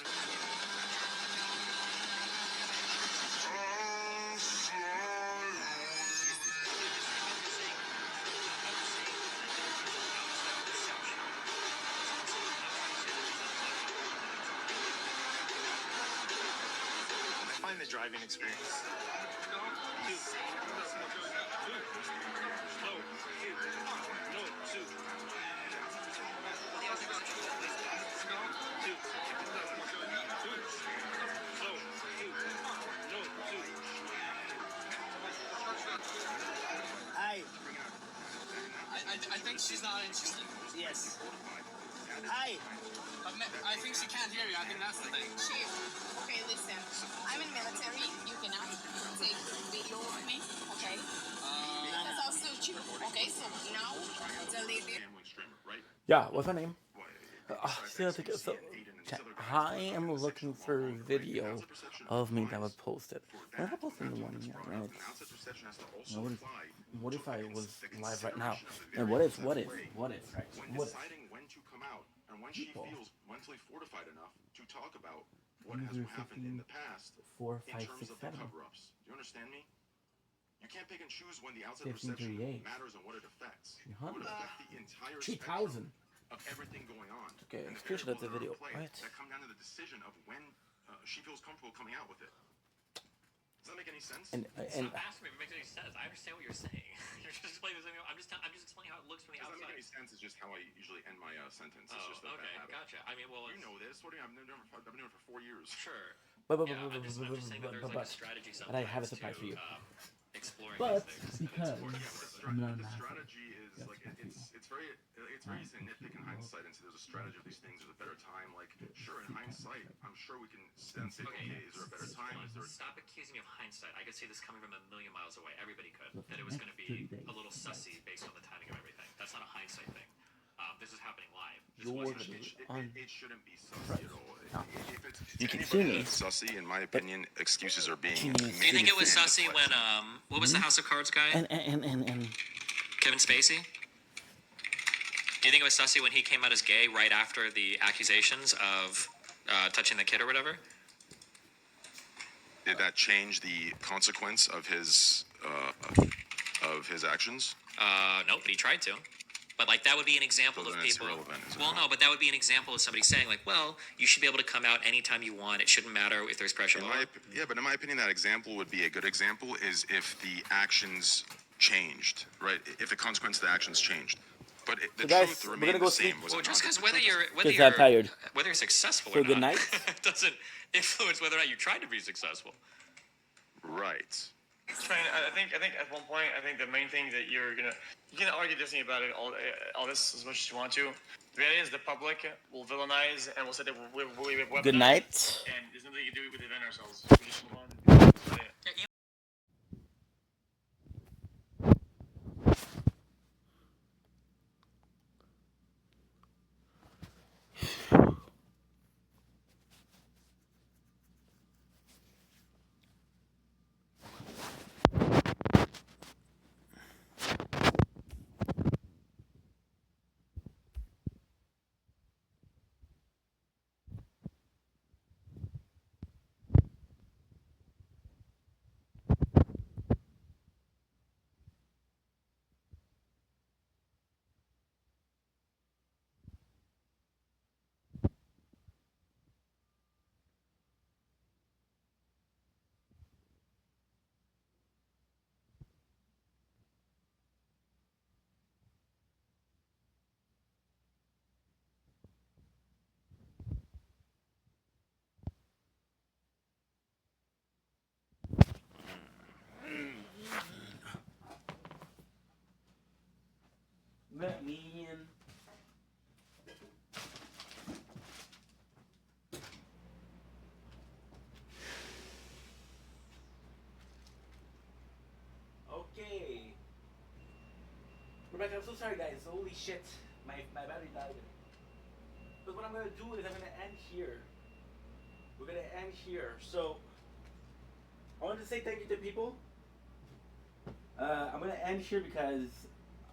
Speaker 6: I find the driving experience. Hi.
Speaker 18: I think she's not interested.
Speaker 6: Yes. Hi.
Speaker 18: I think she can't hear you. I think that's the thing.
Speaker 20: Okay, listen. I'm in military. You cannot take video of me, okay? Because I'll shoot you. Okay, so now the lady.
Speaker 1: Yeah, what's her name? Still think it's so. I am looking for video of me that was posted. What if I posted the one here? And it's, what if I was live right now? And what if, right? What if?
Speaker 16: When to come out and when she feels mentally fortified enough to talk about what has happened in the past in terms of the cover-ups. Do you understand me? You can't pick and choose when the outside perception matters and what it affects. It would affect the entire spectrum of everything going on.
Speaker 1: Okay,
Speaker 16: and the
Speaker 1: screenshot of the video.
Speaker 16: Right. That come down to the decision of when she feels comfortable coming out with it. Does that make any sense?
Speaker 1: And
Speaker 2: Stop asking me if it makes any sense. I understand what you're saying. You're just explaining this. I'm just explaining how it looks from the outside.
Speaker 16: Does that make any sense? It's just how I usually end my sentence. It's just
Speaker 2: okay, gotcha. I mean, well,
Speaker 16: you know this. What do you? I've been doing it for 4 years.
Speaker 2: Sure.
Speaker 1: But
Speaker 2: I'm just saying that there's like a strategy sometimes.
Speaker 1: I have a surprise for you.
Speaker 2: Exploring
Speaker 1: but
Speaker 2: these things.
Speaker 1: Because
Speaker 16: the strategy is like it's very easy to nitpick in hindsight and say there's a strategy of these things. There's a better time. Like sure, in hindsight, I'm sure we can then say, okay, is there a better time? Is there?
Speaker 2: Stop accusing me of hindsight. I could see this coming from a million miles away. Everybody could. That it was going to be a little sussy based on the timing of everything. That's not a hindsight thing. This is happening live.
Speaker 16: It shouldn't be sussy at all.
Speaker 1: You can see me.
Speaker 16: Sussy, in my opinion, excuses are being.
Speaker 2: Do you think it was sussy when what was the House of Cards guy?
Speaker 1: And
Speaker 2: Kevin Spacey? Do you think it was sussy when he came out as gay right after the accusations of touching the kid or whatever?
Speaker 16: Did that change the consequence of his actions?
Speaker 2: No, but he tried to. But like that would be an example of people. Well, no, but that would be an example of somebody saying like, well, you should be able to come out anytime you want. It shouldn't matter if there's pressure.
Speaker 16: But in my opinion, that example would be a good example is if the actions changed, right? If the consequence of the actions changed. But the truth remained the same.
Speaker 2: Well, just because whether you're successful
Speaker 1: so
Speaker 2: or
Speaker 1: good
Speaker 2: not
Speaker 1: night.
Speaker 2: doesn't influence whether or not you tried to be successful.
Speaker 16: Right.
Speaker 6: I think at one point, I think the main thing that you can argue Disney about it all this as much as you want to. The reality is the public will villainize and will say that we're weaponized.
Speaker 1: Good night.
Speaker 6: And there's nothing you can do with defend ourselves. We just move on.
Speaker 1: Rebecca, I'm so sorry, guys. Holy shit, my battery died. But what I'm gonna do is I'm gonna end here. We're gonna end here. So I wanted to say thank you to people. I'm gonna end here because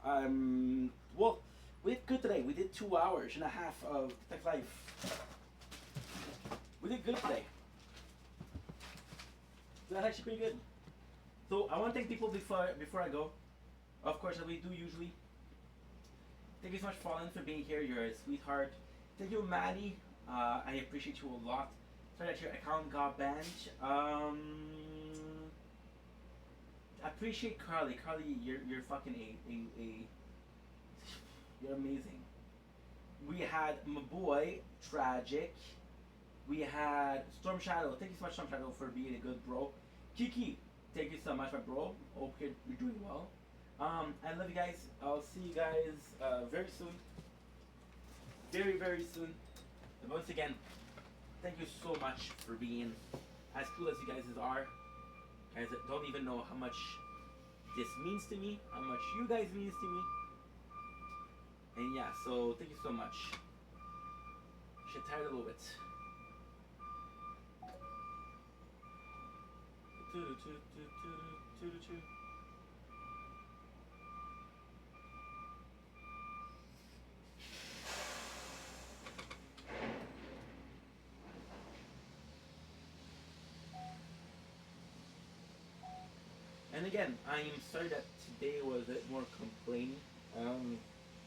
Speaker 1: well, we did good today. We did 2 hours and a half of Tech Life. We did good today. So that's actually pretty good. So I want to thank people before I go. Of course, as we do usually. Thank you so much, Fallen, for being here. You're a sweetheart. Thank you, Maddie. I appreciate you a lot. Sorry that your account got banned. I appreciate Carly. Carly, you're fucking you're amazing. We had my boy Tragic. We had Storm Shadow. Thank you so much, Storm Shadow, for being a good bro. Kiki, thank you so much, my bro. Hope you're doing well. I love you guys. I'll see you guys very soon. Very, very soon. And once again, thank you so much for being as cool as you guys are. Guys don't even know how much this means to me, how much you guys means to me. And yeah, so thank you so much. Shit, tired a little bit. And again, I am sorry that today was a bit more complaining.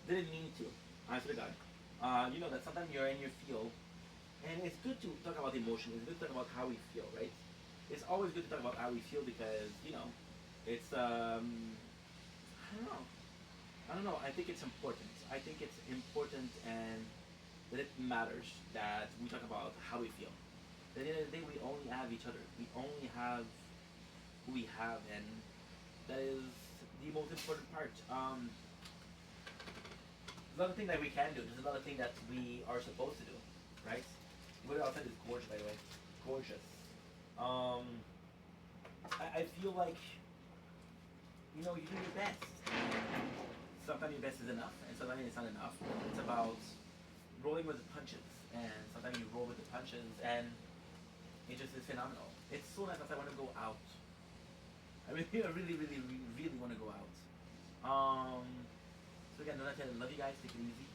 Speaker 1: Didn't mean to. I swear to God. You know that sometimes you're in your field, and it's good to talk about emotion. It's good to talk about how we feel, right? It's always good to talk about how we feel because it's I don't know. I don't know. I think it's important. I think it's important and that it matters that we talk about how we feel. At the end of the day, we only have each other. We only have who we have, and that is the most important part. There's a lot of things that we can do. There's a lot of things that we are supposed to do, right? The weather outside is gorgeous, by the way. Gorgeous. I feel like, you do your best. Sometimes your best is enough, and sometimes it's not enough. It's about rolling with the punches, and sometimes you roll with the punches, and it just is phenomenal. It's so nice that I want to go out. I really, really, really, really, really want to go out. So again, I love you guys. Take it easy.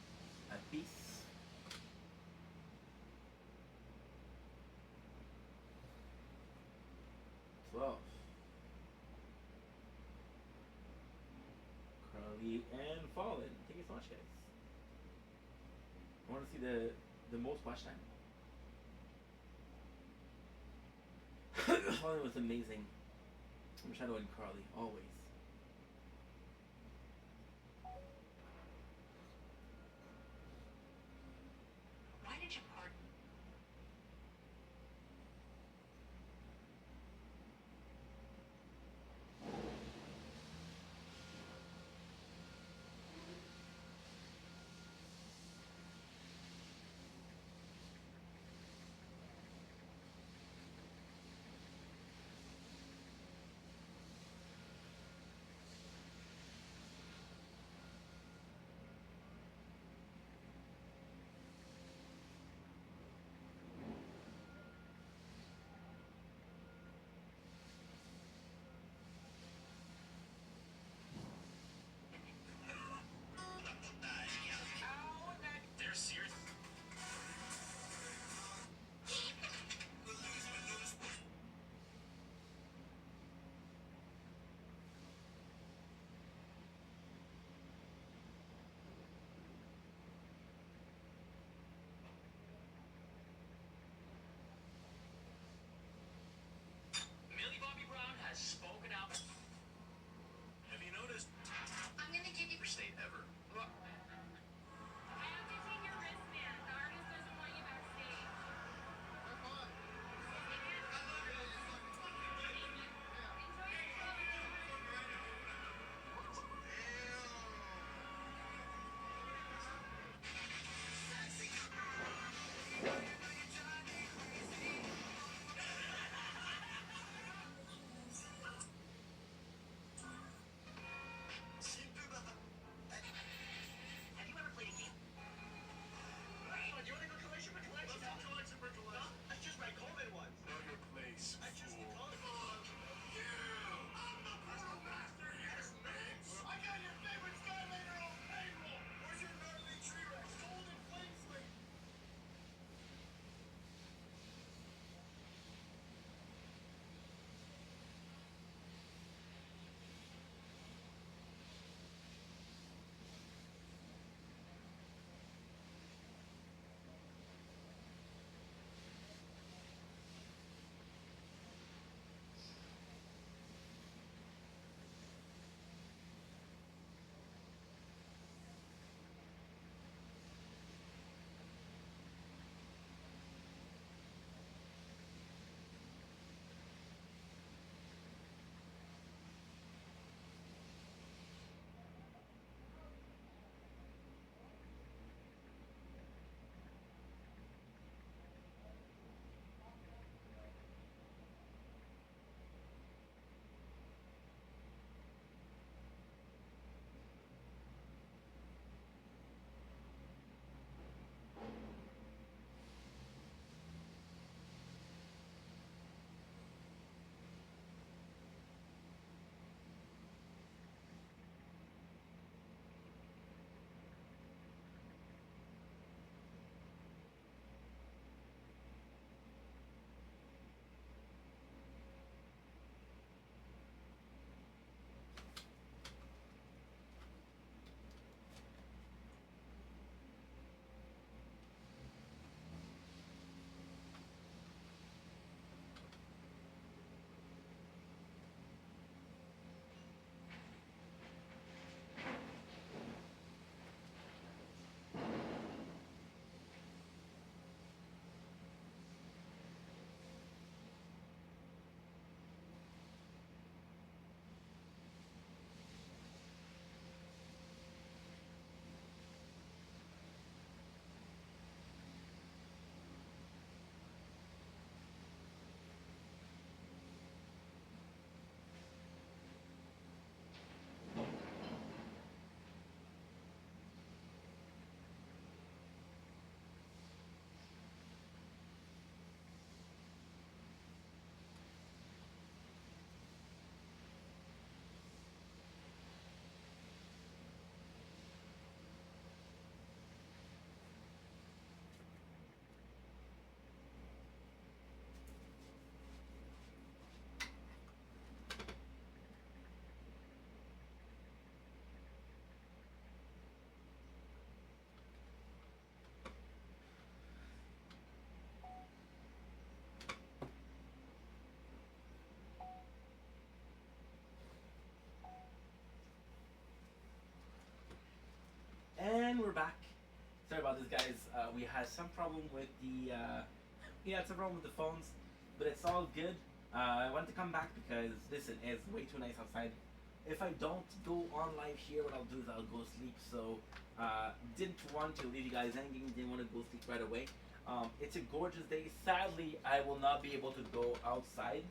Speaker 1: Peace. So, Carly and Fallen. Thank you so much, guys. I want to see the most watch time. Fallen was amazing. I'm Shadow and Carly, always.
Speaker 8: Why did you part?
Speaker 1: we're back. Sorry about this, guys. We had some problem with the we had some problem with the phones, but it's all good. I wanted to come back because listen, it's way too nice outside. If I don't go on live here, what I'll do is I'll go sleep. So didn't want to leave you guys hanging. Didn't want to go sleep right away. It's a gorgeous day. Sadly, I will not be able to go outside.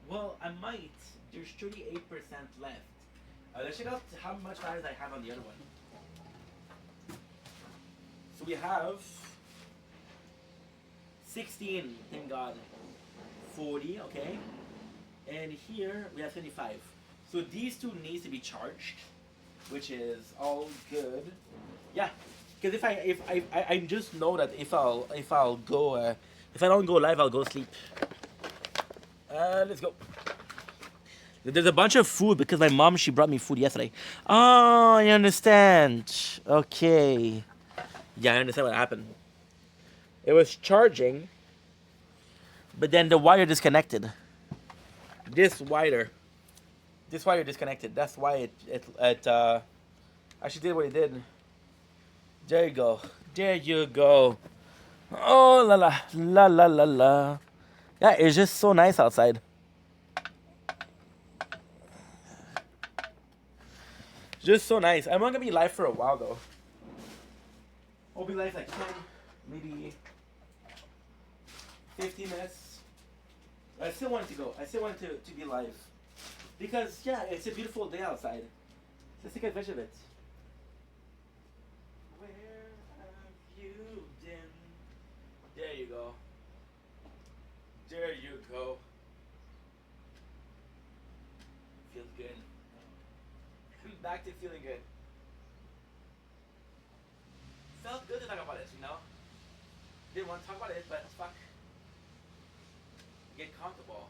Speaker 1: Well, I might. There's 38% left. Let's check out how much tires I have on the other one. So we have 16, thank God. 40, okay. And here we have 25. So these two needs to be charged, which is all good. Yeah, because I just know that if I'll go if I don't go live, I'll go sleep. Let's go. There's a bunch of food because my mom, she brought me food yesterday. Oh, I understand. Okay. Yeah, I understand what happened. It was charging, but then the wire disconnected. This wire disconnected. That's why it actually did what it did. There you go. There you go. Oh la la la la la la. Yeah, it's just so nice outside. Just so nice. I'm not gonna be live for a while though. I'll be live like 10, maybe 15 minutes. I still wanted to go. I still wanted to be live. Because yeah, it's a beautiful day outside. Let's take advantage of it. Where have you been? There you go. There you go. Feels good. Back to feeling good. Felt good to talk about it, you know? Didn't want to talk about it, but fuck. Get comfortable.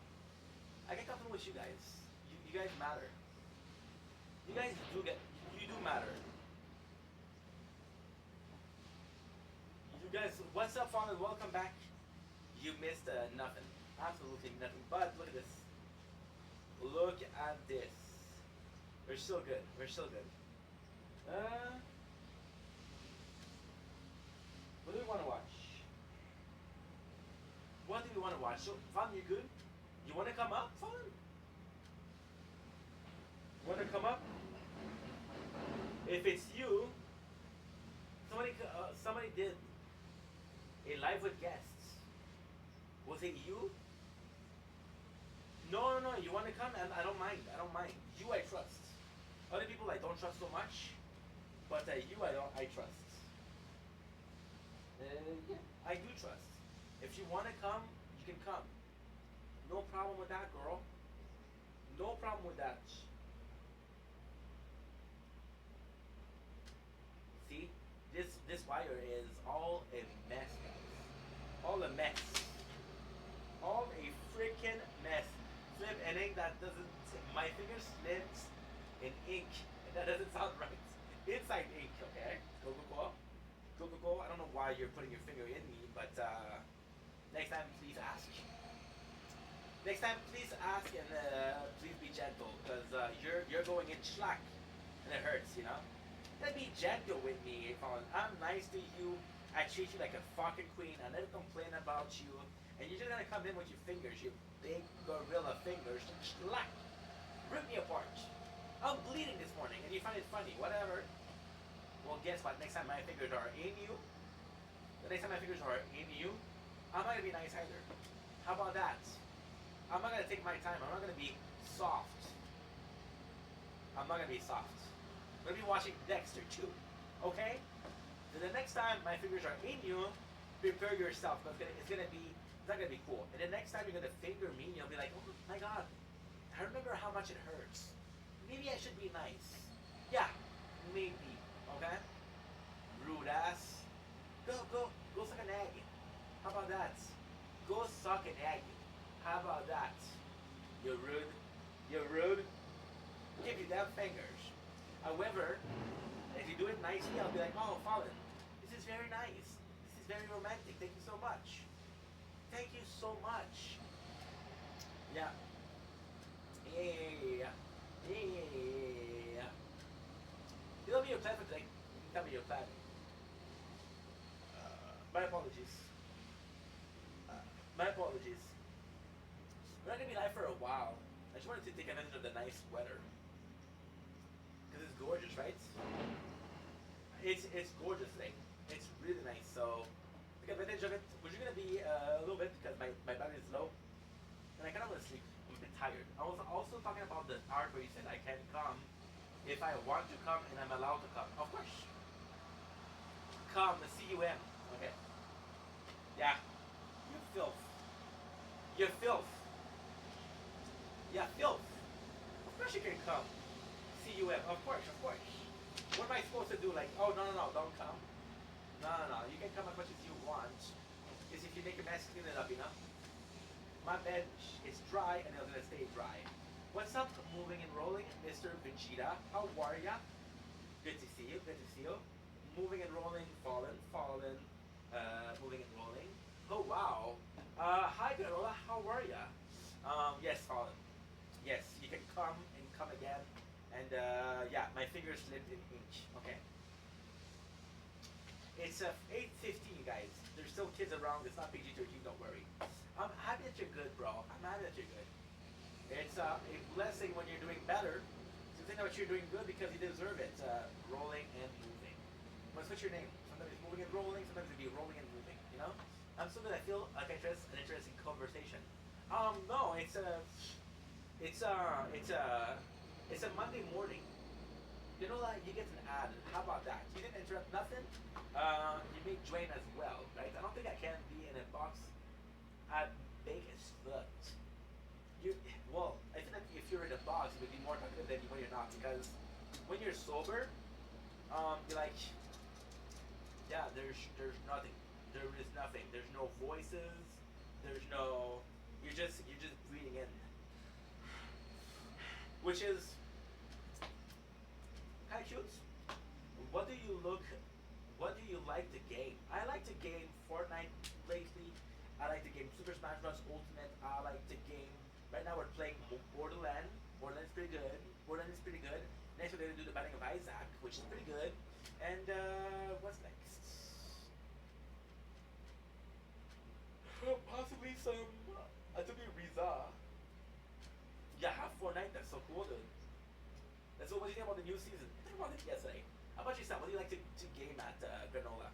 Speaker 1: I get comfortable with you guys. You guys matter. You guys do matter. You guys, what's up, Father? Welcome back. You missed nothing. Absolutely nothing. But look at this. Look at this. We're still good. We're still good. What do we want to watch? What do we want to watch? So, Fun, you good? You want to come up, Fun? Want to come up? If it's you, somebody did a live with guests. Was it you? No. You want to come? And I don't mind. You, I trust. Other people I don't trust so much, but you I trust. Yeah, I do trust. If you want to come, you can come. No problem with that, girl. No problem with that. See, this wire is all a mess, guys. All a mess. All a freaking mess. Flip an ink that doesn't. My finger slips in ink. That doesn't sound right. Inside ink, okay? Go. I don't know why you're putting your finger in me, but next time please ask. Next time please ask and please be gentle, because you're going in schlack and it hurts, you know? Then be gentle with me. If I'm nice to you, I treat you like a fucking queen, I never complain about you, and you're just gonna come in with your fingers, your big gorilla fingers, schlack. Rip me apart. I'm bleeding this morning and you find it funny, whatever. Well, guess what? Next time my fingers are in you, I'm not gonna be nice either. How about that? I'm not gonna take my time. I'm not gonna be soft. I'm gonna be watching Dexter too. Okay? So the next time my fingers are in you, prepare yourself, because it's not gonna be cool. And the next time you're gonna finger me, you'll be like, oh my god, I remember how much it hurts. Maybe I should be nice. Yeah, maybe. Okay? Rude ass. Go suck an egg. How about that? Go suck an egg. How about that? You're rude. Give you them fingers. However, if you do it nicely, I'll be like, oh, Fallen, this is very nice. This is very romantic. Thank you so much. Thank you so much. Yeah. Yeah. It'll be a pleasure to apologies. My apologies. We're not gonna be live for a while. I just wanted to take advantage of the nice weather. Because it's gorgeous, right? It's gorgeous today. It's really nice, so take advantage of it. We're just gonna be a little bit because my battery is low. And I kinda wanna sleep. I'm a bit tired. I was also talking about the part where you said I can come if I want to come and I'm allowed to come. Of course. Come, C-U-M. Okay. Yeah. You filth. You filth. Yeah, filth. Of course you can come. C-U-M. Of course, of course. What am I supposed to do? Like, oh, no, don't come. No. You can come as much as you want. Because if you make a mess, clean it up, you know? My bed is dry and it's gonna stay dry. What's up, moving and rolling, Mr. Vegeta? How are ya? Good to see you, good to see you. Moving and rolling, fallen, moving and rolling. Oh wow. Hi Garola, how are ya? Yes, fallen. Yes, you can come and come again. And yeah, my finger slipped an inch. Okay. It's 8:15, guys. There's still kids around. It's not PG-13. Don't worry. I'm happy that you're good, bro. I'm happy that you're good. It's a blessing when you're doing better. So think that you're doing good because you deserve it. Rolling and moving. What's your name? Sometimes it's moving and rolling. Sometimes it'll be rolling and moving. You know. So that I feel like an interesting conversation. No, it's a Monday morning. You know, like you get an ad. How about that? You didn't interrupt nothing. You made Dwayne as well, right? I don't think I can be in a box at Vegas, but well, I think that if you're in a box, you would be more talkative than when you're not, because when you're sober, you're like, yeah, there's nothing. There is nothing. There's no voices. There's no. You're just breathing in, which is kind of cute. What do you like to game? I like to game Fortnite lately. I like to game Super Smash Bros. Ultimate. I like to game. Right now we're playing Borderlands. Borderlands is pretty good. Next we're gonna do the Binding of Isaac, which is pretty good. And what's next? Possibly some Adobe Riza. Yeah, have Fortnite. That's so cool, dude. That's what do you think about the new season? I think about it yesterday. How about yourself? What do you like to game at Granola?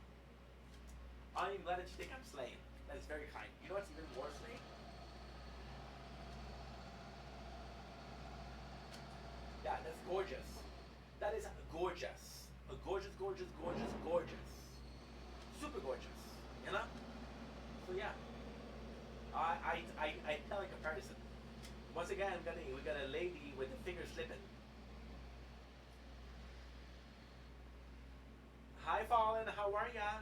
Speaker 1: I'm glad that you think I'm slaying. That is very kind. You know what's even more slaying? Yeah, that's gorgeous. That is gorgeous. Gorgeous. Super gorgeous. You know? So yeah. I tell a comparison. Once again, we got a lady with the finger slipping. Hi, Fallen. How are ya?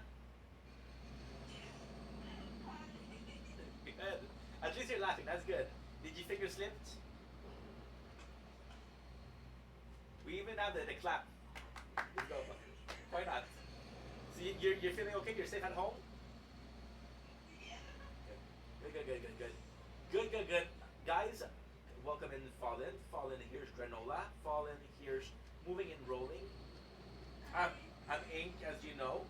Speaker 1: Good. At least you're laughing. That's good. Did your finger slipped? We even have the clap. Let's go. Why not? So you're feeling okay? You're safe at home? Good. Guys, welcome in Fallen. Fallen, here's Granola. Fallen, here's Moving and Rolling. I'm Ink, as you know.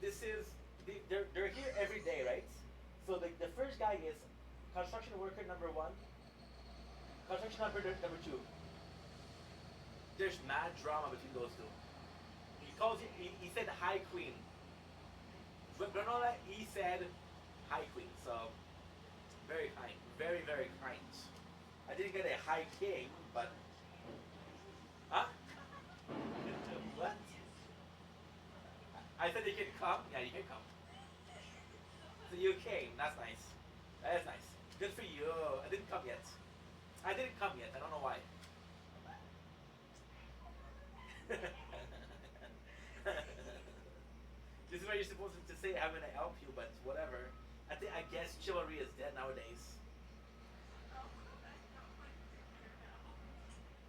Speaker 1: This is they're here every day, right? So the first guy is construction worker number 1. Construction number 2. There's mad drama between those two. He said High Queen. Granola, he said High Queen. So very kind, very kind. I didn't get a High King, but huh? What? I said you can come. Yeah, you can come. So you came. That's nice. That is nice. Good for you. I didn't come yet. I don't know why. This is where you're supposed to say I'm gonna help you, but whatever. I guess chivalry is dead nowadays.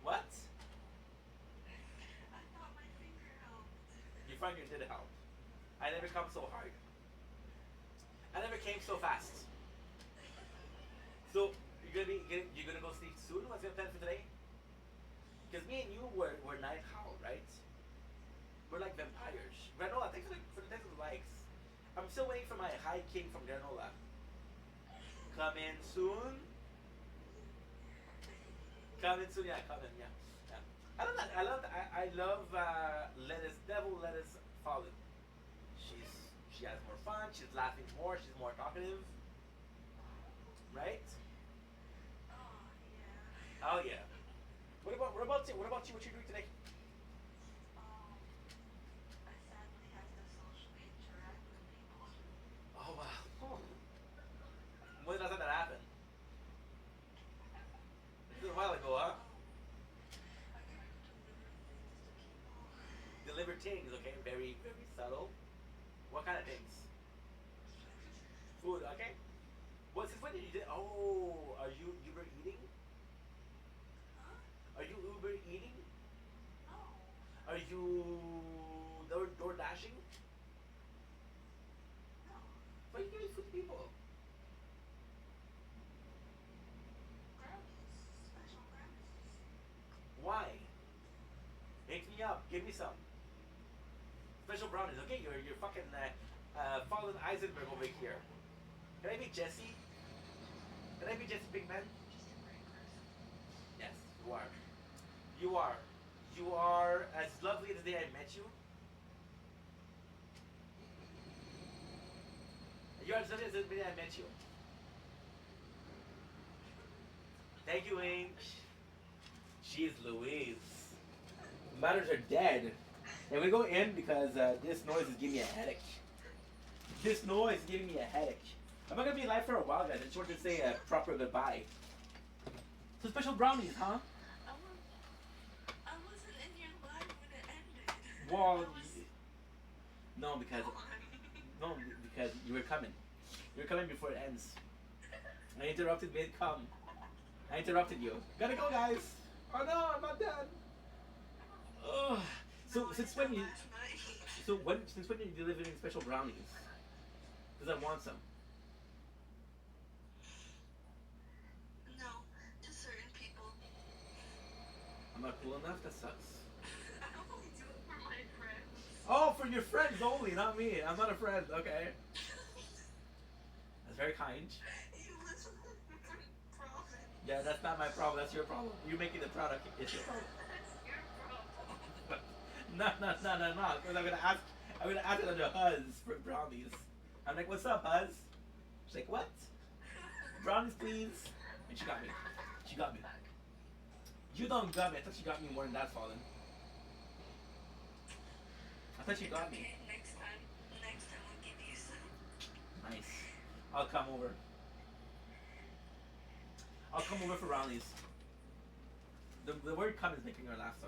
Speaker 1: What? Your finger did help. I never come so hard. I never came so fast. So you're gonna go sleep soon? What's your plan for today? Because me and you were night owl, right? We're like vampires. Granola, thanks for the likes. I'm still waiting for my high king from granola. Coming soon. Coming soon, yeah, coming, yeah. Yeah. I love lettuce, devil lettuce fallen. She has more fun, she's laughing more, she's more talkative. Right? Oh yeah. What about you? What about you? What you doing today? Oh wow. When did that happen? This is a while ago, huh? Deliver things, okay? Very, very subtle. What kind of things? Food, okay? What since when did you do? Oh, are you Uber eating? Are you Uber eating? Are you door dashing? Why are you giving food to people? Why? Hit me up. Give me some special brownies. Okay, you're fucking Fallen Eisenberg over here. Can I be Jesse? Can I be Jesse Pinkman? Yes, you are. You are. You are as lovely as the day I met you. You are as lovely as the day I met you. Thank you, Wayne. Jeez Louise. Matters are dead. And we go in because this noise is giving me a headache. This noise is giving me a headache. I'm not gonna be live for a while, guys. I just want to say a proper goodbye. So special brownies, huh?
Speaker 11: I wasn't in your life when it ended.
Speaker 1: Well, no, because you were coming. You were coming before it ends. I interrupted mid-come. I interrupted you. Gotta go, guys. Oh no, I'm not done. Ugh. So since when you? Since when are you delivering special brownies? Because I want some.
Speaker 11: No, to certain people.
Speaker 1: I'm not cool enough. That sucks.
Speaker 11: I only do it for my friends.
Speaker 1: Oh, for your friends only, not me. I'm not a friend. Okay. That's very kind.
Speaker 11: You listen to my problem.
Speaker 1: Yeah, that's not my problem. That's your problem. You making the product. It's your problem.
Speaker 11: That's your problem.
Speaker 1: No. Because I'm gonna ask it under Huz for brownies. I'm like, what's up, Huz? She's like, what? Brownies, please. And she got me. She got me. You don't got me. I thought she got me more than that, Fallen. I thought she got me.
Speaker 11: Okay, next time I'll give you some.
Speaker 1: Nice. I'll come over. I'll come over for brownies. The word come is making her laugh, so.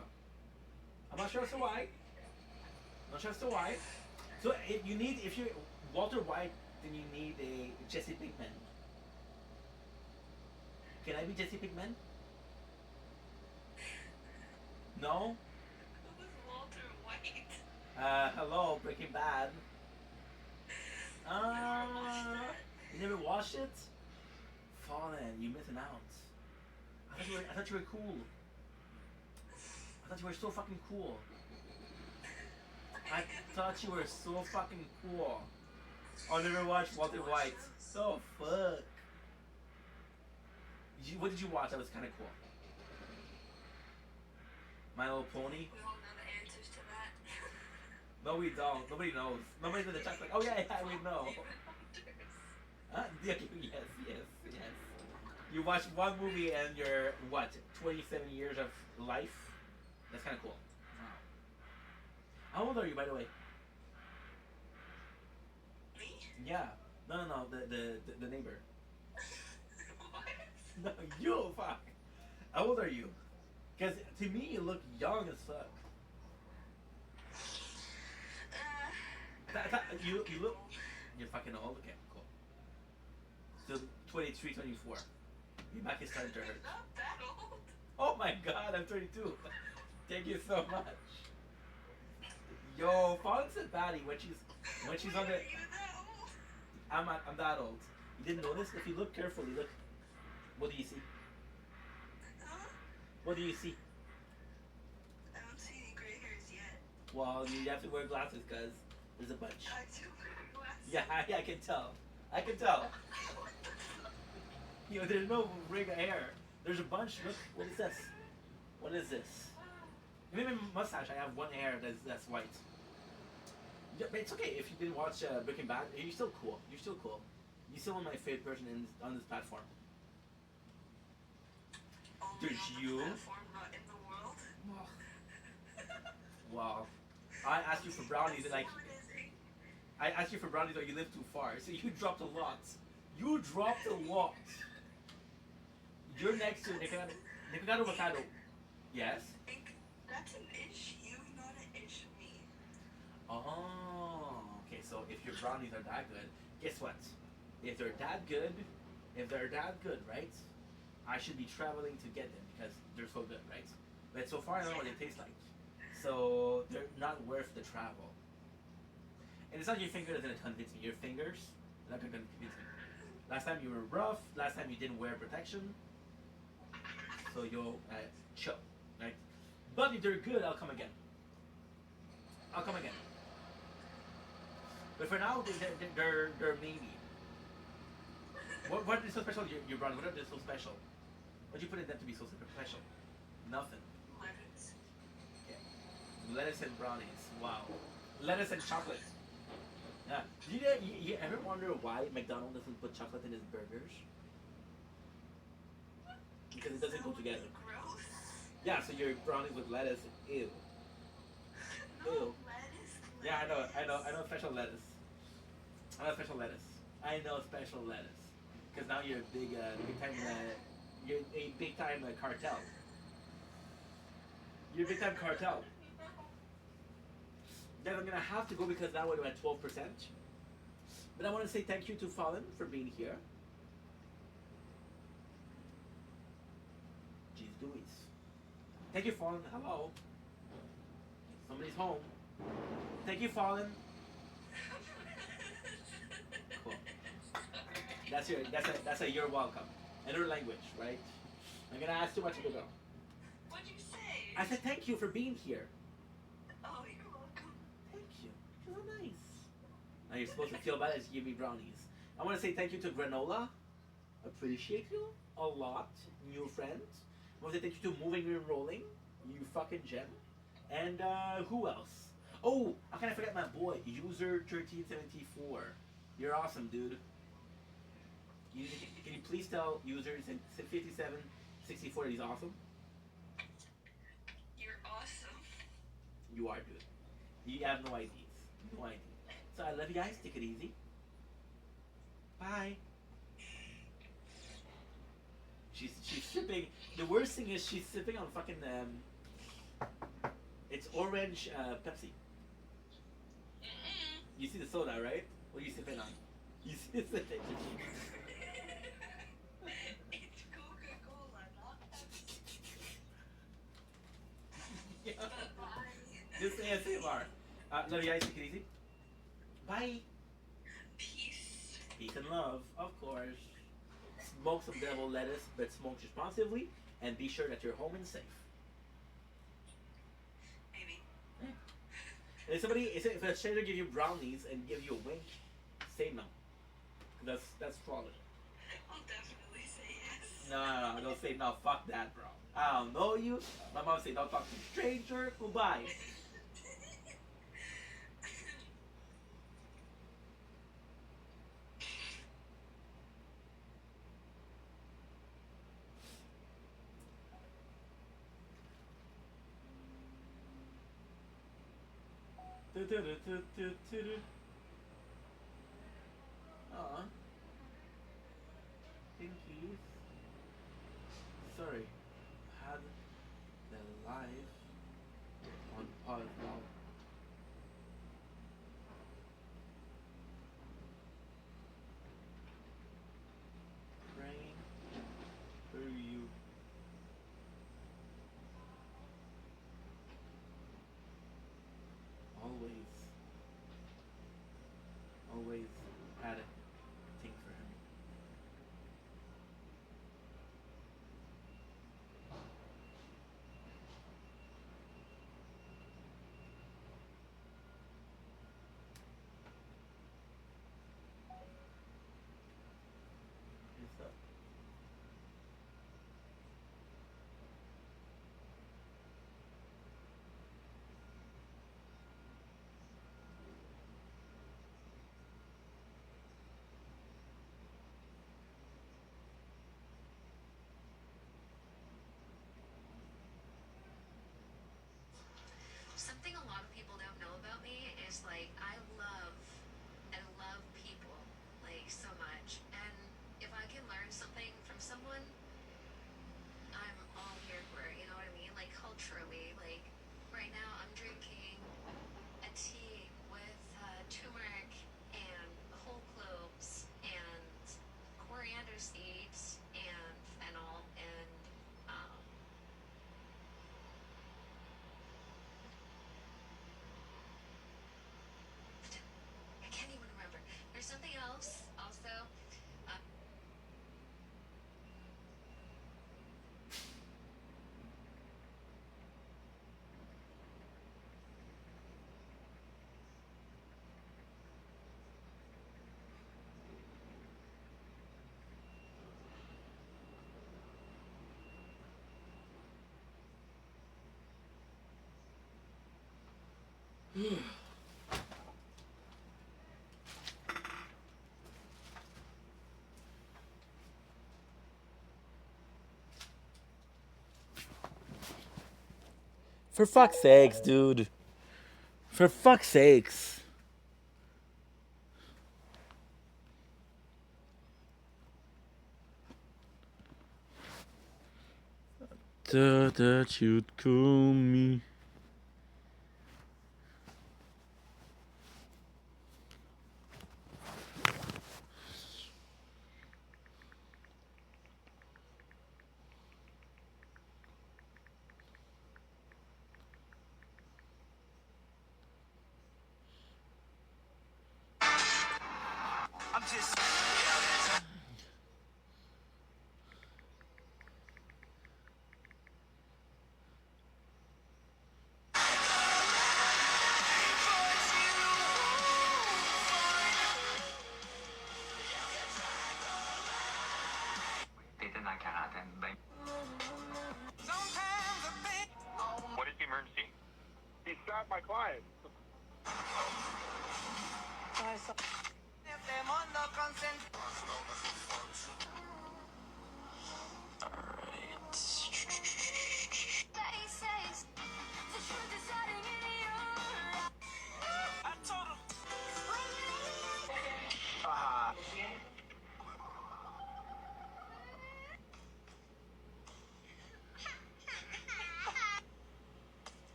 Speaker 1: I'm not sure as to why. Not sure as to why. So if you're Walter White, then you need a Jesse Pinkman. Can I be Jesse Pinkman? No?
Speaker 11: Who was Walter White?
Speaker 1: Hello, Breaking Bad. You never watched it? Fallen, you're missing out. I thought you were cool. I thought you were so fucking cool. I thought you were so fucking cool. I never watched Walter White. So fuck. What did you watch that was kind of cool? My Little Pony?
Speaker 11: We all know the answers to that.
Speaker 1: No, we don't. Nobody knows. Nobody's in the chat like, oh yeah, we know. Huh? Yeah, yes. You watch one movie and your, 27 years of life? That's kind of cool. Wow. How old are you, by the way?
Speaker 11: Me?
Speaker 1: Yeah. No, the neighbor.
Speaker 11: What?
Speaker 1: No, you, fuck. How old are you? Because to me, you look young as fuck. You look... You're fucking old? Okay, cool. So, 23, 24. Your back is starting to hurt.
Speaker 11: Not that old.
Speaker 1: Oh my god, I'm 32. Thank you so much. Yo, Fawn said baddie when she's on the... I'm that old. You didn't notice? If you look carefully, look. What do you see?
Speaker 11: Huh?
Speaker 1: What do you see?
Speaker 11: I don't see any gray hairs yet.
Speaker 1: Well, you have to wear glasses because there's a bunch.
Speaker 11: I do wear glasses.
Speaker 1: Yeah, I can tell. I can tell. You know, there's no ring of hair. There's a bunch. Look, what is this? What is this? Maybe my mustache. I have one hair that's white. Yeah, but it's okay if you didn't watch Breaking Bad. You're still cool. You're still cool. You're still my favorite person on this platform. There's you.
Speaker 12: Not in the world.
Speaker 1: Wow. I asked you for brownies and like. I asked you for brownies, but you live too far. So you dropped a lot. You dropped a lot. You're next to Nicocado Macado. Yes.
Speaker 12: That's an issue, not an issue me.
Speaker 1: Oh, okay. So if your brownies are that good, guess what? If they're that good, right? I should be traveling to get them because they're so good, right? But so far I don't know what they taste like. So they're not worth the travel. And it's not your finger that's gonna convince me. Your fingers are not gonna convince me. Last time you were rough. Last time you didn't wear protection. So you'll chill, right? But if they're good, I'll come again. I'll come again. But for now, they're maybe. What is so special? Your brownies. What are so special? What'd you put in them to be so special? Nothing.
Speaker 12: Lettuce.
Speaker 1: Okay. Lettuce and brownies. Wow. Lettuce and chocolate. Yeah. You ever wonder why McDonald's doesn't put chocolate in his burgers? Because it doesn't go together.
Speaker 12: Gross.
Speaker 1: Yeah, so your brownies with lettuce, ew.
Speaker 12: No,
Speaker 1: Ew.
Speaker 12: lettuce.
Speaker 1: Yeah, I know special lettuce. I know special lettuce. I know special lettuce. Because now you're a big time, you're a big time cartel. You're a big time cartel. Then I'm gonna have to go because now we're at 12%. But I want to say thank you to Fallen for being here. Jeez Louise. Thank you, Fallen. Hello. Somebody's home. Thank you, Fallen. Cool. That's a you're welcome. Another language, right? I'm gonna ask too much of the girl.
Speaker 12: What'd you say?
Speaker 1: I said thank you for being here.
Speaker 12: Oh, you're welcome.
Speaker 1: Thank you. You're so nice. Now you're supposed to feel bad as you give me brownies. I want to say thank you to Granola. Appreciate you a lot, new friends. I want to say thank you to Moving and Rolling. You fucking gem. And who else? Oh, how can I forget my boy, User 1374. You're awesome, dude. Can you please tell User 5764 that he's awesome?
Speaker 12: You're awesome.
Speaker 1: You are, dude. You have no IDs. No ID. So I love you guys. Take it easy. Bye. She's sipping. The worst thing is she's sipping on fucking it's orange Pepsi. You see the soda, right? What are you sipping on? You see the sipping.
Speaker 12: It's Coca-Cola, not Pepsi.
Speaker 1: Yeah.
Speaker 12: Bye.
Speaker 1: Just ASMR. Love you guys. Take it easy. Bye.
Speaker 12: Peace.
Speaker 1: Peace and love, of course. Smoke some devil lettuce, but smoke responsibly, and be sure that you're home and safe.
Speaker 12: Maybe.
Speaker 1: If a stranger give you brownies and give you a wink, say no. That's flawless.
Speaker 12: I'll definitely say yes.
Speaker 1: No, don't say no. Fuck that, bro. I don't know you. My mom say don't talk to a stranger. Goodbye. Aw. Pinkies. Sorry. Had the live on pause now. Praying for you. Always had a thing for him.
Speaker 8: realized like I love people like so much, and if I can learn something from someone, I'm all here for it. You know what I mean? Like culturally, like right now I'm drinking a tea with turmeric and whole cloves and coriander seeds and fennel and I can't even remember. There's something else also.
Speaker 1: For fuck's sakes, dude. For fuck's sakes. Thought that you'd call me.
Speaker 17: I'm just.
Speaker 9: What is the emergency? He stabbed my client.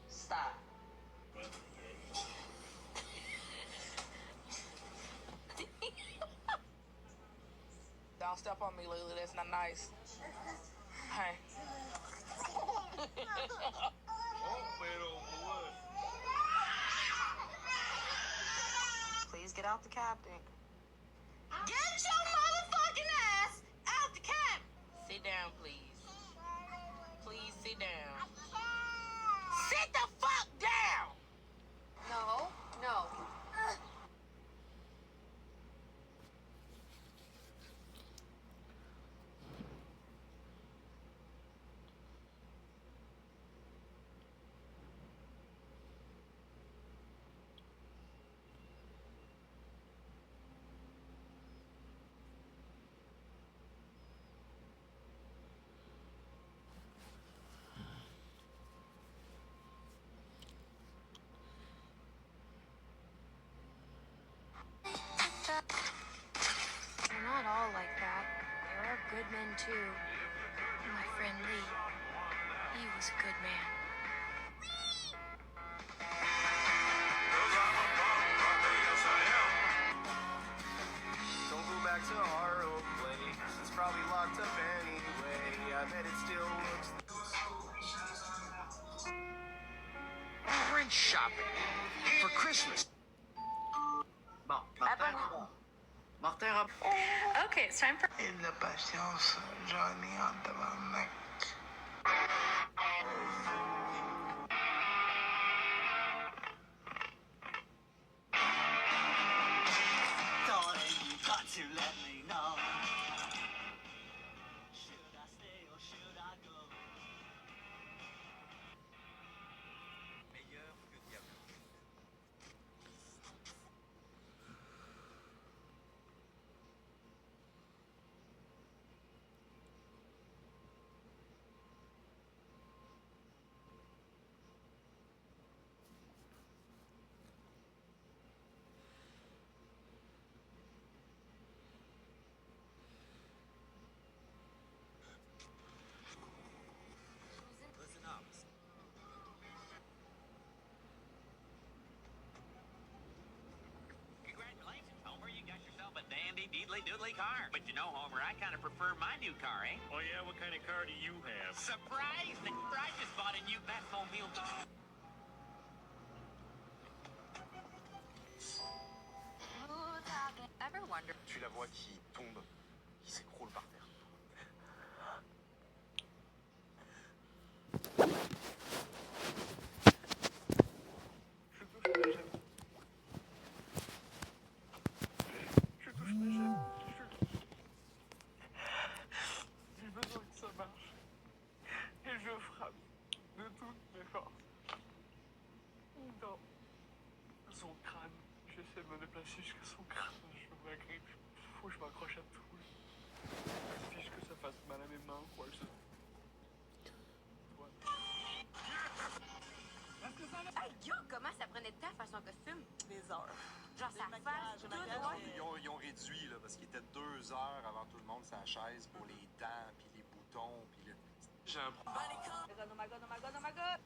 Speaker 17: Stop.
Speaker 20: Don't step on me, Lulu. That's not nice. Hey. Please get out the cab, then.
Speaker 8: Get your motherfucking ass out the cab!
Speaker 20: Sit down, please. Please sit down.
Speaker 8: Sit the fuck down! No, no. They're not all like that. There are good men too. My friend Lee, he was a good man.
Speaker 17: Don't go back to our old place. It's probably locked up anyway. I bet it still looks. French shopping for Christmas.
Speaker 5: Okay, it's time for.
Speaker 17: Et de la patience, j'en ai en tabarnak. Darling, you got to let me know. Should I stay or should I go? Meilleur que diable.
Speaker 2: noodly car. But you know, Homer, I kind of prefer my new car, eh?
Speaker 9: Oh yeah, what kind of car do you have?
Speaker 2: Surprise! I just bought a new Batmobile.
Speaker 20: Ever wonder?
Speaker 9: Je suis la voix qui tombe, qui s'écroule par terre.
Speaker 10: Je touche ma jambe. J'ai besoin que ça marche. Et je frappe de toutes mes forces. Dans son crâne. J'essaie de me déplacer jusqu'à son crâne. Je m'agrippe. Faut que je m'accroche à tout. Il suffit que ça fasse mal à mes mains, quoi.
Speaker 20: Hey, yo, comment ça prenait de temps à faire son costume?
Speaker 12: Des heures.
Speaker 20: Genre, sa face, tout droit.
Speaker 4: Ils ont réduit, là, parce qu'il était 2 heures avant tout le monde sa chaise pour les dents, puis les boutons, puis le... J'ai un...
Speaker 12: Oh my god, oh my god, oh my god!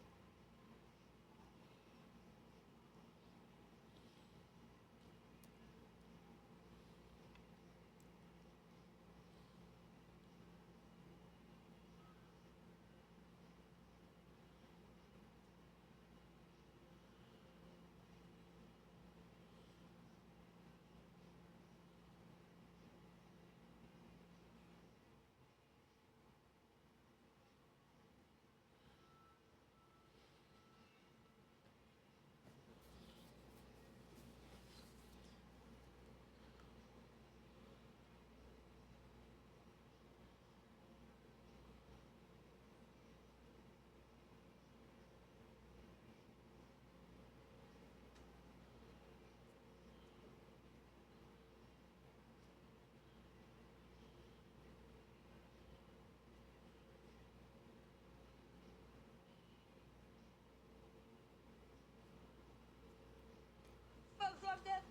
Speaker 12: Fuck, drop dead!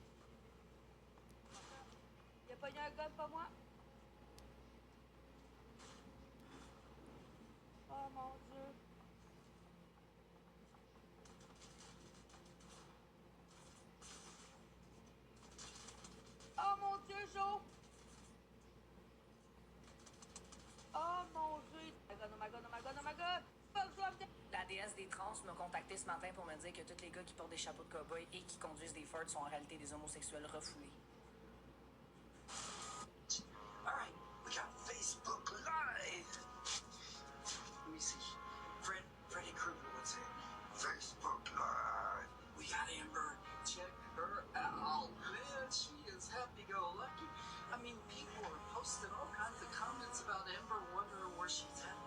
Speaker 12: Y'a pas eu un gun pour moi? Oh mon dieu! Oh mon dieu, Joe! Oh mon dieu! Oh my god, oh my god, oh my god, oh my god! Fuck, drop dead!
Speaker 21: La déesse des trans m'a contacté ce matin pour me dire que tous les gars qui portent des chapeaux de cow-boy et qui conduisent des Fords sont en réalité des homosexuels refoulés.
Speaker 2: Alright, we got Facebook Live! Let me see. Freddy Krueger, what's it? Facebook Live! We got Amber. Check her out, man. She is happy-go-lucky. I mean, people are posting all kinds of comments about Amber, wondering where she's at.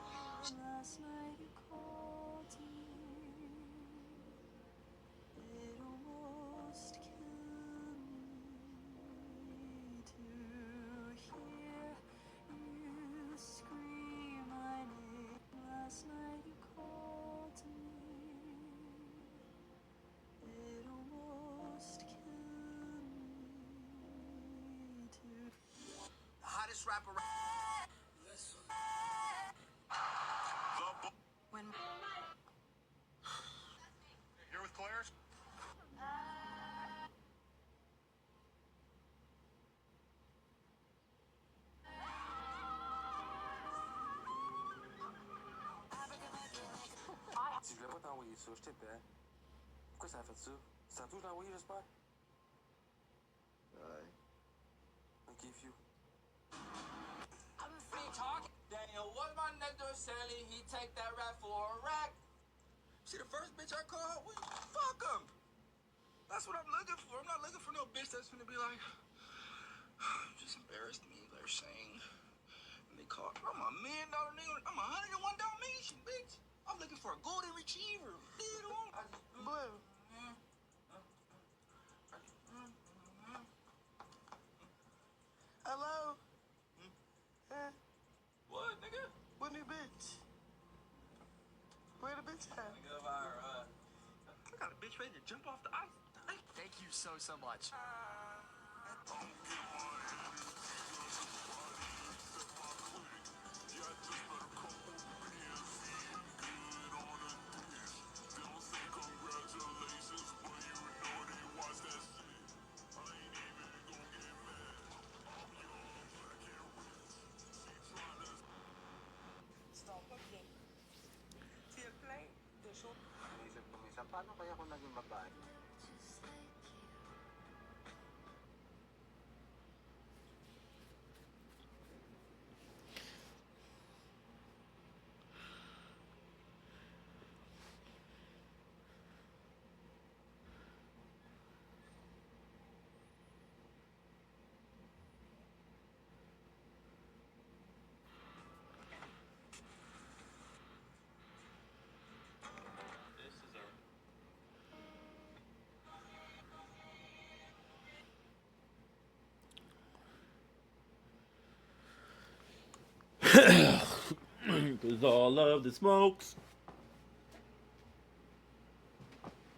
Speaker 13: Last night you called me. It almost killed me to hear you scream my name. Last night you called me. It almost killed me to.
Speaker 2: The hottest rapper.
Speaker 20: When...
Speaker 9: You're with Claire?
Speaker 22: Si je voulais pas t'envoyer ça, je t'étais. Pourquoi ça a fait ça? C'est à toi que je l'ai envoyé, j'espère?
Speaker 15: Ouais.
Speaker 22: Ok, few.
Speaker 23: I'm free talking. Daniel, what my nigga Sally, he take that rap for a rack.
Speaker 2: See the first bitch I called? Fuck him! That's what I'm looking for. I'm not looking for no bitch that's gonna be like, just embarrassed me, they're saying. And they call, I'm $1 million nigga, I'm 101 Dalmatian, bitch. I'm looking for a golden retriever. Blue. Hello? What, nigga? What new bitch? Where the bitch at? I got a bitch ready to jump off the ice.
Speaker 18: Thank you so much.
Speaker 1: all of the smokes.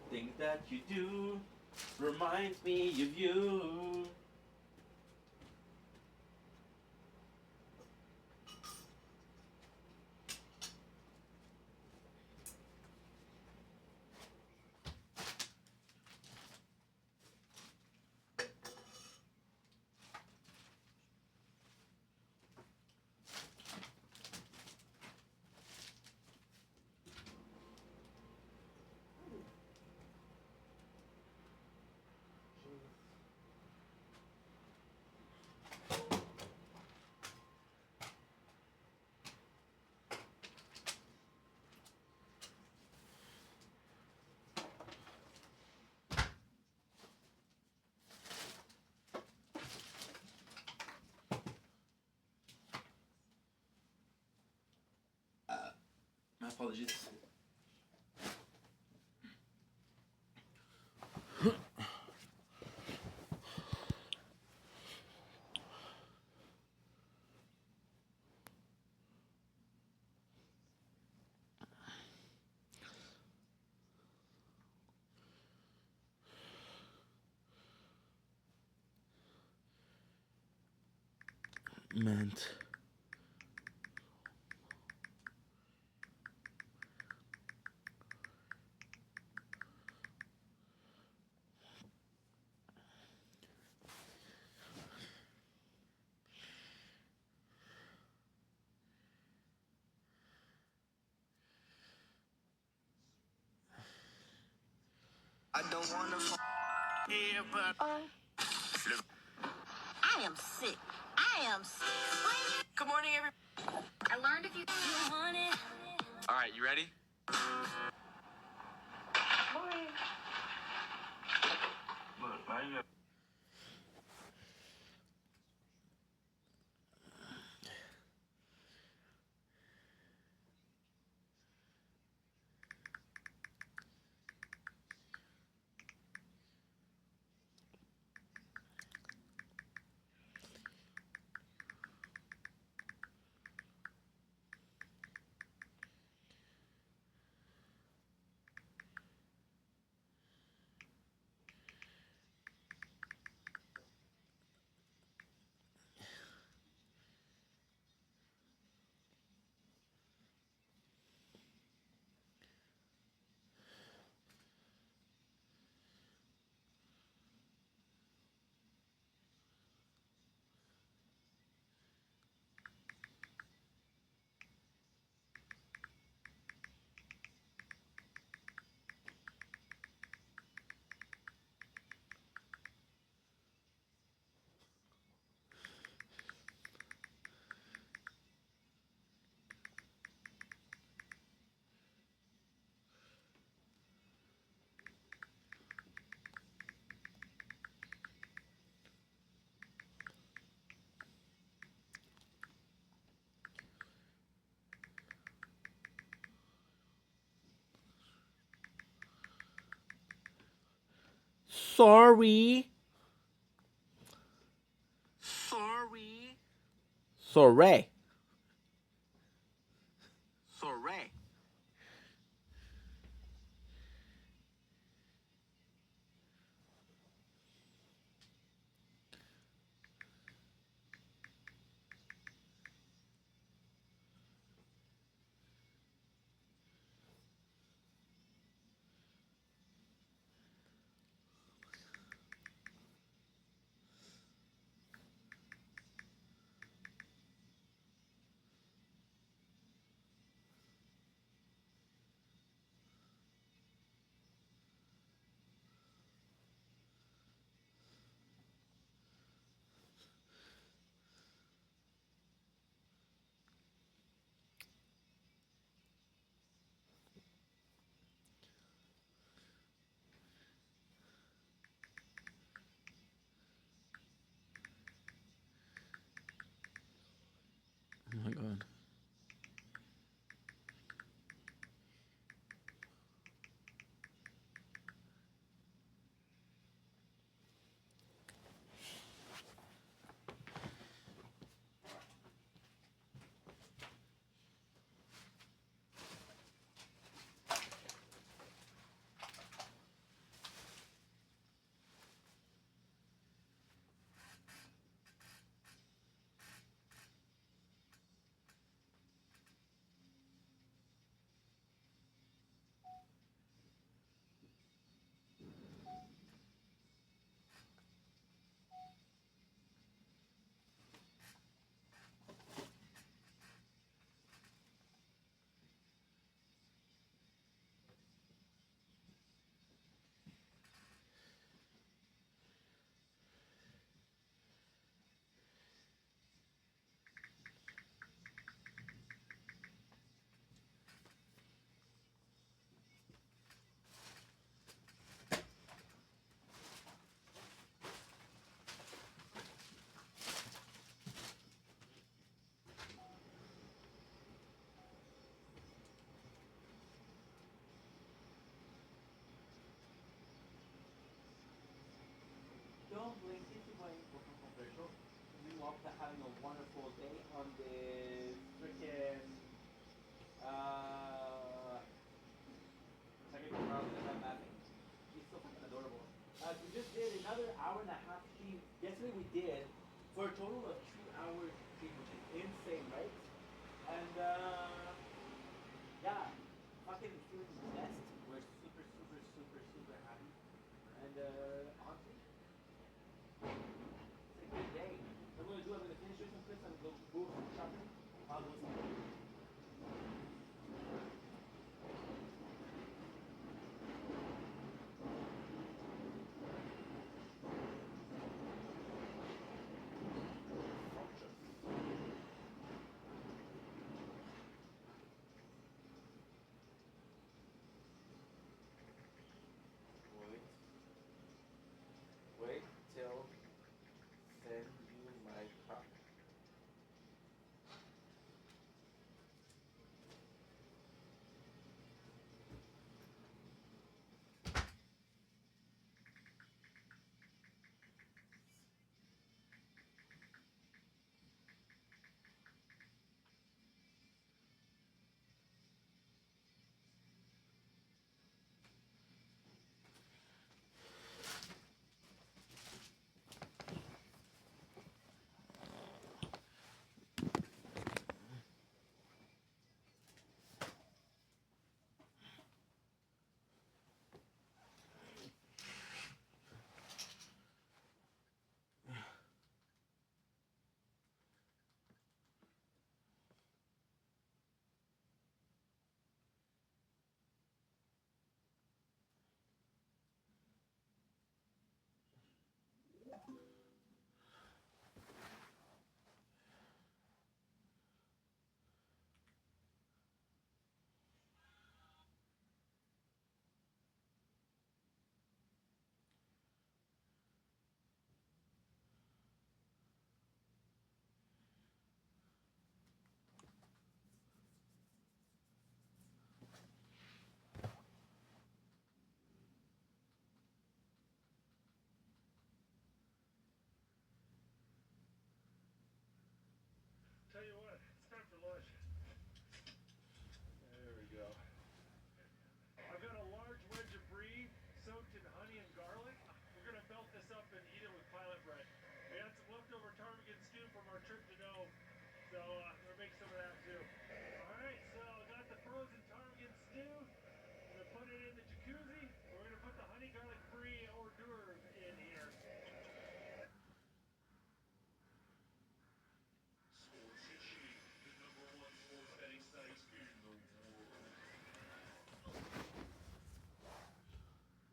Speaker 1: Things that you do reminds me of you. My apologies. Meant.
Speaker 3: I don't wanna here, but I am sick. I am sick. Good morning, everybody. I learned if you want it.
Speaker 18: All right, you ready?
Speaker 1: Sorry.
Speaker 18: Sorry.
Speaker 1: Sorry.
Speaker 18: Sorry.
Speaker 7: Rachel. You all having a wonderful day on the freaking second Charlie because I'm laughing. He's so fucking adorable. We just did another hour and a half stream. Yesterday we did for a total of 2 hours stream, which is insane, right? And yeah, fucking feeling blessed. We're super, super, super, super happy. And honestly, it's a good day. What I'm gonna do, I'm gonna finish doing some clips. I'm gonna go move some shopping. I'll go sleep. Wait till send you my card.
Speaker 6: Tell you what, it's time for lunch. There we go. I've got a large wedge of brie soaked in honey and garlic. We're gonna melt this up and eat it with pilot bread. We had some leftover ptarmigan stew from our trip to Nome, so we're gonna make some of that too. All right, so I got the frozen ptarmigan stew. I'm gonna put it in the jacuzzi. We're gonna put the honey garlic brie hors d'oeuvre in here. Sports History, the #1 sports betting site in the world.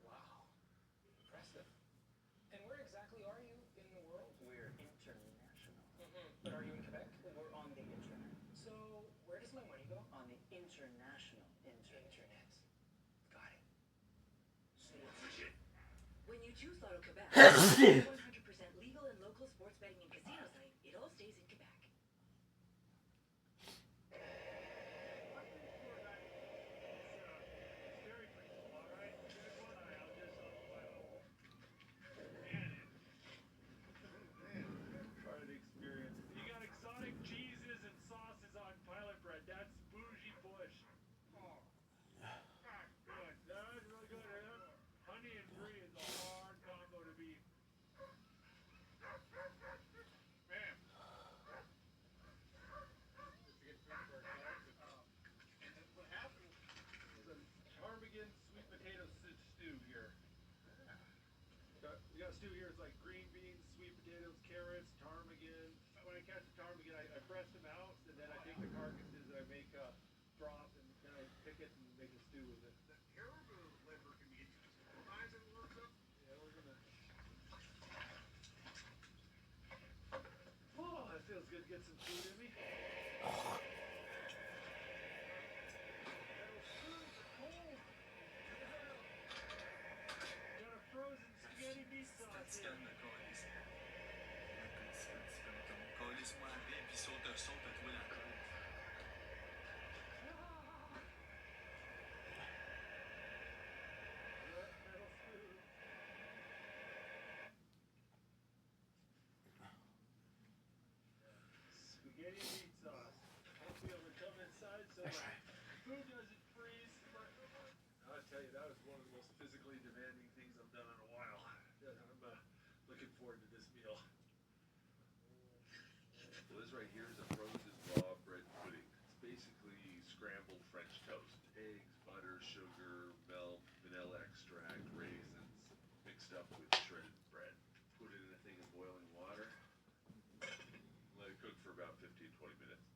Speaker 4: Wow. Impressive. And where exactly are you in the world?
Speaker 21: We're international.
Speaker 4: But are you in Quebec?
Speaker 21: We're on the internet.
Speaker 4: So, where does my money go?
Speaker 21: On the international internet.
Speaker 4: Got it.
Speaker 3: When you choose Lotto Quebec, 100% legal and local sports betting and casino site, it all stays in Quebec.
Speaker 6: Try the experience. You got exotic cheeses and sauces on pilot bread. That's bougie bush. Oh, that's good. That's really good. Honey and brie is a hard combo to beat. Man. And then what happened is a ptarmigan sweet potato stew here. We got a stew here. It's like green beans, sweet potatoes, carrots, ptarmigan. When I catch the ptarmigan, I breast them out, and then I take the carcasses and I make a broth, and then I pick it and make a stew with it. The caribou liver can be interesting. Reminds it a little bit. Yeah, we're gonna. Oh, that feels good. Get some food in me. Got a frozen spaghetti meat sauce in.
Speaker 2: Calisse-moi après, puis saute à toi la colle.
Speaker 14: So this right here is a frozen raw bread pudding. It's basically scrambled French toast. Eggs, butter, sugar, milk, vanilla extract, raisins, mixed up with shredded bread. Put it in a thing of boiling water. Let it cook for about 15-20 minutes.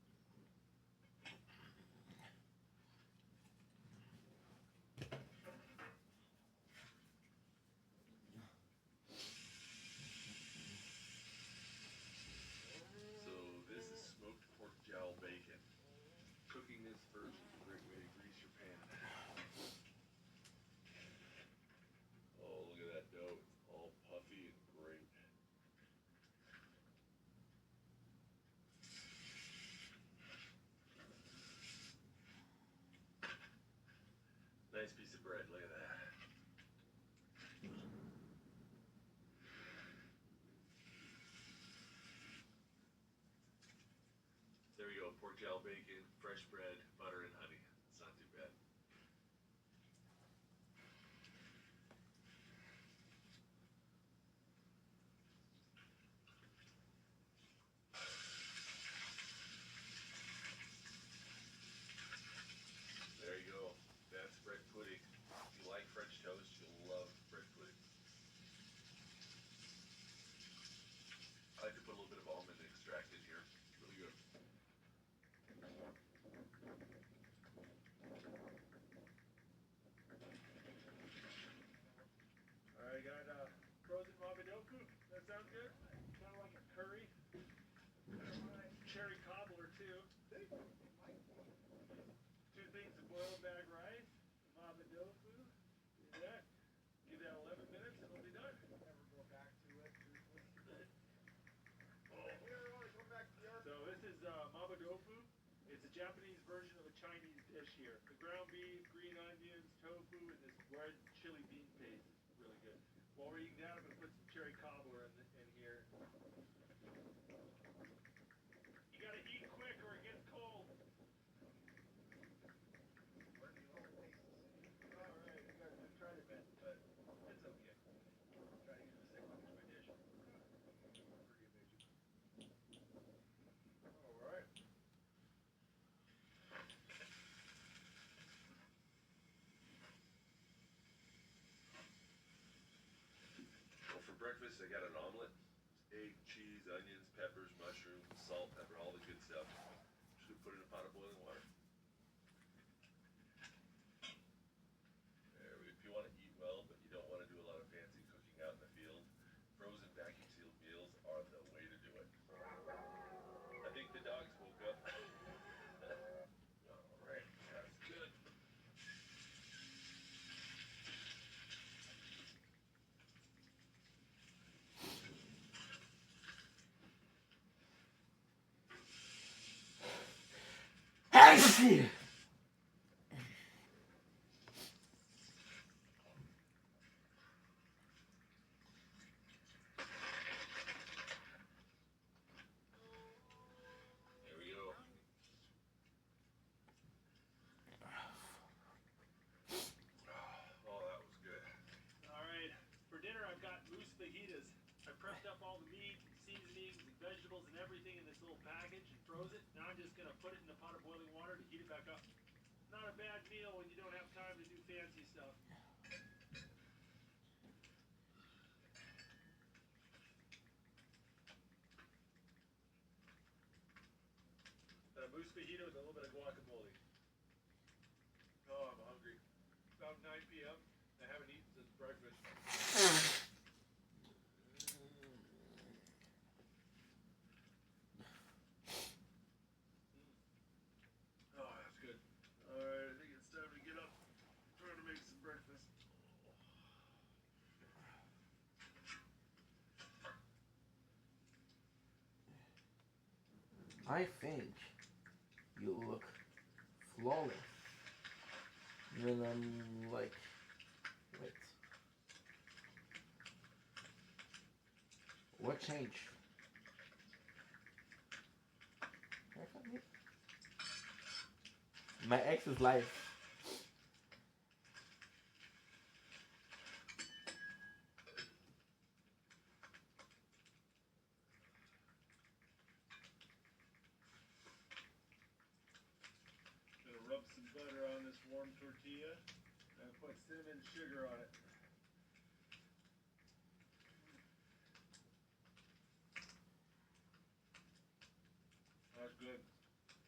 Speaker 14: So this is smoked pork jowl bacon. Cooking this first is a great way to grease your pan. Oh, look at that dough. It's all puffy and great. Nice piece of bread. Look at that. There we go. Pork jowl bacon, fresh bread, butter, and honey. It's not too bad. There you go. That's bread pudding. If you like French toast, you'll love bread pudding. I like to put a little bit of almond extract in here. Really good.
Speaker 4: Alright, got frozen mabadoku. That sounds good. Kind of like a curry. Alright, cherry cobbler too. 2 things of boiled bag rice, mabadoku. Do that. Give that 11 minutes and it'll be done. Never go back to it, truthfully. So this is mabadofu. It's a Japanese version of a Chinese dish here. The ground beef, green onions, tofu, and this red chili bean paste. It's really good. While we're eating that, I'm going to put some cherry cobbler in here. You got to eat quick or it gets cold. Alright, you guys have tried it, man, but it's okay. Try to use the same one as my dish. Pretty amazing. Alright.
Speaker 14: Well, for breakfast, I got an omelet. Egg, cheese, onions, peppers, mushrooms, salt, pepper, all the good stuff. Just gonna put it in a pot of boiling water. There we go. If you want to eat well, but you don't want to do a lot of fancy cooking out in the field, frozen vacuum sealed meals are the way to do it. I think the dogs woke up. Alright, that's good. There we go. Oh, that was good.
Speaker 4: Alright, for dinner I've got moose fajitas. I pressed up all the meat, seasonings, and vegetables and everything in this little package and froze it. Now I'm just going to put it in a pot of boiling water to heat it back up. Not a bad meal when you don't have time to do fancy stuff. A moose fajita with a little bit of guacamole. Oh, I'm hungry. About 9 p.m. I haven't eaten since breakfast. Oh, that's good. Alright, I think it's time to get up. I'm trying to make some breakfast.
Speaker 1: I think you look flawless. And I'm like, wait. What changed? My ex's life.
Speaker 14: put cinnamon sugar on it. That's good.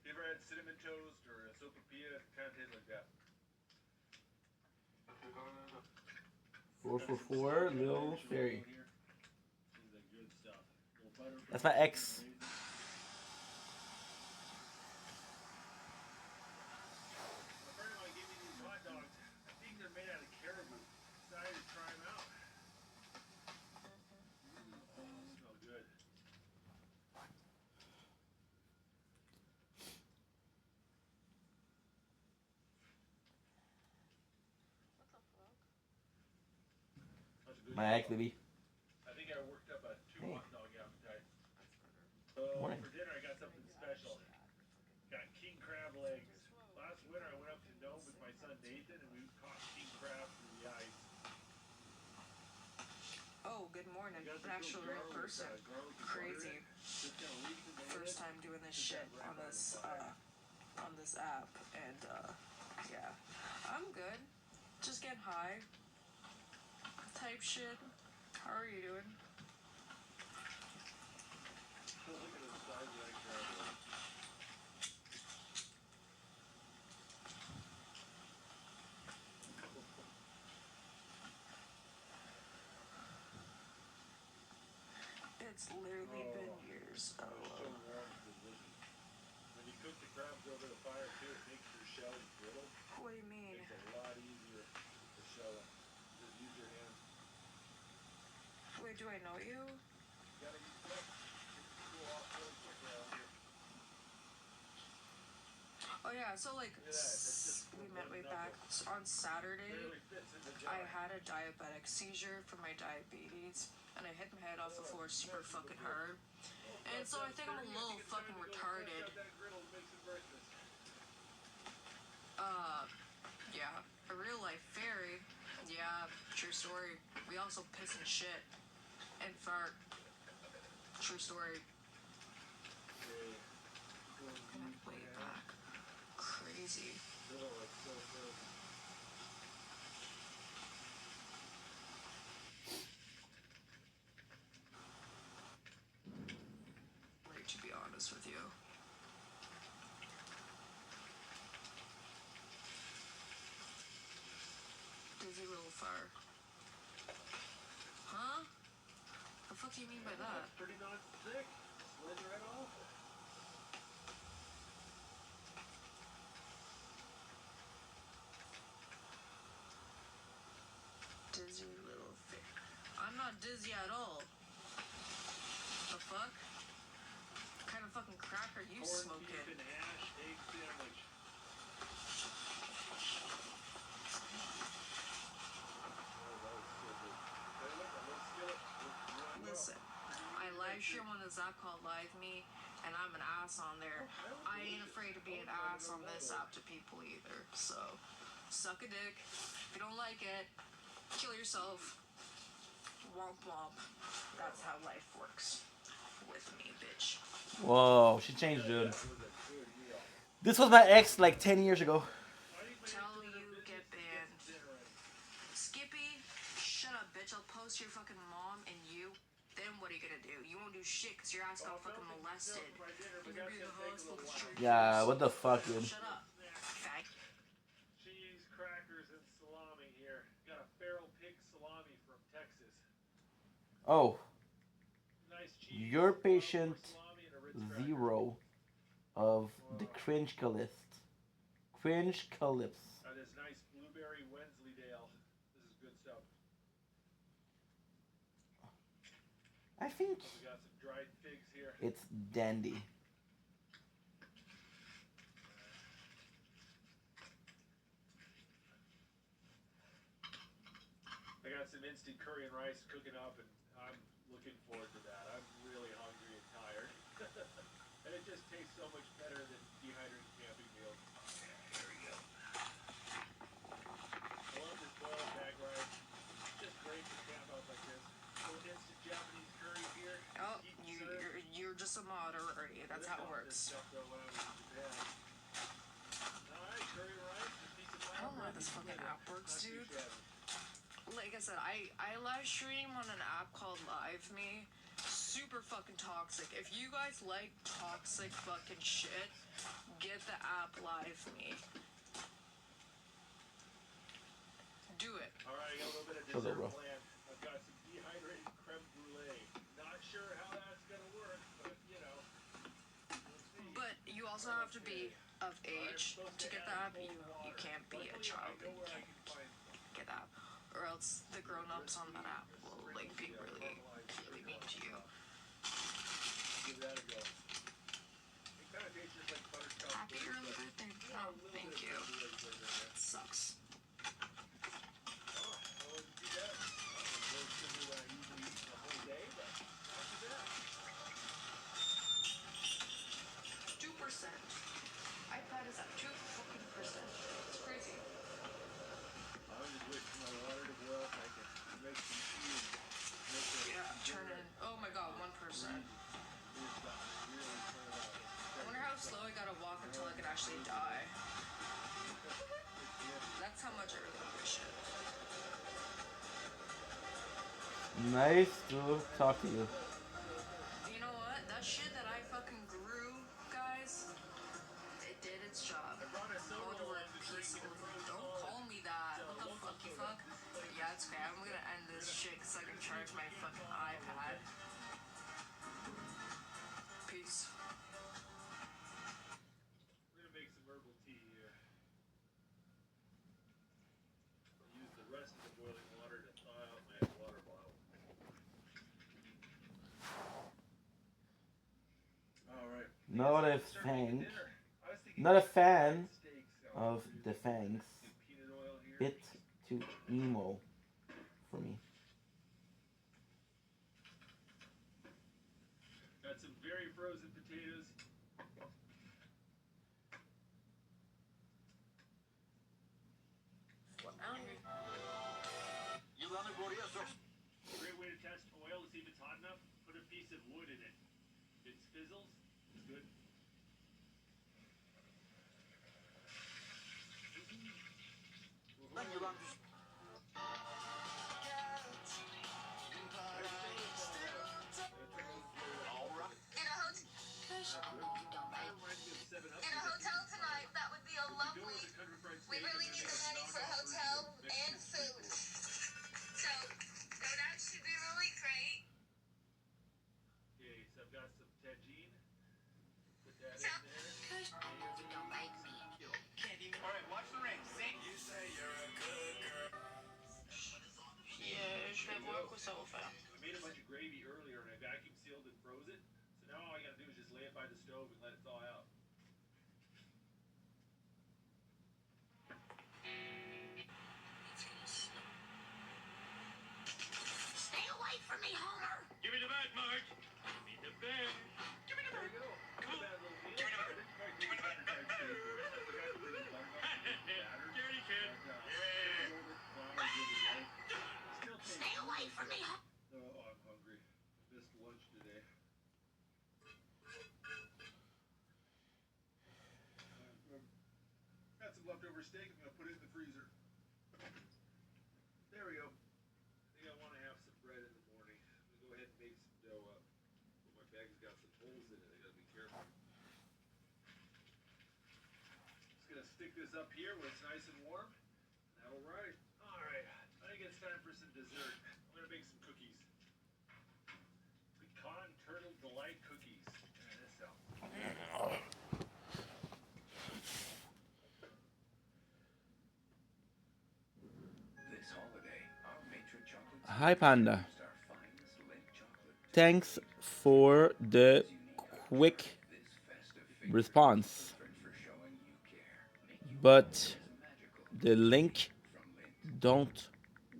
Speaker 14: You ever had cinnamon toast or a sopapilla? It kind of tastes like that.
Speaker 1: 444, Lil Fairy.
Speaker 14: This is the good stuff. Little butter from
Speaker 1: That's my ex.
Speaker 14: raisins. A friend of mine gave me these hot dogs. I think they're made out of caribou. Decided to try them out. Smell good. That's a good
Speaker 1: My ex,
Speaker 14: job.
Speaker 1: baby.
Speaker 14: I think I worked up a two
Speaker 1: Hey.
Speaker 14: hot dog appetite. So
Speaker 1: Morning.
Speaker 14: for dinner I got something special. Got king crab legs. Last winter I went up to Nome with my son Nathan and we caught king crab through the ice.
Speaker 11: Oh, good morning. I'm an actual real person. Crazy. First time doing this shit on this app, and yeah, I'm good. Just getting high. Type shit. How are you doing?
Speaker 14: Look at the size of that crab leg.
Speaker 11: It's literally been years.
Speaker 14: They're so warm and delicious. When you cook the crabs over the fire too, it makes your shells brittle.
Speaker 11: What do you mean?
Speaker 14: Makes it a lot easier to shell them. Just use your hands.
Speaker 11: Wait, do I know you?
Speaker 14: You gotta be quick. Things cool off really quick around here.
Speaker 11: Oh yeah, so like
Speaker 14: Look at that. That's just
Speaker 11: we
Speaker 14: one
Speaker 11: met way
Speaker 14: knuckle.
Speaker 11: back on Saturday.
Speaker 14: Barely fits in the jar.
Speaker 11: I had a diabetic seizure for my diabetes, and I hit my head off the floor super fucking hard. And so I think I'm a little fucking retarded. Yeah, a real life fairy. Yeah, true story. We also piss and shit and fart. True story. Way back. Crazy. Like, to be honest with you. Dizzy little fart. Huh? The fuck do you mean by that?
Speaker 14: That's pretty non-stick. Slid right off.
Speaker 11: Dizzy little fish. I'm not dizzy at all. The fuck? What kind of fucking crack are you
Speaker 14: Corned
Speaker 11: smoking?
Speaker 14: beef and hash, egg sandwich.
Speaker 11: Listen, I live stream on a app called Live Me, and I'm an ass on there. I ain't afraid to be an ass on this app to people either. So, suck a dick. If you don't like it, kill yourself. Womp womp. That's how life works. With me, bitch.
Speaker 1: Whoa, she changed, dude. This was my ex like 10 years ago.
Speaker 11: Tell you get banned. Skippy, shut up, bitch. I'll post your fucking mom and you. Then what are you gonna do? You won't do shit because your ass got fucking molested. You're gonna be in the hospital.
Speaker 1: Yeah, what the fuck, dude?
Speaker 11: Shut up. Fag.
Speaker 14: Cheese, crackers, and salami here. Got a feral pig salami from Texas.
Speaker 1: Oh.
Speaker 14: Nice cheese.
Speaker 1: Your patient 0 of the cringe list. Cringe Calypse.
Speaker 14: This nice blueberry Wensleydale. This is good stuff.
Speaker 1: I think
Speaker 14: We got some dried figs here.
Speaker 1: it's dandy.
Speaker 14: I got some instant curry and rice cooking up, and I'm looking forward to that. I'm really hungry and tired. And it just tastes so much better than dehydrated camping meals. There we go. I love this boiled bag rice. It's just great to camp out like this. A little instant Japanese curry here.
Speaker 11: Oh, you're just a mod already. That's how it works.
Speaker 14: Alright, curry rice, a piece of lamb.
Speaker 11: how this fucking app works, dude. Like I said, I live stream on an app called LiveMe. Super fucking toxic. If you guys like toxic fucking shit, get the app LiveMe. Do it.
Speaker 14: Alright, I got a little bit of
Speaker 1: Sugar,
Speaker 14: dessert
Speaker 1: bro.
Speaker 14: planned. I've got some dehydrated creme brulee. Not sure how that's gonna work, but you know. We'll see.
Speaker 11: But you also have to be of age to get the app. You can't be a child and you can't get that. Or else the grown-ups on that app will like be really, really mean to you.
Speaker 14: Give that a go. It kind of tastes just like butterscotch.
Speaker 11: Happy early birthday. Oh, thank you. Sucks.
Speaker 14: Oh, that wasn't too bad. That was more sugar than I usually eat in a whole day, but not too bad.
Speaker 11: 2%. iPad is at 2%. It's crazy.
Speaker 14: I'm just waiting for my water to boil so I can make some tea and make it.
Speaker 11: Yeah, turn it. Oh my god, 1%. I wonder how slow I gotta walk until I can actually die. That's how much I really love this shit.
Speaker 1: Nice to talk to you.
Speaker 11: You know what? That shit that I fucking grew, guys, it did its job. Go to work peacefully. Don't call me that. What the fucky fuck? Yeah, it's okay. I'm gonna end this shit so I can charge my fucking iPad. Peace.
Speaker 14: We're gonna make some herbal tea here. I'll use the rest of the boiling water to thaw out my water bottle. Alright.
Speaker 1: Not a fan. Not a fan of the fangs. Bit too emo for me.
Speaker 14: Got some very frozen potatoes. Great way to test oil to see if it's hot enough. Put a piece of wood in it. If it fizzles, it's good.
Speaker 12: In a hotel tonight, that would be a lovely. We really need the money for hotel and food. So, that should be really great.
Speaker 14: Okay, so I've got some tagine. Put that in there.
Speaker 23: Alright, watch the ring. Sing. You say you're a good girl.
Speaker 11: Yeah, je vais voir quoi ça va faire.
Speaker 14: I made a bunch of gravy earlier and I vacuum sealed and froze it. So now all I gotta do is just lay it by the stove and let it thaw out.
Speaker 12: Stay away from me, Homer.
Speaker 9: Give me the bat, Marge. Give me the bat. Give me the bat.
Speaker 14: There you go.
Speaker 9: Come on. Give me the bat. Give me the bat. Scaredy cat.
Speaker 12: Stay away from me, Homer.
Speaker 14: Oh, I'm hungry. Missed lunch today. Got some leftover steak. I'm gonna put it in the freezer. There we go. I think I want to have some bread in the morning. I'm gonna go ahead and make some dough up. But my bag's got some holes in it. I gotta be careful. Just gonna stick this up here where it's nice and warm. That'll ride. Alright, I think it's time for some dessert. I'm gonna make some cookies. Pecan Turtle Delight cookies. Yeah, this sounds.
Speaker 8: This holiday, our Matra chocolate.
Speaker 1: Hi, Panda. Thanks for the quick response. But the link don't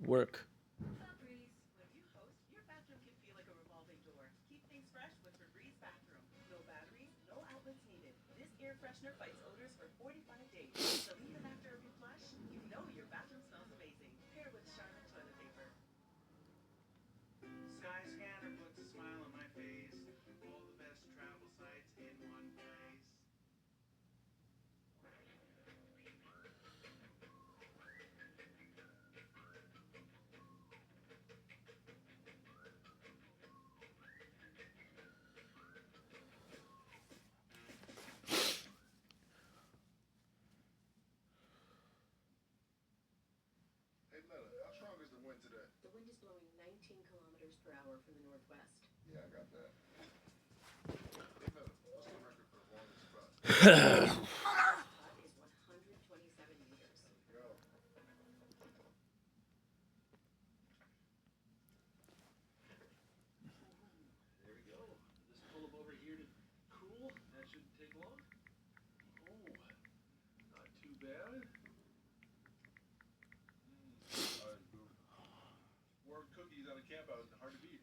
Speaker 1: work.
Speaker 3: Febreze, when you host, your bathroom can feel like a revolving door. Keep things fresh with Febreze bathroom. No batteries, no outlets needed. This air freshener fights odors for 45 days. So even after every flush, you know your bathroom smells amazing. Pair with Charlotte toilet paper.
Speaker 16: Skyscanner puts a smile on my face. All the best travel sites in one place.
Speaker 3: per hour for the Northwest.
Speaker 14: Yeah, I got that. They've had a muscle record for the longest putt.
Speaker 3: Putt is 127 meters.
Speaker 14: There we go. There we go. Just pull them over here to cool. That shouldn't take long. Oh, not too bad. Warm cookies on a camp out, hard to beat.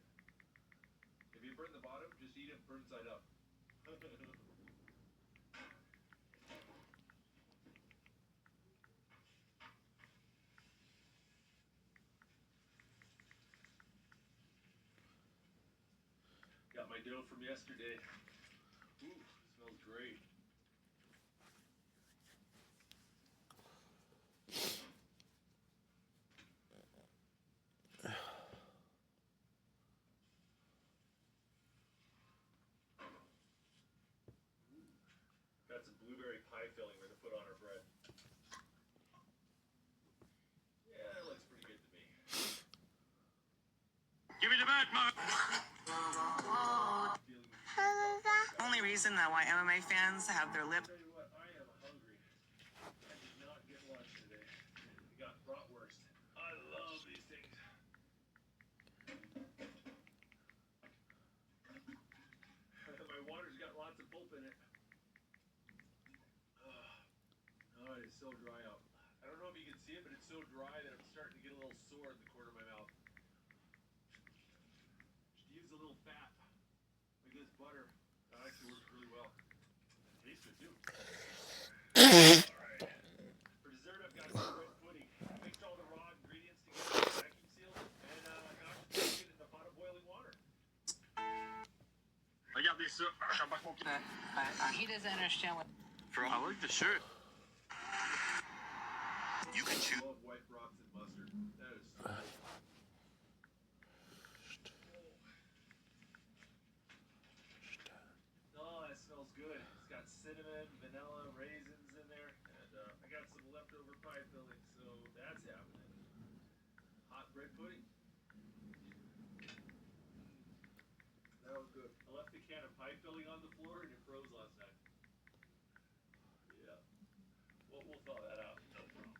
Speaker 14: If you burn the bottom, just eat it burn side up. Got my dough from yesterday. Ooh, smells great. Got some blueberry pie filling we're gonna put on our bread. Yeah, that looks pretty good to me.
Speaker 5: Give me the bat, Mark. Only reason why MMA fans have their lips.
Speaker 14: Tell you what, I am hungry. I did not get lunch today. We got bratwurst. I love these things. My water's got lots of pulp in it. Oh, it is so dry out. I don't know if you can see it, but it's so dry that I'm starting to get a little sore in the corner of my mouth. Just use a little fat, like this butter. That actually works really well. It tastes good too. Alright. For dessert, I've got some bread pudding. I mixed all the raw ingredients together, vacuum sealed it, and now I'm just putting it in a pot of boiling water.
Speaker 5: Regardez ça, j'embarque mon pied.
Speaker 11: He doesn't understand what.
Speaker 5: I like the shirt.
Speaker 14: You can choose. I love white broths and mustard. That is so good. Oh, that smells good. It's got cinnamon, vanilla, raisins in there, and I got some leftover pie filling, so that's happening. Hot bread pudding. That was good. I left the can of pie filling on the floor and it froze last night. Yeah. Well, we'll thaw that out. No problem.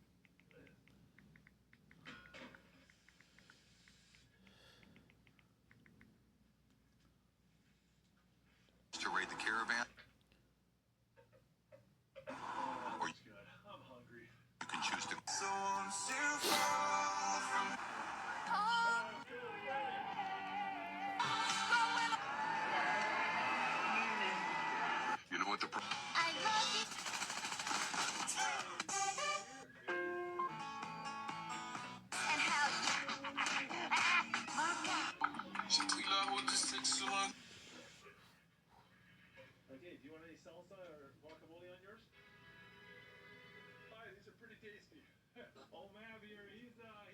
Speaker 8: To raid the caravan.
Speaker 14: Or you good. I'm hungry.
Speaker 8: You can choose to. You know what the
Speaker 12: I love you. And how
Speaker 14: Okay, do you want any salsa or guacamole on yours? Hi, these are pretty tasty. Old Mav here, he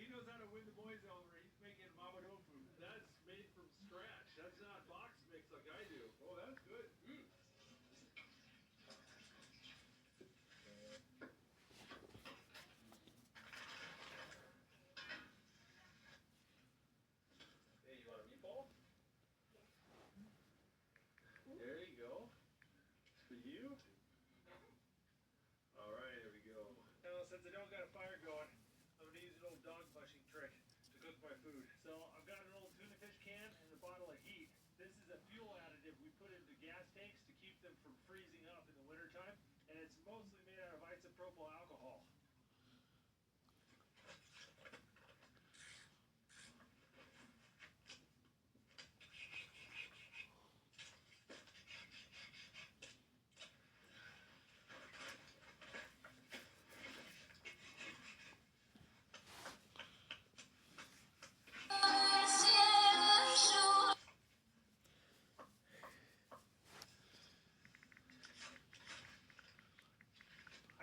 Speaker 14: knows how to win the boys over. He's making mama tofu. That's made from scratch. That's not box mix like I do. Oh, that's good. Hey, you want a meatball? There you go. For you? Alright, here we go. Now, since I don't got a fire going, I'm gonna use an old dog mushing trick to cook my food. So, I've got an old tuna fish can and a bottle of heat. This is a fuel additive we put into gas tanks to keep them from freezing up in the wintertime, and it's mostly made out of isopropyl alcohol.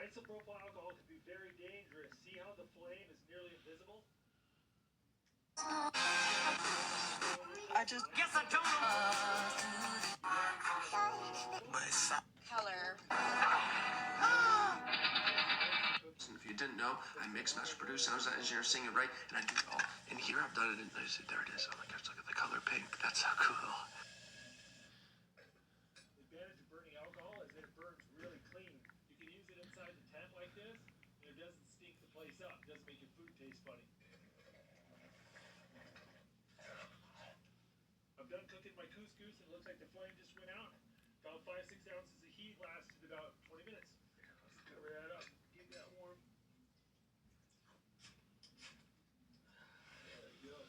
Speaker 14: Isopropyl alcohol can be very dangerous. See how the flame is nearly invisible?
Speaker 5: I just guess I don't know.
Speaker 11: Color.
Speaker 17: If you didn't know, I mix, master produce, sound design, engineer, sing, and write, and I do it all. And here I've done it, and I said, there it is. Oh my gosh, look at the color. color pink. That's so cool.
Speaker 6: The advantage of burning alcohol is that it burns really clean. You can use it inside the tent like this, and it doesn't stink the place up. It doesn't make your food taste funny. I'm done cooking my couscous, and it looks like the flame just went out. About 5-6 ounces of heat lasted about 20 minutes. Let's cover that up, get that warm. There you go.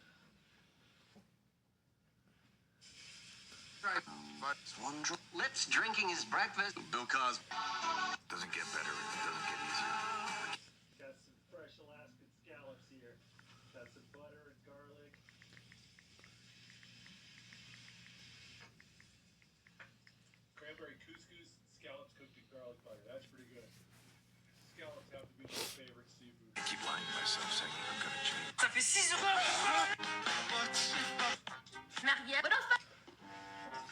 Speaker 17: Lips drinking his breakfast. Bill Cosby. Doesn't get better, it doesn't get easier.
Speaker 6: Got some fresh Alaskan scallops here. Got some butter and garlic. Cranberry couscous, scallops cooked in garlic butter. That's pretty good. Scallops have to be my favorite seafood.
Speaker 17: I keep lying to myself saying I'm gonna change.
Speaker 11: Ça fait 6 euros. Mariette. What else?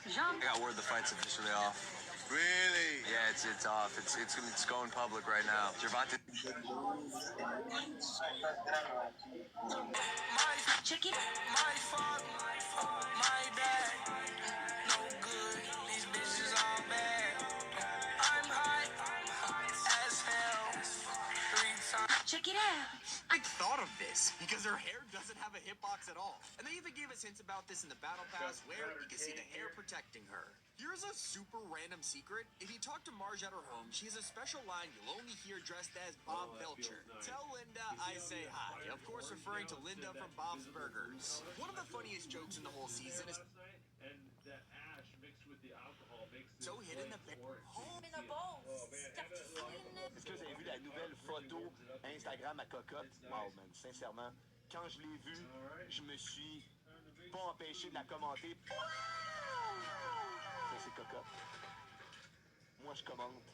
Speaker 11: Jean.
Speaker 22: I got word the fight's officially off.
Speaker 17: Really?
Speaker 22: Yeah, it's off. It's going public right now. Gervonta.
Speaker 11: Check it.
Speaker 23: My fault, my bad. No good, these bitches all bad. I'm high as hell. 3 times.
Speaker 11: Check it out.
Speaker 4: I thought of this because her hair doesn't have a hitbox at all. And they even gave us hints about this in the battle pass where you can see the hair protecting her. Here's a super random secret. If you talk to Marge at her home, she has a special line you'll only hear dressed as Bob Belcher.
Speaker 6: Nice.
Speaker 4: Tell Linda I say hi. Of course, referring to Linda from Bob's Burgers. One of the funniest jokes in the whole season is
Speaker 6: And that ash mixed with the alcohol makes this
Speaker 4: so hidden the
Speaker 6: flame
Speaker 4: bit.
Speaker 6: orange. Oh man, have a little alcohol.
Speaker 10: Est-ce que vous avez vu la nouvelle photo Instagram à Cocotte? Wow, man, sincèrement, quand je l'ai vue, je me suis pas empêché de la commenter. Ça, c'est Cocotte. Moi, je commente.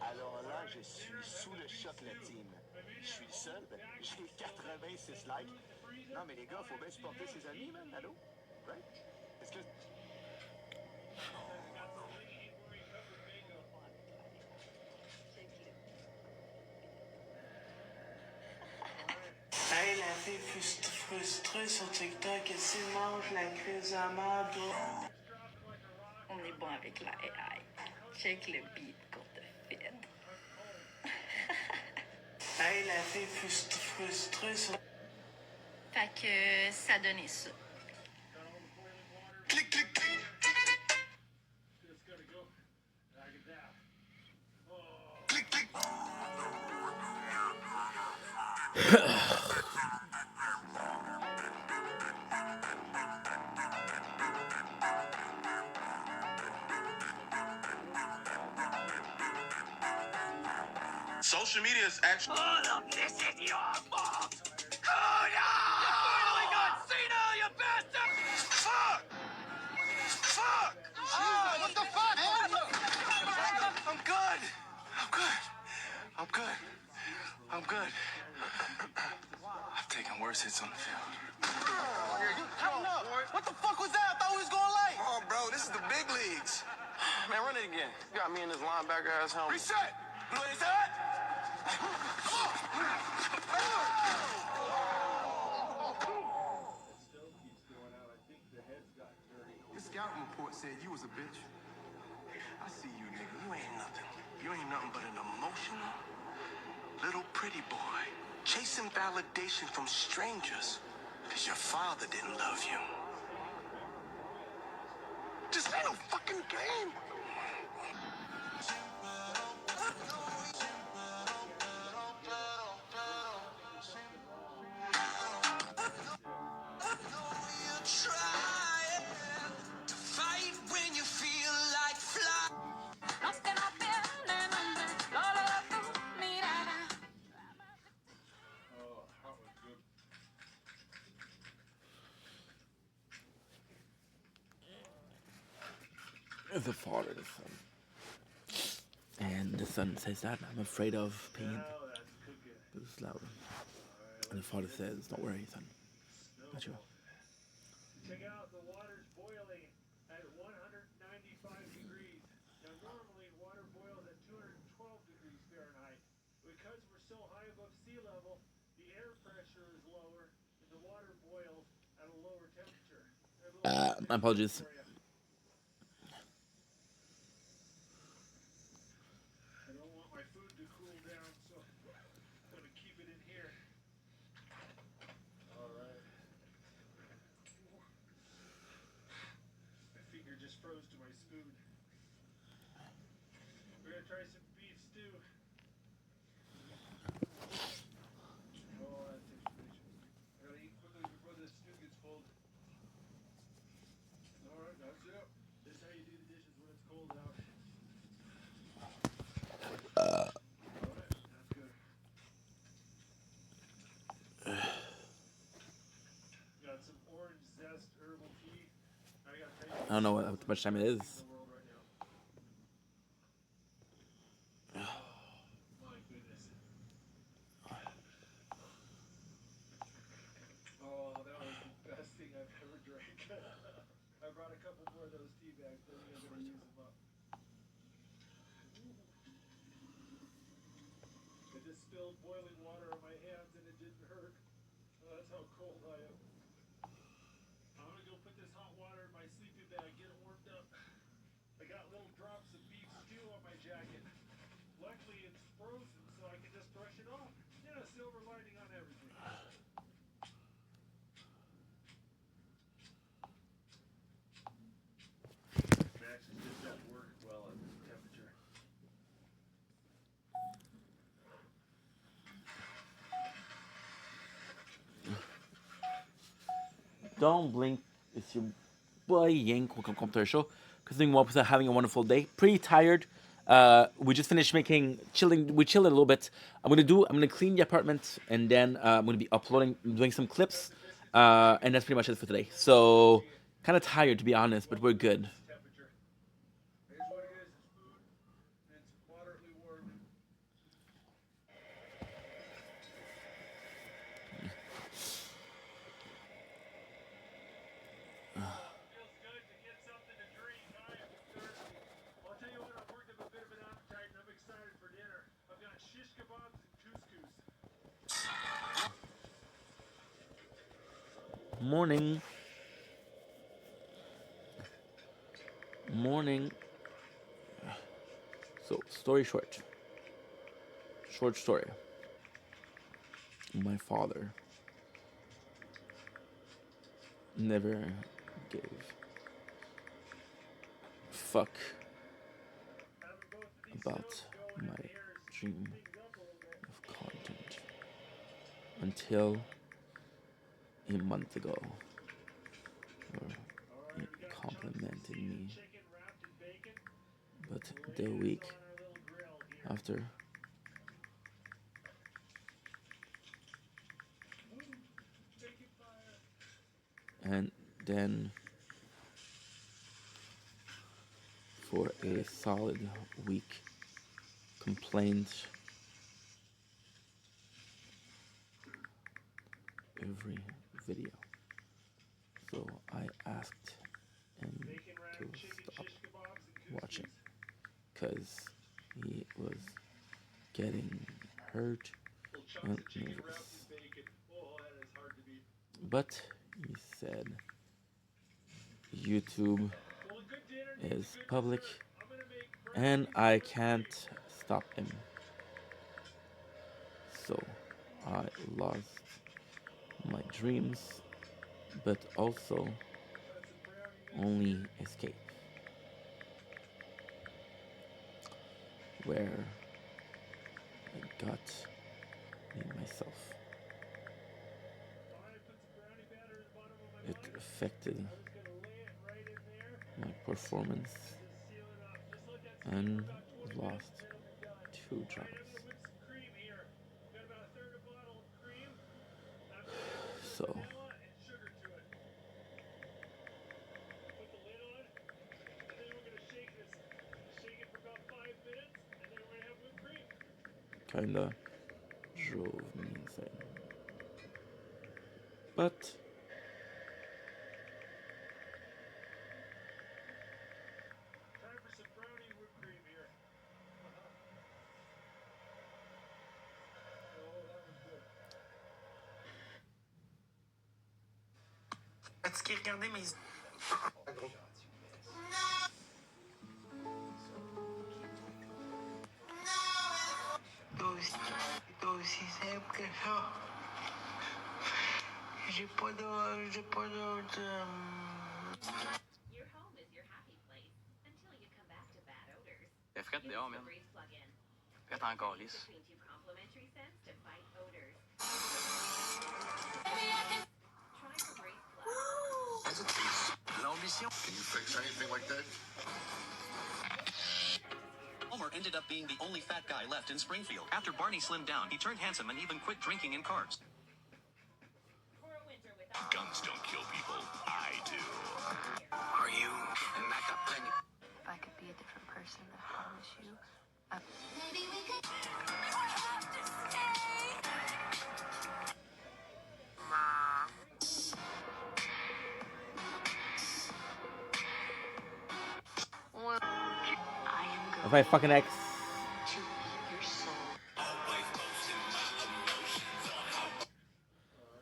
Speaker 10: Alors là, je suis sous le choc, la team. Je suis le seul. J'ai 86 likes. Non, mais les gars, faut bien supporter ses amis, man. Allô? Right? Est-ce que...
Speaker 23: Hey, la fille frustrée sur TikTok, elle s'il mange la crise à merde.
Speaker 21: On est bon avec la AI. Check le beat qu'on te fait.
Speaker 23: Hey, la fille frustrée sur...
Speaker 21: Fait que ça donnait ça.
Speaker 23: Clic, clic, clic.
Speaker 6: Just gotta go like that.
Speaker 23: Clic, clic.
Speaker 18: Social media is actually.
Speaker 23: This is your fault! Kuda! You finally got senile, you bastard!
Speaker 18: Fuck! Fuck!
Speaker 23: Oh, what the fuck, man?
Speaker 18: I'm good. I'm good. I'm good. I'm good. I've taken worse hits on the field.
Speaker 23: What the fuck was that? I thought we was going late.
Speaker 18: Oh, bro, this is the big leagues.
Speaker 23: Man, run it again. You got me in this linebacker ass helmet.
Speaker 18: Reset! Reset!
Speaker 17: The scouting report said you was a bitch. I see you, nigga. You ain't nothing. You ain't nothing but an emotional little pretty boy chasing validation from strangers because your father didn't love you. This ain't no fucking game.
Speaker 1: The Father, the Son. And the Son says that I'm afraid of pain. But it's louder. And the Father says, don't worry, son. Not you.
Speaker 6: Check out, the water's boiling at 195 degrees. Now normally water boils at 212 degrees Fahrenheit. Because we're so high above sea level, the air pressure is lower and the water boils at a lower
Speaker 1: My apologies.
Speaker 16: I don't want my food to cool down, so I'm gonna keep it in here. All right. My finger just froze to my spoon. We're gonna try some beef stew. Oh, that tastes delicious. I gotta eat quickly before the stew gets cold. All right, that's it. This is how you do the dishes when it's cold out. All right, that's good. Got some orange zest herbal tea. I gotta tell you,
Speaker 1: I don't know how much time it is.
Speaker 16: in the world right now. Oh my goodness. Oh, that was the best thing I've ever drank. I brought a couple more of those tea bags. I think I'm gonna use them up. I just spilled boiling water on my hands and it didn't hurt. Oh, that's how cold I am. I'm gonna go put this hot water in my sleeping bag, get it warmed up. I got little drops of beef stew on my jacket. Luckily, it's frozen, so I can just brush it off. Yeah, silver lining on everything. Max is just at work well at this temperature.
Speaker 1: Don't blink. It's your boy Yank. Welcome to our show. Continuing well, having a wonderful day. Pretty tired. We just finished chilling. We chilled a little bit. I'm gonna clean the apartment, and then I'm gonna be doing some clips, and that's pretty much it for today. So kind of tired to be honest, but we're good.
Speaker 16: Temperature. Here's what it is. It's food, and it's moderately warm. Feels good to get something to drink. I am thirsty. Well, I'll tell you what, I've worked up a bit of an appetite and I'm excited for dinner. I've got shish kebabs and couscous.
Speaker 1: Morning. Morning. So, story short. Short story. My father never gave fuck about my dream of content until a month ago, where he complimented me. But the week after, and then for a solid week, complained every video. So I asked him to stop watching because he was getting hurt and nervous. But he said YouTube is public and I can't stop him. So I lost my dreams, but also only escape, where I got me myself. It affected my performance and lost 2 jobs. So kinda drove me insane. But
Speaker 16: Time for some brownie whipped cream here. Oh, that was good.
Speaker 5: As-tu regardé mes...
Speaker 17: aussi simple que ça. J'ai pas de...
Speaker 3: Your home is your happy place until you come back to bad odors.
Speaker 22: Elle est frette
Speaker 3: Use
Speaker 22: dehors,
Speaker 3: the
Speaker 22: man.
Speaker 3: Breeze plugin.
Speaker 22: Frette encore lisse.
Speaker 3: Between two complementary scents to fight odors. Try Febreze Plus.
Speaker 8: L'ambition. Can you fix anything like that?
Speaker 13: Homer ended up being the only fat guy left in Springfield. After Barney slimmed down, he turned handsome and even quit drinking in cars.
Speaker 19: Guns don't kill people. I do.
Speaker 17: Are you? And I got plenty. If I could be a different person, I promise you. Maybe we could. Have to stay. Mom. Well, I am going.
Speaker 1: That's my fucking ex.
Speaker 17: To eat your soul.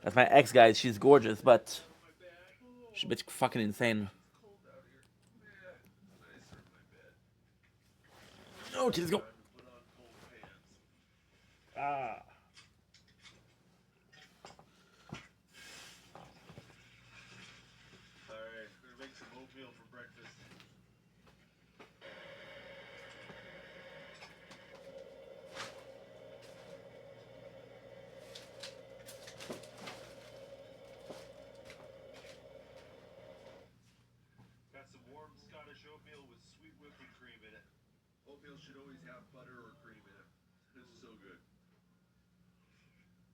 Speaker 1: That's my ex, guys. She's gorgeous, but she's a bit fucking insane. Oh, let's go. Ah.
Speaker 14: Alright, we're gonna make some oatmeal for breakfast. Got some warm Scottish oatmeal with sweet whipping cream in it. Oatmeal should always have butter or cream in it. This is so good.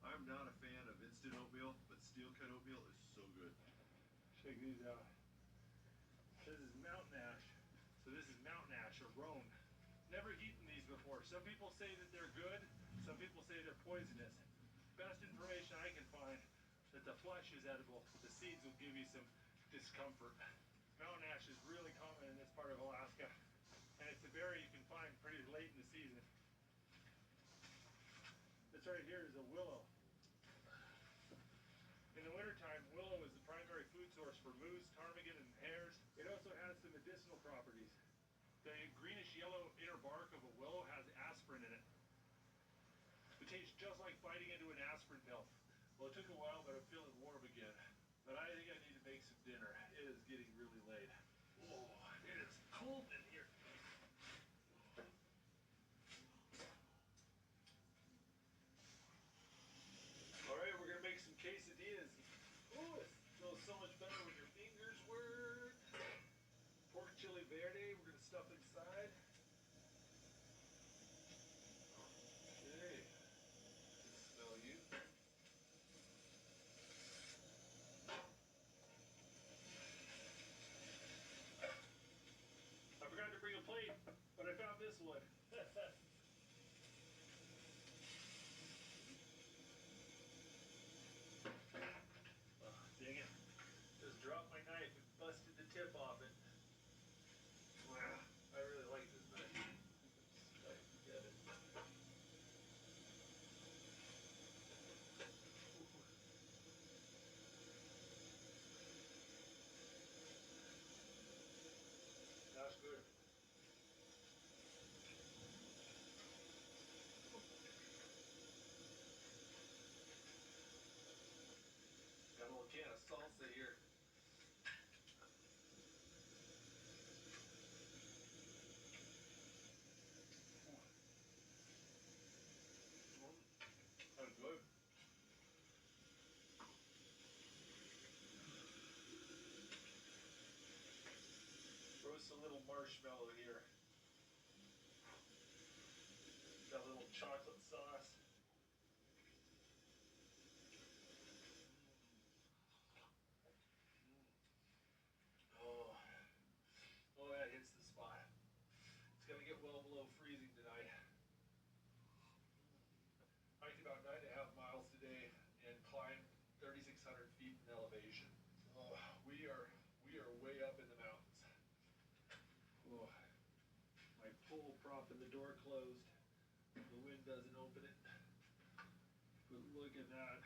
Speaker 14: I'm not a fan of instant oatmeal, but steel cut oatmeal is so good.
Speaker 16: Check these out. This is mountain ash. So this is mountain ash or roan. Never eaten these before. Some people say that they're good. Some people say they're poisonous. Best information I can find that the flesh is edible. The seeds will give you some discomfort. Mountain ash is really common in this part of Alaska. And it's a berry you can find pretty late in the season. This right here is a willow. In the wintertime, willow is the primary food source for moose, ptarmigan, and hares. It also has some medicinal properties. The greenish-yellow inner bark of a willow has aspirin in it. It tastes just like biting into an aspirin pill. Well, it took a while, but I'm feeling warm again. But I think I need to make some dinner. It is getting really late. Oh, it is cold in here. All right, we're gonna make some quesadillas. Oh, it feels so much better when your fingers work. Pork chili verde, we're gonna stuff inside. Okay. Smell you. I forgot to bring a plate, but I found this one. Oh, dang it. Just dropped my knife and busted the tip off it. Wow, I really like this knife. I can get it. That's good. Got a little can of salsa here. That's good. Roast a little marshmallow here. Got a little chocolate sauce. Oh, oh, that hits the spot. It's gonna get well below freezing tonight. Hiked about 9.5 miles today and climbed 3,600 feet in elevation. Oh, we are way up in the mountains. Oh, my pull prop in the door closed. The wind doesn't open it. But look at that.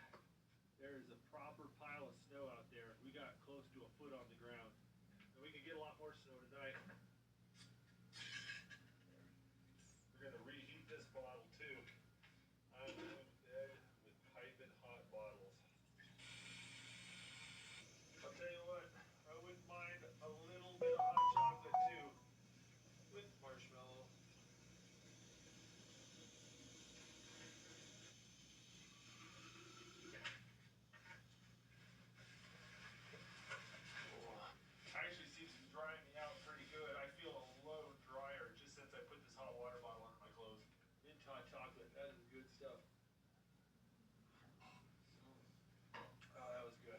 Speaker 16: There is a proper pile of snow out there. We got close to a foot on the ground. get a lot more snow tonight. We're gonna reheat this bottle too. I'm going to bed with piping hot bottles. I'll tell you what, I wouldn't mind a little bit of hot chocolate too, with marshmallow. Actually seems to be drying me out pretty good. I feel a load drier just since I put this hot water bottle under my clothes. Mint hot chocolate, that is good stuff. Oh, that was good.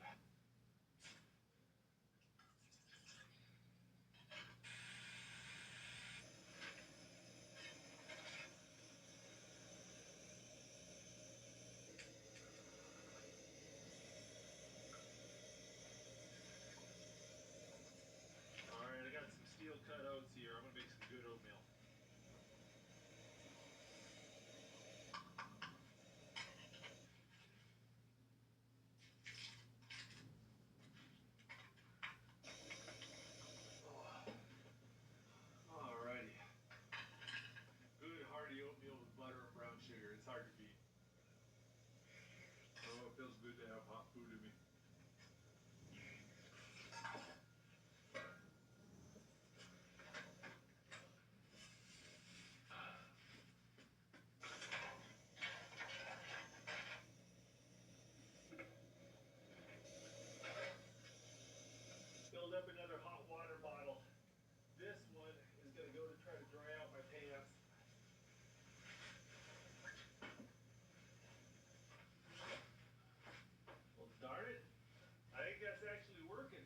Speaker 16: Alright, I got some steel cut oats here. I'm gonna make some good oatmeal. Alrighty. Good hearty oatmeal with butter and brown sugar. It's hard to beat. Oh, it feels good to have hot food in me. Filled up another hot water bottle. This one is gonna go to try to dry out my pants. Well, darn it. I think that's actually working.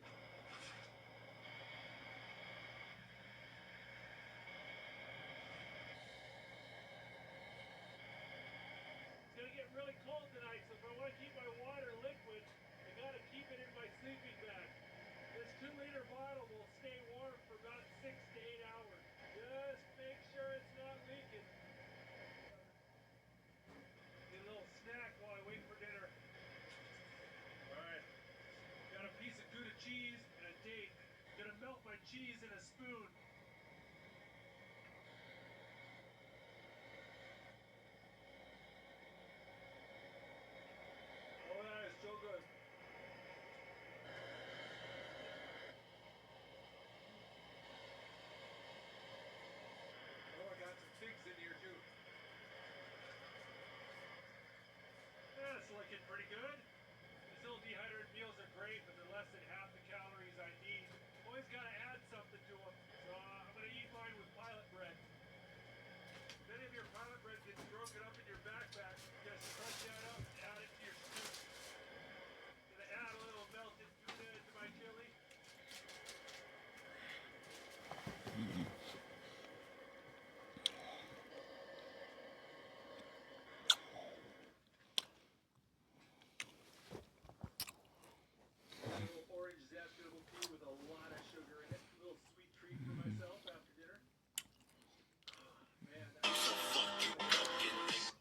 Speaker 16: It's gonna get really cold tonight, so if I want to keep my water liquid, I gotta keep it in my sleeping bag. This 2-liter bottle will stay warm for about 6 to 8 hours. Just make sure it's not leaking. Get a little snack while I wait for dinner. Alright. Got a piece of Gouda cheese and a date. Gonna melt my cheese in a spoon. Oh, that is so good. Oh, I got some figs in here too. That's looking pretty good. These little dehydrated meals are great, but they're less than half the calories I need. Always gotta add something to them. So I'm gonna eat mine with pilot bread. If any of your pilot bread gets broken up in your backpack, just crunch that up and add it to your soup. Gonna add a little melted Gouda into my chili. A little orange zest-able tea with a lot of sugar in it. A little sweet treat for myself after dinner. Man, that's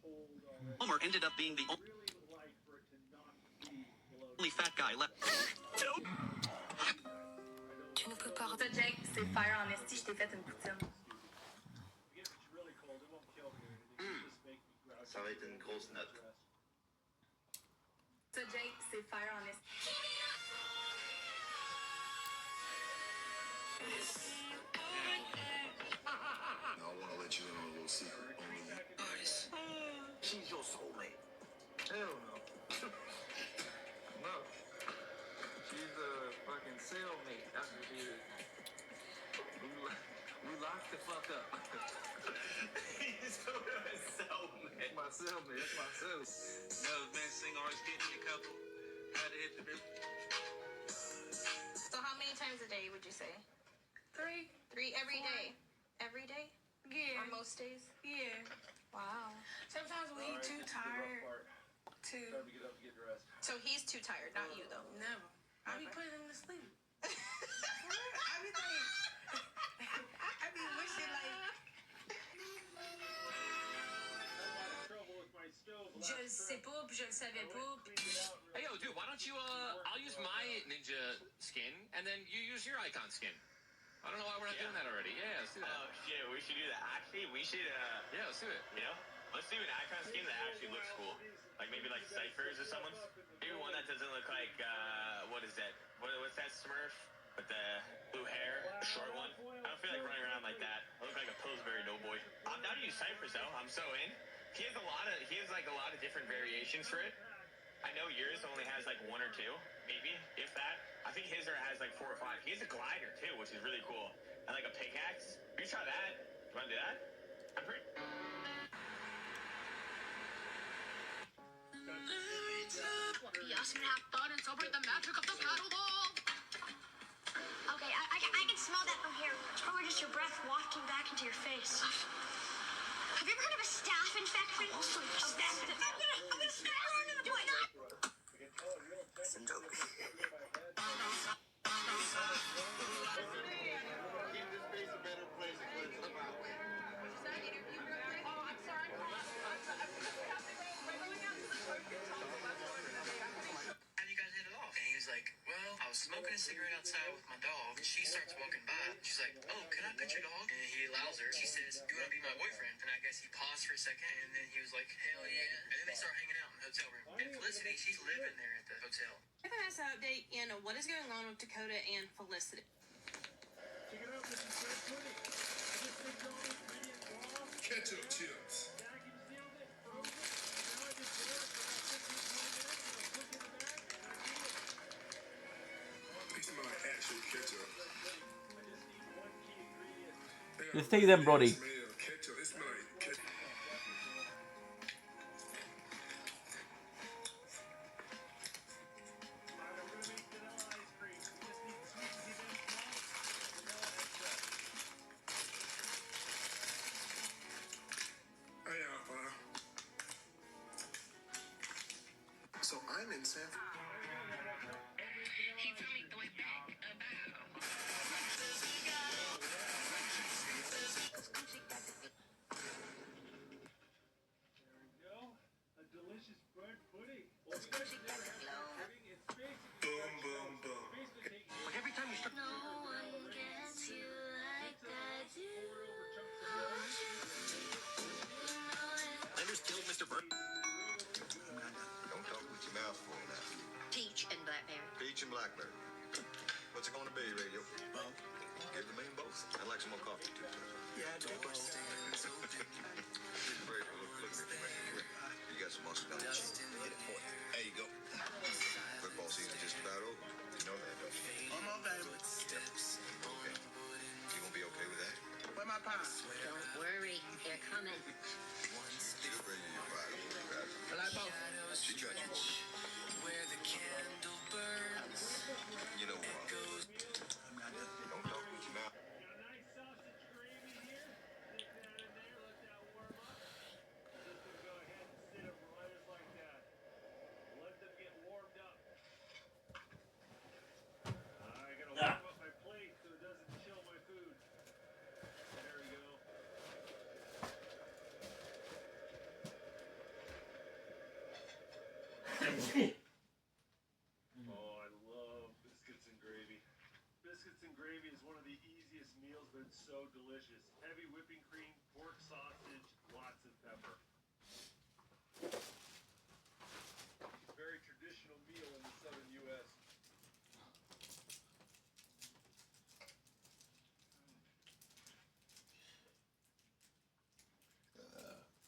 Speaker 16: cold already.
Speaker 13: Homer ended up being the
Speaker 16: Really would like for it to not be below.
Speaker 13: only fat guy left.
Speaker 11: Tu ne peux pas. Ça, Jake, c'est fire en esti, je t'ai fait une poutine.
Speaker 16: I guess it's really cold. It won't kill me or anything. It'll just make me grouchy.
Speaker 8: Ça va être une grosse note.
Speaker 11: Ça, Jake, c'est fire en esti.
Speaker 8: Now I want to let you in on a little secret. She's your soulmate.
Speaker 22: Hell no. No. She's a fucking cellmate. That's what she is. We locked the fuck up.
Speaker 8: He's a cellmate.
Speaker 22: My cellmate. That's my cell.
Speaker 13: No, man, sing always getting a couple. Had to hit the bit.
Speaker 11: So how many times a day would you say? 3. 3 every day? Every day?
Speaker 7: Yeah.
Speaker 11: Or most days?
Speaker 7: Yeah.
Speaker 11: Wow.
Speaker 7: Sometimes we
Speaker 16: Alright,
Speaker 7: too
Speaker 16: this is the rough
Speaker 7: tired
Speaker 16: part.
Speaker 7: to.
Speaker 16: Time to get up and get dressed.
Speaker 11: So he's too tired, not you though.
Speaker 7: Never. I be
Speaker 11: Never.
Speaker 7: putting him to sleep. I be like, I be wishing like.
Speaker 16: Trouble with my stove last
Speaker 7: Je le sais
Speaker 16: trip.
Speaker 7: pas, puis je le savais pas.
Speaker 16: Cleaned it out real
Speaker 2: Hey, yo, dude, why don't you, I'll use my ninja skin, and then you use your icon skin.
Speaker 13: I don't know why we're not doing that already. Yeah, let's do that.
Speaker 5: Oh shit, we should do that. Actually, we should
Speaker 13: Yeah, let's do it.
Speaker 5: you know, let's do an icon skin that actually looks cool. Like maybe like Cypher's or someone's. Maybe one that doesn't look like what is that? What's that Smurf with the blue hair, the short one? I don't feel like running around like that. I look like a Pillsbury doughboy. I'm down to use Cypher's though. I'm so in. He has like a lot of different variations for it. I know yours only has like one or two, maybe, if that. I think his has like 4 or 5. He has a glider too, which is really cool. And like a pickaxe. You try that. You wanna do that? I'm pretty.
Speaker 11: Yes, and have fun and celebrate the magic of the paddleball.
Speaker 12: Okay, I can smell that from here. It's probably just your breath wafting back into your face. Have you ever heard of a staph infection? Also, staph infection. I'm gonna stab her into the toilet.
Speaker 10: It's a joke. Keep this space a better place than what it's about.
Speaker 5: How do you guys hit it off? And he was like, well, I was smoking a cigarette outside with my dog. She starts walking by. She's like, oh, can I pet your dog? And he allows her. She says, do you want to be my boyfriend? And I guess he paused for a second, and then he was like, hell yeah. And then they start hanging out in the hotel room. And Felicity, she's living there at the hotel.
Speaker 11: I think that's an update in what is going on with Dakota and Felicity.
Speaker 16: Check it out, this is fresh pudding. I just mixed all the ingredients raw.
Speaker 19: Ketchup chips.
Speaker 16: Vacuum sealed it, froze it, and now I just boil it for about 15, 20 minutes, and I'll cook in the bag, and I eat it.
Speaker 19: They smell like actual ketchup.
Speaker 16: I just need one key ingredient.
Speaker 1: Just take them, Brody.
Speaker 19: Smell ketchup. It smell like ketchup.
Speaker 16: Alright, I'm gonna make vanilla ice cream. We just need sweet condensed milk, vanilla extract.
Speaker 19: Hey,
Speaker 10: So I'm in San
Speaker 11: He told me throw it back about.
Speaker 16: There we go. A delicious bread pudding. Well, you guys have never had bread pudding. It's basically
Speaker 19: boom, boom, boom.
Speaker 16: basically taking
Speaker 10: Like every time you start.
Speaker 12: No one gets you like I do.
Speaker 13: Landers killed Mr. Burns.
Speaker 10: Don't talk with your mouth full now.
Speaker 11: Peach and blackberry.
Speaker 10: Peach and blackberry. What's it gonna be, radio? Well, give me and both. I'd like some more coffee too. Yeah, take it. Radio, look at me, man. You got some mustard on it. Get it for you. There you go. Football season just about over. You know that, don't you? I'm okay. Okay. You gonna be okay with that?
Speaker 7: Where my pie?
Speaker 12: Don't worry, they're coming.
Speaker 10: She'll bring you your pie. Don't worry about it.
Speaker 7: I like both.
Speaker 10: She got you both. You know what? Don't talk with your mouth.
Speaker 16: Got a nice sausage gravy here. Stick that in there, let that warm up. I'm just gonna go ahead and sit them right just like that. Let them get warmed up. I gotta warm up my plate so it doesn't chill my food. There we go. Oh, I love biscuits and gravy. Biscuits and gravy is one of the easiest meals, but it's so delicious. Heavy whipping cream, pork sausage, lots of pepper. Very traditional meal in the southern U.S.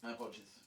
Speaker 1: My apologies.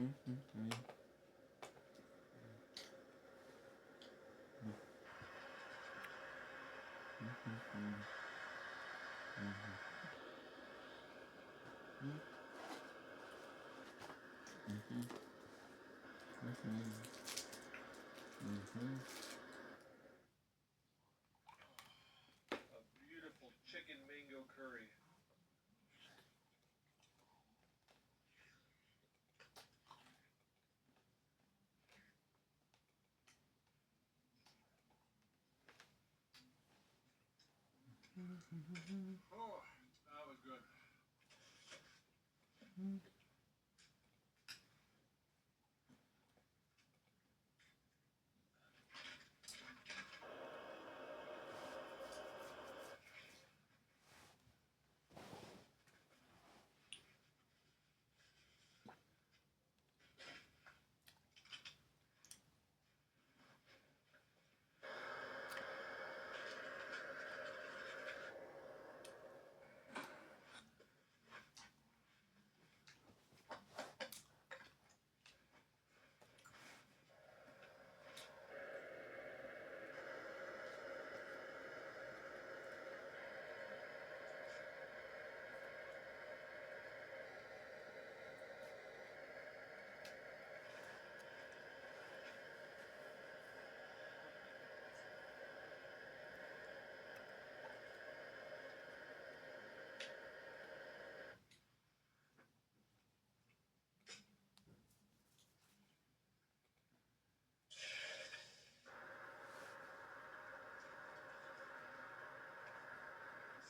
Speaker 14: A beautiful chicken mango curry. Oh, that was good.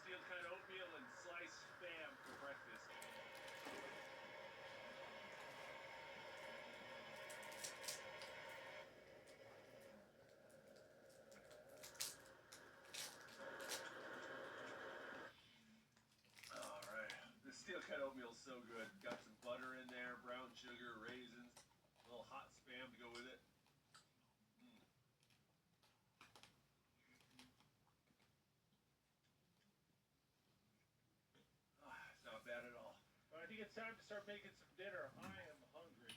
Speaker 14: Steel-cut oatmeal and sliced spam for breakfast. Alright, the steel-cut oatmeal is so good. Got some butter in there, brown sugar, raisins, a little hot spam to go with it. It's not bad at all. I think it's time to start making some dinner. I am hungry.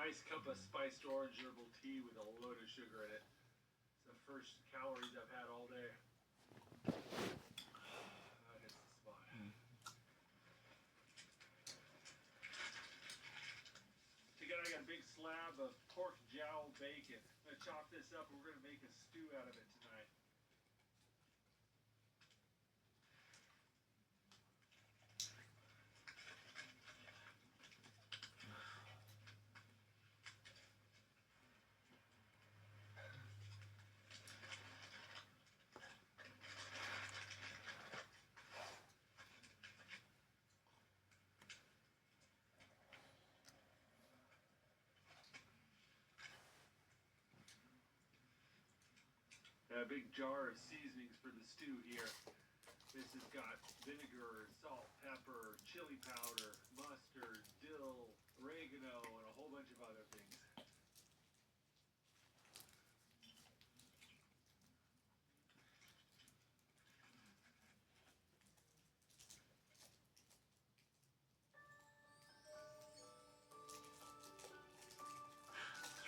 Speaker 14: Nice cup of spiced orange herbal tea with a load of sugar in it. It's the first calories I've had all day. That hits the spot. Together I got a big slab of pork jowl bacon. I'm gonna chop this up and we're gonna make a stew out of it tonight. A big jar of seasonings for the stew here. This has got vinegar, salt, pepper, chili powder, mustard, dill, oregano, and a whole bunch of other things.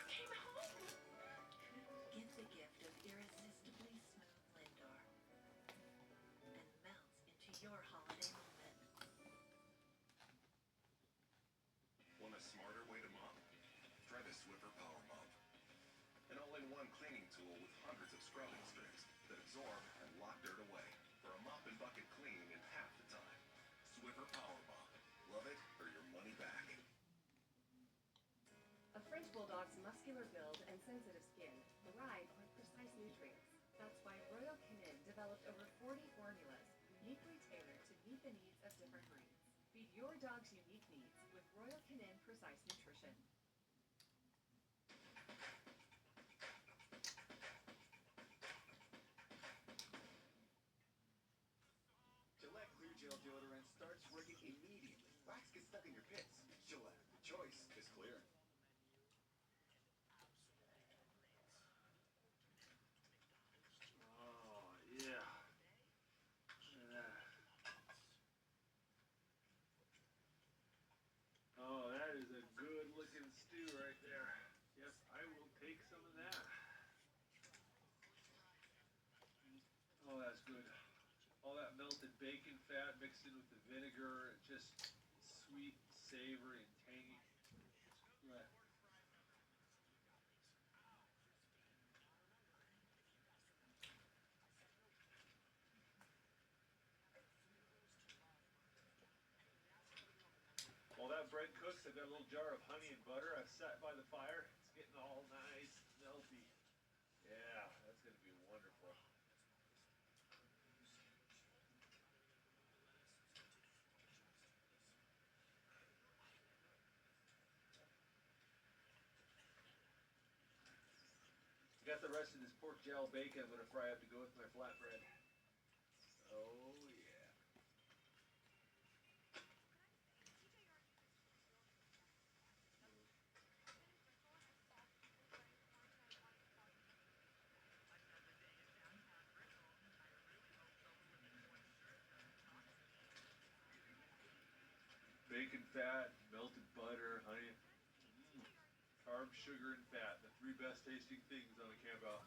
Speaker 3: You came home! Give the gift of irresistibly smooth Lindor and melt into your holiday moment.
Speaker 10: Want a smarter way to mop? Try the Swiffer Power Mop. An all-in-one cleaning tool with hundreds of scrubbing strips that absorb and lock dirt away for a mop and bucket clean in half the time. Swiffer Power Mop. Love it or your money back.
Speaker 9: A French Bulldog's muscular build and sensitive skin thrive on precise nutrients. That's why Royal Canin developed over 40 formulas uniquely tailored to meet the needs of different breeds. Feed your dog's unique needs with Royal Canin Precise Nutrition.
Speaker 18: deodorant starts working immediately. Wax gets stuck in your pits. Gillette. The choice is clear.
Speaker 16: Oh, yeah. Look at that. Oh, that is a good looking stew right there. Yes, I will take some of that. Oh, that's good. All that melted bacon fat mixed in with the vinegar, just sweet, savory, and tangy. Yeah. While that bread cooks, I've got a little jar of honey and butter I've set by the fire. It's getting all nice and melty. Yeah, that's going to be wonderful. I got the rest of this pork gel bacon I'm going to fry up to go with my flatbread. Oh, yeah. Bacon fat, melted butter, honey. Carbs, sugar, and fat. The three best tasting things on a camp out.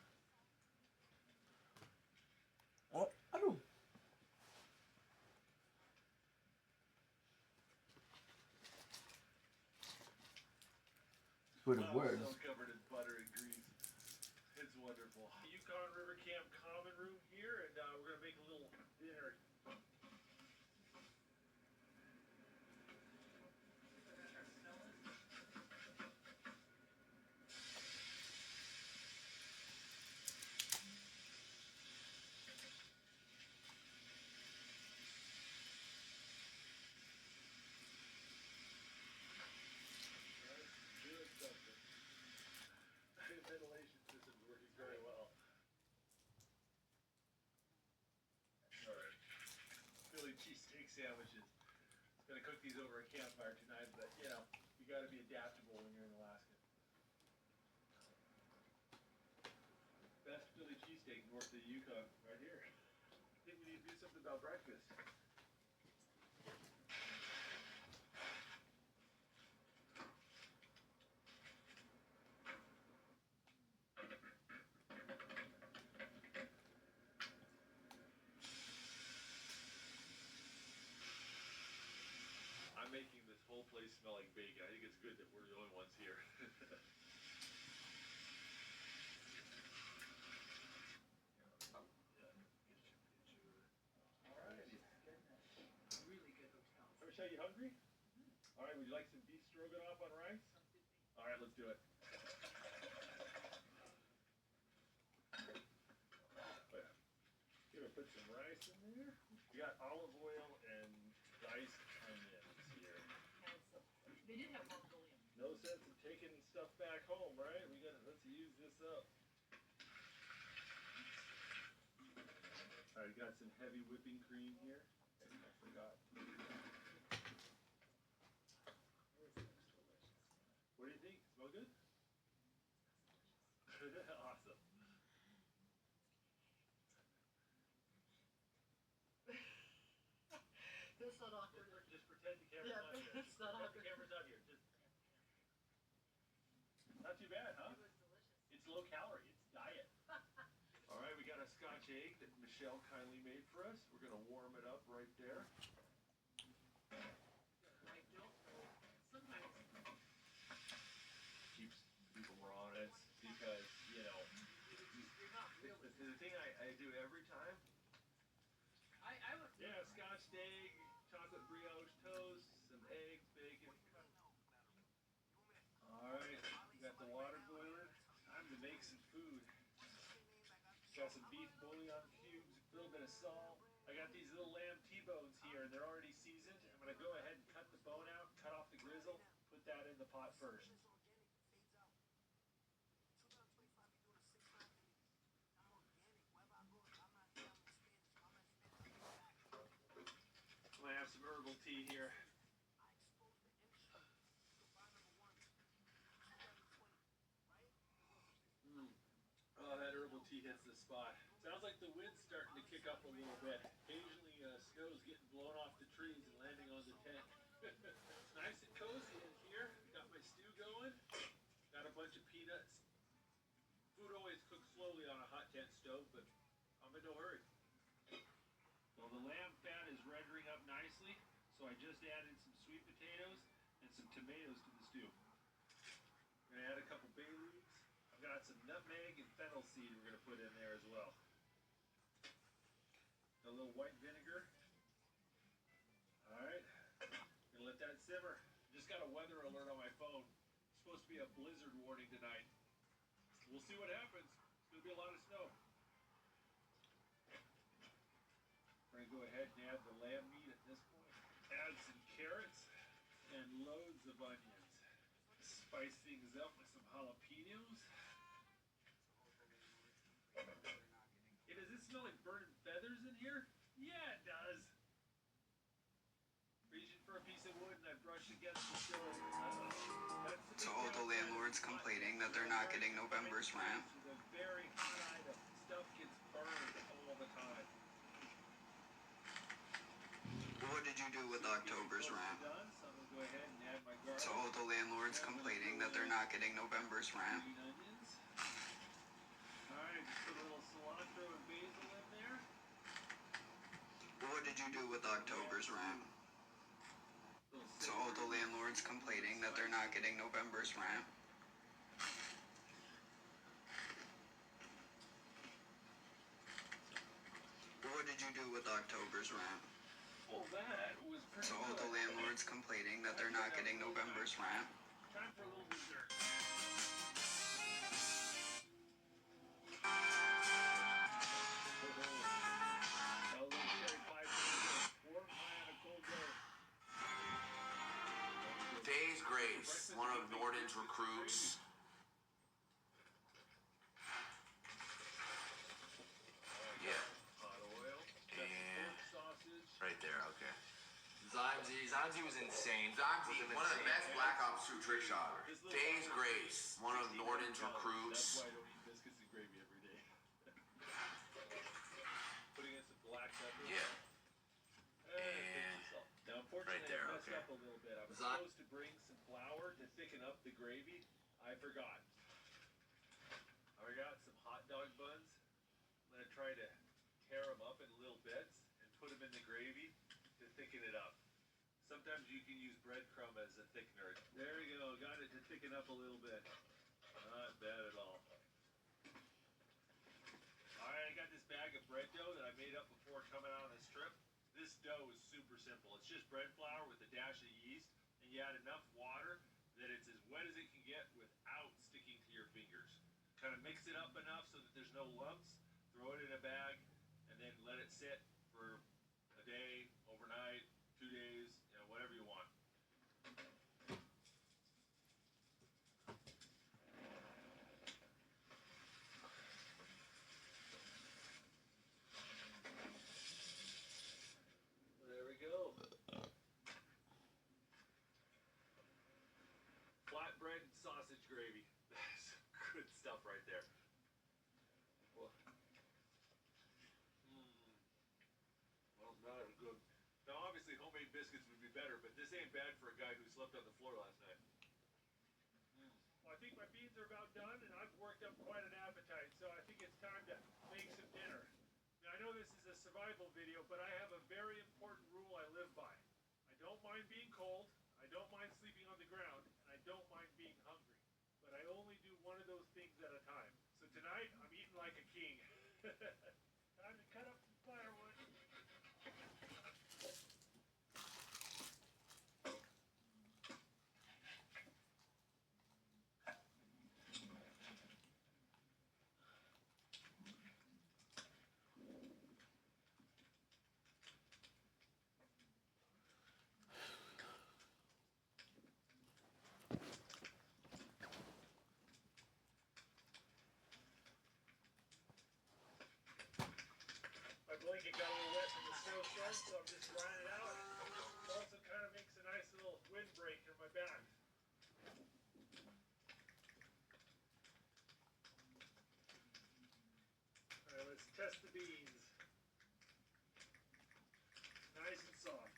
Speaker 1: I don't. Sort of words.
Speaker 16: So covered in butter and grease. It's wonderful. Yukon River Camp common room here, and we're going to make a little dinner. Doing something. The ventilation system's working very well. Alright. Philly cheesesteak sandwiches. Gonna cook these over a campfire tonight, but you know, you gotta be adaptable when you're in Alaska. Best Philly cheesesteak north of the Yukon, right here. I think we need to do something about breakfast. I'm making this whole place smell like bacon. I think it's good that we're the only ones here. Alrighty.
Speaker 21: Really good hotel.
Speaker 16: Are you hungry? Alright, would you like some beef stroganoff on rice? Alright, let's do it. Gonna put some rice in there. We got olive oil and diced onions here.
Speaker 21: They did have mongolian.
Speaker 16: No sense in taking stuff back home, right? Let's use this up. Alright, got some heavy whipping cream here. I forgot. What do you think? Smell good? Awesome.
Speaker 21: That's not awkward.
Speaker 16: Just pretend the camera's not here.
Speaker 21: It's not awkward.
Speaker 16: The camera's not here. Not too bad, huh? It's low calorie. It's diet. All right, we got a Scotch egg that Michelle kindly made for us. We're gonna warm it up right there.
Speaker 21: Sometimes
Speaker 16: Keeps people more honest because you know the thing I do every time.
Speaker 21: I would.
Speaker 16: Yeah, Scotch egg, chocolate brioche toast, some eggs, bacon. Alright, we got the water boiling. Time to make some food. Got some beef bouillon cubes, a little bit of salt. I got these little lamb T-bones here, and they're already seasoned. I'm going to go ahead and cut the bone out, cut off the grizzle, put that in the pot first. My herbal tea here. Oh, that herbal tea hits the spot. Sounds like the wind's starting to kick up a little bit. Occasionally, snow's getting blown off the trees and landing on the tent. It's nice and cozy in here. Got my stew going. Got a bunch of peanuts. Food always cooks slowly on a hot tent stove, but I'm in no hurry. Well, the lamb fat is rendering up nicely, so I just added some sweet potatoes and some tomatoes to the stew. I'm gonna add a couple bay leaves. I've got some nutmeg and fennel seed we're gonna put in there as well. A little white vinegar. All right, gonna let that simmer. Just got a weather alert on my phone. It's supposed to be a blizzard warning tonight. We'll see what happens. It's gonna be a lot of snow. We're gonna go ahead and add the lamb meat at this point. Add some carrots and loads of onions. Spice things up with some jalapenos. Hey, does it smell like burning feathers in here? Yeah, it does. Reaching for a piece of wood and I brushed against the stove.
Speaker 4: To all the landlords complaining that they're not getting November's rent.
Speaker 16: It's a very hot item. Stuff gets burned all the time.
Speaker 4: What did you do with October's rent? To all the landlords complaining that they're not getting November's rent.
Speaker 16: Alright, just put a little cilantro and basil in there.
Speaker 4: What did you do with October's rent? To all the landlords complaining that they're not getting November's rent. What did you do with October's rent?
Speaker 16: Well, that was pretty
Speaker 4: To all the landlords complaining that they're not getting November's rent.
Speaker 16: Time for a little dessert.
Speaker 15: Days Grace, one of Norton's recruits. Yeah. And right there, okay.
Speaker 23: Zimesy was insane.
Speaker 15: Zimesy, one of the best Black Ops 2 trick shotters. Days Grace, one of Norton's recruits.
Speaker 16: That's why I don't eat biscuits and gravy every day. Putting in some black pepper.
Speaker 15: Yeah. And
Speaker 16: now, unfortunately,
Speaker 15: right there,
Speaker 16: I messed
Speaker 15: okay.
Speaker 16: up a little bit. I was supposed to bring some flour to thicken up the gravy. I forgot. I got some hot dog buns. I'm gonna try to tear them up in little bits and put them in the gravy to thicken it up. Sometimes you can use breadcrumb as a thickener. There you go. Got it to thicken up a little bit. Not bad at all. Alright, I got this bag of bread dough that I made up before coming out on this trip. This dough is super simple. It's just bread flour with a dash of yeast, and you add enough water that it's as wet as it can get without sticking to your fingers. Kind of mix it up enough so that there's no lumps. Throw it in a bag, and then let it sit for a day, overnight, 2 days, you know, whatever you want. There we go. Flatbread and sausage gravy. That's good stuff right there. Well, not as good. Now, obviously, homemade biscuits would be better, but this ain't bad for a guy who slept on the floor last night. Well, I think my beans are about done, and I've worked up quite an appetite, so I think it's time to make some dinner. Now, I know this is a survival video, but I have a very important rule I live by. I don't mind being cold, I don't mind sleeping on the ground, and I don't mind being hungry. But I only do one of those things at a time. So tonight, I'm eating like a king. Time to cut up some firewood. My blanket got a little wet from the snowstorm, so I'm just drying it out. All test the beans. Nice and soft.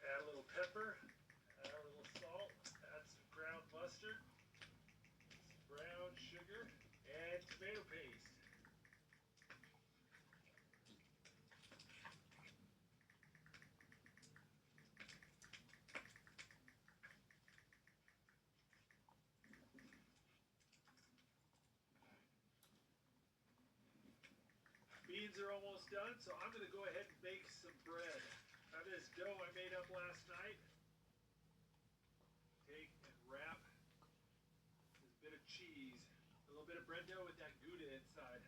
Speaker 16: Add a little pepper, add a little salt, add some ground mustard, some brown sugar, and tomato paste. Beans are almost done, so I'm going to go ahead and make some bread. Now this dough I made up last night, take and wrap this bit of cheese, a little bit of bread dough with that Gouda inside.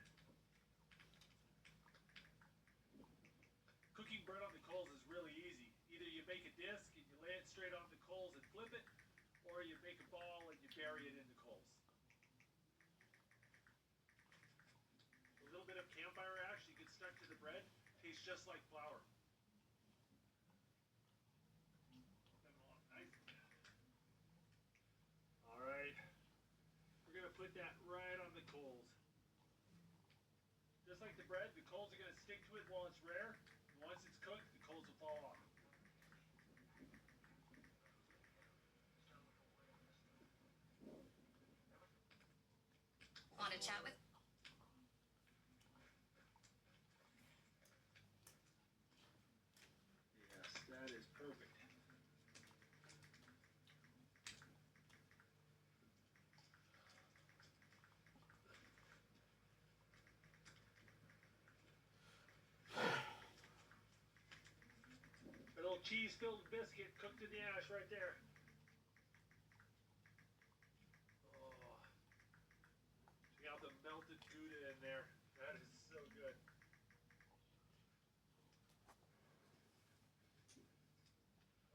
Speaker 16: Cooking bread on the coals is really easy. Either you make a disc and you lay it straight on the coals and flip it, or you make a ball and you bury it in the coals. A little bit of campfire ash you get stuck to the bread, tastes just like flour. Nice. All right, we're gonna put that right on the coals. Just like the bread, the coals are gonna stick to it while it's rare. Once it's cooked, the coals will fall off.
Speaker 9: Want to chat with?
Speaker 16: Yes, that is perfect. A little cheese-filled biscuit cooked in the ash right there. Oh, check out the melted Gouda in there. That is so good.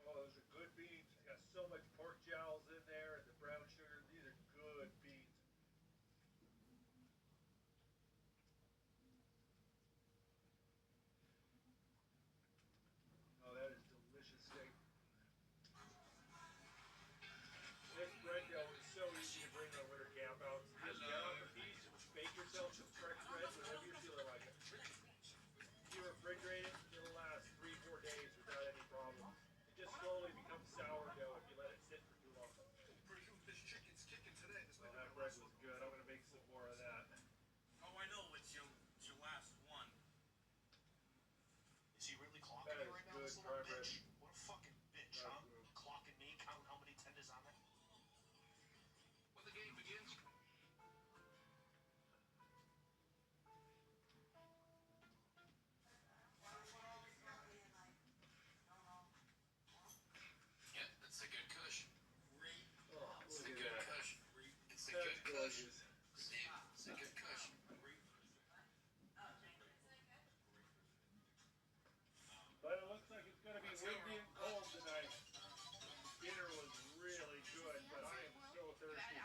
Speaker 16: Oh, those are good beans. It's got so much pork jowls in there and the brown sugar. These are good beans. Oh, that is delicious steak. This bread dough is so easy to bring on winter campouts. Just get off a piece, bake yourself some fresh bread whenever you're feeling like it. If you refrigerate it, it'll last 3-4 days without any problem. It just slowly becomes sourdough if you let it sit for too long.
Speaker 19: This chicken's kicking today. This
Speaker 16: Oh, that bread was good. I'm gonna make some more of that.
Speaker 6: Oh, I know. It's your last one. Is he really clocking
Speaker 16: That
Speaker 6: me
Speaker 16: is
Speaker 6: right now,
Speaker 16: good
Speaker 6: this little
Speaker 16: prime rib.
Speaker 6: bitch? What a fucking bitch, huh? Clocking me, counting how many tenders on there.
Speaker 19: When the game begins.
Speaker 22: Yeah, that's a good kush.
Speaker 16: Oh,
Speaker 22: It's
Speaker 16: look
Speaker 22: a
Speaker 16: at
Speaker 22: good
Speaker 16: that.
Speaker 22: kush. It's a
Speaker 16: That's
Speaker 22: good kush.
Speaker 16: gorgeous.
Speaker 22: Steve, it's a good kush.
Speaker 16: But it looks like it's gonna be windy and cold tonight. Dinner was really good, but I am so thirsty.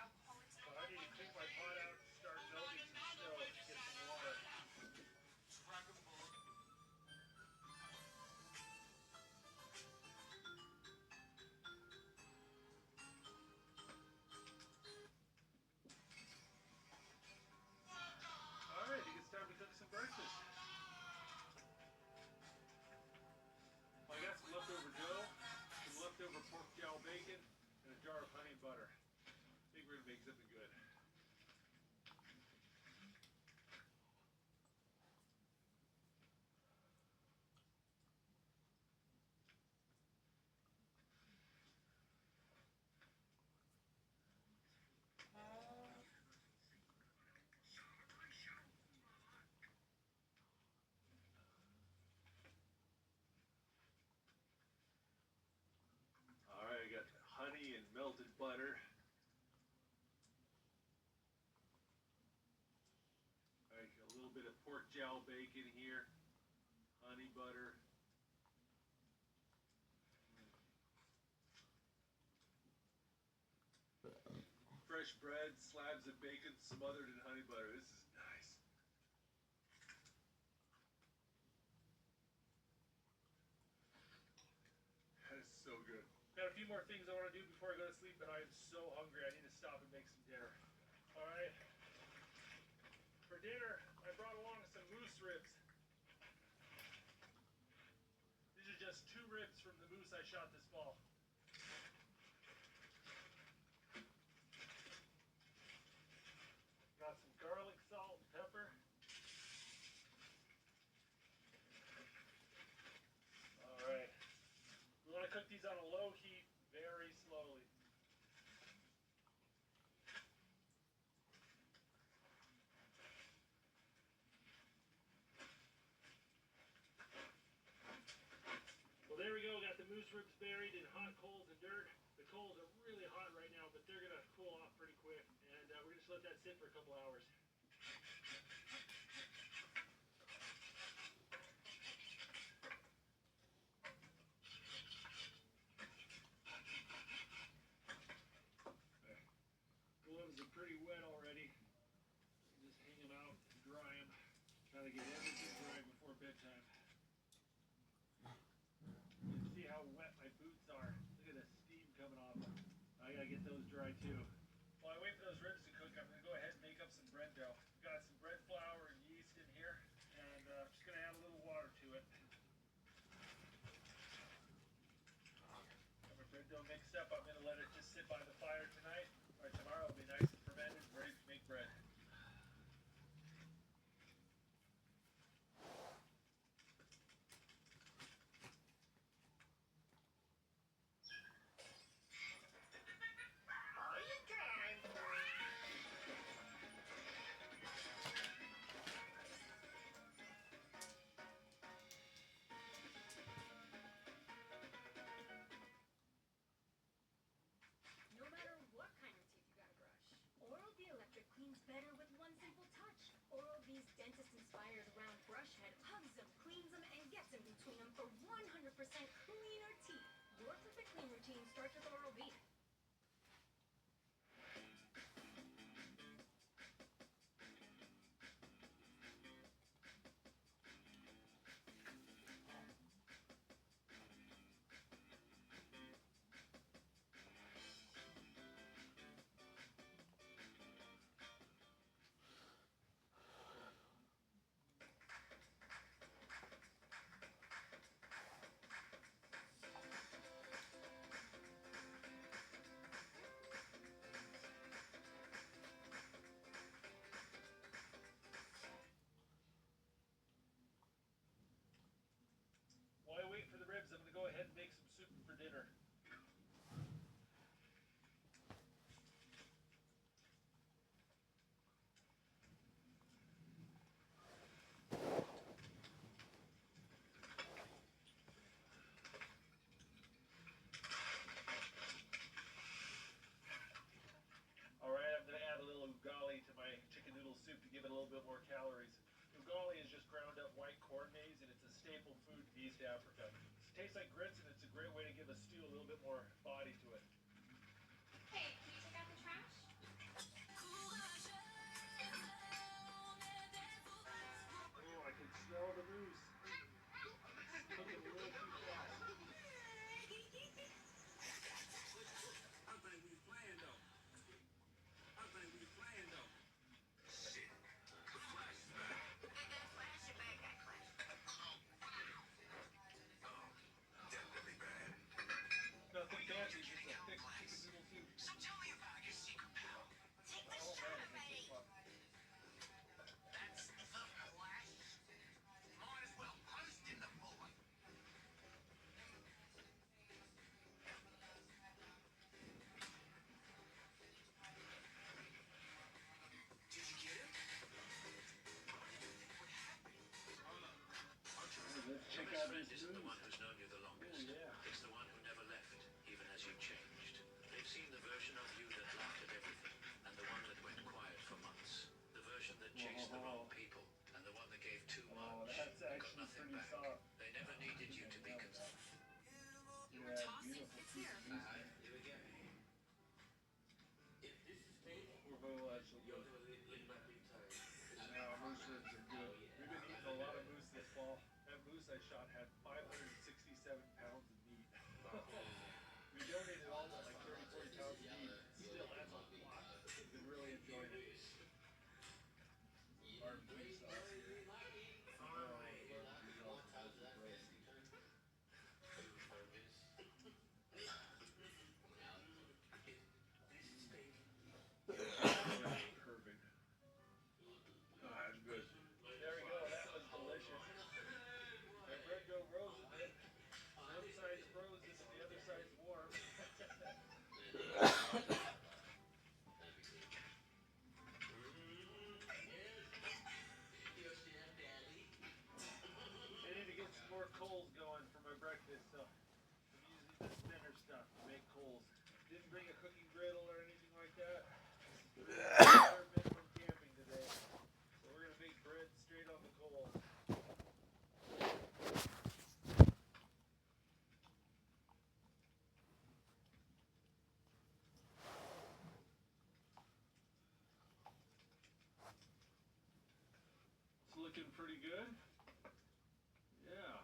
Speaker 16: So I need to clean my pot out and start melting some snow and get some water. Alright, I think it's time to cook some breakfast. I got some leftover dough, some leftover pork jowl bacon, and a jar of honey and butter. I think we're gonna make something good. Alright, I got honey and melted butter. Alright, a little bit of pork jowl bacon here. Honey butter.
Speaker 14: fresh bread, slabs of bacon smothered in honey butter. This is nice. That is so good.
Speaker 16: Got a few more things I want to do before I go to sleep, but I am so hungry. I need to stop and make some dinner. All right. For dinner, I brought along some moose ribs. These are just 2 ribs from the moose I shot this fall. Got some garlic, salt, and pepper. All right. We want to cook these on a low heat, very slowly. Well, there we go. Got the moose ribs buried in hot coals and dirt. The coals are really hot right now, but they're going to cool off pretty quick. And we're going to just let that sit for a couple hours. Gloves are pretty wet already. Just hang them out and dry them. Try to get everything dry before bedtime. You can see how wet my boots are. Look at the steam coming off them. I gotta get those dry too. While I wait for those ribs to cook, I'm gonna go ahead and make up some bread dough. Got some bread flour and yeast in here, and I'm just gonna add a little water to it. Got my bread dough mixed up. I'm gonna let it just sit by the fire tonight. By tomorrow it'll be nice and fermented and ready to make bread.
Speaker 12: No matter what kind of teeth you gotta brush, Oral-B Electric cleans better with one simple touch. Oral-B's dentist-inspired round brush head hugs them, cleans them, and gets in between them for 100% cleaner teeth. Your perfect clean routine starts with Oral-B.
Speaker 16: While I wait for the ribs, I'm gonna go ahead and make some soup for dinner. Alright, I'm gonna add a little ugali to my chicken noodle soup to give it a little bit more calories. Ugali is just ground up white corn maize, and it's a staple food in East Africa. It tastes like grits, and it's a great way to give a stew a little bit more body to it.
Speaker 12: Hey, can you take out the trash?
Speaker 16: Oh, I can smell the moose. Cooking a little too fast.
Speaker 23: I think we playing though. I think we playing though.
Speaker 19: Shit. The flashback. Definitely bad.
Speaker 16: Nothing fancy, just a thick chicken noodle soup.
Speaker 19: So tell me about your secret power.
Speaker 12: Take the shot already.
Speaker 19: That's the flash. Might as well post in the bullet. Did you get it? What did you think would happen?
Speaker 16: Let's check
Speaker 13: Your
Speaker 16: out
Speaker 13: best friend
Speaker 16: this
Speaker 13: isn't the
Speaker 16: moose.
Speaker 13: one who's known you the longest.
Speaker 16: Oh, yeah.
Speaker 13: It's the one who never left, even as you changed. They've seen the version of you that laughed at everything, and the one that went quiet for months. The version that chased the wrong people, and the one that gave too
Speaker 16: Oh,
Speaker 13: much
Speaker 16: that's
Speaker 13: and got
Speaker 16: actually
Speaker 13: nothing
Speaker 16: pretty
Speaker 13: back.
Speaker 16: soft.
Speaker 13: They never needed you to be concerned.
Speaker 16: Yeah, beautiful piece of moose.
Speaker 23: Here we go. If this is
Speaker 16: I shot had 567 pounds of meat. We donated all but like 30, 40 pounds of meat. Still, that's a lot. We've been really enjoying it. Barbecue sauce here. Oh, barbecue sauce is looking great. Perfect. Oh, that's good. There we go. That was delicious. My bread dough rose a bit. One side's frozen and the other side's warm. I need to get some more coals going for my breakfast, so I'm using the spinner stuff to make coals. Didn't bring a cooking griddle or anything like that. This is bare minimum camping today. So we're gonna make bread straight on the coals. It's looking pretty good. Yeah.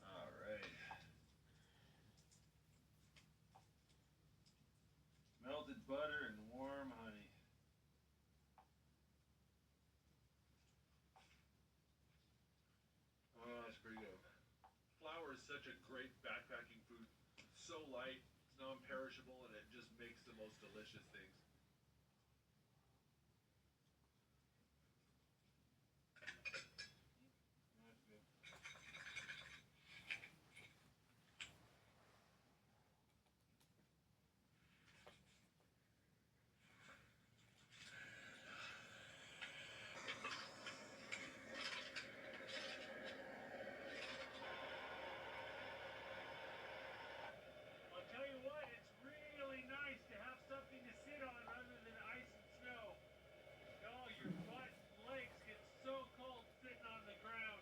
Speaker 16: All right. Melted butter and warm honey. Oh, that's pretty good. Flour is such a great backpacking food. It's so light, it's non-perishable, and it just makes the most delicious things. That's good. I'll tell you what, it's really nice to have something to sit on rather than ice and snow. Oh, your butt and legs get so cold sitting on the ground.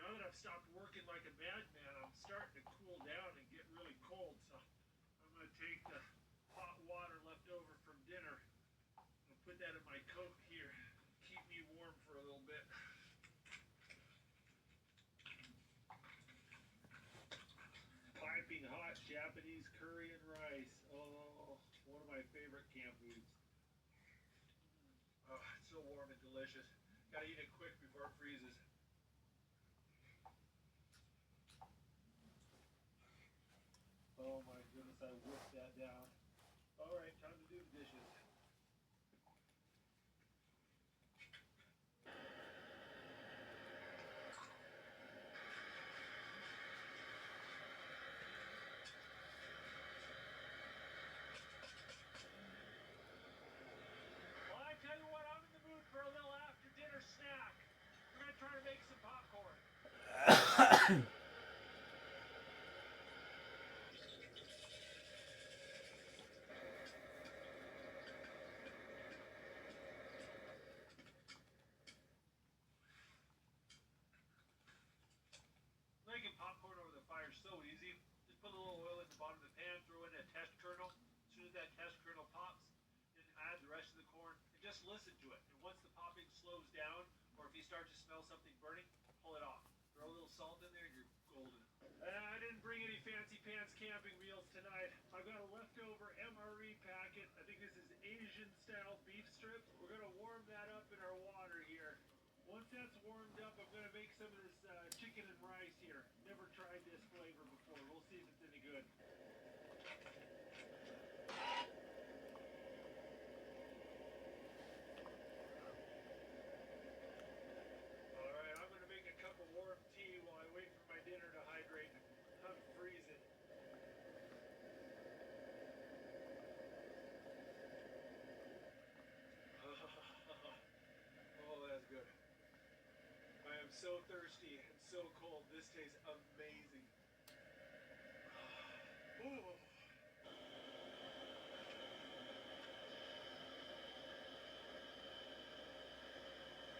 Speaker 16: Now that I've stopped working like a madman, I'm starting to cool down and get really cold, so I'm going to take the hot water left over from dinner and put that in my coat here. Keep me warm for a little bit. Piping hot Japanese curry and rice. Oh, one of my favorite camp foods. Oh, it's so warm and delicious. Gotta eat it quick before it freezes. Oh my goodness, I whipped that down. All right, time to do the dishes. Well, I tell you what, I'm in the mood for a little after dinner snack. We're gonna try to make some popcorn. Making popcorn over the fire is so easy. Just put a little oil at the bottom of the pan, throw in a test kernel. As soon as that test kernel pops, then add the rest of the corn and just listen to it. And once the popping slows down, or if you start to smell something burning, pull it off. salt in there, you're golden. I didn't bring any fancy pants camping meals tonight. I've got a leftover MRE packet. I think this is Asian style beef strips. We're gonna warm that up in our water here. Once that's warmed up, I'm gonna make some of this chicken and rice here. Never tried this flavor before. We'll see if it's any good. Alright, I'm gonna make a cup of warm tea while I wait for my dinner to hydrate. I'm freezing. Oh, that's good. I am so thirsty and so cold. This tastes amazing. Ooh.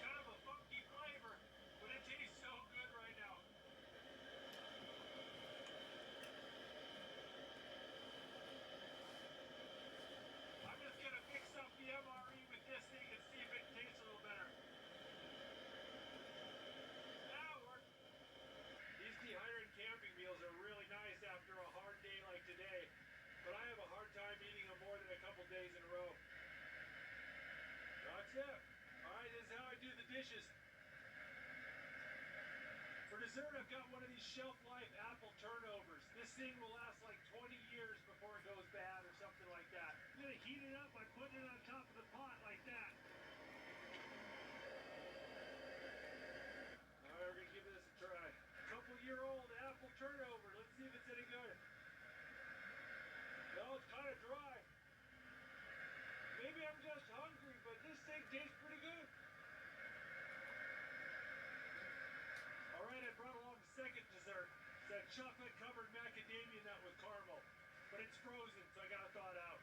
Speaker 16: Kind of a funky flavor, but it tastes so good right now. I'm just gonna mix up the MRE with this thing and see if it tastes a little better. That'll work. These dehydrated camping meals are really nice after a hard day like today, but I have a hard time eating them more than a couple days in a row. That's it. Alright, this is how I do the dishes. For dessert, I've got one of these shelf life apple turnovers. This thing will last like 20 years before it goes bad or something like that. I'm gonna heat it up by putting it on top of the pot like that. Alright, we're gonna give this a try. Couple-year-old apple turnover. Let's see if it's any good. No, it's kind of dry. Maybe I'm just hungry, but this thing tastes pretty good. Alright, I brought along the second dessert. It's that chocolate-covered macadamia nut with caramel. But it's frozen, so I gotta thaw it out.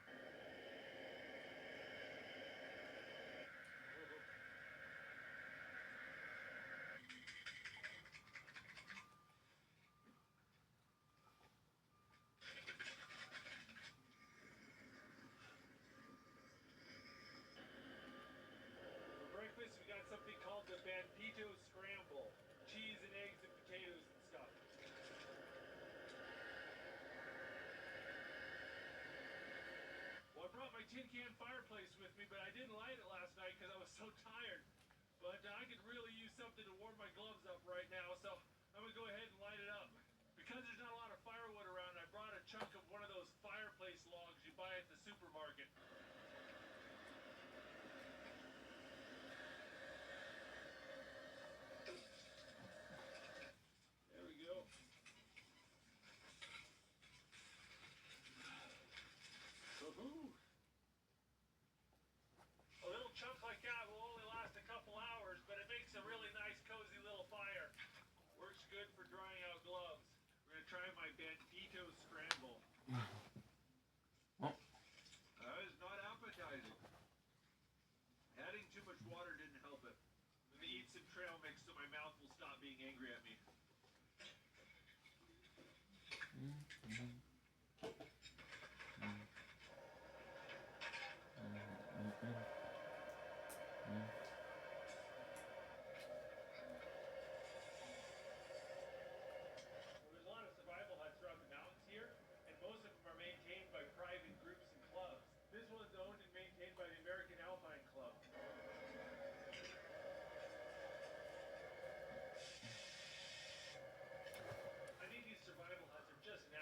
Speaker 16: For breakfast, we got something called the bandito scramble. Cheese and eggs and potatoes and stuff. Well, I brought my tin can fireplace with me, but I didn't light it last night because I was so tired. But I could really use something to warm my gloves up right now, so I'm going to go ahead and light it up. Because there's not a lot of firewood around, I brought a chunk of one of those fireplace logs you buy at the supermarket. There we go. Woohoo! A little chunk like that will only last a couple hours, but it makes a really nice, cozy little fire. Works good for drying out gloves. We're going to try my bandito scramble. That is not appetizing. Adding too much water didn't help it. Let me eat some trail mix so my mouth will stop being angry at me. Well, there's a lot of survival huts throughout the mountains here, and most of them are maintained by private groups and clubs. This one's owned and maintained by the American Alpine Club. I think these survival huts are just an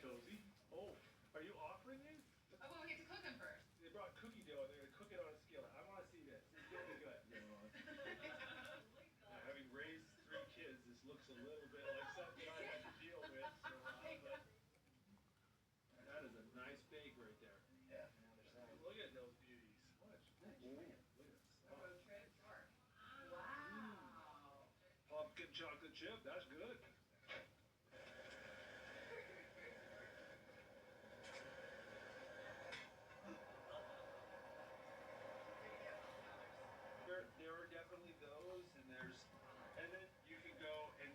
Speaker 16: cozy. Oh, are you offering these?
Speaker 11: Oh, well, we have to cook them first.
Speaker 16: They brought cookie dough and they're gonna cook it on a skillet. I want to see this. This is gonna be good. Having raised 3 kids, this looks a little bit like something I had to deal with. So, but that is a nice bake right there.
Speaker 1: Yeah.
Speaker 16: Look at those beauties. What? Ooh, look at that stuff.
Speaker 11: Road trip, sure. Wow.
Speaker 16: Pumpkin chocolate chip. That's good. There are definitely those, and then you can go and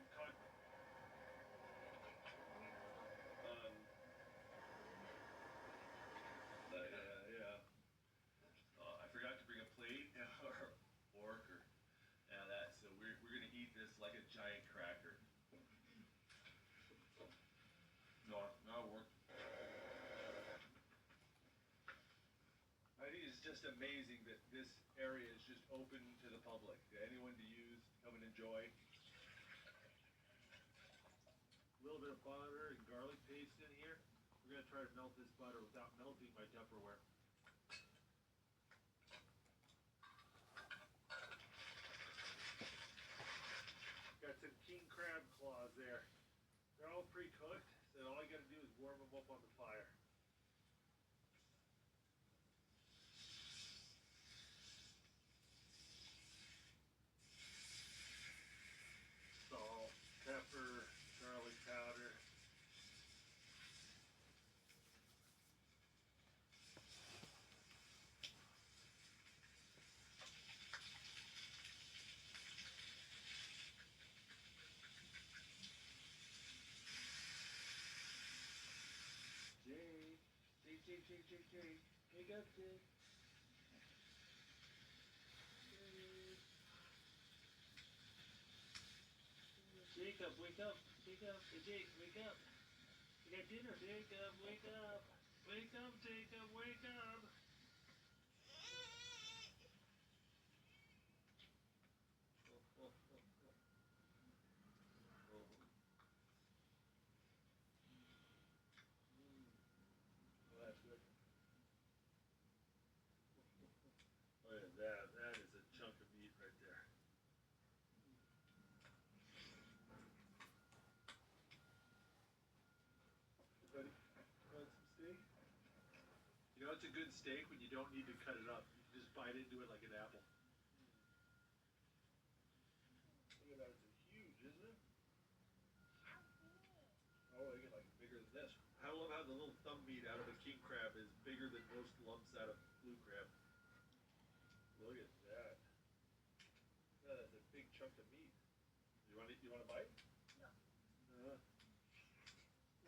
Speaker 16: yeah. I forgot to bring a plate or a fork or that. So we're gonna eat this like a giant cracker. No, it worked. I think it's just amazing that this area is just open to the public, to anyone to use, come and enjoy. A little bit of butter and garlic paste in here. We're gonna try to melt this butter without melting my Tupperware. Got some king crab claws there. They're all pre-cooked, so all I gotta do is warm them up on the fire. Salt, pepper, garlic powder. Jake. Wake up, Jake. Jacob, wake up. Jacob, hey Jake, wake up. We got dinner. Jacob, wake up. Wake up, Jacob, wake up. Oh, that's good. Look at that. That is a chunk of meat right there. Buddy, want some steak? You know it's a good steak when you don't need to cut it up. You can just bite into it like an apple. Look at that. It's huge, isn't it? Oh, they get like bigger than this. I love how the little thumb meat out of a king crab is bigger than most lumps out of blue crab. Look at that. That's a big chunk of meat. You want a bite?
Speaker 11: No.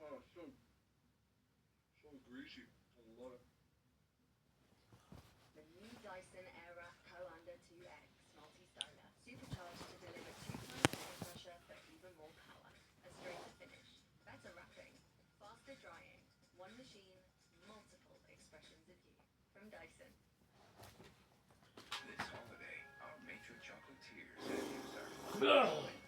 Speaker 16: Oh, so greasy. I love it.
Speaker 9: The new Dyson Airwrap Co. Under 2X multi-styler, supercharged to deliver 2 times air pressure for even more power. A straighter finish, better wrapping, faster drying, one machine, multiple expressions of you. From Dyson.
Speaker 8: This holiday, our matron chocolatiers have used our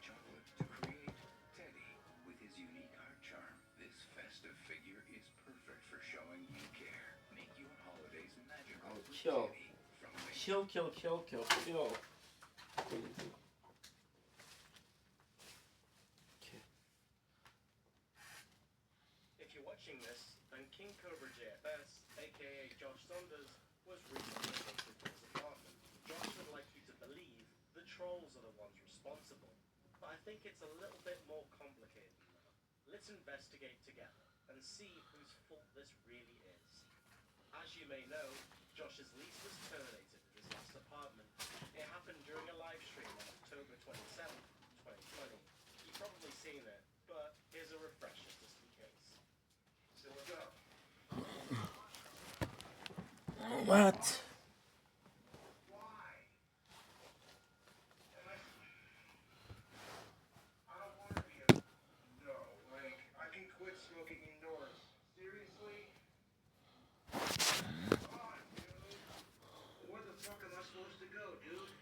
Speaker 8: chocolate to create Teddy with his unique heart charm. This festive figure is perfect for showing you care. Make your holidays magical with Teddy from
Speaker 1: Kill.
Speaker 17: If you're watching this, then King Cobra JFS, aka Josh Saunders, was recently evicted from his apartment. Josh would like you to believe the trolls are the ones responsible, but I think it's a little bit more complicated than that. Let's investigate together and see whose fault this really is. As you may know, Josh's lease was terminated at his last apartment. It happened during a live stream on October 27th, 2020. You've probably seen it, but here's a refresher just in case. So what's up?
Speaker 1: What?
Speaker 17: Why? I don't want to be a... No, like, I can quit smoking indoors. Seriously? Come on, dude. Where the fuck am I supposed to go, dude?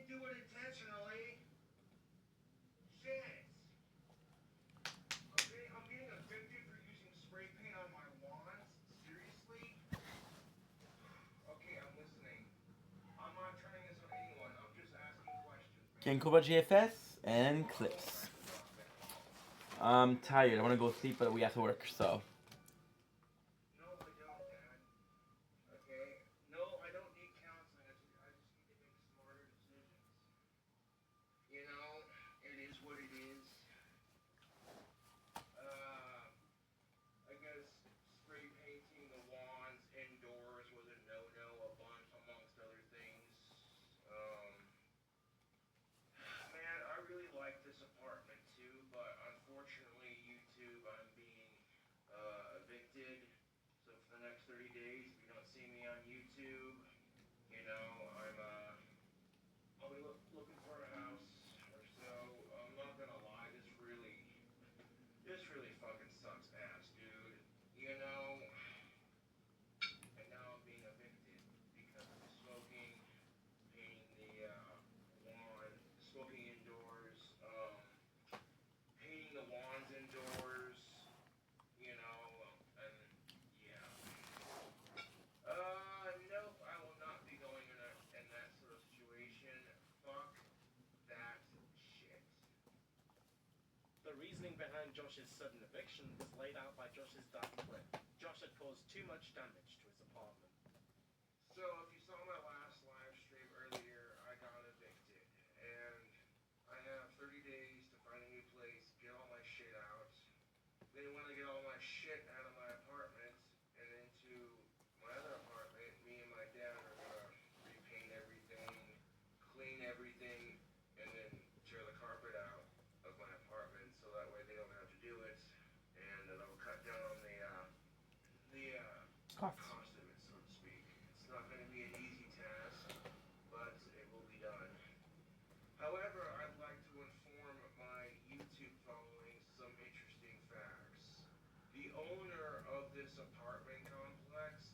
Speaker 15: didn't do it intentionally. Shit. Okay, I'm getting evicted for using spray paint on my lawns? Seriously? Okay, I'm listening. I'm not turning this on anyone. I'm just asking questions.
Speaker 1: King Cobra GFS and clips. I'm tired. I want to go sleep, but we have to work, so.
Speaker 15: No, I don't, Dad. Okay? No, I don't need counseling. I just need to make smarter decisions. You know, it is what it is. I guess spray painting the lawns indoors was a no-no amongst other things. Man, I really like this apartment too, but unfortunately, YouTube, I'm being evicted. So for the next 30 days, if you don't see me on YouTube, you know, I'll be looking for a house or so. I'm not gonna lie, this really fucking sucks ass, dude. You know, and now I'm being evicted because of the smoking, painting the lawn, smoking indoors, painting the lawns indoors, you know, and yeah. Nope, I will not be going in that sort of situation. Fuck that shit.
Speaker 17: The reasoning behind Josh's sudden eviction was laid out by Josh's dad, Clint. Josh had caused too much damage to his apartment.
Speaker 15: So, if you saw my last live stream earlier, I got evicted, and I have 30 days to find a new place, get all my shit out. Then when I get all my shit out of my apartment and into my other apartment, me and my dad are gonna repaint everything, clean everything, and then tear the carpet out of my apartment so that way they don't have to do it, and that'll cut down on the cost of it, so to speak. It's not going to be an easy task, but it will be done. However, I'd like to inform my YouTube following some interesting facts. The owner of this apartment complex,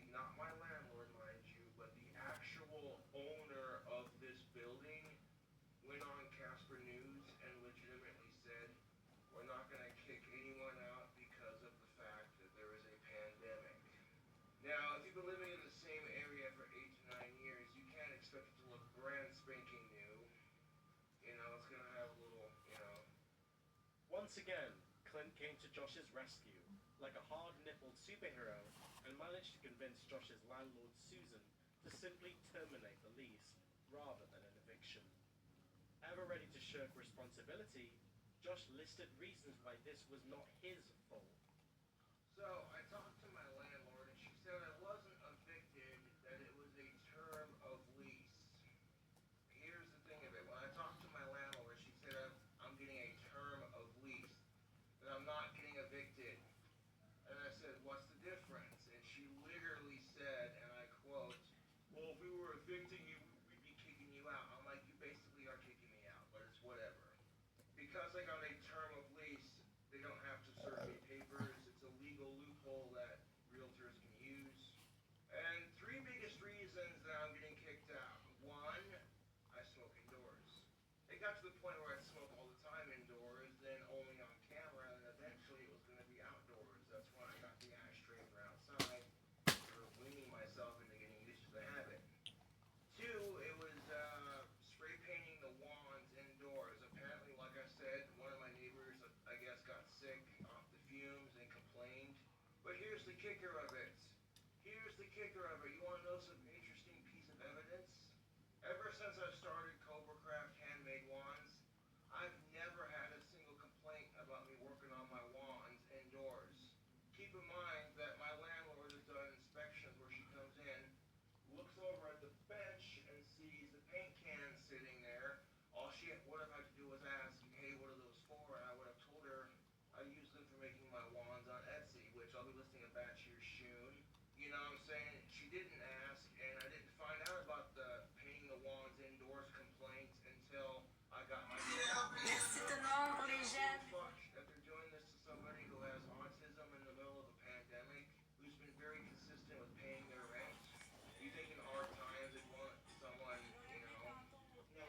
Speaker 15: not my landlord, mind you, but the actual owner of this building went on Casper News and legitimately said, we're not going to kick anyone out because of the fact that there is a pandemic. Now, if you've been living in the same area for 8 to 9 years, you can't expect it to look brand spanking new. You know, it's gonna have a little, you know.
Speaker 17: Once again, Clint came to Josh's rescue, like a hard-nippled superhero, and managed to convince Josh's landlord, Susan, to simply terminate the lease, rather than an eviction. Ever ready to shirk responsibility, Josh listed reasons why this was not his fault.
Speaker 15: So, I talked to my landlord, and she said I wasn't evicted, that it was a term of lease. Here's the thing of it. When I talked to my landlord, she said I'm getting a term of lease, that I'm not getting evicted. And I said, what's the difference? And she literally said, and I quote, well, if we were evicting you, we'd be kicking you out. I'm like, you basically are kicking me out, but it's whatever. Because I got a term of lease, they don't have to serve me papers. It's a legal loophole that realtors can use. And 3 biggest reasons that I'm getting kicked out. 1, I smoke indoors. It got to the point where I'd smoke all the time indoors, then only on camera, and eventually it was going to be outdoors. That's when I got the ashtray for outside, sort of weaning myself into getting used to the habit. 2, it was spray painting the lawns indoors. Apparently, like I said, one of my neighbors, I guess, got sick off the fumes and complained. But here's the kicker of it. Here's the kicker of it. You want to know some interesting piece of evidence? Ever since I started Cobra Craft Handmade Wands, I've never had a single complaint about me working on my wands indoors. Keep in mind that my landlord has done inspections where she comes in, looks over at the bench and sees the paint cans sitting there. All she would have had to do was ask, hey, what are those for? And I would have told her I use them for making my wands on Etsy, which I'll be listing a batch here soon. You know what I'm saying? She didn't ask, and I didn't find out about the painting the wands indoors complaint until I got my...
Speaker 21: Merci tout le monde pour les jeunes.
Speaker 15: That they're doing this to somebody who has autism in the middle of a pandemic, who's been very consistent with paying their rent. You think in hard times they'd want someone, you know... No,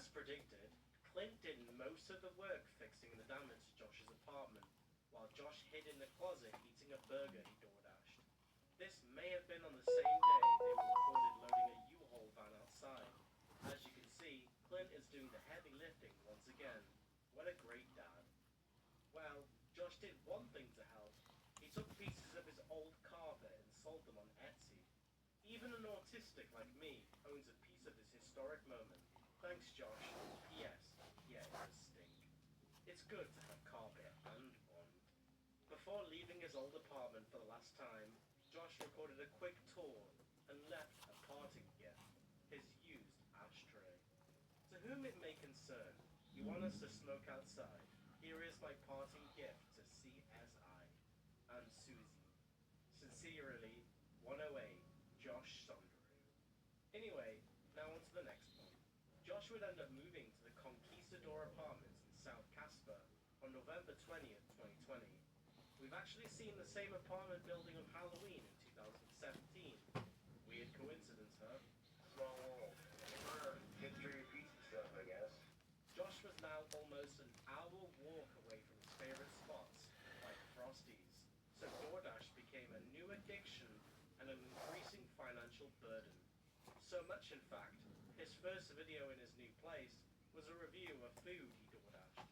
Speaker 17: As predicted, Clint did most of the work fixing the damage to Josh's apartment, while Josh hid in the closet eating a burger he DoorDashed. This may have been on the same day they were recorded loading a U-Haul van outside. As you can see, Clint is doing the heavy lifting once again. What a great dad. Well, Josh did one thing to help. He took pieces of his old carpet and sold them on Etsy. Even an autistic like me owns a piece of this historic moment. Thanks, Josh. P.S. Yeah, it does stink. It's good to have carpet and fun. Before leaving his old apartment for the last time, Josh recorded a quick tour and left a parting gift, his used ashtray. To whom it may concern, you want us to smoke outside? Here is my parting gift to CSI and Susie. Sincerely, 108, Josh Saunders. Anyway, now on to the next one. Josh would end up moving to the Conquistador Apartments in South Casper on November 20th, 2020. We've actually seen the same apartment building on Halloween in 2017. Weird coincidence, huh?
Speaker 15: Small world. Get through your pizza stuff, I guess.
Speaker 17: Josh was now almost an hour walk away from his favorite spots, like Frosty's. So DoorDash became a new addiction and an increasing financial burden. So much, in fact, his first video in his new place was a review of food he DoorDashed.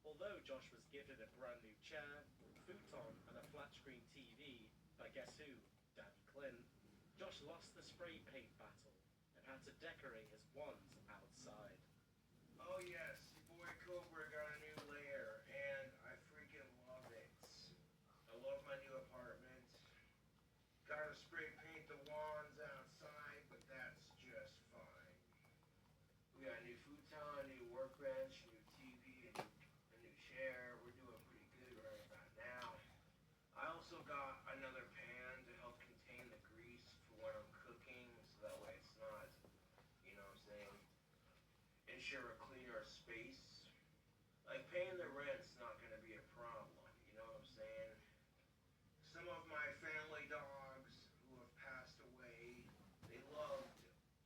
Speaker 17: Although Josh was gifted a brand new chair, futon, and a flat screen TV by guess who? Daddy Clint. Josh lost the spray paint battle and had to decorate his wands outside.
Speaker 15: Oh yes, your boy Cobra got a new lair, and I freaking love it. I love my new apartment. Gotta spray paint the wands outside, but that's just fine. We got a new futon, new workbench, new TV, a new chair. We're doing pretty good right about now. I also got another pan to help contain the grease for when I'm cooking, so that way it's not, you know what I'm saying, ensure a cleaner space. Like paying the rent's not gonna be a problem, you know what I'm saying? Some of my family dogs who have passed away, they loved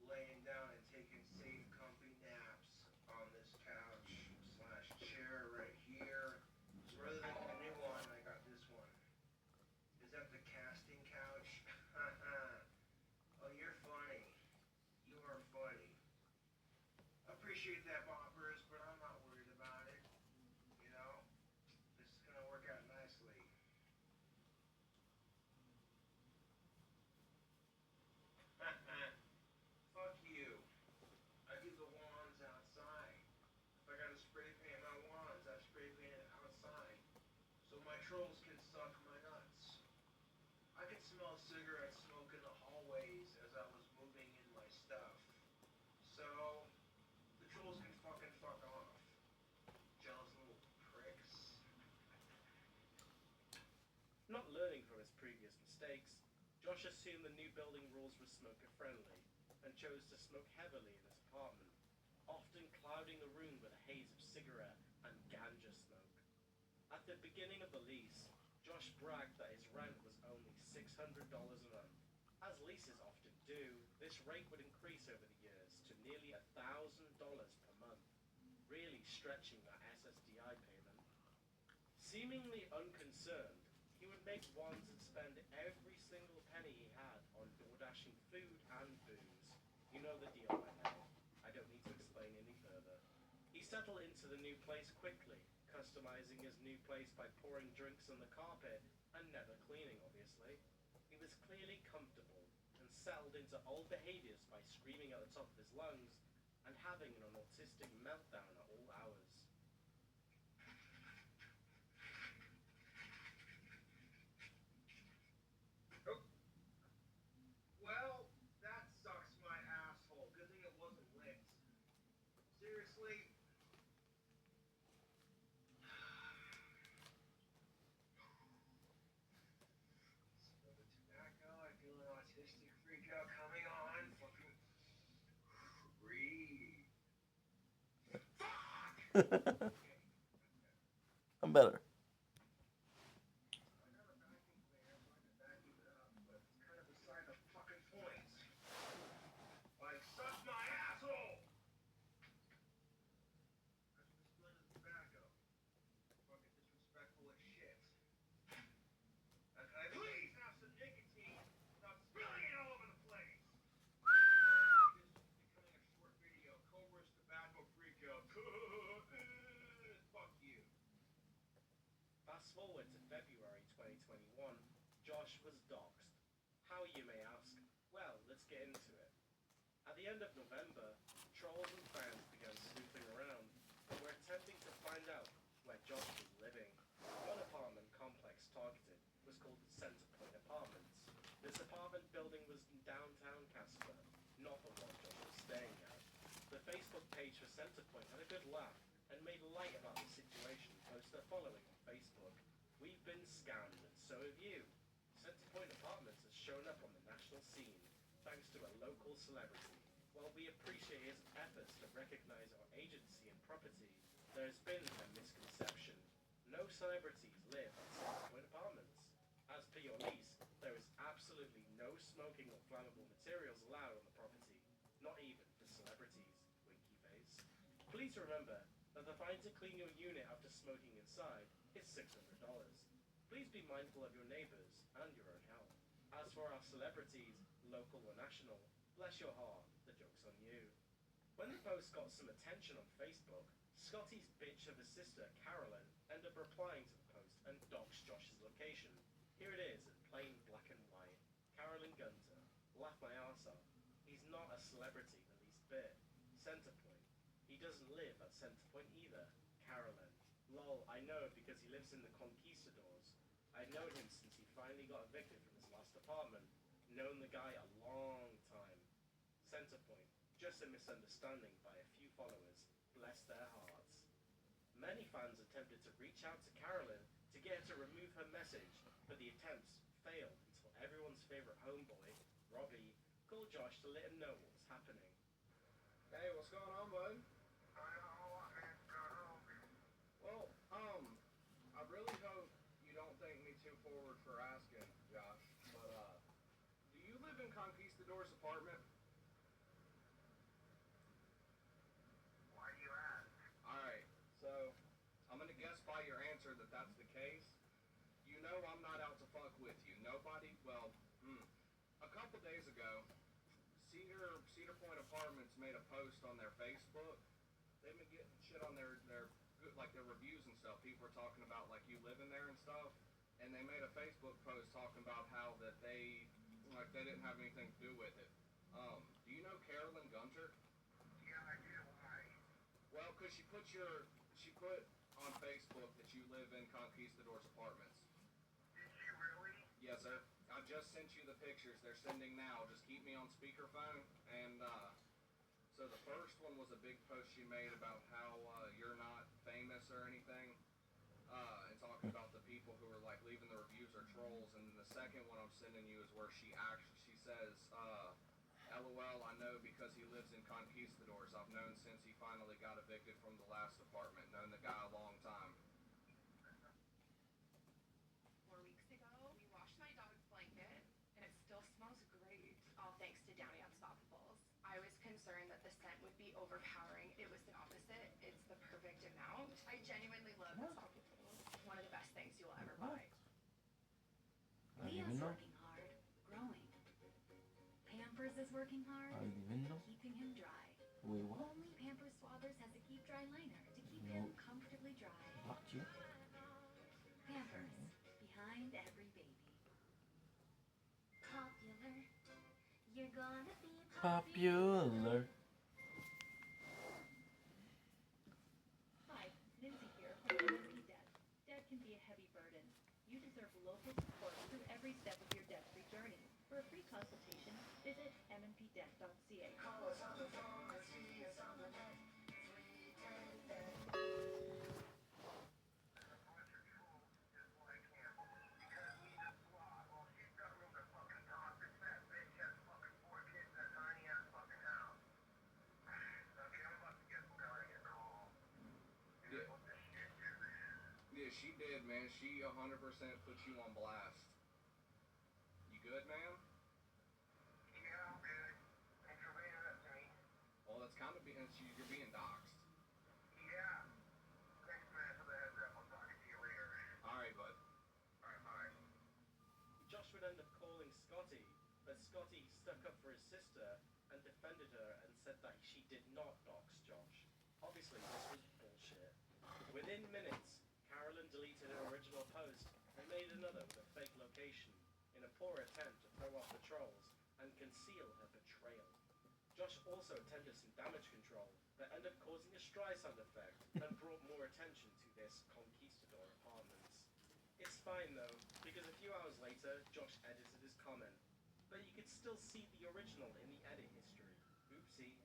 Speaker 15: laying down and taking safe, comfy naps on this couch / chair right here. So rather than the new one, I got this one. Is that the casting couch? Oh, you're funny. You are funny. Appreciate that, boppers, but I'm not worried about it. You know, this is gonna work out nicely. Fuck you. I do the wands outside. If I gotta spray paint my wands, I spray paint it outside. So my trolls can suck my nuts. I could smell cigarette smoke in the hallways as I was moving in my stuff. So, the trolls can fucking fuck off. Jealous little pricks.
Speaker 17: Not learning from his previous mistakes, Josh assumed the new building rules were smoker friendly and chose to smoke heavily in his apartment, often clouding the room with a haze of cigarette and ganja smoke. At the beginning of the lease, Josh bragged that his rent was only $600 a month. As leases often do, this rate would increase over the years to nearly $1,000 per month, really stretching that SSDI payment. Seemingly unconcerned, he would make wands and spend every single penny he had on DoorDashing food and booze. You know the deal by now. I don't need to explain any further. He settled into the new place quickly, customizing his new place by pouring drinks on the carpet and never cleaning, obviously. He was clearly comfortable and settled into old behaviors by screaming at the top of his lungs and having an autistic meltdown at all hours.
Speaker 15: Well, that sucks my asshole. Good thing it wasn't lit. Seriously? Smell the tobacco. I feel an autistic freak out coming on. Fucking breathe. Fuck!
Speaker 1: I'm better.
Speaker 15: Beside the fucking point. Like, suck my asshole!
Speaker 17: Fast forward to February 2021, Josh was doxxed. How, you may ask? Well, let's get into it. At the end of November, trolls and fans began snooping around and were attempting to find out where Josh was living. One apartment complex targeted was called Centerpoint Apartments. This apartment building was in downtown Casper, not the one Josh was staying at. The Facebook page for Centerpoint had a good laugh and made light about the situation, posted the following on Facebook. We've been scammed and so have you. Centerpoint Apartments has shown up on the national scene, thanks to a local celebrity. While we appreciate his efforts to recognize our agency and property, there has been a misconception. No celebrities live at Centerpoint Apartments. As per your lease, there is absolutely no smoking or flammable materials allowed on the property, not even for celebrities. Winky face. Please remember that the fine to clean your unit after smoking inside is $600. Please be mindful of your neighbors and your own health. As for our celebrities, local or national, bless your heart, the joke's on you. When the post got some attention on Facebook, Scotty's bitch of a sister, Carolyn, ended up replying to the post and doxed Josh's location. Here it is in plain black and white. Carolyn Gunter. Laugh my arse off. He's not a celebrity the least bit. Centerpoint. He doesn't live at Centerpoint either. Carolyn. Lol, I know because he lives in the Conquistadors. I've known him since he finally got evicted from his last apartment. Known the guy a long time. Centerpoint. Just a misunderstanding by a few followers. Bless their hearts. Many fans attempted to reach out to Carolyn to get her to remove her message, but the attempts failed until everyone's favorite homeboy, Robbie, called Josh to let him know what was happening.
Speaker 15: Hey, what's going on, bud? Well, I really hope you don't think me too forward for asking, Josh, but, do you live in Conquistador's apartment? Why do you ask? Alright, so, I'm gonna guess by your answer that that's the case. You know I'm not out to fuck with you. Nobody, well, a couple days ago, Cedar Point Apartments made a post on their Facebook. They've been getting shit on their reviews and stuff. People are talking about like you living there and stuff. And they made a Facebook post talking about how that they didn't have anything to do with it. Do you know Carolyn Gunter? Yeah, I do. Why? Well, cause she put on Facebook that you live in Conquistador's apartments. Did she really? Yes, sir. I just sent you the pictures. They're sending now. Just keep me on speakerphone. And so the first one was a big post she made about how you're not famous or anything, and talking about the people who are like leaving the reviews are trolls. And then the second one I'm sending you is where she says, LOL, I know because he lives in Conquistadors. I've known since he finally got evicted from the last apartment. Known the guy a long time.
Speaker 9: 4 weeks ago, we washed my dog's blanket, and it still smells great, all thanks to Downy Unstoppables. I was concerned that the scent would be overpowering. It was the opposite. It's the perfect amount. I genuinely love Unstoppables. One of the best things you'll ever buy.
Speaker 1: I don't
Speaker 2: Leo's
Speaker 1: even know.
Speaker 2: working hard, growing. Pampers is working hard,
Speaker 1: I don't even know.
Speaker 2: keeping him dry.
Speaker 1: Wait, what?
Speaker 2: Only Pampers Swabbers has a Keep Dry liner to keep him comfortably dry.
Speaker 1: Blocked you.
Speaker 2: Pampers, behind every baby. Popular, you're gonna be
Speaker 1: Popular.
Speaker 2: Hi, Lindsay here from M&P Debt. Debt can be a heavy burden. You deserve local support through every step of your debt-free journey. For a free consultation, visit mnpdebt.ca.
Speaker 15: Yeah, she did, man. She 100% put you on blast. You good, man? Yeah, I'm good. Thanks for bringing it up to me. Well, that's kind of you're being doxxed. Yeah. Thanks, man, for the heads up. I'll talk to you later. All right, bud. All right, bye.
Speaker 17: Josh would end up calling Scotty, but Scotty stuck up for his sister and defended her and said that she did not dox Josh. Obviously, this was bullshit. Within minutes, Carolyn deleted her original post made another with a fake location in a poor attempt to throw off the trolls and conceal her betrayal. Josh also attempted some damage control that ended up causing a Streisand effect and brought more attention to this conquistador apartments. It's fine though, because a few hours later, Josh edited his comment, but you could still see the original in the edit history. Oopsie.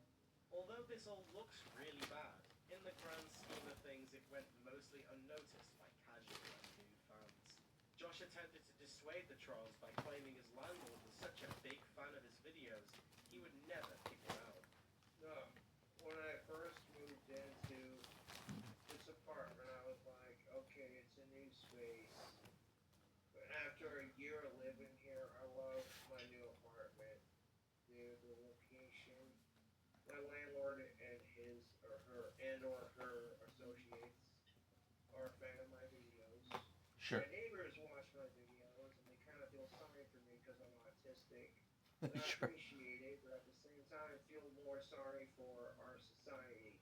Speaker 17: Although this all looks really bad, in the grand scheme of things it went mostly unnoticed by casual and new fans. Josh attempted to dissuade the trolls by claiming his landlord was such a big fan of his videos, he would never kick him out.
Speaker 15: No, when I first moved into this apartment, I was like, okay, it's a new space. But after a year of living here, I love my new apartment. Dude, the location. My landlord and his or her associates are a fan of my videos.
Speaker 1: Sure.
Speaker 15: My neighbors watch my videos and they kind of feel sorry for me because I'm autistic. And I
Speaker 1: Sure.
Speaker 15: appreciate it, but at the same time, I feel more sorry for our society.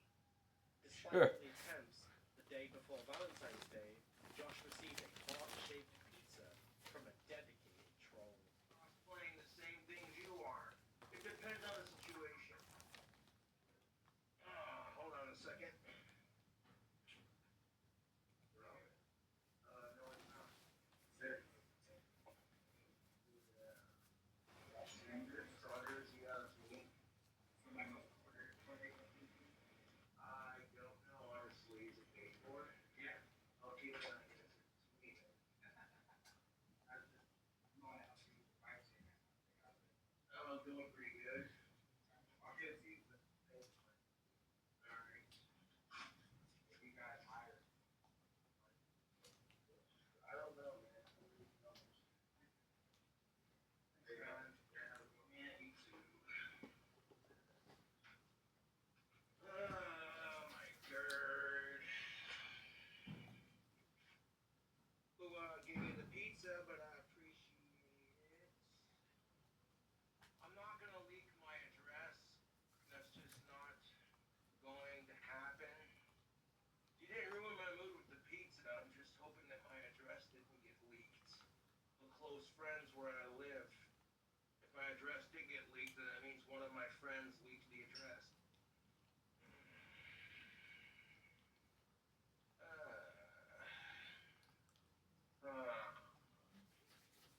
Speaker 17: Despite all the attempts, the day before Valentine's Day, Josh received a heart-shaped pizza from a dedicated troll.
Speaker 15: I'm playing the same things you are. It depends on the situation. Hold on a second. No, it's not. There. Strawberries, you got me. I don't know, honestly. Is it paid for? Yeah. Okay, then I guess it's sweet. I'm doing pretty good. I'll get you. Alright. You guys hired. I don't know, man. Oh my god. Who gave you the pizza, but I appreciate it. I'm not gonna leak my address. That's just not going to happen. You didn't ruin my mood with the pizza. I'm just hoping that my address didn't get leaked. I'm close friends where I live. If my address did get leaked, then that means one of my friends leaked the address.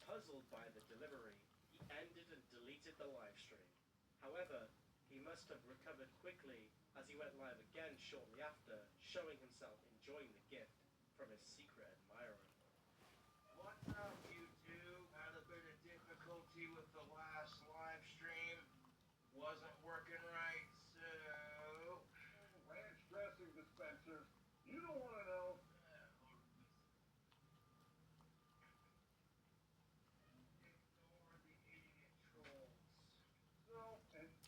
Speaker 17: Puzzled by the delivery, he ended and deleted the live stream. However, he must have recovered quickly as he went live again shortly after, showing himself enjoying the gift from his secret admirer.
Speaker 15: What's up, YouTube? Had a bit of difficulty with the last live stream. Wasn't working right, so... Ranch dressing dispensers. You don't want to know. Ignore the idiot trolls. So,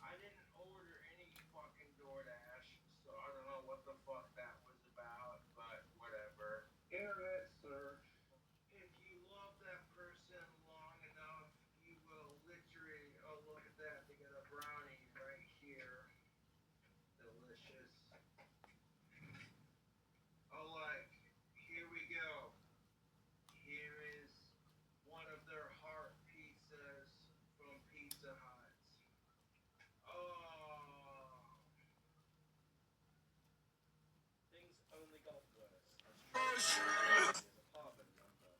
Speaker 15: I didn't order any fucking DoorDash, so I don't know what the fuck that was about, but whatever. Internet search. If you love that person long enough, you will literally, oh look at that, they got a brownie right here. Delicious. Oh, like, here we go. Here is one of their heart pizzas from Pizza Hut. Oh.
Speaker 17: Things only got worse as Josh his apartment number,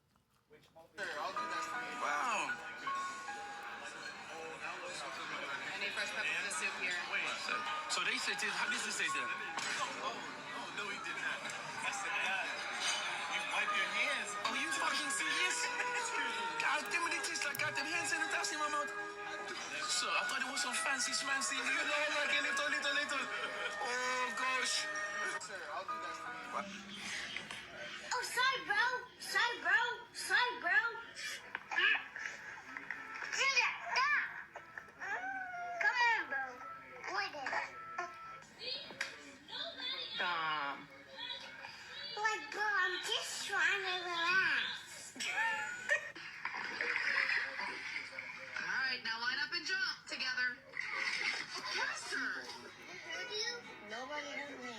Speaker 17: which obviously...
Speaker 18: Wow.
Speaker 21: Any fresh pepper for the soup here?
Speaker 18: So they said this. How does this say then? Oh, no, he did not. I said that. You wipe your hands. Are you fucking serious? God damn it, it tastes like goddamn hand sanitizer in my mouth. So I thought it was some fancy schmancy. You know, like a little. Oh gosh. Sir, I'll do that for you.
Speaker 12: Oh, sorry, bro. Sorry, bro. Sorry, bro. Come on, bro. With it. Like, bro, I'm just trying to relax.
Speaker 21: Alright, now line up and jump together. Faster!
Speaker 12: Who heard you? Nobody heard me.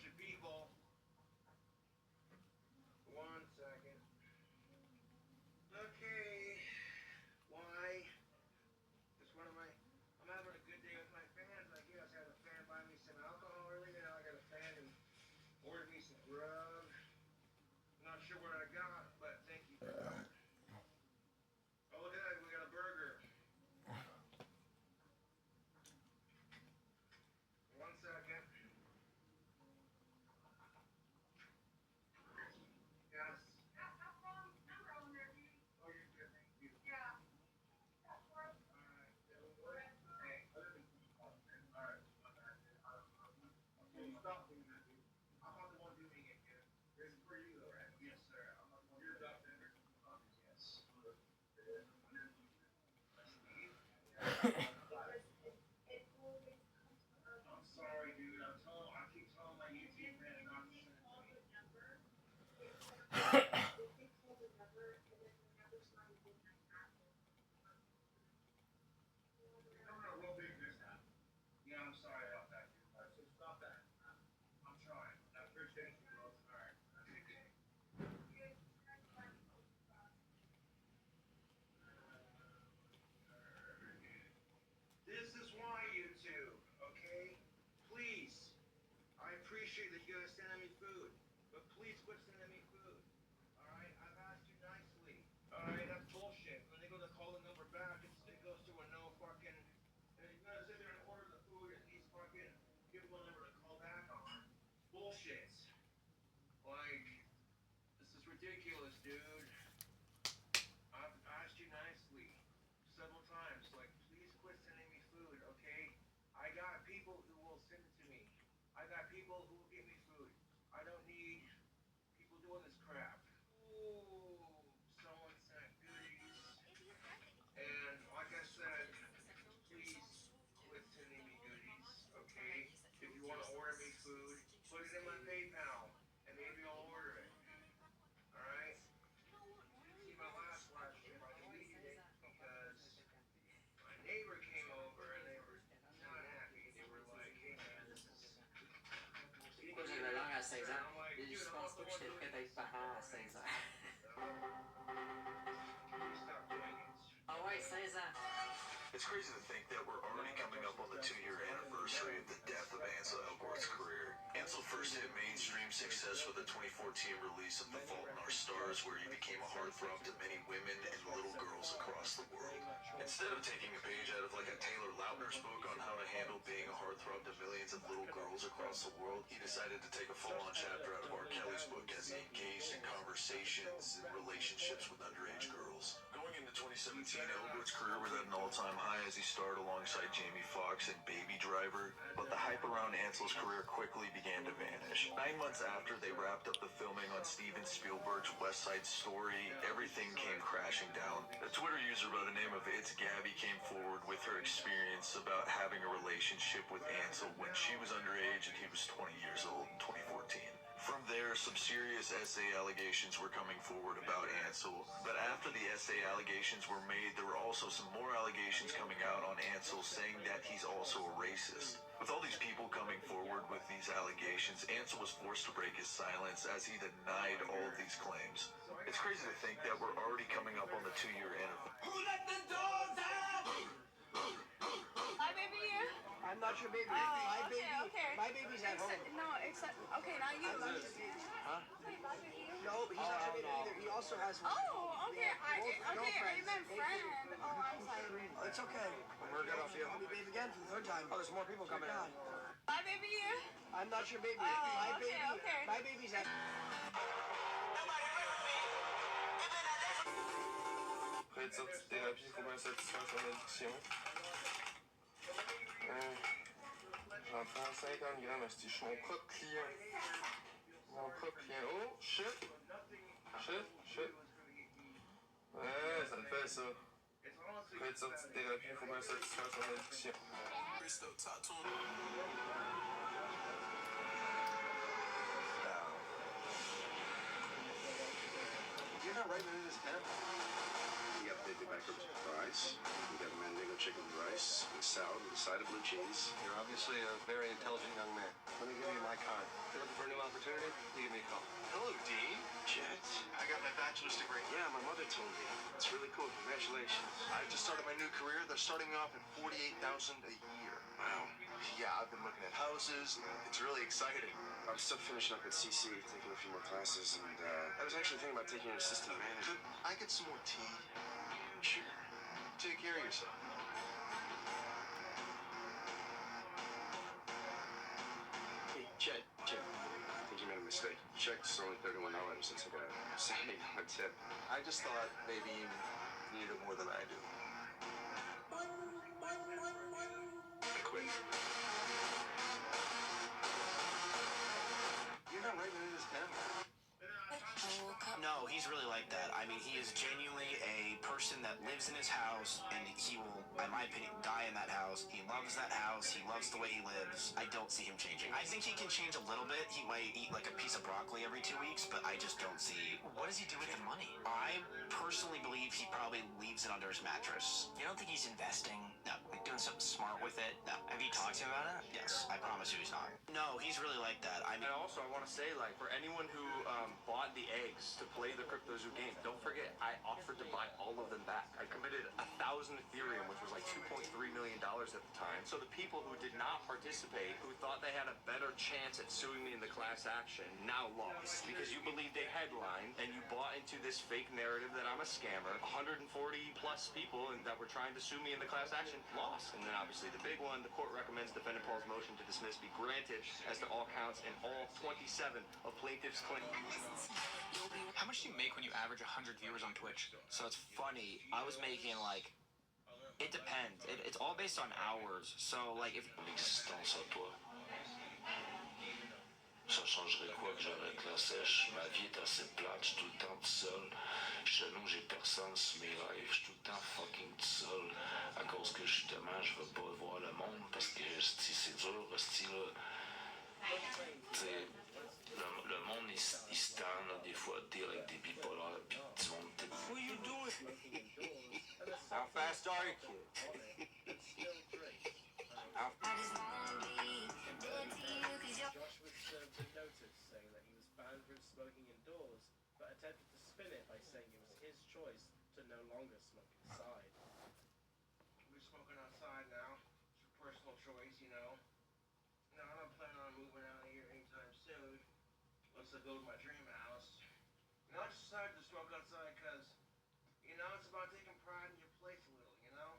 Speaker 15: of people. 1 second. Okay. Why? Just what am I? I'm having a good day with my fans, I guess. I had a fan buy me some alcohol earlier. Now I got a fan and ordered me some grub. Not sure what I got, but thank you for that. Oh, look at that. We got a burger. 1 second. Yes. Oh, you're good. Thank you. Yeah. Alright. Hey, other than alright. Stop doing that, dude. I'm not the one doing it, dude. This is for you, though, right? Yes, sir. I'm not the one. You're a doctor. Yes. Steve? I'm sorry, dude. I keep telling my YouTube man not to send it to me. No, we'll figure this out. Yeah, I'm sorry about that, dude. So stop that. I'm trying. I appreciate you, bro. Alright. This is why, YouTube, okay? Please. I appreciate that you guys sending me food, but please quit sending me food. Alright? I've asked you nicely. Alright, that's bullshit. When they go to call the number back, it goes to a no fucking... You gotta sit there and order the food and these fucking give them a number to call back on. Bullshit. Like, this is ridiculous, dude. I've asked you nicely several times, like, please quit sending me food, okay? I got people who will send it to me. I got people who will give me food. I don't need people doing this crap. Ooh, someone sent goodies. And like I said, please quit sending me goodies, okay? If you want to order me food, put it in my PayPal, and maybe I'll order it. Alright? See, my last live stream, I deleted it because my neighbor came over and they were not happy. They were like, hey man, this is...
Speaker 5: Pourquoi j'avais l'air à 16 ans? Je pense pas que j'étais prêt à être parent à 16 ans. Ah ouais, 16 ans.
Speaker 10: It's crazy to think that we're already coming up on the 2-year anniversary of the death of Ansel Elgort's career. Ansel first hit mainstream success with the 2014 release of The Fault in Our Stars, where he became a heartthrob to many women and little girls across the world. Instead of taking a page out of like a Taylor Lautner's book on how to handle being a heartthrob to millions of little girls across the world, he decided to take a full-on chapter out of R. Kelly's book as he engaged in conversations and relationships with underage girls. Going into 2017, Elgort's career was at an all-time high as he starred alongside Jamie Foxx in Baby Driver, but the hype around Ansel's career quickly began to vanish. 9 months after they wrapped up the filming on Steven Spielberg's West Side Story, everything came crashing down. A Twitter user by the name of It's Gabby came forward with her experience about having a relationship with Ansel when she was underage and he was 20 years old in 2014. From there, some serious SA allegations were coming forward about Ansel, but after the SA allegations were made, there were also some more allegations coming out on Ansel saying that he's also a racist. With all these people coming forward with these allegations, Ansel was forced to break his silence as he denied all of these claims. It's crazy to think that we're already coming up on the 2-year anniversary.
Speaker 23: Who let the dogs out?
Speaker 11: Hi, baby.
Speaker 7: I'm not your baby.
Speaker 11: Oh,
Speaker 7: My
Speaker 11: okay,
Speaker 7: baby.
Speaker 11: okay.
Speaker 7: My baby's at home.
Speaker 11: Okay, not you.
Speaker 7: Huh? No, but he's not your baby either. He also has one.
Speaker 11: Oh, okay.
Speaker 7: No
Speaker 11: I
Speaker 7: friends.
Speaker 11: meant friend. Oh, I'm sorry.
Speaker 7: Oh, it's okay. We're good off you. Call me baby again for the third time. Oh, there's more people coming out.
Speaker 11: Hi, baby.
Speaker 7: I'm not your baby.
Speaker 11: Oh,
Speaker 7: My
Speaker 11: okay,
Speaker 7: baby.
Speaker 11: okay.
Speaker 7: My baby's at.
Speaker 22: Après être sorti de thérapie, il faut bien satisfaire son addiction. J'en prends 50 grammes, je suis mon propre client. Mon propre client. Oh, shit! Shit! Ouais, ça le fait ça. Après être sorti de thérapie, il faut bien satisfaire son addiction.
Speaker 10: You're not writing into this pen? We update the bankruptcy price. We got Mandingo chicken with rice, with salad with a side of blue cheese.
Speaker 20: You're obviously a very intelligent young man. Let me give you my card. You're looking for
Speaker 22: opportunity, you give me a call.
Speaker 6: Hello, Dean.
Speaker 22: Jet?
Speaker 6: I got my bachelor's degree.
Speaker 22: Yeah, my mother told me. It's really cool. Congratulations.
Speaker 6: I just started my new career. They're starting me off at $48,000 a year.
Speaker 22: Wow.
Speaker 6: Yeah, I've been looking at houses. It's really exciting.
Speaker 22: I'm still finishing up at CC, taking a few more classes, and I was actually thinking about taking an assistant manager.
Speaker 6: Could I get some more tea?
Speaker 22: Sure.
Speaker 6: Take care of yourself.
Speaker 22: Hey, Chet. I think you made a mistake. Check's only $31. That's like a $70 tip.
Speaker 6: I just thought maybe you needed it more than I do.
Speaker 22: I quit.
Speaker 6: You're not writing in his pen.
Speaker 3: No, he's really like that. I mean, he is genuinely a person that lives in his house, and he will, in my opinion, die in that house. He loves that house. He loves the way he lives. I don't see him changing. I think he can change a little bit. He might eat like a piece of broccoli every 2 weeks, but I just don't see...
Speaker 4: What does he do with the money?
Speaker 3: I personally believe he probably leaves it under his mattress.
Speaker 4: You don't think he's investing?
Speaker 3: No.
Speaker 4: Like doing something smart with it?
Speaker 3: No.
Speaker 4: Have you talked to him about it?
Speaker 3: Yes, I promise you he's not. No, he's really like that. I mean...
Speaker 20: And also, I want to say, like, for anyone who bought the eggs to play the Crypto Zoo game, don't forget, I offered to buy all of them back. I committed 1,000 Ethereum, which was like $2.3 million at the time. So the people who did not participate, who thought they had a better chance at suing me in the class action, now lost. Because you believed a headline, and you bought into this fake narrative that I'm a scammer. 140 plus people that were trying to sue me in the class action lost. And then obviously the big one, the court recommends defendant Paul's motion to dismiss be granted as to all counts and all 27 of plaintiff's claims.
Speaker 4: How much do you make when you average 100 viewers on Twitch?
Speaker 3: So it's funny. I was making like... It depends. It's all based on hours. So like if...
Speaker 24: L'existence à toi. Ça changerait quoi que j'arrête la sèche? Ma vie est assez plate, je suis tout le temps tout seul. Chez nous, j'ai personne sur mes lives, je suis tout le temps fucking tout seul. À cause que justement, je veux pas voir le monde parce que c'est dur, là. T'sais, le monde, il se tend, là, des fois, de dire avec des bipolaires, pis du monde, what are you doing?
Speaker 22: How fast are you, kid? How
Speaker 17: Josh was served a notice saying that he was banned from smoking indoors, but attempted to spin it by saying it was his choice to no longer smoke inside.
Speaker 15: We're smoking outside now. It's a personal choice, you know. No, I don't plan on moving out of here anytime soon. Once I build my dream house. You know, I just decided to smoke outside because, you know, it's about taking pride in your place a little, you know?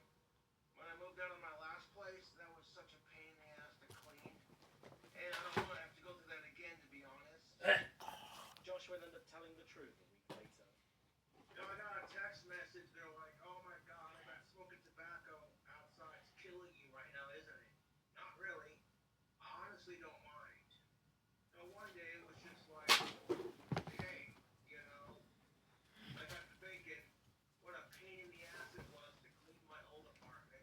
Speaker 15: When I moved out of my last place, that was such a pain in the ass to clean. And I don't want to have to go through that again, to be honest.
Speaker 17: Joshua ended up telling the truth a week later.
Speaker 15: You know, I got a text message. They're like, oh my god, I bet smoking tobacco outside's killing you right now, isn't it? Not really. I honestly don't mind. So one day it was just like, hey, you know, I got to thinking what a pain in the ass it was to clean my old apartment.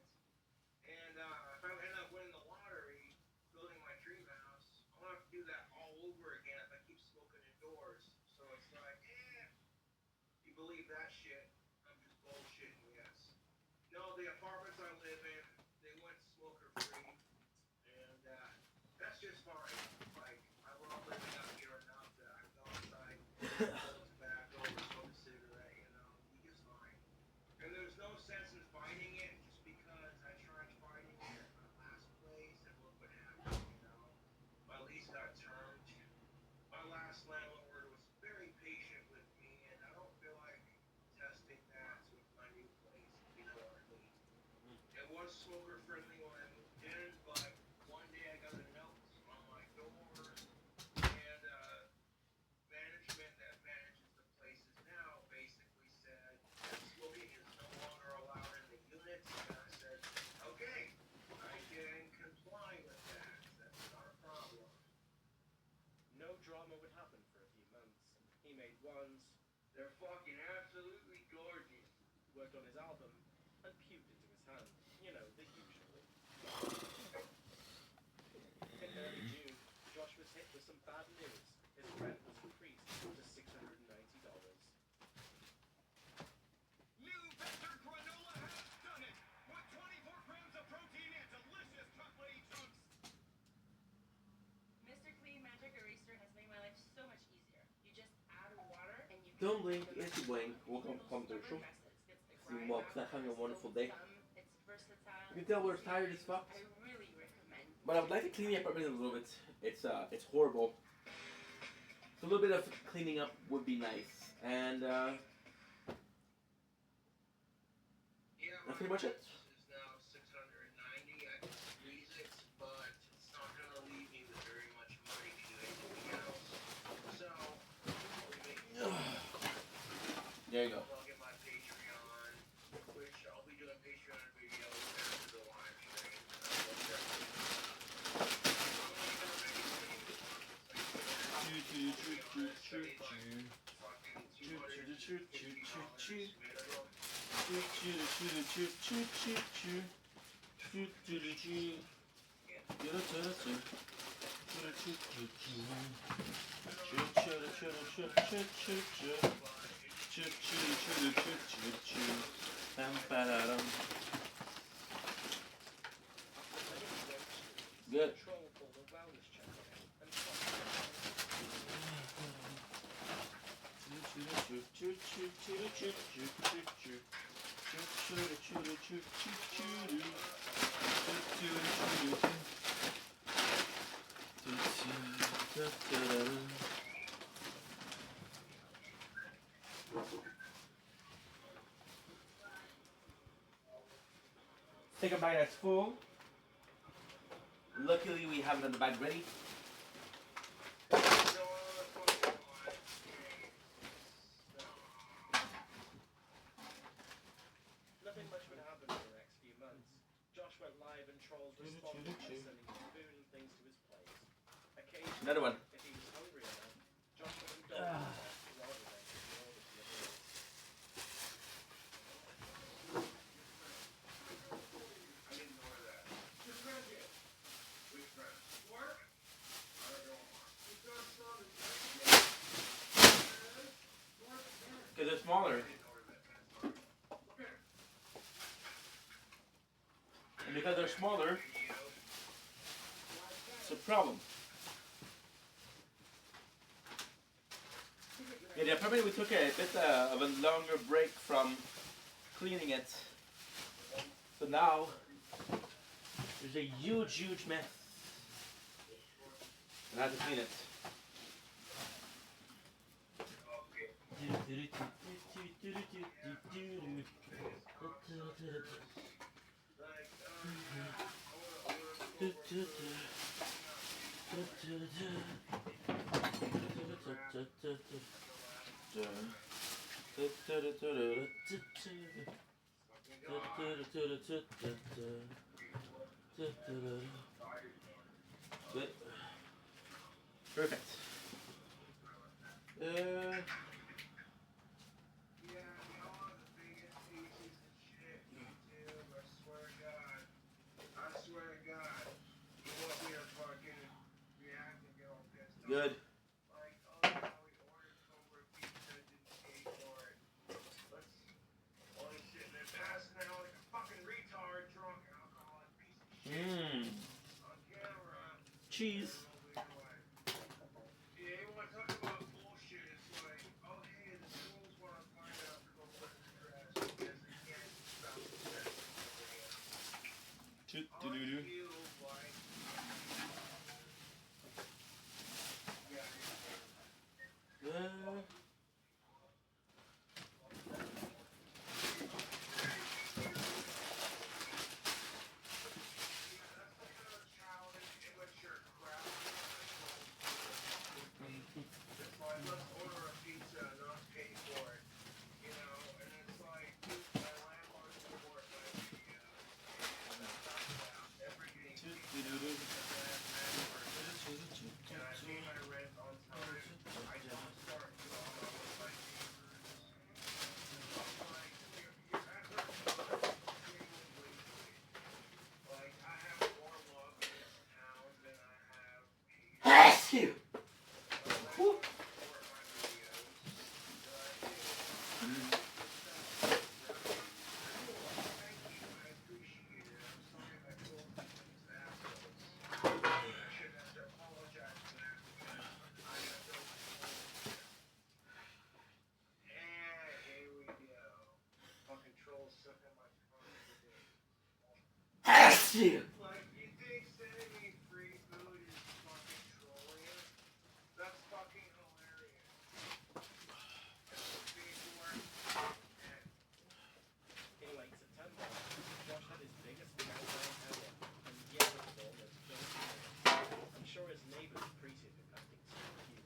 Speaker 15: And if I end up winning the lottery, building my dream house, I'll have to do that all over again if I keep smoking indoors. So it's like, you believe that shit, I'm just bullshitting, yes. No, the apartments I live in, they went smoker free, and that's just fine. Like, I love living out here enough that I can go outside, smoke tobacco, or smoke a cigarette, you know, we just fine. And there's no sense in fighting it just because I tried fighting it at my last place, and look what happened, you know. My lease got termed. My last landlord was very patient with me, and I don't feel like testing that with my new place, if you know what I mean. It was smoker friendly when I moved in, but one day I got a note on my doors, and management that manages the places now basically said that smoking is no longer allowed in the units, and I said, okay, I can comply with that. That's not a problem.
Speaker 17: No drama would happen for a few months. He made ones,
Speaker 15: They're fucking absolutely gorgeous.
Speaker 17: worked on his album, and puked into his hand. You know, the usual. In early June, Josh was hit with some bad news. His rent was increased to $690.
Speaker 18: New Vector granola has done it! With 24 grams of protein and delicious chocolatey chunks!
Speaker 2: Mr. Clean Magic Eraser has made my life
Speaker 1: Don't blink, it's bling. Welcome to Commentary Show. Well, having a wonderful day. You can tell we're tired as fuck. But I would like to clean the apartment a little bit. It's horrible. So a little bit of cleaning up would be nice. And that's pretty much it. There you go.
Speaker 15: I'll get my Patreon, which I'll be doing Patreon videos after the live stream.
Speaker 1: Good. Second bag that's full. Luckily we have another bag ready.
Speaker 17: Nothing much would happen in the next few months. Josh went live and trolls responded by sending food and things to his place. Occasionally,
Speaker 1: Another one.
Speaker 17: if he was hungry enough, Josh would indulge himself to order things in order to live.
Speaker 15: I didn't know that. Your friend did. Which friend? Work? I don't know. He's got some.
Speaker 1: Because they're smaller. And because they're smaller, it's a problem. Yeah, the apartment we took a bit of a longer break from cleaning it. So now, there's a huge mess. And I have to clean it. Good. Perfect. Good. Cheese. Shit.
Speaker 15: Like, you think sending me free food is fucking trolling you? That's fucking hilarious. That's what people are.
Speaker 17: In late September, Josh had his biggest meltdown ever and yelled for almost 30 minutes. I'm sure his neighbors appreciated acting so cute.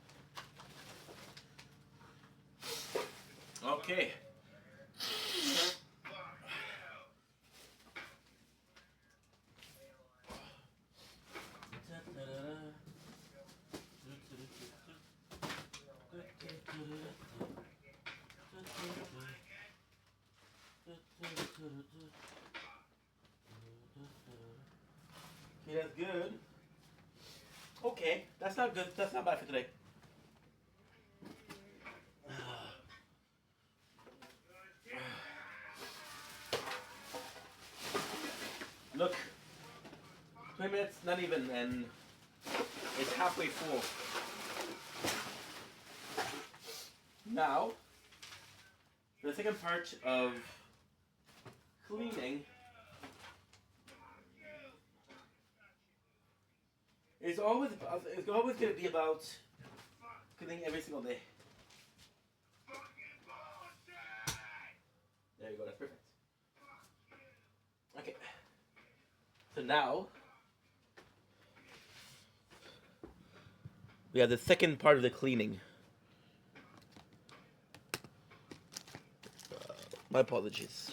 Speaker 1: Okay. Okay, that's good. Okay, that's not good. That's not bad for today. Look, 20 minutes, not even, and it's halfway full. Now, the second part of cleaning is always going to be about cleaning every single day. There you go, that's perfect. Okay. So now, we have the second part of the cleaning. My apologies.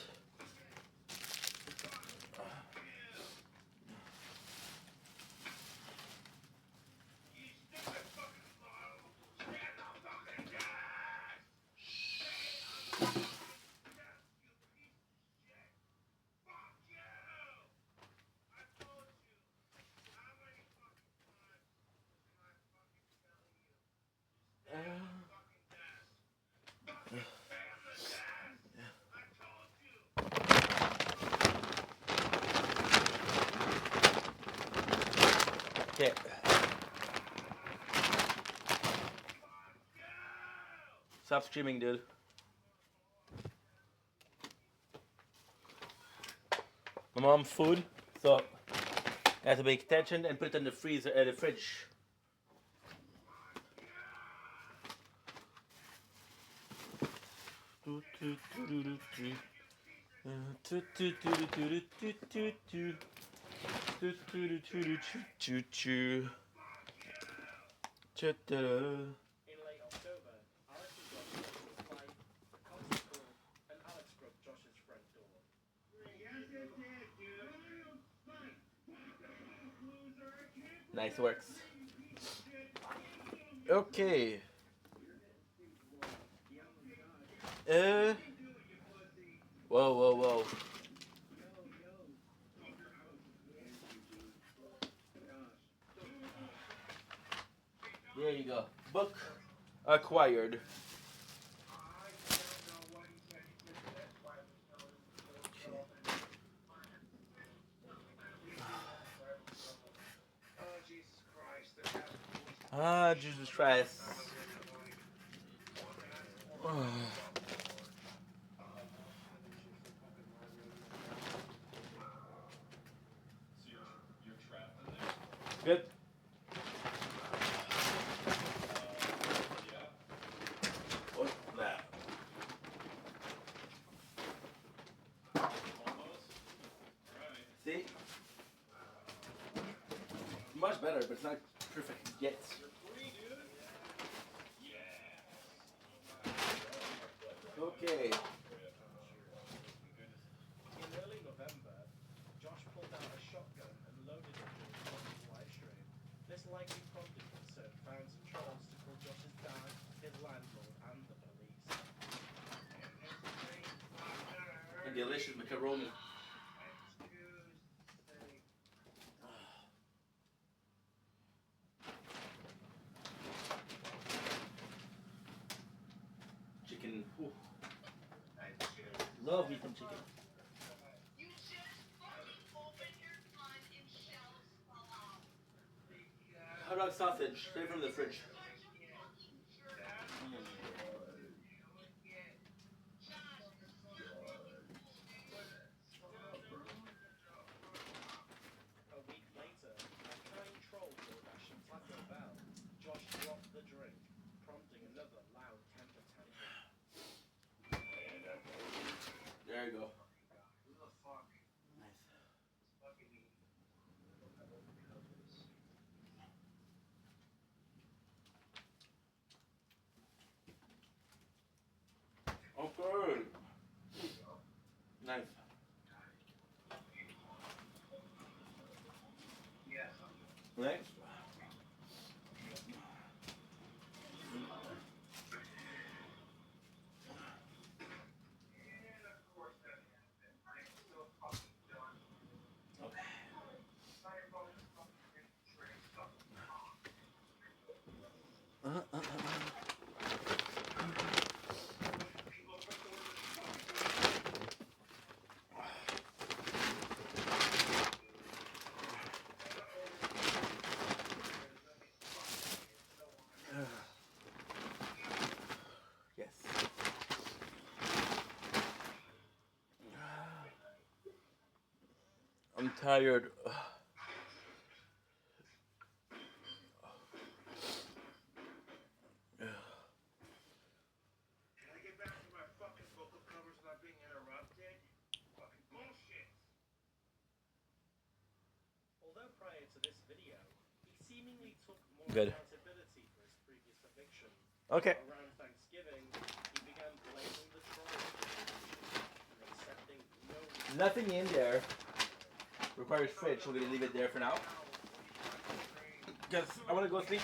Speaker 1: Okay. Stop streaming, dude. My mom food, so I have to make attention and put it in the freezer, the fridge.
Speaker 17: In late October, Alex and Josh got into a fight, a concert call, and Alex broke Josh's front door.
Speaker 1: Nice works. Okay. Whoa, whoa, whoa. There you go. Book acquired. Ah, Jesus Christ. Good. What's that? See? Much better, but it's not perfect yet. Okay.
Speaker 17: In early November, Josh pulled out a shotgun and loaded it during Josh's live stream. This likely prompted concerned fans and trolls to call Josh's dad, his landlord, and the police.
Speaker 1: And delicious macaroni. Chicken. Ooh. Love me some chicken. Hot dog sausage, straight from the fridge. you go.
Speaker 15: Who the fuck?
Speaker 1: Nice.
Speaker 15: Fucking me.
Speaker 1: Okay. Nice.
Speaker 15: Yes.
Speaker 1: Next. Okay. Yes. I'm tired.
Speaker 15: Can I get back to my fucking vocal covers without being interrupted? Fucking bullshit.
Speaker 17: Although prior to this video, he seemingly took more
Speaker 1: Good.
Speaker 17: accountability for his previous eviction.
Speaker 1: Okay.
Speaker 17: Around Thanksgiving, he began blaming the trolls and accepting no
Speaker 1: Nothing in there requires fridge, so we're gonna leave it there for now. Because I want to go sleep.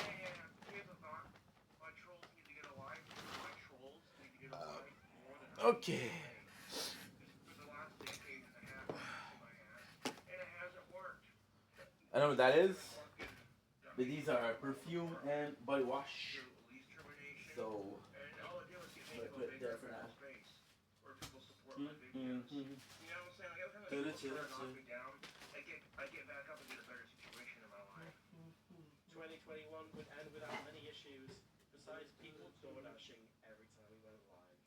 Speaker 15: My trolls need to get a life. My trolls need to get a life more than
Speaker 1: Okay.
Speaker 15: for the last decade and a half in my ass. And it hasn't worked.
Speaker 1: I know what that is. But these are perfume and body wash. So,
Speaker 15: And all it did was get me
Speaker 1: but
Speaker 15: to a
Speaker 1: put it there
Speaker 15: bigger
Speaker 1: for now.
Speaker 15: space where people support my videos. You know what I'm saying? Like every time people try to knock me down, I get back up and get a better situation in my life.
Speaker 17: 2021 would end without many issues, besides people door dashing every time he went live.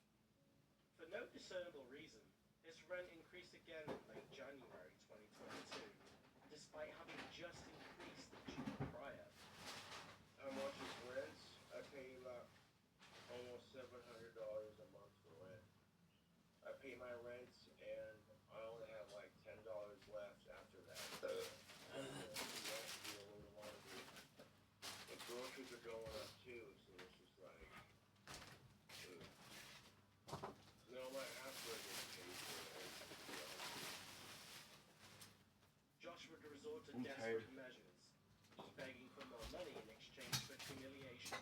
Speaker 17: For no discernible reason, his rent increased again in late January 2022, despite having just increased the June prior.
Speaker 15: How much is rent? I pay about almost $700 a month for rent. I pay my rent and I only have like $10 left after that. The groceries are going up too, so it's just like, no, my after I get paid for it.
Speaker 17: Josh would resort to
Speaker 1: I'm
Speaker 17: desperate
Speaker 1: tired.
Speaker 17: measures, begging for more money in exchange for humiliation,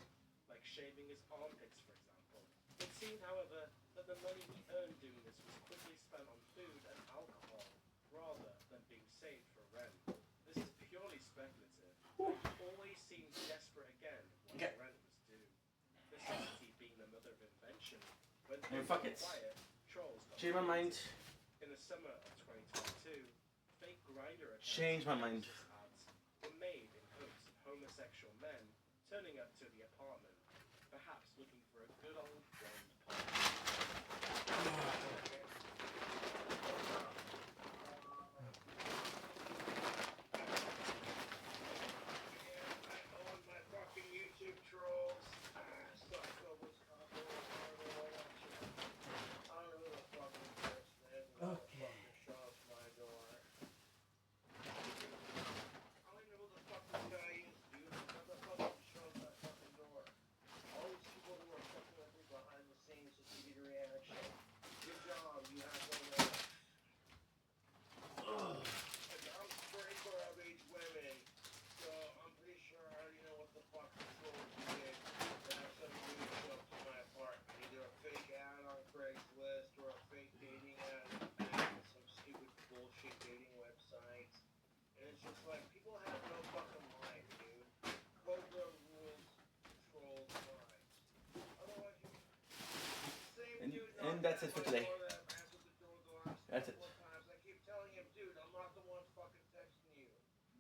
Speaker 17: like shaving his armpits, for example. It seemed, however, that the money he earned doing this was quickly spent on food and alcohol, rather than being saved for rent. This is purely speculative, but he always seemed desperate again once rent was due. Necessity being the mother of invention. When things
Speaker 1: fuck
Speaker 17: were
Speaker 1: it.
Speaker 17: quiet, trolls got
Speaker 1: Change my mind.
Speaker 17: creative. In the summer of 2022, fake Grindr accounts
Speaker 1: Change my mind.
Speaker 17: ads were made in hopes of homosexual men turning up to the apartment, perhaps looking for a good old blonde party.
Speaker 15: My fucking YouTube trolls. Suck Cobras, Combo, I don't know who the fucking person is.
Speaker 1: Okay.
Speaker 15: Fucking shows my door. I don't even know who the fuck this guy is, dude. What the fuck shows that fucking door? All these people who are fucking with me behind the scenes just to get a reaction. Good job, you have no left. I'm straight for of-age women, so I'm pretty sure I already know what the fuck the trolls did. That have some dude show up to my apartment. Either a fake ad on Craigslist or a fake dating ad on some stupid bullshit dating website. And it's just like, people have no fucking life, dude. Cobra rules, trolls lives. Otherwise,
Speaker 1: And that's it for today. That's it.
Speaker 15: I keep telling him, dude, I'm not the one fucking texting you.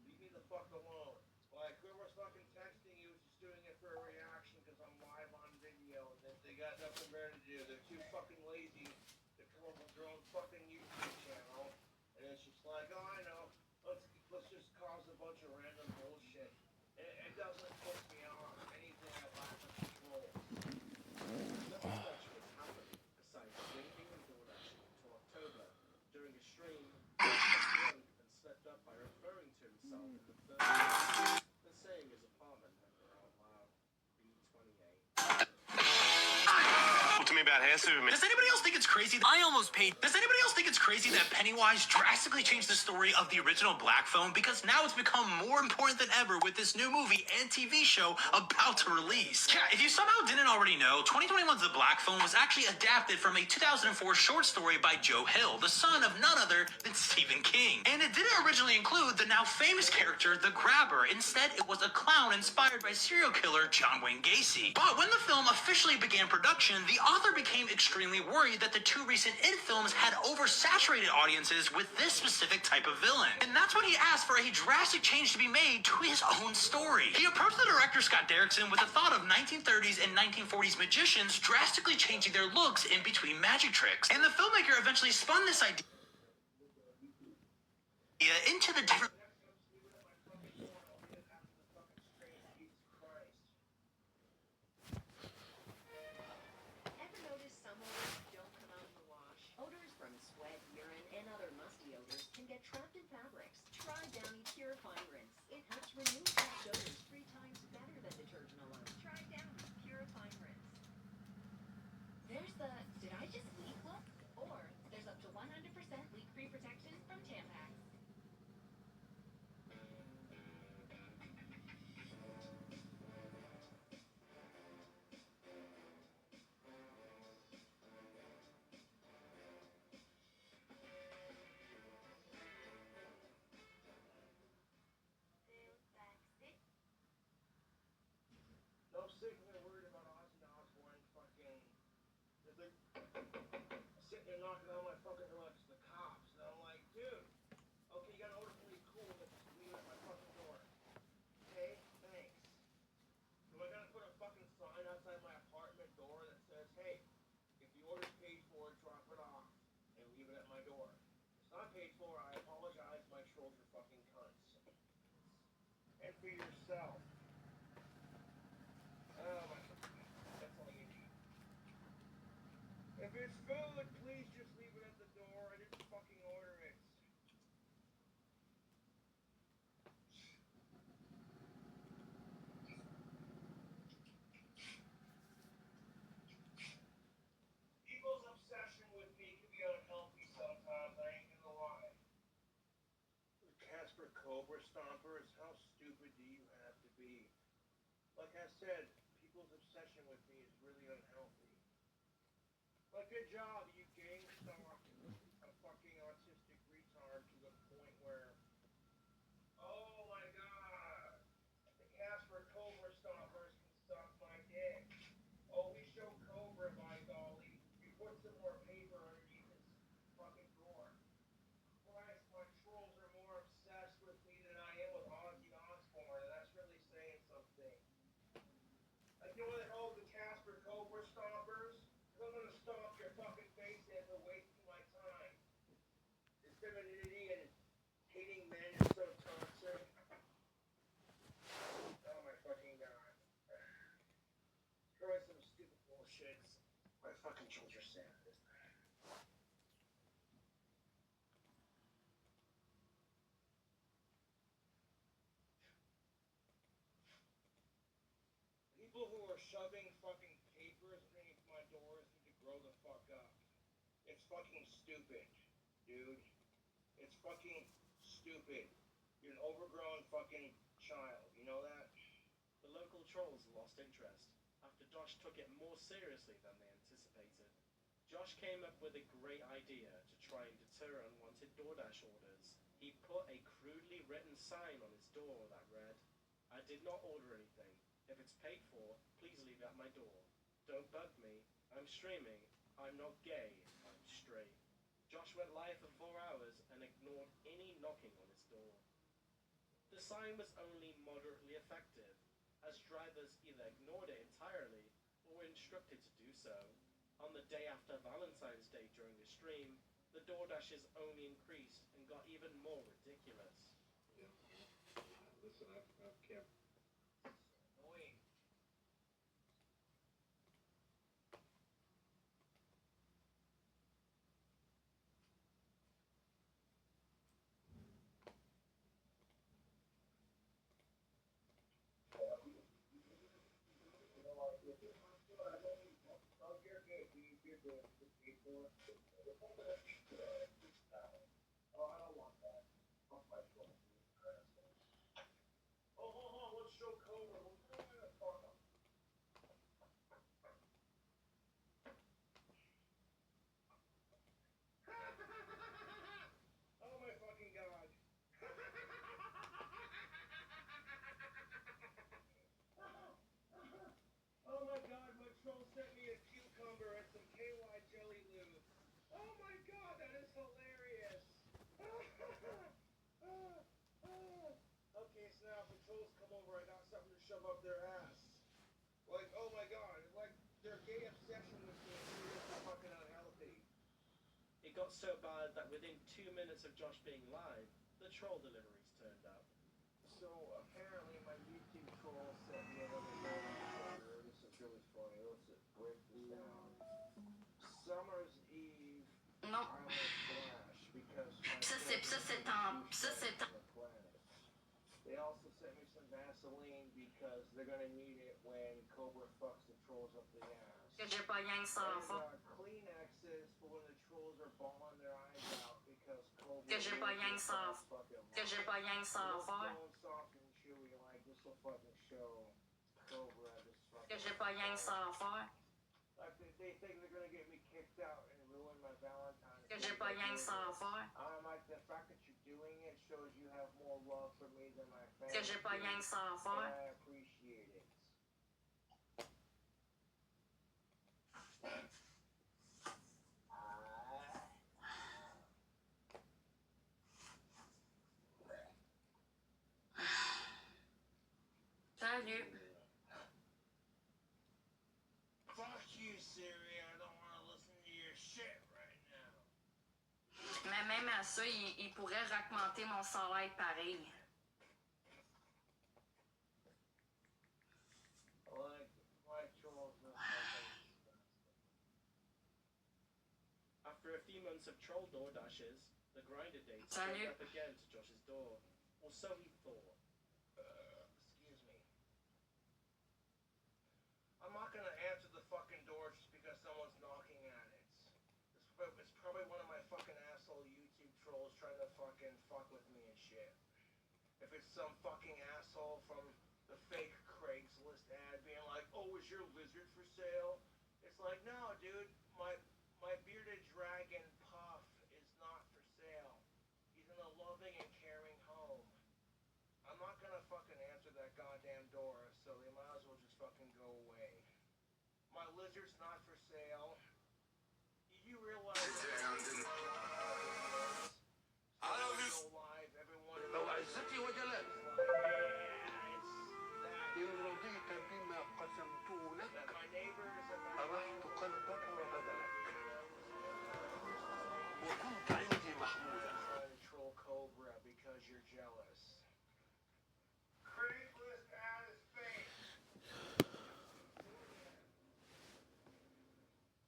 Speaker 15: Leave me the fuck alone. Like, whoever's fucking texting you is just doing it for a reaction because I'm live on video and they got nothing better to do. They're too fucking lazy to come up with their own fucking YouTube channel. And it's just like, oh, I know. Let's just cause a bunch of random bullshit. It doesn't piss me off. Anything I lack of control.
Speaker 17: Nothing much was happening besides drinking and door dashing until October,
Speaker 13: about Hesse.
Speaker 14: Does anybody else think it's crazy? Does anybody else think it's crazy that Pennywise drastically changed the story of the original Black Phone? Because now it's become more important than ever with this new movie and TV show about to release. Yeah, if you somehow didn't already know, 2021's The Black Phone was actually adapted from a 2004 short story by Joe Hill, the son of none other than Stephen King. And it didn't originally include the now famous character, the Grabber. Instead, it was a clown inspired by serial killer John Wayne Gacy. But when the film officially began production, the author became extremely worried that the two recent It films had oversaturated audiences with this specific type of villain. And that's when he asked for a drastic change to be made to his own story. He approached the director Scott Derrickson with the thought of 1930s and 1940s magicians drastically changing their looks in between magic tricks. And the filmmaker eventually spun this idea into the different...
Speaker 9: Ever notice some odors don't come out in the wash? Odors from sweat, urine, and other musty odors can get trapped in fabrics. Try Downy Purifying Rinse. It helps remove trapped odors 3 times better than detergent alone. Try Downy Purifying Rinse. There's the "did I just leak" look, or there's up to 100% leak-free protection from Tampax.
Speaker 15: No signal worried about Ozzy Osbourne fucking. They're sitting there knocking on my fucking door like it's the cops. And I'm like, dude, okay, you got an order for me, cool, but just leave it at my fucking door. Okay, thanks. Am I gonna put a fucking sign outside my apartment door that says, hey, if the order's paid for, drop it off and leave it at my door? If it's not paid for, I apologize, my trolls are fucking cunts. And for yourself. Oh my god, that's all you need. If it's food, please just leave it at the door. I didn't fucking order it. People's obsession with me can be unhealthy sometimes, I ain't gonna lie. The Casper Cobra Stompers, how stupid do you have to be? Like I said, people's obsession with me is really unhealthy. Like, good job, you gang stalked a fucking autistic retard to the point where, oh my god, the Casper Cobra Stompers can suck my dick. Oh, we show Cobra, by golly. We put some more paper underneath his fucking door. Christ, my trolls are more obsessed with me than I am with Ozzy Osbourne, and that's really saying something. Like, you know what they call the Casper Cobra Stompers? Because I'm gonna stomp your fucking face in for wasting my time. Your femininity and hating men is so toxic. Oh my fucking god. Try some stupid bullshit. My fucking trolls are sad. People who are shoving fucking papers underneath my doors need to grow the fuck up. It's fucking stupid, dude. It's fucking stupid. You're an overgrown fucking child, you know that?
Speaker 17: The local trolls lost interest after Josh took it more seriously than they anticipated. Josh came up with a great idea to try and deter unwanted DoorDash orders. He put a crudely written sign on his door that read, "I did not order anything. If it's paid for, please leave it at my door. Don't bug me. I'm streaming. I'm not gay. I'm straight." Josh went live for 4 hours and ignored any knocking on his door. The sign was only moderately effective, as drivers either ignored it entirely or were instructed to do so. On the day after Valentine's Day during the stream, the DoorDashes only increased and got even more ridiculous.
Speaker 22: Listen, I've kept...
Speaker 15: Annoying. Oh, I don't want that. Fuck my trolls. Oh, let's show Cobra. Fuck him. Oh my fucking god. Oh my god, my troll sent me a cucumber and some KY jelly lube. Oh my god, that is hilarious. Okay, so now if the trolls come over, I got something to shove up their ass. Like, oh my god, like their gay obsession with me is seriously fucking unhealthy.
Speaker 17: It got so bad that within 2 minutes of Josh being live, the troll deliveries turned up.
Speaker 15: So apparently my YouTube troll sent me another notification. This is really funny. Let's break this down. Summer's Eve.
Speaker 11: Non.
Speaker 15: I was Flash because
Speaker 11: Ça c'est un. Ça c'est un.
Speaker 15: They also sent me some Vaseline because they're gonna need it when Cobra fucks the trolls up the ass.
Speaker 11: Que j'ai pas rien que ça à faire.
Speaker 15: Kleenexes for when the trolls are bawling their eyes out because Cobra.
Speaker 11: Que j'ai pas rien que ça à faire. Que j'ai pas rien que ça à faire.
Speaker 15: Soft and chewy, like this will fucking show Cobra this fucking.
Speaker 11: Que j'ai pas rien que ça à faire.
Speaker 15: Like they think they're gonna get me kicked out and ruin my Valentine's.
Speaker 11: Que j'ai pas rien que ça à faire.
Speaker 15: Like the fact that you're doing it shows you have more love for me than my family.
Speaker 11: Que j'ai pas rien que ça à faire.
Speaker 15: I appreciate it.
Speaker 11: Salut.
Speaker 15: Fuck you, Siri. I don't want to listen to your shit right now.
Speaker 11: Mais même à ça, il pourrait raconter mon salaire pareil.
Speaker 17: After a few months of troll door dashes, the grinder dates
Speaker 11: Salut.
Speaker 17: turned up again to Josh's door. Or so he thought.
Speaker 15: Excuse me. I'm not gonna answer the fucking door just because someone's knocking at it. It's probably one of my fucking asshole YouTube trolls trying to fucking fuck with me and shit. If it's some fucking asshole from the fake Craigslist ad being like, oh, is your lizard for sale? It's like, no, dude, my bearded dragon Puff is not for sale. He's in a loving and caring home. I'm not gonna fucking answer that goddamn door, so they might as well just fucking go away. My lizard's not for sale. You realize live, everyone
Speaker 18: لو عزتي وجلال يرضيك بما قسمت لك أرحت قلبك وبدنك وكنت عندي محمودا.
Speaker 15: Troll Cobra because you're jealous. Craigslist ad is fake.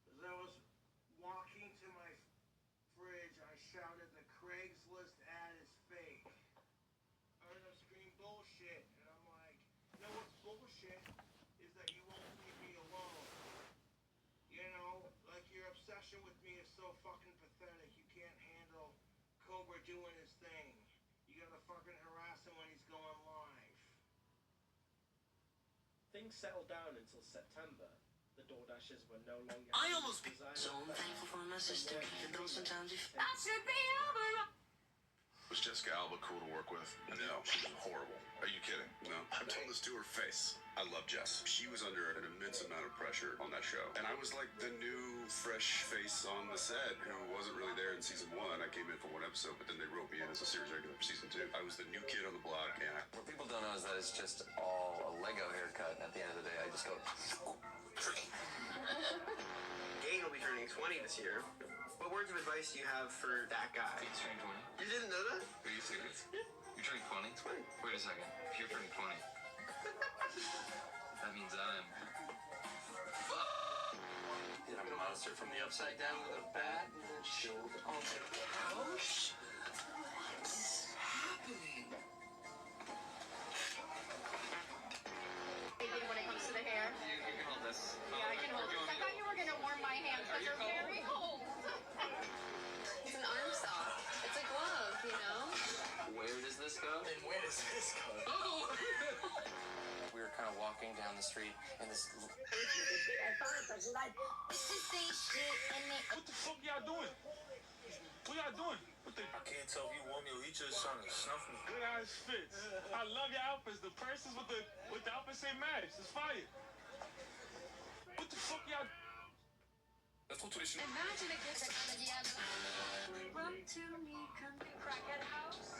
Speaker 15: As I was walking to my fridge, I shouted, the Craigslist ad is fake. I heard them scream bullshit, and I'm like, you know what's bullshit? Is that you won't leave me alone. You know, like your obsession with me is so fucking pathetic. You can't handle Cobra doing his thing. You gotta fucking harass him when he's going live.
Speaker 17: Things settled down until September. The door dashes were no longer.
Speaker 14: I almost be
Speaker 11: So I'm thankful for my sister, even though sometimes you
Speaker 14: I should be over. Was Jessica Alba cool to work with? No, she was horrible. Are you kidding? No. I told this to her face. I love Jess. She was under an immense amount of pressure on that show. And I was like the new fresh face on the set who wasn't really there in season 1. I came in for 1 episode, but then they wrote me in as a series regular for season 2. I was the new kid on the block, and
Speaker 8: What people don't know is that it's just all a Lego haircut, and at the end of the day, I just go.
Speaker 7: Gage will be turning 20 this year. What words of advice do you have for that guy?
Speaker 8: He's turning 20.
Speaker 7: You didn't know that?
Speaker 8: Are you serious? You're turning 20?
Speaker 7: 20.
Speaker 8: Wait a second. If you're turning 20, that means I'm. Did a monster from the upside down with a bat and then chilled on the couch? What's happening?
Speaker 12: When it comes to the hair.
Speaker 8: You can hold this.
Speaker 12: Yeah, I can hold it. I thought you were gonna warm my hand.
Speaker 5: down the street in this.
Speaker 14: What the fuck y'all doing? What y'all doing? What the?
Speaker 8: I can't tell if you want me or he just trying to snuff me.
Speaker 14: Good ass fits. I love your outfits. The purses with the outfits say match. It's fire. What the fuck y'all?
Speaker 8: Let's go to the shit.
Speaker 11: Imagine it gets run to me, come to crackhead house.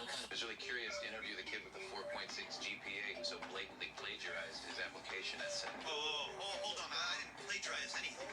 Speaker 5: I was really curious to interview the kid with the 4.6 GPA who so blatantly plagiarized his application at Senate.
Speaker 3: Hold on. I didn't plagiarize anything.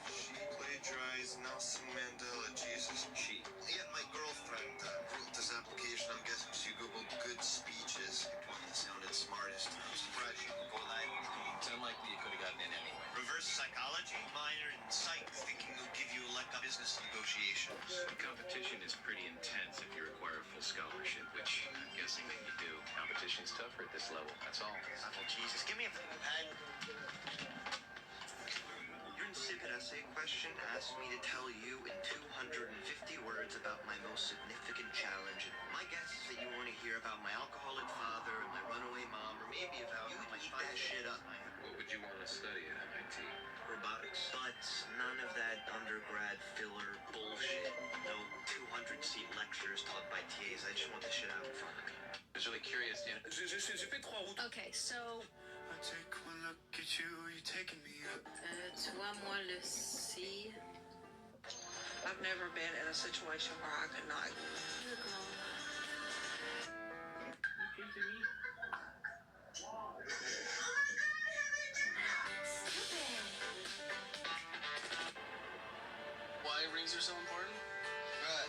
Speaker 10: She plagiarized Nelson Mandela, Jesus.
Speaker 3: She.
Speaker 10: Yeah, my girlfriend wrote this application. I'm guessing she Googled good speeches. One that sounded smartest. I'm surprised she could go that easy.
Speaker 5: It's unlikely you could have gotten in anyway.
Speaker 3: Reverse psychology, minor in psych, thinking it'll give you a leg up business negotiations.
Speaker 5: The competition is pretty intense if you require full scholarship, which I'm guessing that you do. Competition's tougher at this level, that's all.
Speaker 3: Oh, Jesus, give me a pen. Your insipid essay question asked me to tell you in 250 words about my most significant challenge. My guess is that you want to hear about my alcoholic father and my runaway mom, or maybe about you would eat that shit up.
Speaker 5: What would you want to study at MIT?
Speaker 3: Robotics. But none of that undergrad filler bullshit. No 200-seat lectures taught by TAs. I just want the shit out in front of me.
Speaker 5: I was really curious to...
Speaker 8: J'ai fait 3 routes.
Speaker 11: Okay, so
Speaker 8: I take one look at you, you taking me up.
Speaker 11: tu vois, moi, le si. I've never been in a situation where I could not.
Speaker 13: Why rings are so important? Right.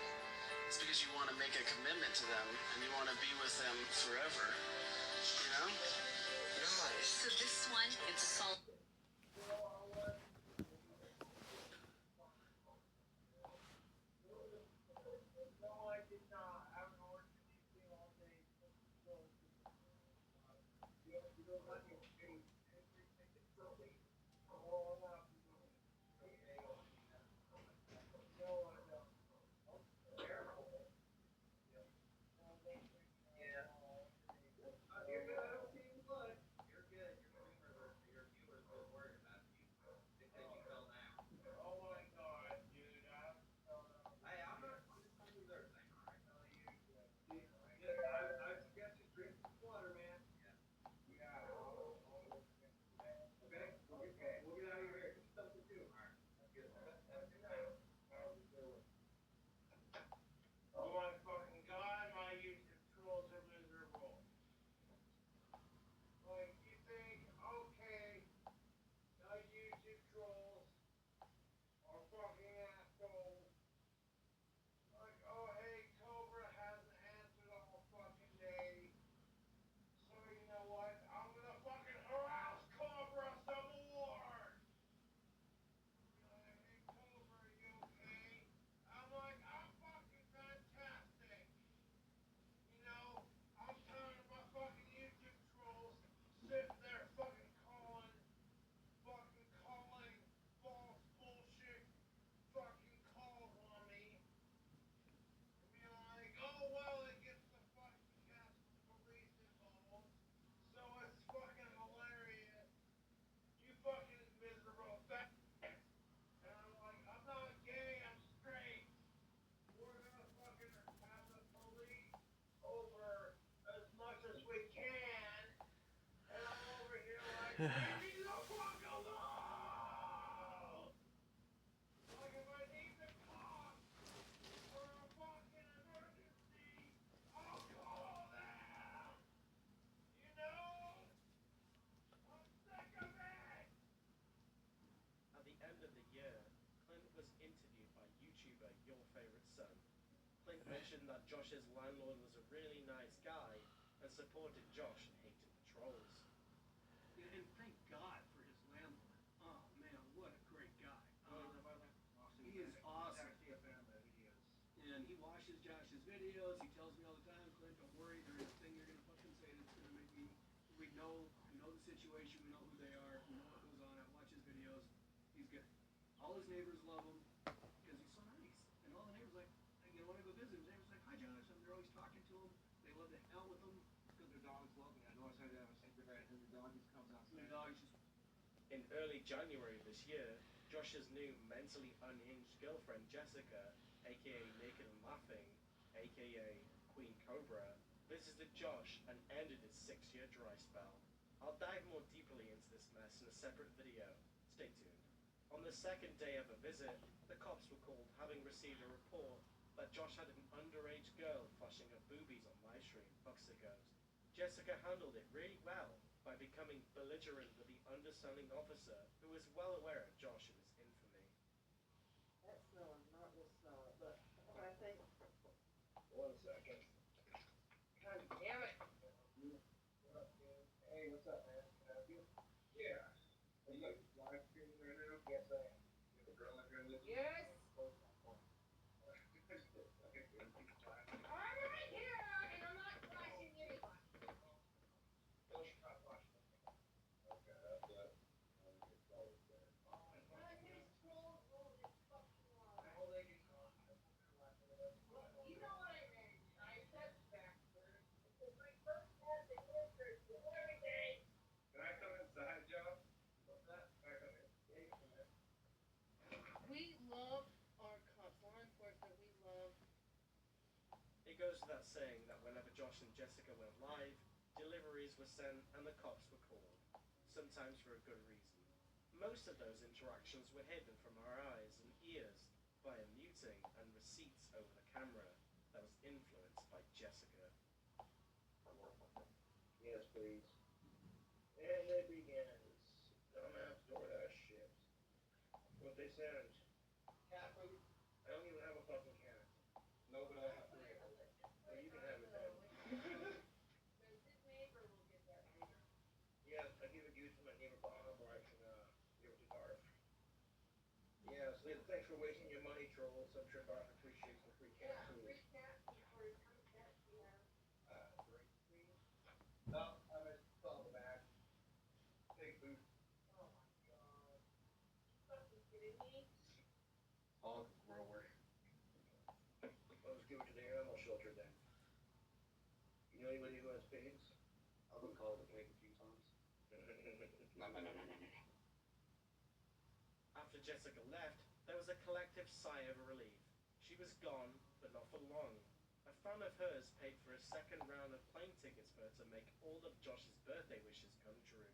Speaker 13: It's because you want to make a commitment to them and you want to be with them forever. You know?
Speaker 11: Nice. So this one, it's a salt.
Speaker 17: At the end of the year, Clint was interviewed by YouTuber Your Favorite Son. Clint mentioned that Josh's landlord was a really nice guy and supported Josh and hated the trolls.
Speaker 16: And thank God for his landlord. Oh man, what a great guy. He is awesome. And he watches Josh's videos. He tells me all the time, Clint, don't worry, there is a thing you're going to fucking say that's going to know the situation. We know who they are. We know what goes on. I watch his videos. He's good. All his neighbors love him because he's so nice. And all the neighbors like, you know, when I go visit him, neighbors like, hi Josh, and they're always talking to him. They love to hang out with him because their dogs love him. I know I said that. I was thinking that, and the dog just comes outside. The dog just.
Speaker 17: In early January this year, Josh's new mentally unhinged girlfriend Jessica, aka Naked and Laughing, aka Queen Cobra, visited Josh and ended his 6-year dry spell. I'll dive more deeply into this mess in a separate video. Stay tuned. On the second day of a visit, the cops were called having received a report that Josh had an underage girl flashing her boobies on livestream. Buxer goes. Jessica handled it really well by becoming belligerent with the understanding officer who was well aware of Josh and his infamy.
Speaker 6: That smell is not this smell, but what I think.
Speaker 15: 1 second.
Speaker 6: God damn it.
Speaker 15: Hey, what's up, man? Can I help you? Yeah. Are you live streaming right now? Yes, I am. You have a girl in here with you?
Speaker 6: Yes.
Speaker 15: I'm
Speaker 6: right here, and I'm not flashing anybody.
Speaker 15: Okay, that's it.
Speaker 6: You know what I meant. I said bastard. It's my first test and answers to everything.
Speaker 15: Can I come inside, Joe? What's that? Can I come in? Yeah, you can come in.
Speaker 6: We love our cops. Law enforcement, we love.
Speaker 17: It goes without saying that whenever Josh and Jessica went live, deliveries were sent and the cops were called, sometimes for a good reason. Most of those interactions were hidden from our eyes and ears via muting and receipts over the camera that was influenced by Jessica.
Speaker 15: Yes, please. And it begins. Dumbass DoorDash shit. What they send? Cat food? I don't even have a fucking cat. No, but I have 3 of them. So you can have it then. Yeah, I give it to you to my neighbor Bob, or I can give it to Garth. Yeah, so thanks for wasting your money, troll. So I'm sure Garth appreciates the free cat food.
Speaker 6: Free cat food for his cat, yeah.
Speaker 15: Great. No, I'm at 12 back. Big boot.
Speaker 6: Oh my god. Fucking kidding me?
Speaker 15: Hog grower. I'll just give it to the animal shelter then. You know anybody who has pigs? I've been called a pig a few times. No.
Speaker 17: After Jessica left, there was a collective sigh of relief. She was gone, but not for long. A fan of hers paid for a second round of plane tickets for her to make all of Josh's birthday wishes come true.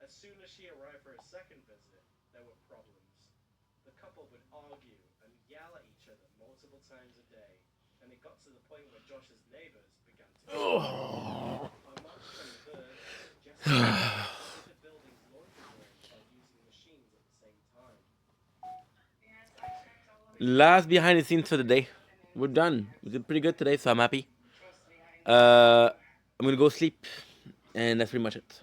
Speaker 17: As soon as she arrived for her second visit, there were problems. The couple would argue and yell at each other multiple times a day, and it got to the point where Josh's neighbors began to On March 23rd, Jessica entered the building's laundry room by using machines at the same time.
Speaker 1: Last behind the scenes for the day. We're done. We did pretty good today, so I'm happy. I'm gonna go sleep, and that's pretty much it.